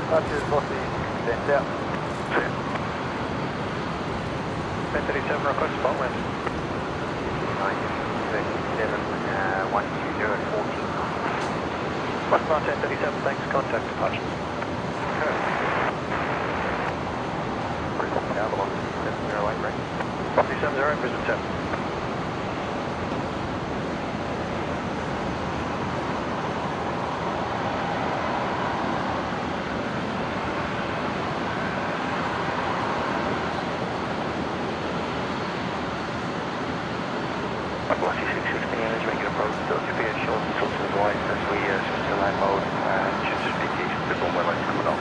Departure is Velocity 6 out. 1037 request spot wind. 937, 120 at 14. West Bar 1037, thanks, contact departure. Brisbane Tower, velocity 708, right? Velocity 70, Brisbane 7. Velocity 616, is making approach to GPS short instructions wise as we switch to land mode. Should just be the Brisbane weather coming up.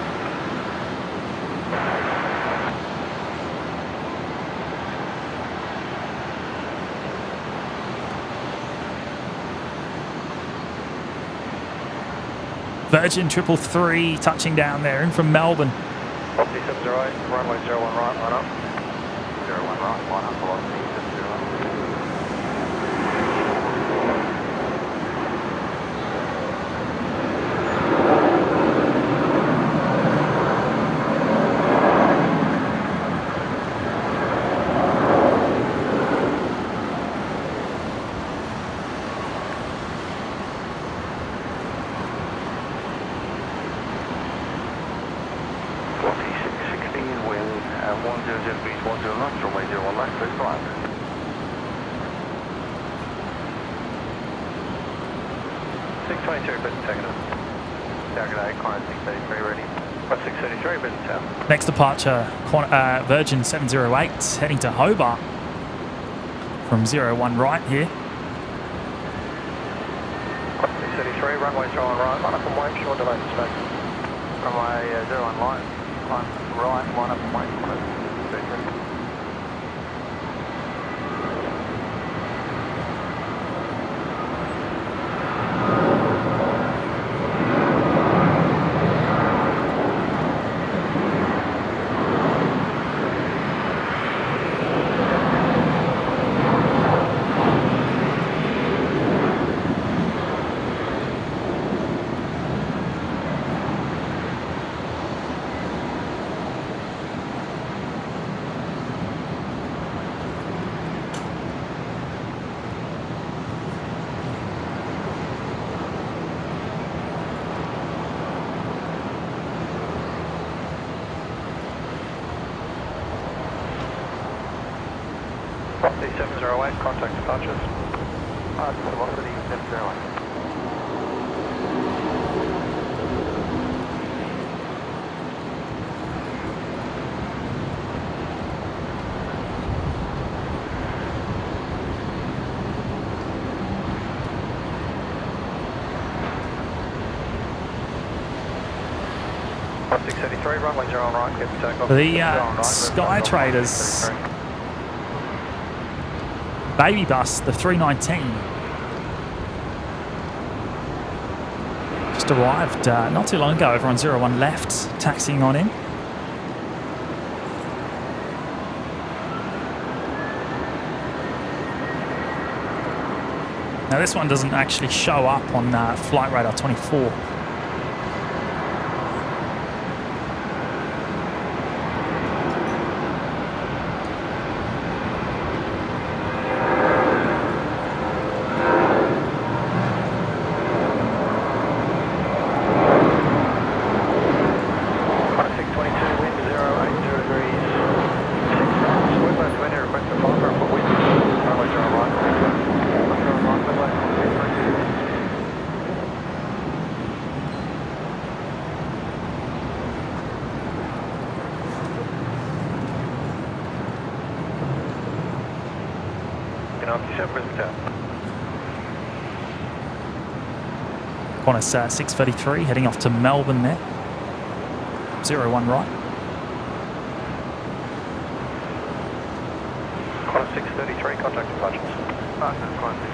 Virgin 333 touching down there in from Melbourne. Velocity 708, runway 01 right, line up. 01 right, line up, velocity 708. Velocity 616, wind 100 degrees, 10 knots, runway 01 left, clear for land. 622, Brisbane taking up. Target 8, climb 633 ready. 633, Brisbane Tower. Next departure, Virgin 708 heading to Hobart from 01 right here. 633, runway 01 right, line up and wait, short delay to space. Runway 01 line, climb right, line up and wait, 633. Velocity 708, contact departures. Velocity 708. Velocity 633, runway 01 right, get the takeoff. The 01 right, Sky Traders 633. baby bus, the 319, just arrived not too long ago over on 01 left, taxiing on in. Now this one doesn't actually show up on Flight Radar 24. Qantas 633 heading off to Melbourne there. 01 right. Qantas 633, contact departures. Qantas 633.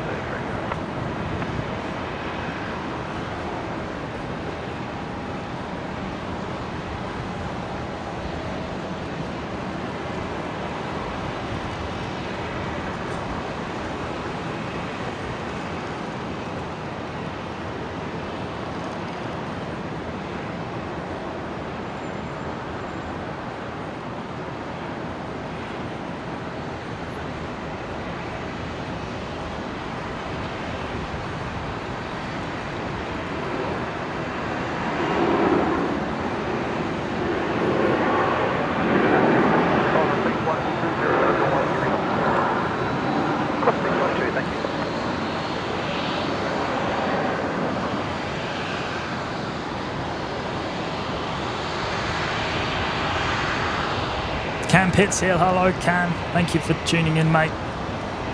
Cam Pitts here. Hello, Cam. Thank you for tuning in, mate.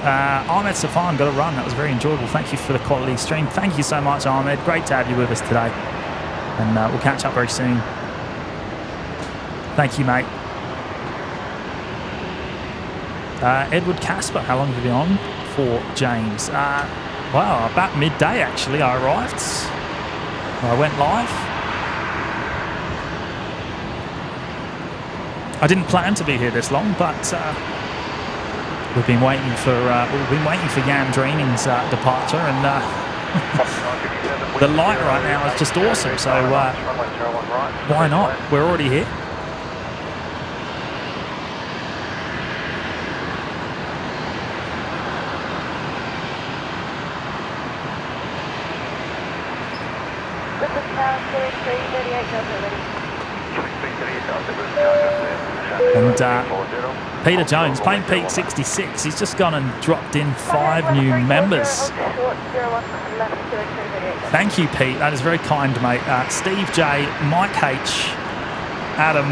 Ahmed Safan got a run. That was very enjoyable. Thank you for the quality stream. Thank you so much, Ahmed. Great to have you with us today. And we'll catch up very soon. Thank you, mate. Edward Casper, how long have you been on for, James? Well, about midday, actually, I arrived. I went live. I didn't plan to be here this long, but we've been waiting for Jan Dreening's departure, and the light right now is just awesome. So why not? We're already here. And Peter Jones, playing Pete 66, he's just gone and dropped in 5 new members. Thank you, Pete. That is very kind, mate. Steve J, Mike H, Adam,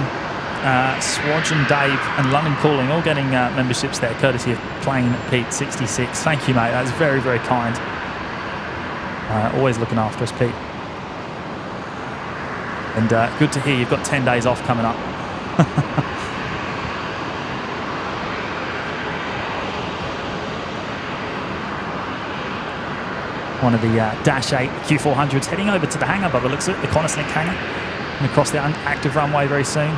Swodge and Dave, and London Calling, all getting memberships there, courtesy of Plane Pete 66. Thank you, mate. That is very, very kind. Always looking after us, Pete. And good to hear you've got 10 days off coming up. One of the Dash 8 Q400s heading over to the hangar by the looks of it, the Qantas hangar, and across the active runway very soon.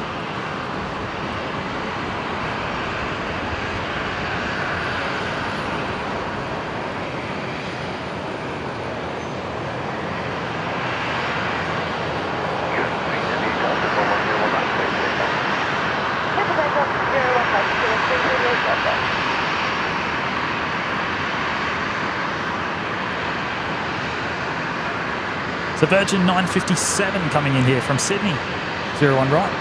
So Virgin 957 coming in here from Sydney, 01 right.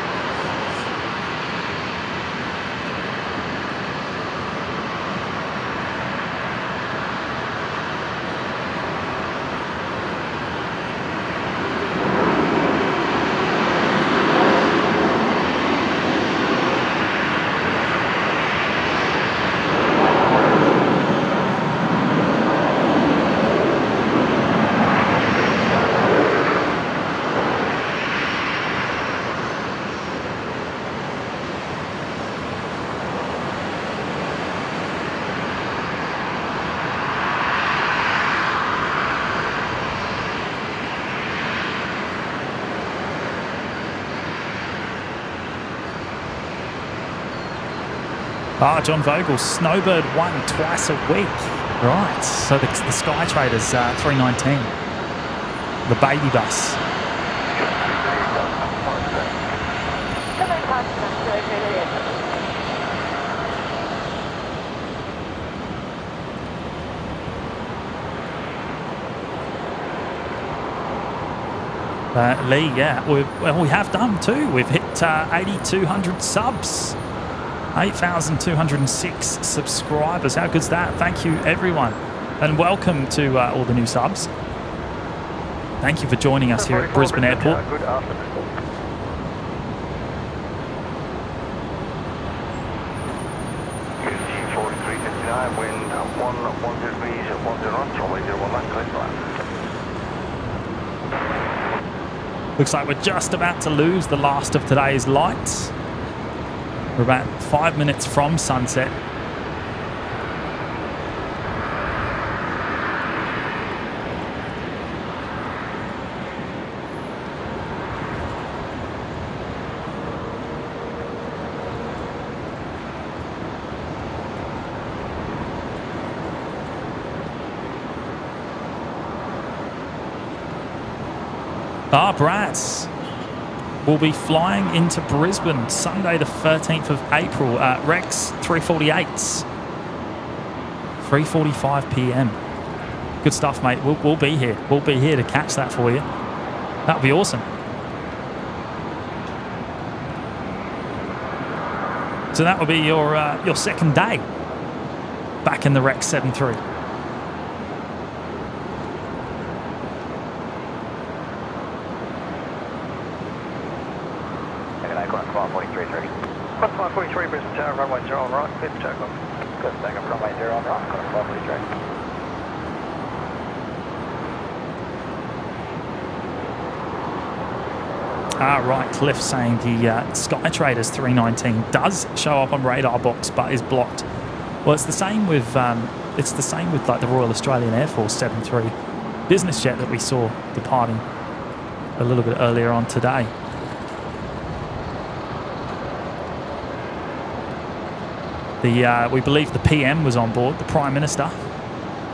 John Vogel, Snowbird 1 twice a week. Right, so the Sky Traders 319. The baby bus. Lee, yeah, we have done too. We've hit 8,200 subs. 8,206 subscribers. How good's that? Thank you, everyone. And welcome to all the new subs. Thank you for joining us here at Brisbane Airport. Good afternoon. Q4359, wind 1 degrees at 10 knots, runway 01 left, close line. Looks like we're just about to lose the last of today's lights. We're about 5 minutes from sunset. Brats will be flying into Brisbane Sunday the 13th of April at Rex 348s. 3:45 p.m. Good stuff, mate. We'll be here. We'll be here to catch that for you. That'll be awesome. So that will be your second day back in the Rex 73. 543 Brisbane Tower, runway 01 right, clear for takeoff. Good, takeoff runway 01 right, got a 543. Right, Cliff saying the Skytraders 319 does show up on radar box but is blocked. Well, it's the same with like the Royal Australian Air Force 73 business jet that we saw departing a little bit earlier on today. We believe the PM was on board, the Prime Minister,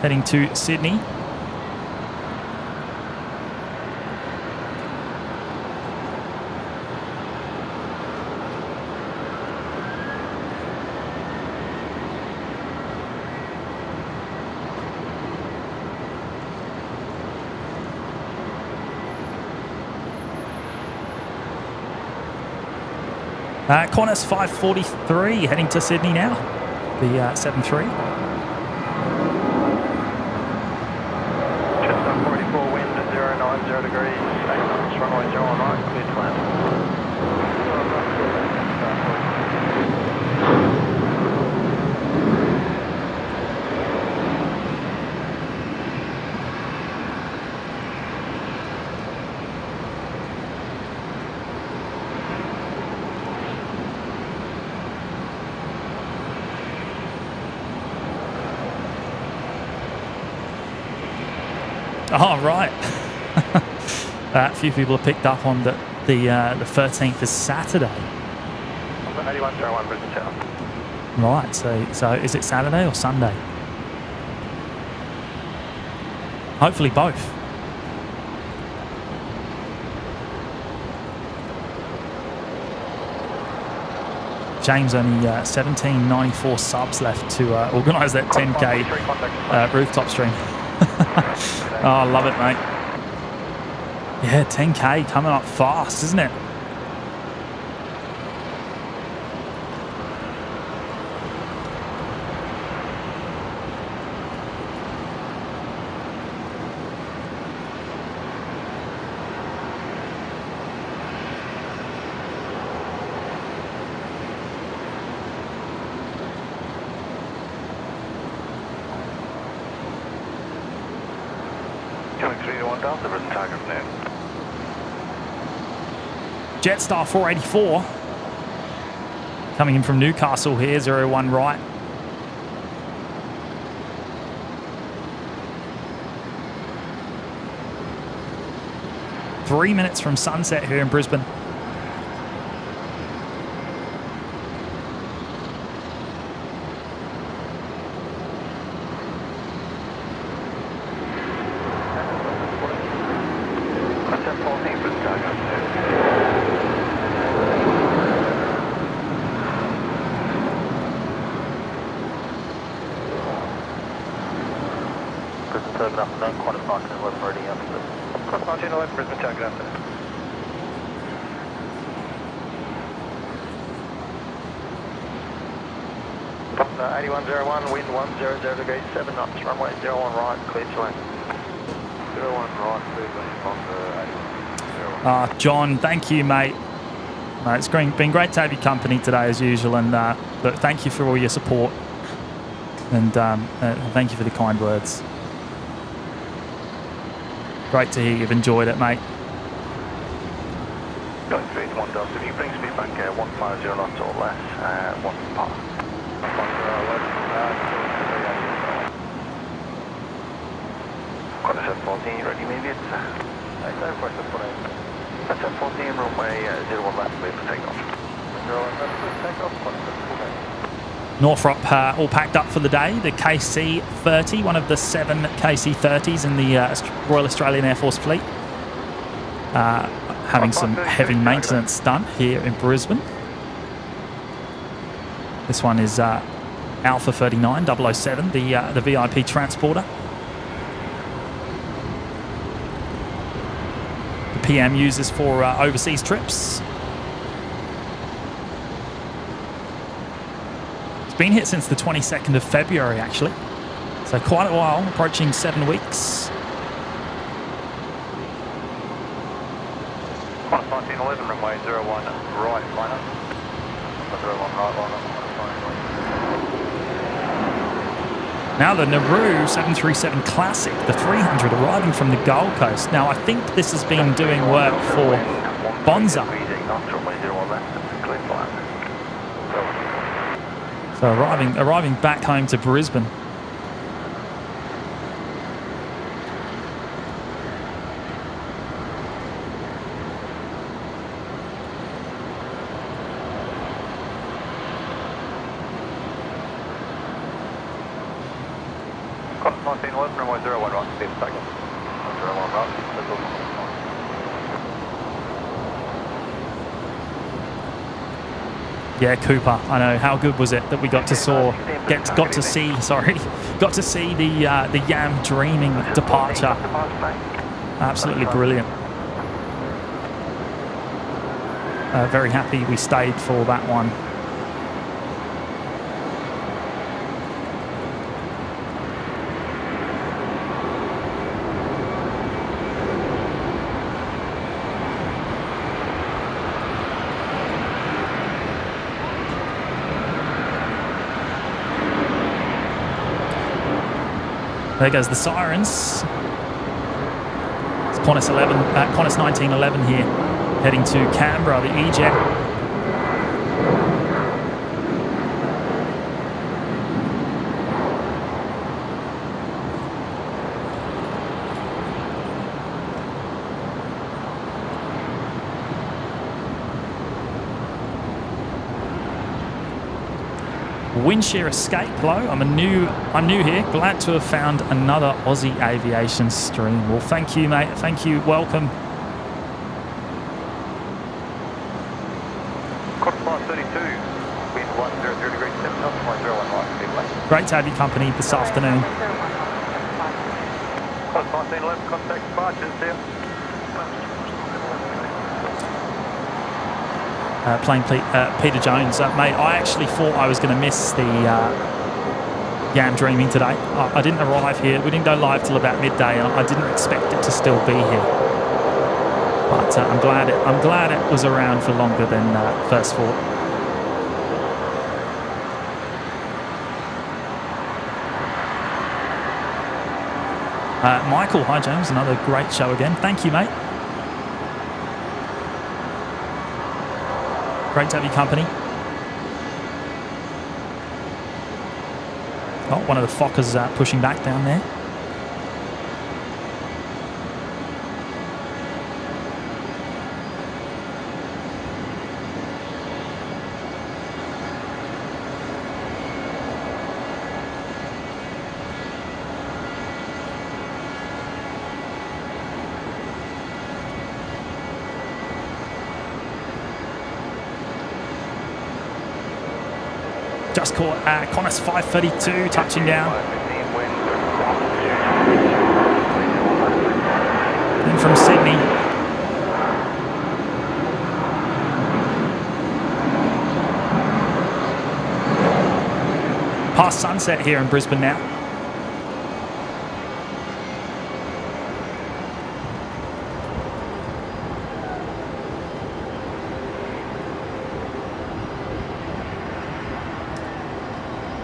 heading to Sydney. Qantas 543 heading to Sydney now, the 73. Just 44 wind at 090 degrees, 8 knots, runway 01 right, clear to land. Oh, right. A few people have picked up on that the 13th is Saturday. 8101 Brisbane Tower. Right, so is it Saturday or Sunday? Hopefully both. James, only 1794 subs left to organise that 10k rooftop stream. Oh, I love it, mate. Yeah, 10k coming up fast, isn't it? Jetstar 484 coming in from Newcastle here, 01 right. Three minutes from sunset here in Brisbane. Brisbane Tower, good afternoon. Fokker 8101, wind 100 degrees, 7 knots, runway 01 right, clear to land. 01 right, clear to land, Fokker 8101. John, thank you, mate. It's been great to have your company today as usual, and but thank you for all your support, and thank you for the kind words. Great to hear you've enjoyed it, mate. Going straight to 1 Delta, if you bring speed back 150 knots or less, 1 part. Qantas 714, ready immediate? That's 714, runway 01 left, clear for takeoff. 01 left, clear for takeoff, Qantas 714. Northrop all packed up for the day. The KC-30, one of the 7 KC-30s in the Royal Australian Air Force fleet. Having some heavy maintenance done here in Brisbane. This one is Alpha 39 007, the VIP transporter. The PM uses for overseas trips. It's been here since the 22nd of February, actually. So quite a while, approaching 7 weeks. 1911, runway 01 right, final. Now the Nauru 737 Classic, the 300, arriving from the Gold Coast. Now I think this has been doing work for Bonza. So arriving back home to Brisbane. Runway 01 right, speed takeoff. 01 right, Yeah, Cooper. I know. How good was it that we got to see the Yam Dreaming departure? Absolutely brilliant. Very happy we stayed for that one. There goes the sirens. It's Qantas 1911 here, heading to Canberra, the EJet. Windshare escape, hello. I'm new here. Glad to have found another Aussie aviation stream. Well, thank you, mate. Thank you. Welcome. Qantas 32, wind 100 degrees 7 knots, 101 right, speed left. Great to have you company this afternoon. Qantas 1911, contact departures here. Peter Jones, mate, I actually thought I was going to miss the Yam Dreaming today. I didn't arrive here. We didn't go live till about midday, and I didn't expect it to still be here. But I'm glad it was around for longer than first thought. Michael, hi James, another great show again. Thank you, mate. Great to have your company. Oh, one of the Fokkers pushing back down there. Just caught Qantas 532 touching down. In from Sydney. Past sunset here in Brisbane now.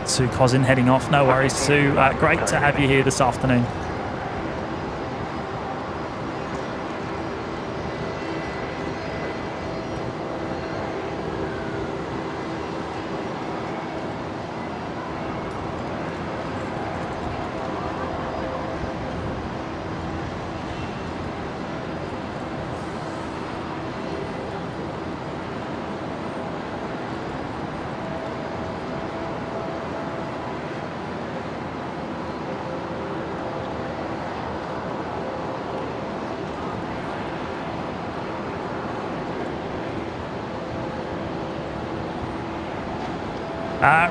Sue Cosin heading off. No worries, Sue. Great to have you here this afternoon.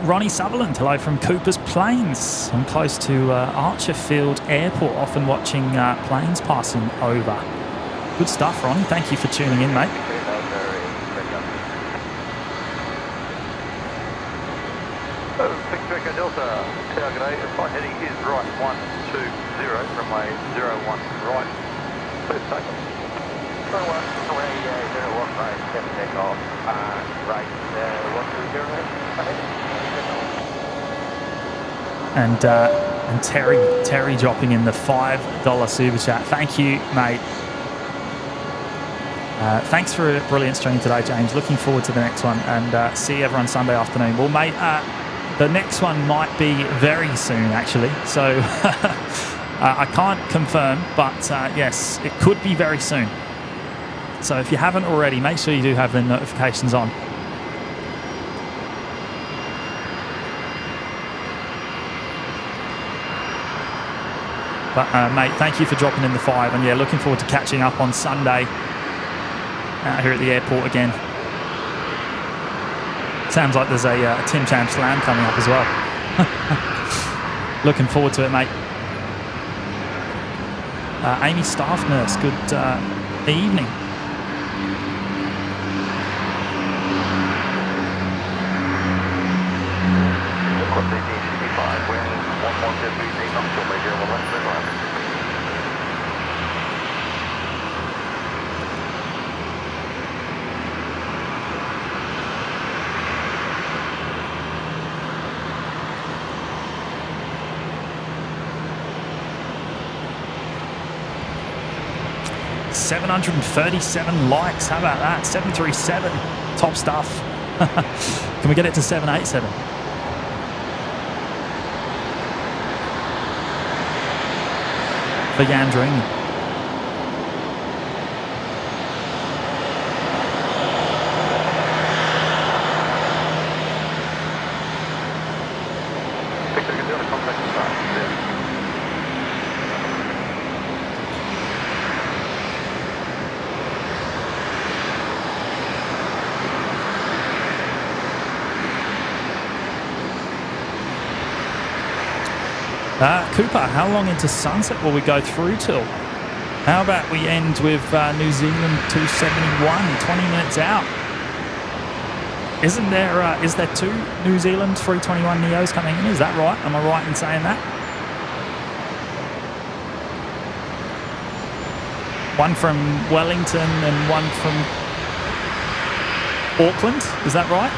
Ronnie Sutherland, hello from Cooper's Plains. I'm close to Archerfield Airport, often watching planes passing over. Good stuff, Ronnie. Thank you for tuning in, mate. Victor Echo Delta, Tower G'day, flight heading is right 120, runway 01 right, please take off. Runway 01 right, 7 takeoff, right 120. And Terry dropping in the $5 super chat. Thank you, mate. Thanks for a brilliant stream today, James. Looking forward to the next one, and see everyone Sunday afternoon. Well, mate, the next one might be very soon, actually. So I can't confirm, but yes, it could be very soon. So if you haven't already, make sure you do have the notifications on. But mate, thank you for dropping in the 5, and yeah, looking forward to catching up on Sunday out here at the airport again. Sounds like there's a Tim Tam Slam coming up as well. Looking forward to it, mate. Amy Staff Nurse, good evening. $737 likes. How about that? 737. Top stuff. Can we get it to 787? For Yandrini. Cooper, how long into sunset will we go through till? How about we end with New Zealand 271, 20 minutes out? Isn't there, is there 2 New Zealand 321 Neos coming in? Is that right? Am I right in saying that? One from Wellington and one from Auckland, is that right?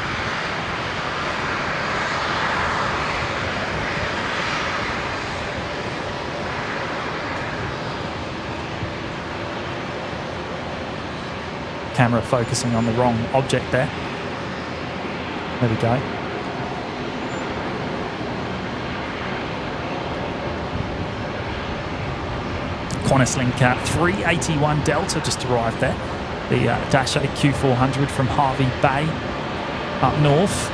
Camera focusing on the wrong object there. There we go. Qantas-Link 381 Delta just arrived there. The Dash 8 Q400 from Harvey Bay up north.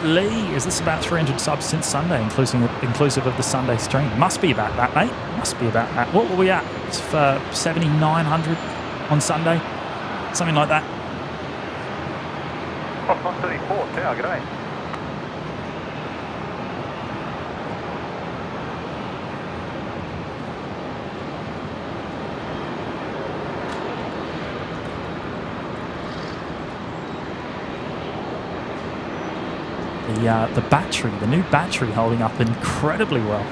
Lee, is this about 300 subs since Sunday, inclusive of the Sunday stream? Must be about that, mate. Must be about that. What were we at? It's for 7,900 on Sunday, something like that. Off 134, Tower, g'day. The battery, the new battery holding up incredibly well.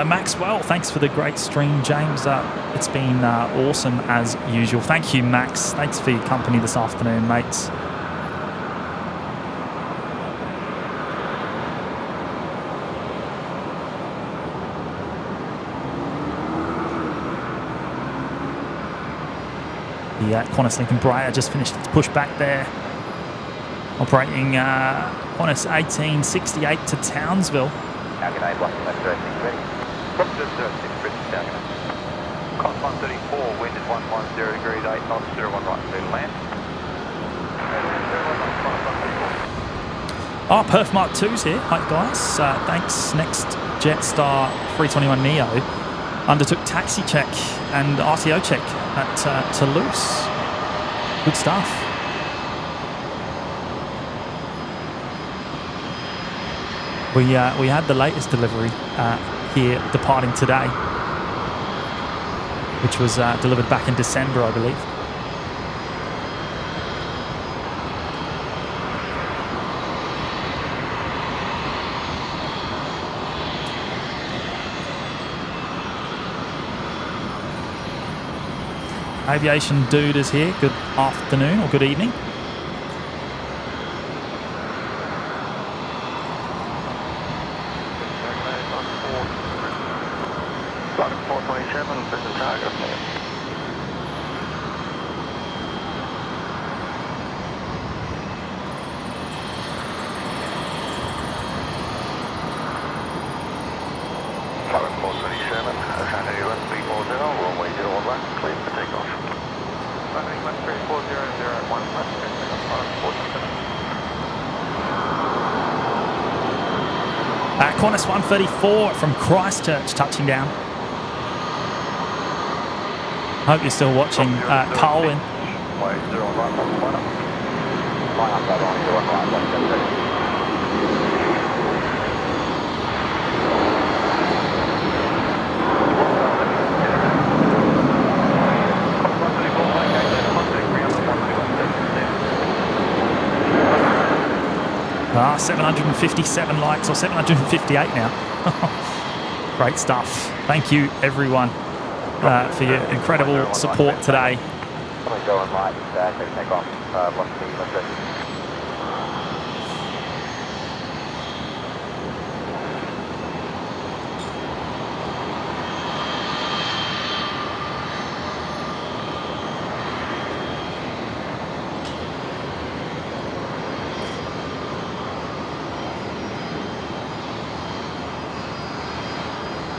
Maxwell, thanks for the great stream, James. It's been awesome as usual. Thank you, Max. Thanks for your company this afternoon, mates. The Qantas-Link and Breyer just finished its pushback there. Operating Qantas 1868 to Townsville. G'day, Boston, left 06, ready. Boston 06, Brisbane, g'day. Cost 134, wind is 110 degrees, 8 knots, 01 right, clear to land. Oh, Perth Mark 2's here. Hi, guys. Thanks. Next Jetstar 321neo. undertook taxi check and RTO check at Toulouse. Good stuff. We had the latest delivery here departing today, which was delivered back in December, I believe. Aviation dude is here. Good afternoon or good evening. Flight 427, Brisbane target. Flight 427, Santa Eva, speed 40, runway 01 left, clear for takeoff. Runway 134001 left, clear for takeoff, Qantas 134 from Christchurch touching down. Hope you're still watching Carlin. Way 01 right, line up. Line up, that on 01 right, left, left. 757 likes, or 758 now. Great stuff. Thank you, everyone, for your incredible support today. Going right, take off, velocity, let's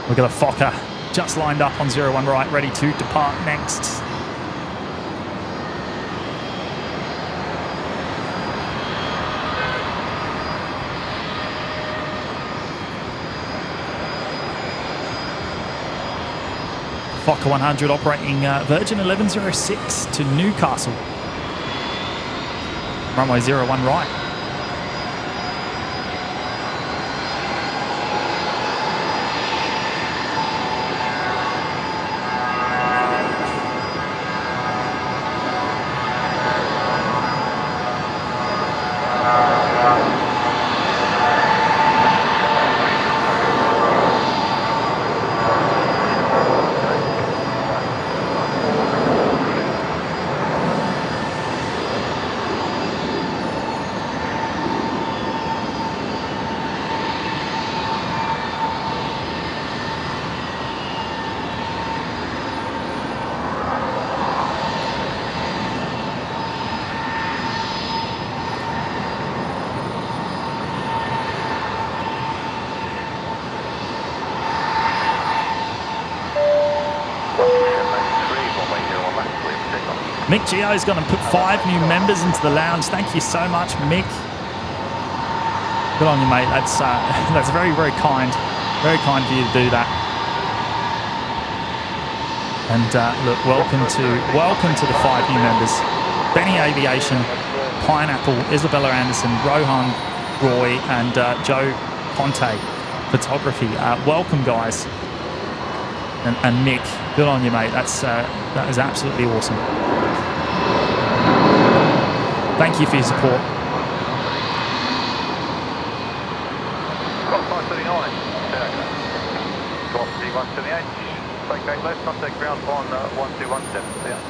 We've got a Fokker just lined up on 01 right, ready to depart next. Fokker 100 operating Virgin 1106 to Newcastle. Runway 01 right. Mick Geo is going to put 5 new members into the lounge. Thank you so much, Mick. Good on you, mate. That's very, very kind. Very kind for you to do that. And look, welcome to the 5 new members: Benny Aviation, Pineapple, Isabella Anderson, Rohan Roy, and Joe Conte Photography. Welcome, guys. And Mick, good on you, mate. That is absolutely awesome. Thank you for your support. Got 539, velocity 178, take back left, contact ground on 1217, down.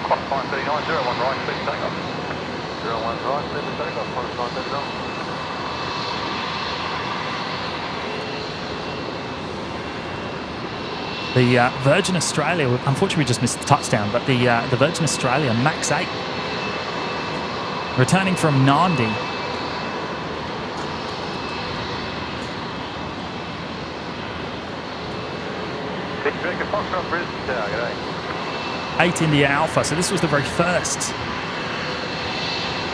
Clock 539, 01 right, clear for takeoff. 01 right, clear for takeoff, 1939. The Virgin Australia, unfortunately we just missed the touchdown, but the Virgin Australia Max 8, returning from Nandi. Victor Fokker on Brisbane Tower, g'day. 8 India Alpha, so this was the very first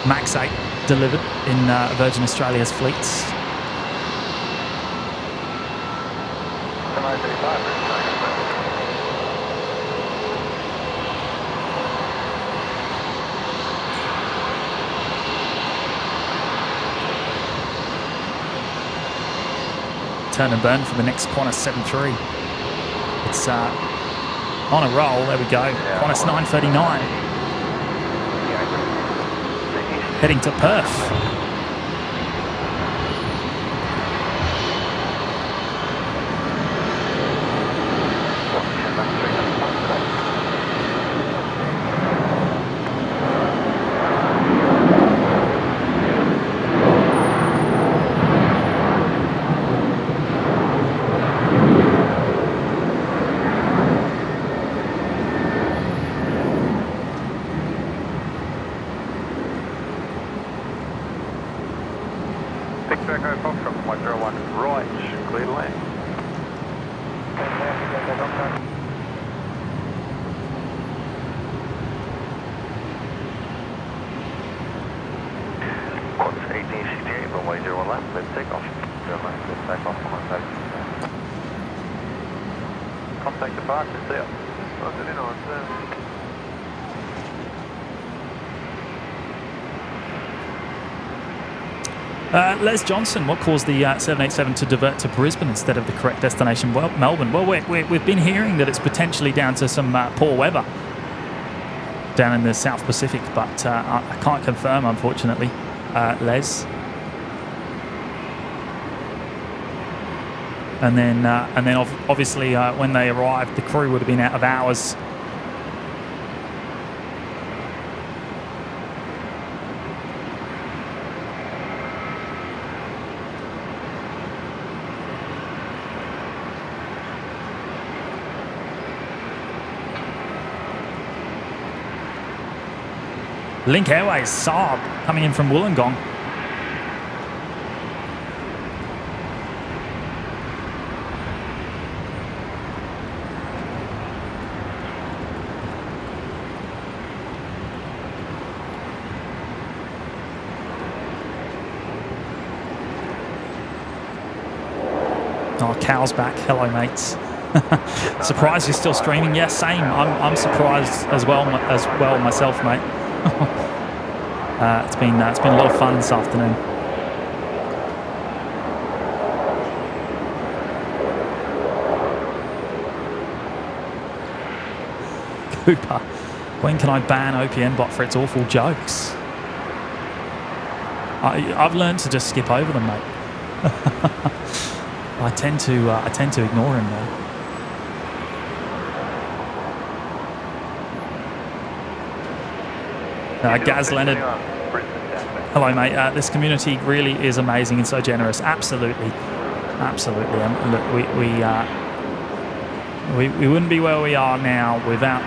Max 8 delivered in Virgin Australia's fleets. Turn and burn for the next Qantas 73. It's on a roll. There we go. Qantas 939. Heading to Perth. ATC, runway 01 left, let's take off. 01 left, let's take off, contact departure, see ya. Les Johnson, what caused the 787 to divert to Brisbane instead of the correct destination, Melbourne? Well, we've been hearing that it's potentially down to some poor weather down in the South Pacific, but I can't confirm, unfortunately, Les. And then obviously when they arrived, the crew would have been out of hours. Link Airways, Saab, coming in from Wollongong. Oh, Cal's back. Hello, mates. Surprised you're still streaming. Yeah, same. I'm surprised as well myself, mate. It's been a lot of fun this afternoon. Cooper, when can I ban OPN bot for its awful jokes? I've learned to just skip over them, mate. I tend to ignore him now. Gaz Leonard, hello, mate. This community really is amazing and so generous. Absolutely. Look, we wouldn't be where we are now without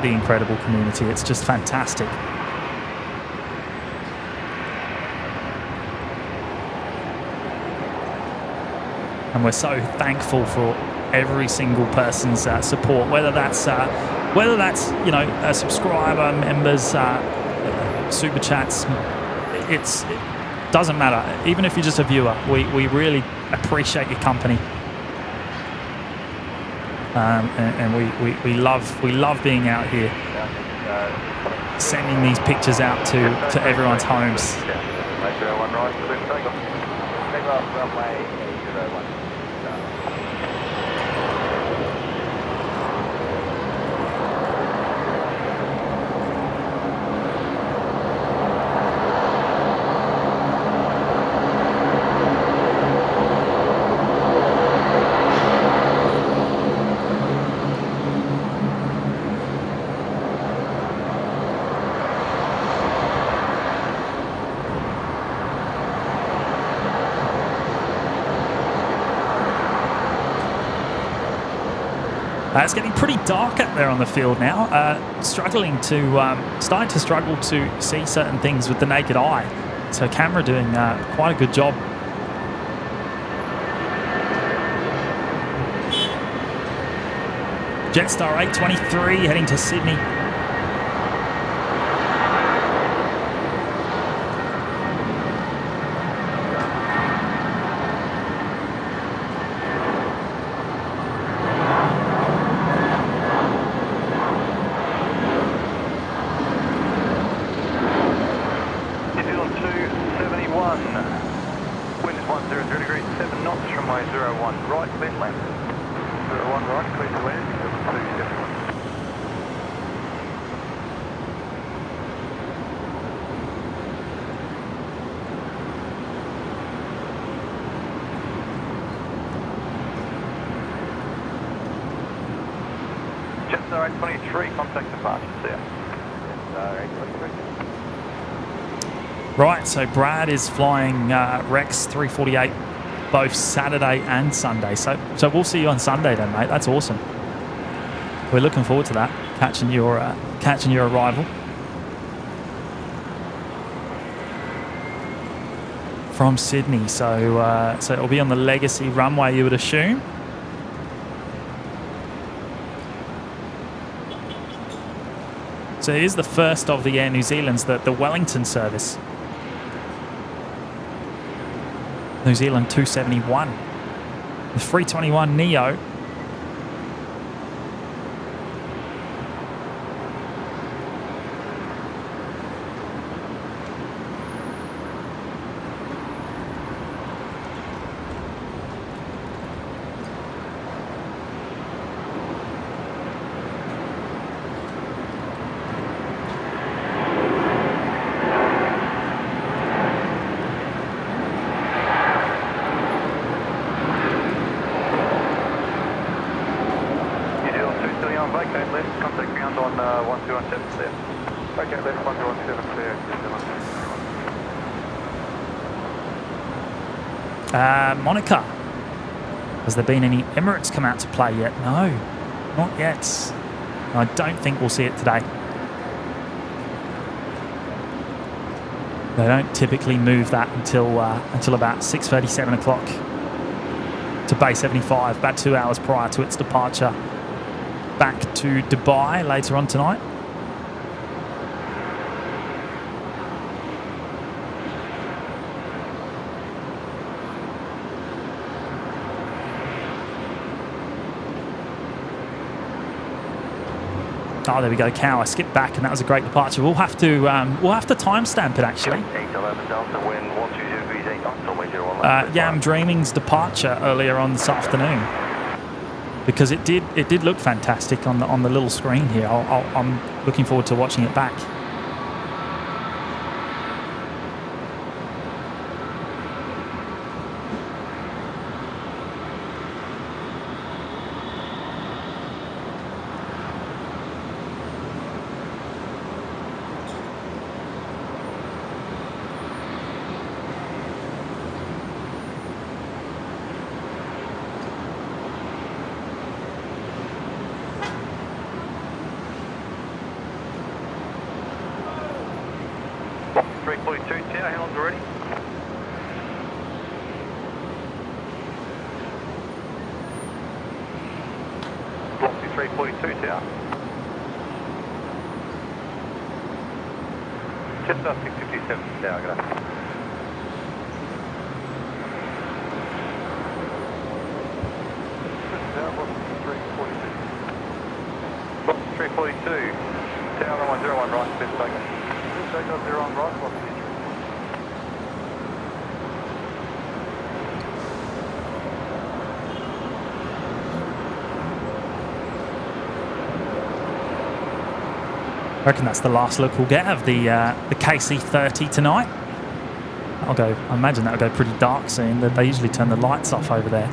the incredible community. It's just fantastic. And we're so thankful for every single person's support, whether that's you know, a subscriber, members, super chats. It doesn't matter. Even if you're just a viewer, we really appreciate your company, and we love being out here, sending these pictures out to everyone's homes. It's getting pretty dark out there on the field now. Starting to struggle to see certain things with the naked eye. So camera doing quite a good job. Jetstar 823 heading to Sydney. runway 01 right, clear to land. 01 right, clear to land, 7271. Jetstar 823, contact departure, see ya. Jetstar 823. Right, so Brad is flying Rex 348 both Saturday and Sunday. So we'll see you on Sunday then, mate. That's awesome. We're looking forward to that, catching your arrival from Sydney. So it'll be on the Legacy runway, you would assume. So it is the first of the Air New Zealand's, the Wellington service. New Zealand 271. The 321 Neo. Monica. Has there been any Emirates come out to play yet? No, not yet. I don't think we'll see it today. They don't typically move that until about 6:30, 7 o'clock to base 75, about 2 hours prior to its departure back to Dubai later on tonight. Oh, there we go, Cow. I skipped back, and that was a great departure. We'll have to timestamp it actually. 811 Delta, wind 120 degrees 8 knots, runway 01 left. Yam Dreaming's departure earlier on this afternoon, because it did look fantastic on the little screen here. I'm looking forward to watching it back. How long's already? Block 342 tower. Jetstar 657 tower, good day. Block 342, tower 101 right, clear to takeoff. Clear to takeoff 01 right, block 3. I reckon that's the last look we'll get of the KC-30 tonight. I imagine that'll go pretty dark soon. They usually turn the lights off over there.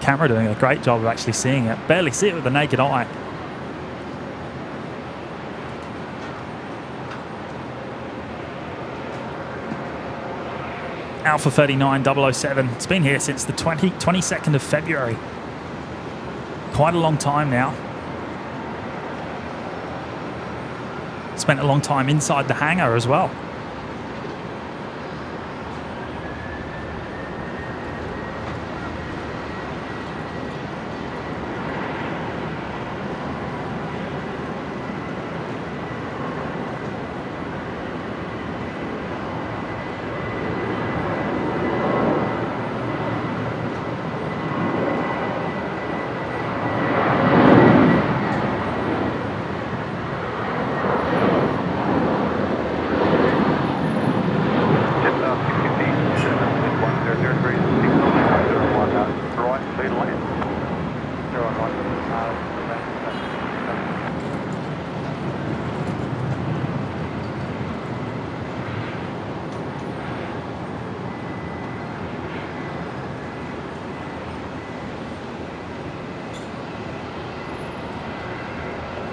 Camera doing a great job of actually seeing it. Barely see it with the naked eye. Alpha 39007. It's been here since the 22nd of February. Quite a long time now. Spent a long time inside the hangar as well.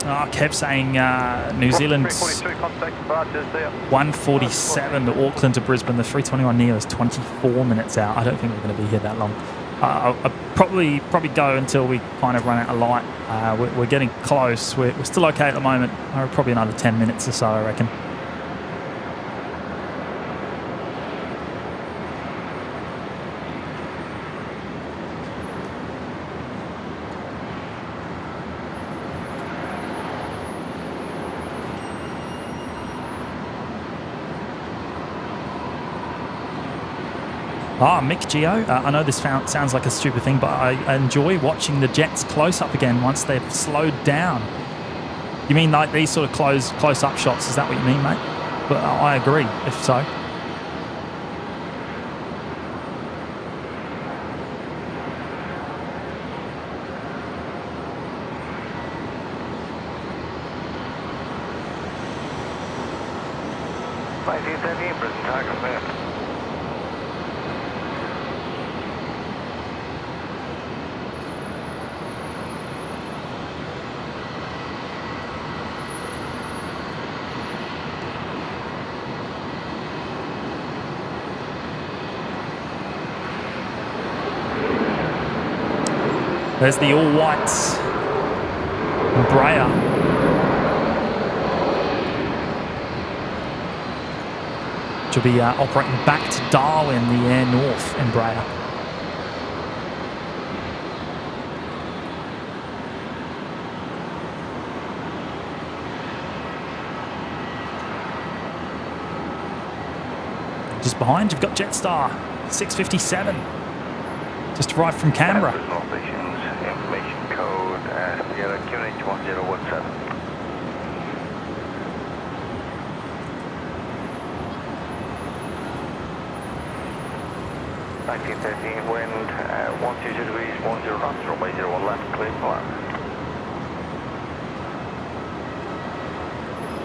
Kev saying New Zealand's 342 contact departures there. 1:47 to Auckland to Brisbane. The 321 Neo is 24 minutes out. I don't think we're going to be here that long. I'll probably go until we kind of run out of light. We're getting close. We're still okay at the moment. Probably another 10 minutes or so, I reckon. Mick Geo, I know this sounds like a stupid thing, but I enjoy watching the jets close up again once they've slowed down. You mean like these sort of close up shots? Is that what you mean, mate? But I agree, if so. Brisbane takeoff there. There's the all whites. Embraer. Which will be operating back to Darwin, the Air North Embraer. Just behind, you've got Jetstar 657. Just arrived from Canberra. Information code Sierra QNH 1017. 1913 wind 120 degrees 10 knots, runway 01 left, clear for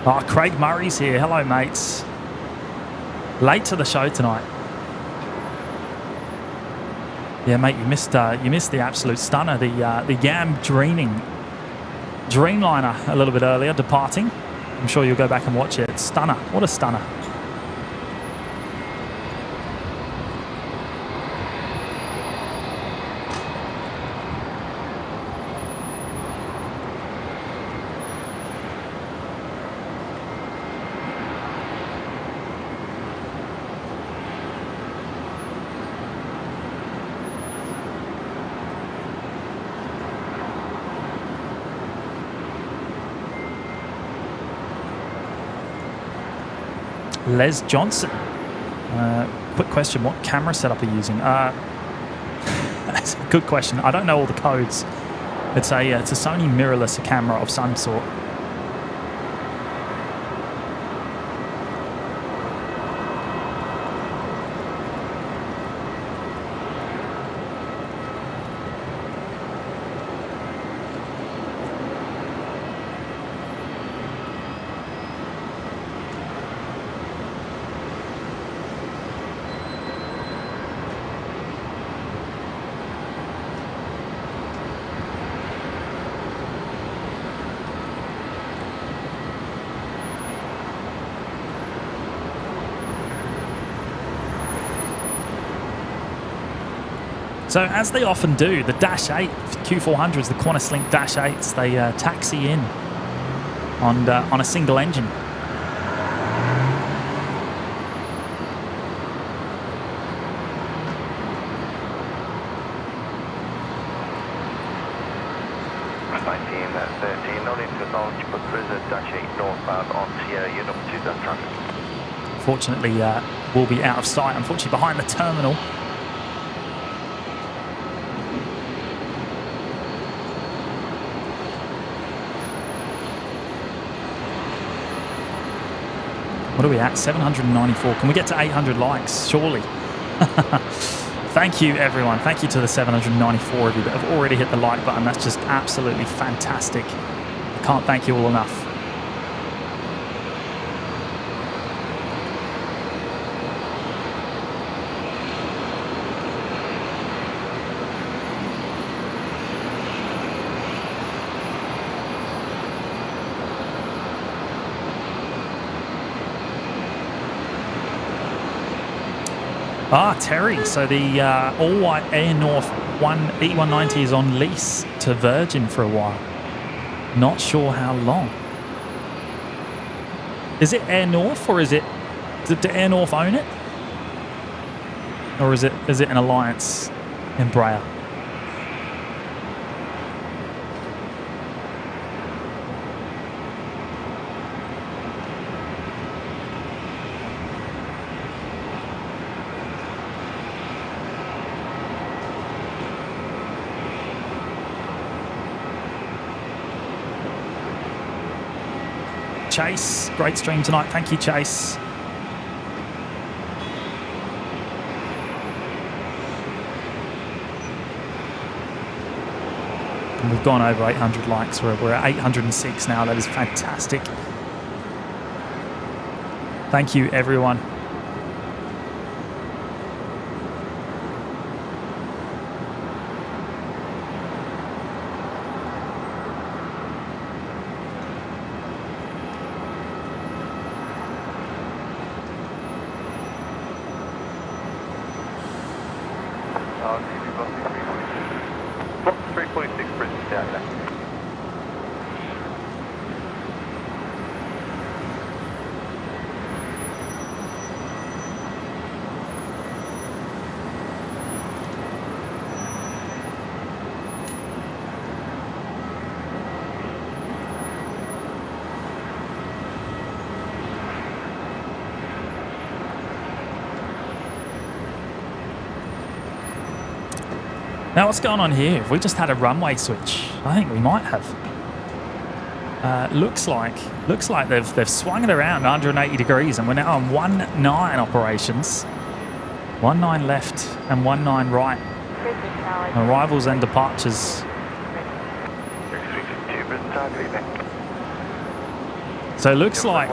land. Craig Murray's here. Hello, mates. Late to the show tonight. Yeah, mate, you missed the absolute stunner, the Yam Dreamliner a little bit earlier, departing. I'm sure you'll go back and watch it. Stunner. What a stunner. Les Johnson. Quick question, what camera setup are you using? That's a good question. I don't know all the codes. It's a Sony mirrorless camera of some sort. So as they often do, the Dash 8 Q400s, the Qantas Link Dash 8s, they taxi in on a single engine. Fortunately, we'll be out of sight. Unfortunately, behind the terminal. What are we at? 794. Can we get to 800 likes? Surely. Thank you, everyone. Thank you to the 794 of you that have already hit the like button. That's just absolutely fantastic. I can't thank you all enough. Terry. So the all-white Air North E190 is on lease to Virgin for a while. Not sure how long. Is it Air North or is it... Did Air North own it? Or is it an Alliance Embraer? Chase, great stream tonight. Thank you, Chase. And we've gone over 800 likes. We're at 806 now. That is fantastic. Thank you, everyone. Now, what's going on here? Have we just had a runway switch? I think we might have. Looks like they've swung it around 180 degrees, and we're now on 19 operations. 19 left and 19 right. Arrivals and departures. So it looks like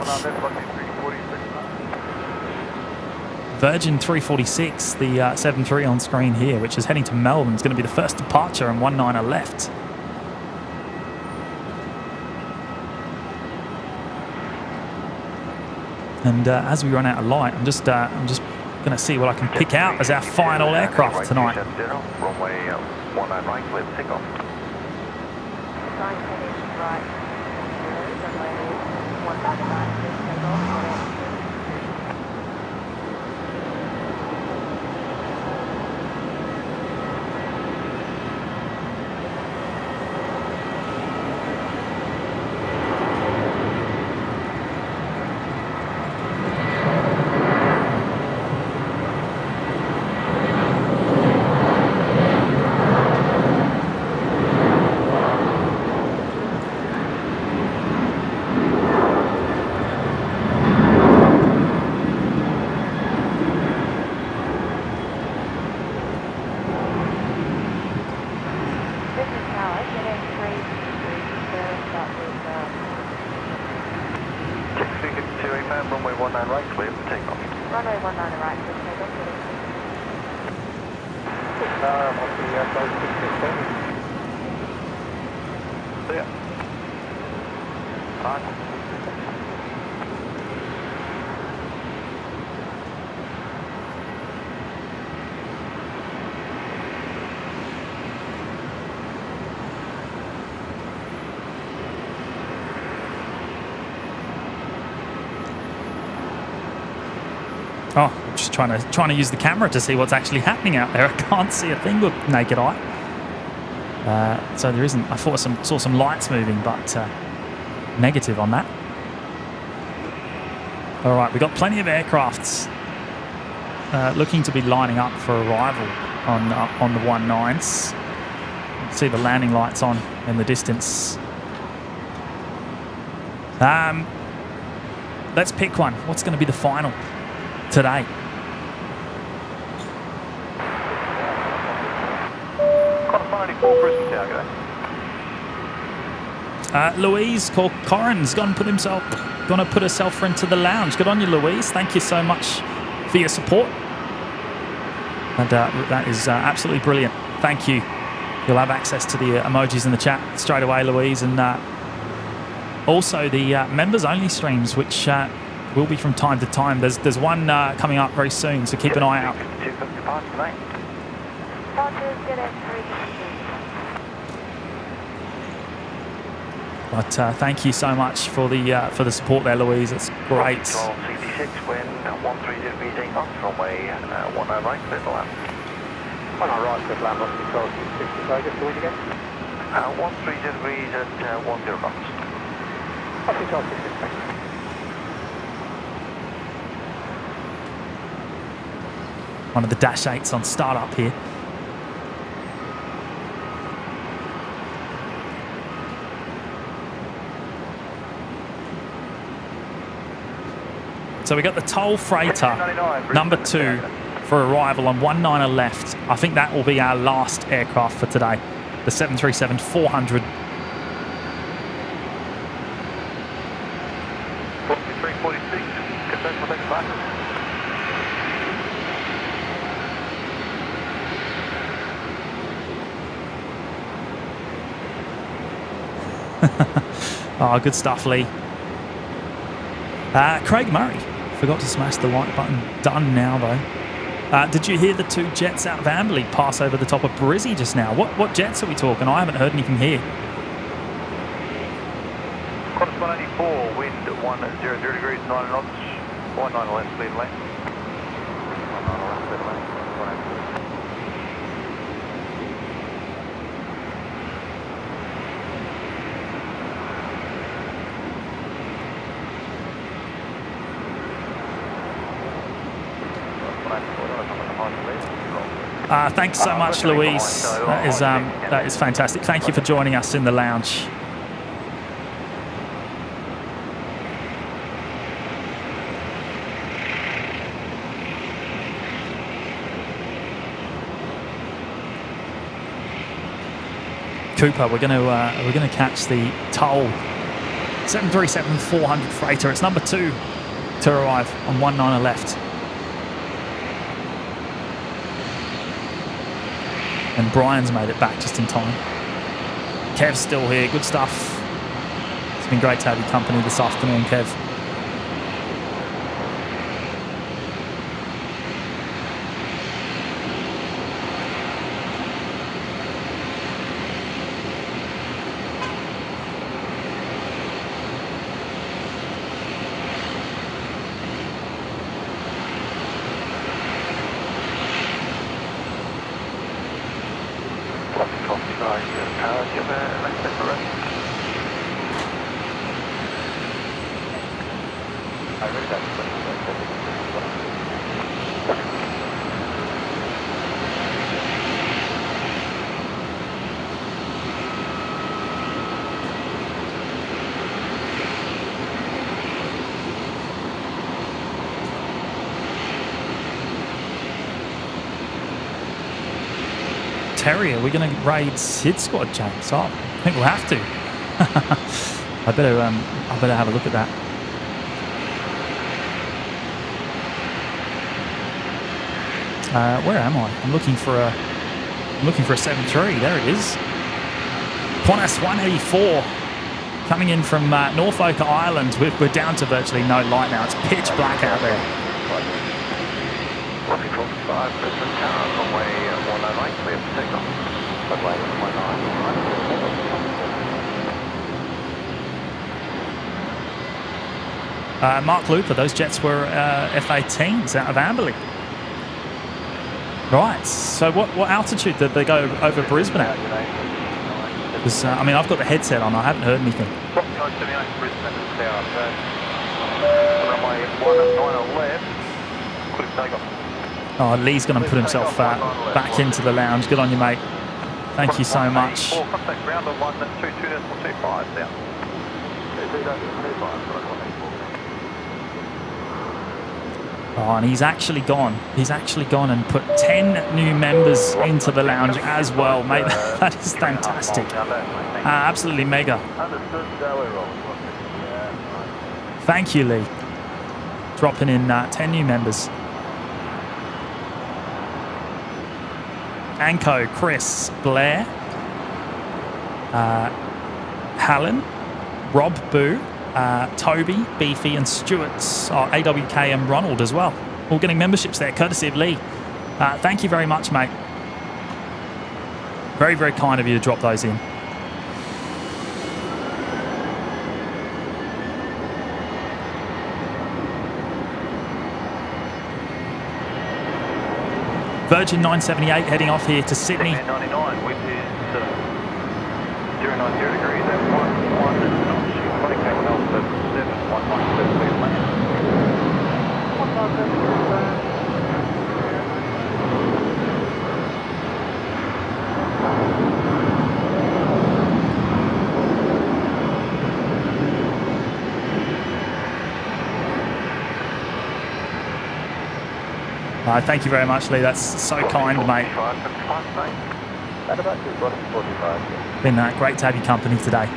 Virgin 346, the 7-3 on screen here, which is heading to Melbourne, is going to be the first departure, and 19 are left. And as we run out of light, I'm just going to see what I can pick out as our final aircraft tonight. Runway 19 right, clear for takeoff. Runway 19 right, clear for takeoff. Runway 19 right, clear for takeoff. Clear. Fine. Oh, I'm just trying to use the camera to see what's actually happening out there. I can't see a thing with naked eye. So there isn't. I saw some lights moving, but negative on that. All right, we've got plenty of aircrafts looking to be lining up for arrival on the 19s. See the landing lights on in the distance. Let's pick one. What's going to be the final today? Louise Corrin's gonna put herself into the lounge. Good on you, Louise. Thank you so much for your support. And that is absolutely brilliant. Thank you. You'll have access to the emojis in the chat straight away, Louise, and also the members only streams, which Will be from time to time. There's one coming up very soon, so keep an eye out. 250 past tonight. But thank you so much for the support there, Louise. It's great. 1266, wind 130 degrees 8 knots, runway 10 right, clear to land. 10 right, clear to land, 1266, so just the wind again. 130 degrees at 10 knots. 1266, thank you. One of the Dash 8s on startup here. So we got the toll freighter number 2 for arrival on 19 left. I think that will be our last aircraft for today. The 737-400. 4346, confirm for next flight. Oh, good stuff, Lee. Craig Murray forgot to smash the like button. Done now, though. Did you hear the 2 jets out of Amberley pass over the top of Brizzy just now? What jets are we talking? I haven't heard anything here. Qantas 184, wind 100 degrees 9 knots, 19 left, clear to land. 19 left, clear to land. Thanks so much, Louise. That is fantastic. Thank you for joining us in the lounge. Cooper, we're going to catch the toll 737-400 freighter. It's number 2 to arrive on 19 left. And Brian's made it back just in time. Kev's still here. Good stuff. It's been great to have your company this afternoon, Kev. Terry, are we going to raid SID squad, James? Oh, I think we'll have to. I better have a look at that. Where am I? I'm looking for a 7-3. There it is. Qantas 184 coming in from North Fokker Island. We're down to virtually no light now. It's pitch black out there. Brisbane Tower, runway 109, clear for takeoff. Runway 109. Mark Looper, those jets were F-18s out of Amberley. Right, so what altitude did they go over Brisbane at? Because, I mean, I've got the headset on, I haven't heard anything. Brisbane Tower, runway 19 left, clear for takeoff. Oh, Lee's going to put himself back into the lounge. Good on you, mate. Thank you so much. Contact ground on 122.25 down. Oh, and he's actually gone. He's actually gone and put 10 new members into the lounge as well, mate. That is fantastic. Absolutely mega. Thank you, Lee. Dropping in 10 new members. Anko, Chris, Blair, Hallen, Rob Boo, Toby, Beefy and Stuart's, AWK and Ronald as well. All getting memberships there, courtesy of Lee. Thank you very much, mate. Very, very kind of you to drop those in. Virgin 978 heading off here to Sydney. 99, wind is 090 degrees at 11 knots. You can take that 7, 197, please land. 197, Thank you very much, Lee. That's so kind, mate. Been great to have your company today.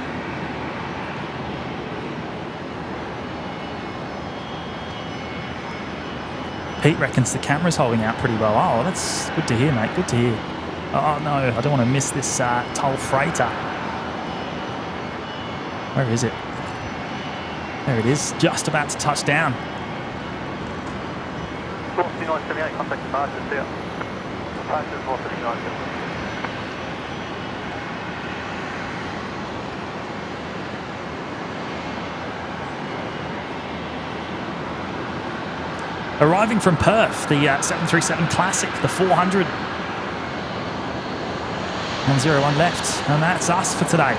Pete reckons the camera's holding out pretty well. Oh, that's good to hear, mate. Good to hear. Oh, no, I don't want to miss this toll freighter. Where is it? There it is, just about to touch down. 978, contact departures there. Departures 159. Arriving from Perth, the 737 Classic, the 400. 101 left, and that's us for today.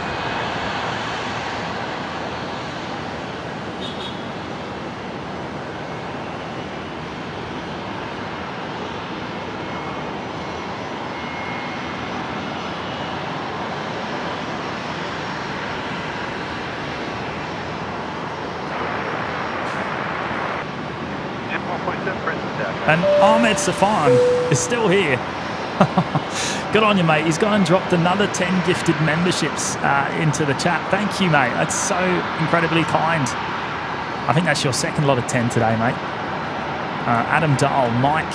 And Ahmed Safan is still here. Good on you, mate. He's gone and dropped another 10 gifted memberships into the chat. Thank you, mate. That's so incredibly kind. I think that's your second lot of 10 today, mate. Adam Dahl, Mike,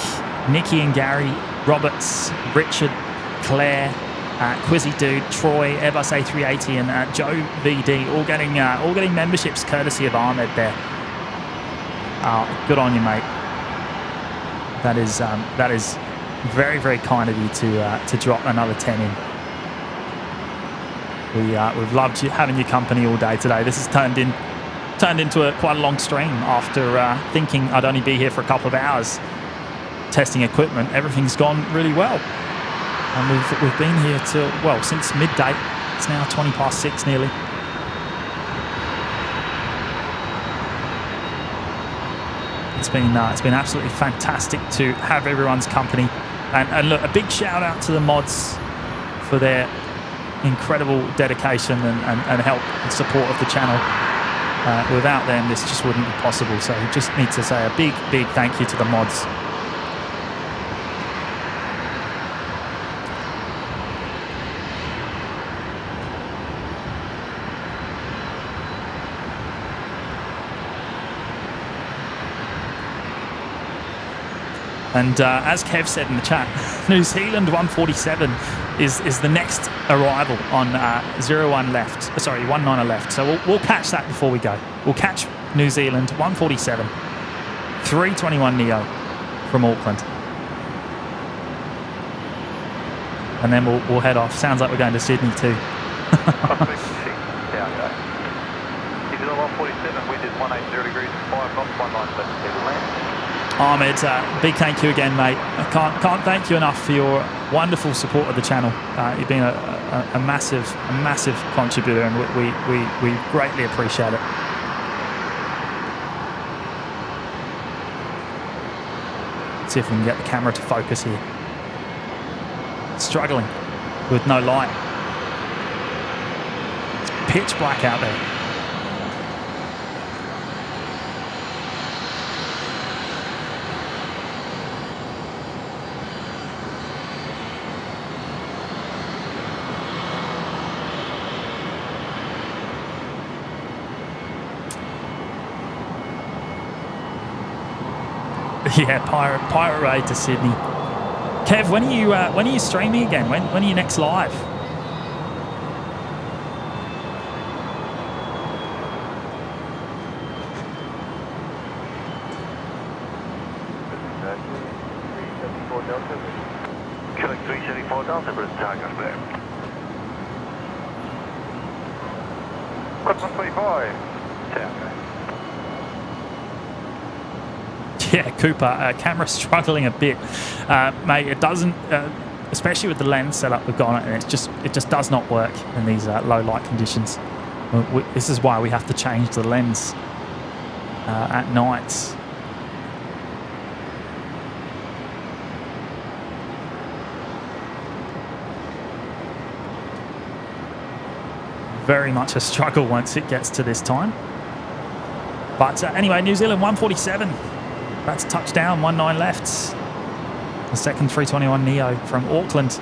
Nikki and Gary, Roberts, Richard, Claire, Quizzy Dude, Troy, Airbus A380 and Joe VD, all getting memberships courtesy of Ahmed there. Good on you, mate. That is very, very kind of you to drop another 10 in. We've loved having your company all day today. This has turned into quite a long stream after thinking I'd only be here for a couple of hours testing equipment. Everything's gone really well, and we've been here since midday. It's now 6:20 nearly. It's been absolutely fantastic to have everyone's company, and look, a big shout out to the mods for their incredible dedication and help and support of the channel. Without them, this just wouldn't be possible. So just need to say a big thank you to the mods. And as Kev said in the chat, New Zealand 147 is the next arrival on 01 left. Sorry, 19 left. So we'll catch that before we go. We'll catch New Zealand 147, 321 neo from Auckland, and then we'll head off. Sounds like we're going to Sydney too. If you're 147, wind is 180 degrees, 5 knots, 197 land. Ahmed, big thank you again, mate. I can't thank you enough for your wonderful support of the channel. You've been a massive contributor, and we greatly appreciate it. Let's see if we can get the camera to focus here. Struggling with no light. It's pitch black out there. Yeah, Pirate Raid to Sydney. Kev, when are you streaming again? When are you next live? 374 Delta. Quebec 374 Delta, Brisbane takeoff there. Quad 125. Yeah, Cooper, camera struggling a bit, mate. It doesn't, especially with the lens setup we've got on it, and it just does not work in these low light conditions. This is why we have to change the lens at night. Very much a struggle once it gets to this time. But anyway, New Zealand 147. That's touchdown, 19 left. The second 321 Neo from Auckland.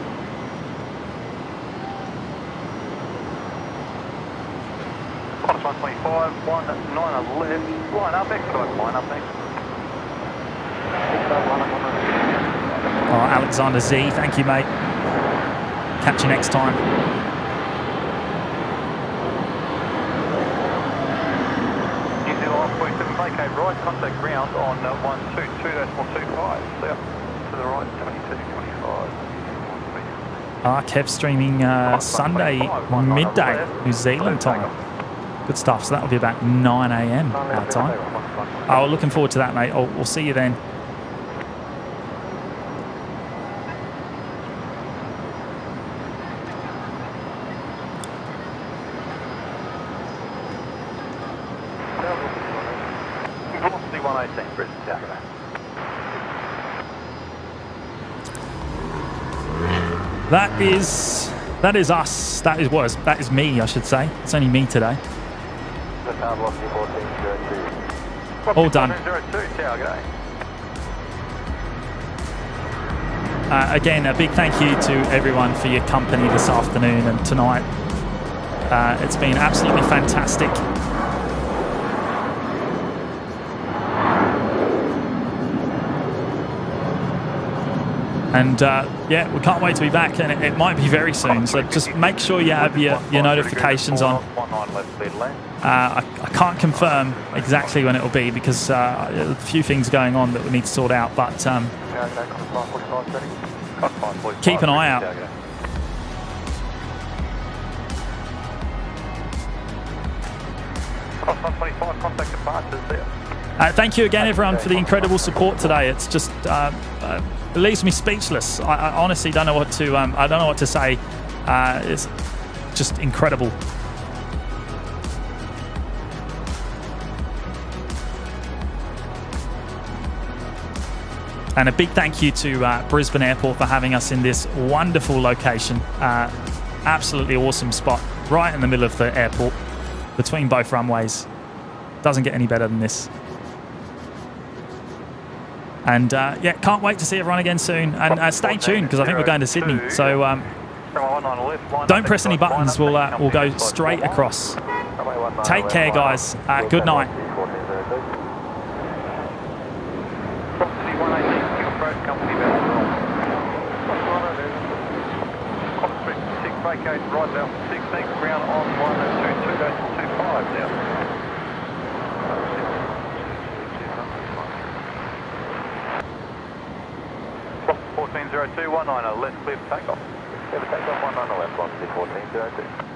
Qantas 125, 19 left. Line up, expedite line up next. Oh, Alexander Z, thank you, mate. Catch you next time. New Zealand 147, vacate right, contact ground on 122.25, south to the right, 72.25. Kev streaming Sunday midday, New Zealand time. Good stuff. So that'll be about 9 a.m. our time. Oh, looking forward to that, mate. Oh, we'll see you then. Velocity 118, Brisbane takeoff. That is us. That is me, I should say. It's only me today. Velocity 1402. All done. 1402, tower go. Again, a big thank you to everyone for your company this afternoon and tonight. It's been absolutely fantastic. And yeah, we can't wait to be back, and it might be very soon. So just make sure you have your notifications on. I can't confirm exactly when it will be because a few things going on that we need to sort out. But keep an eye out. Contact departures there. Thank you again, everyone, for the incredible support today. It's just it leaves me speechless. I honestly don't know what to. I don't know what to say. It's just incredible. And a big thank you to Brisbane Airport for having us in this wonderful location. Absolutely awesome spot, right in the middle of the airport, between both runways. Doesn't get any better than this. And yeah, can't wait to see everyone again soon. And stay tuned because I think we're going to Sydney. So don't press any buttons. We'll go straight across. Take care, guys. Good night. Vacate right down 16, ground on 122.25 now. 1402, 19 left, clear for takeoff. Clear for takeoff, 19 left, 1402.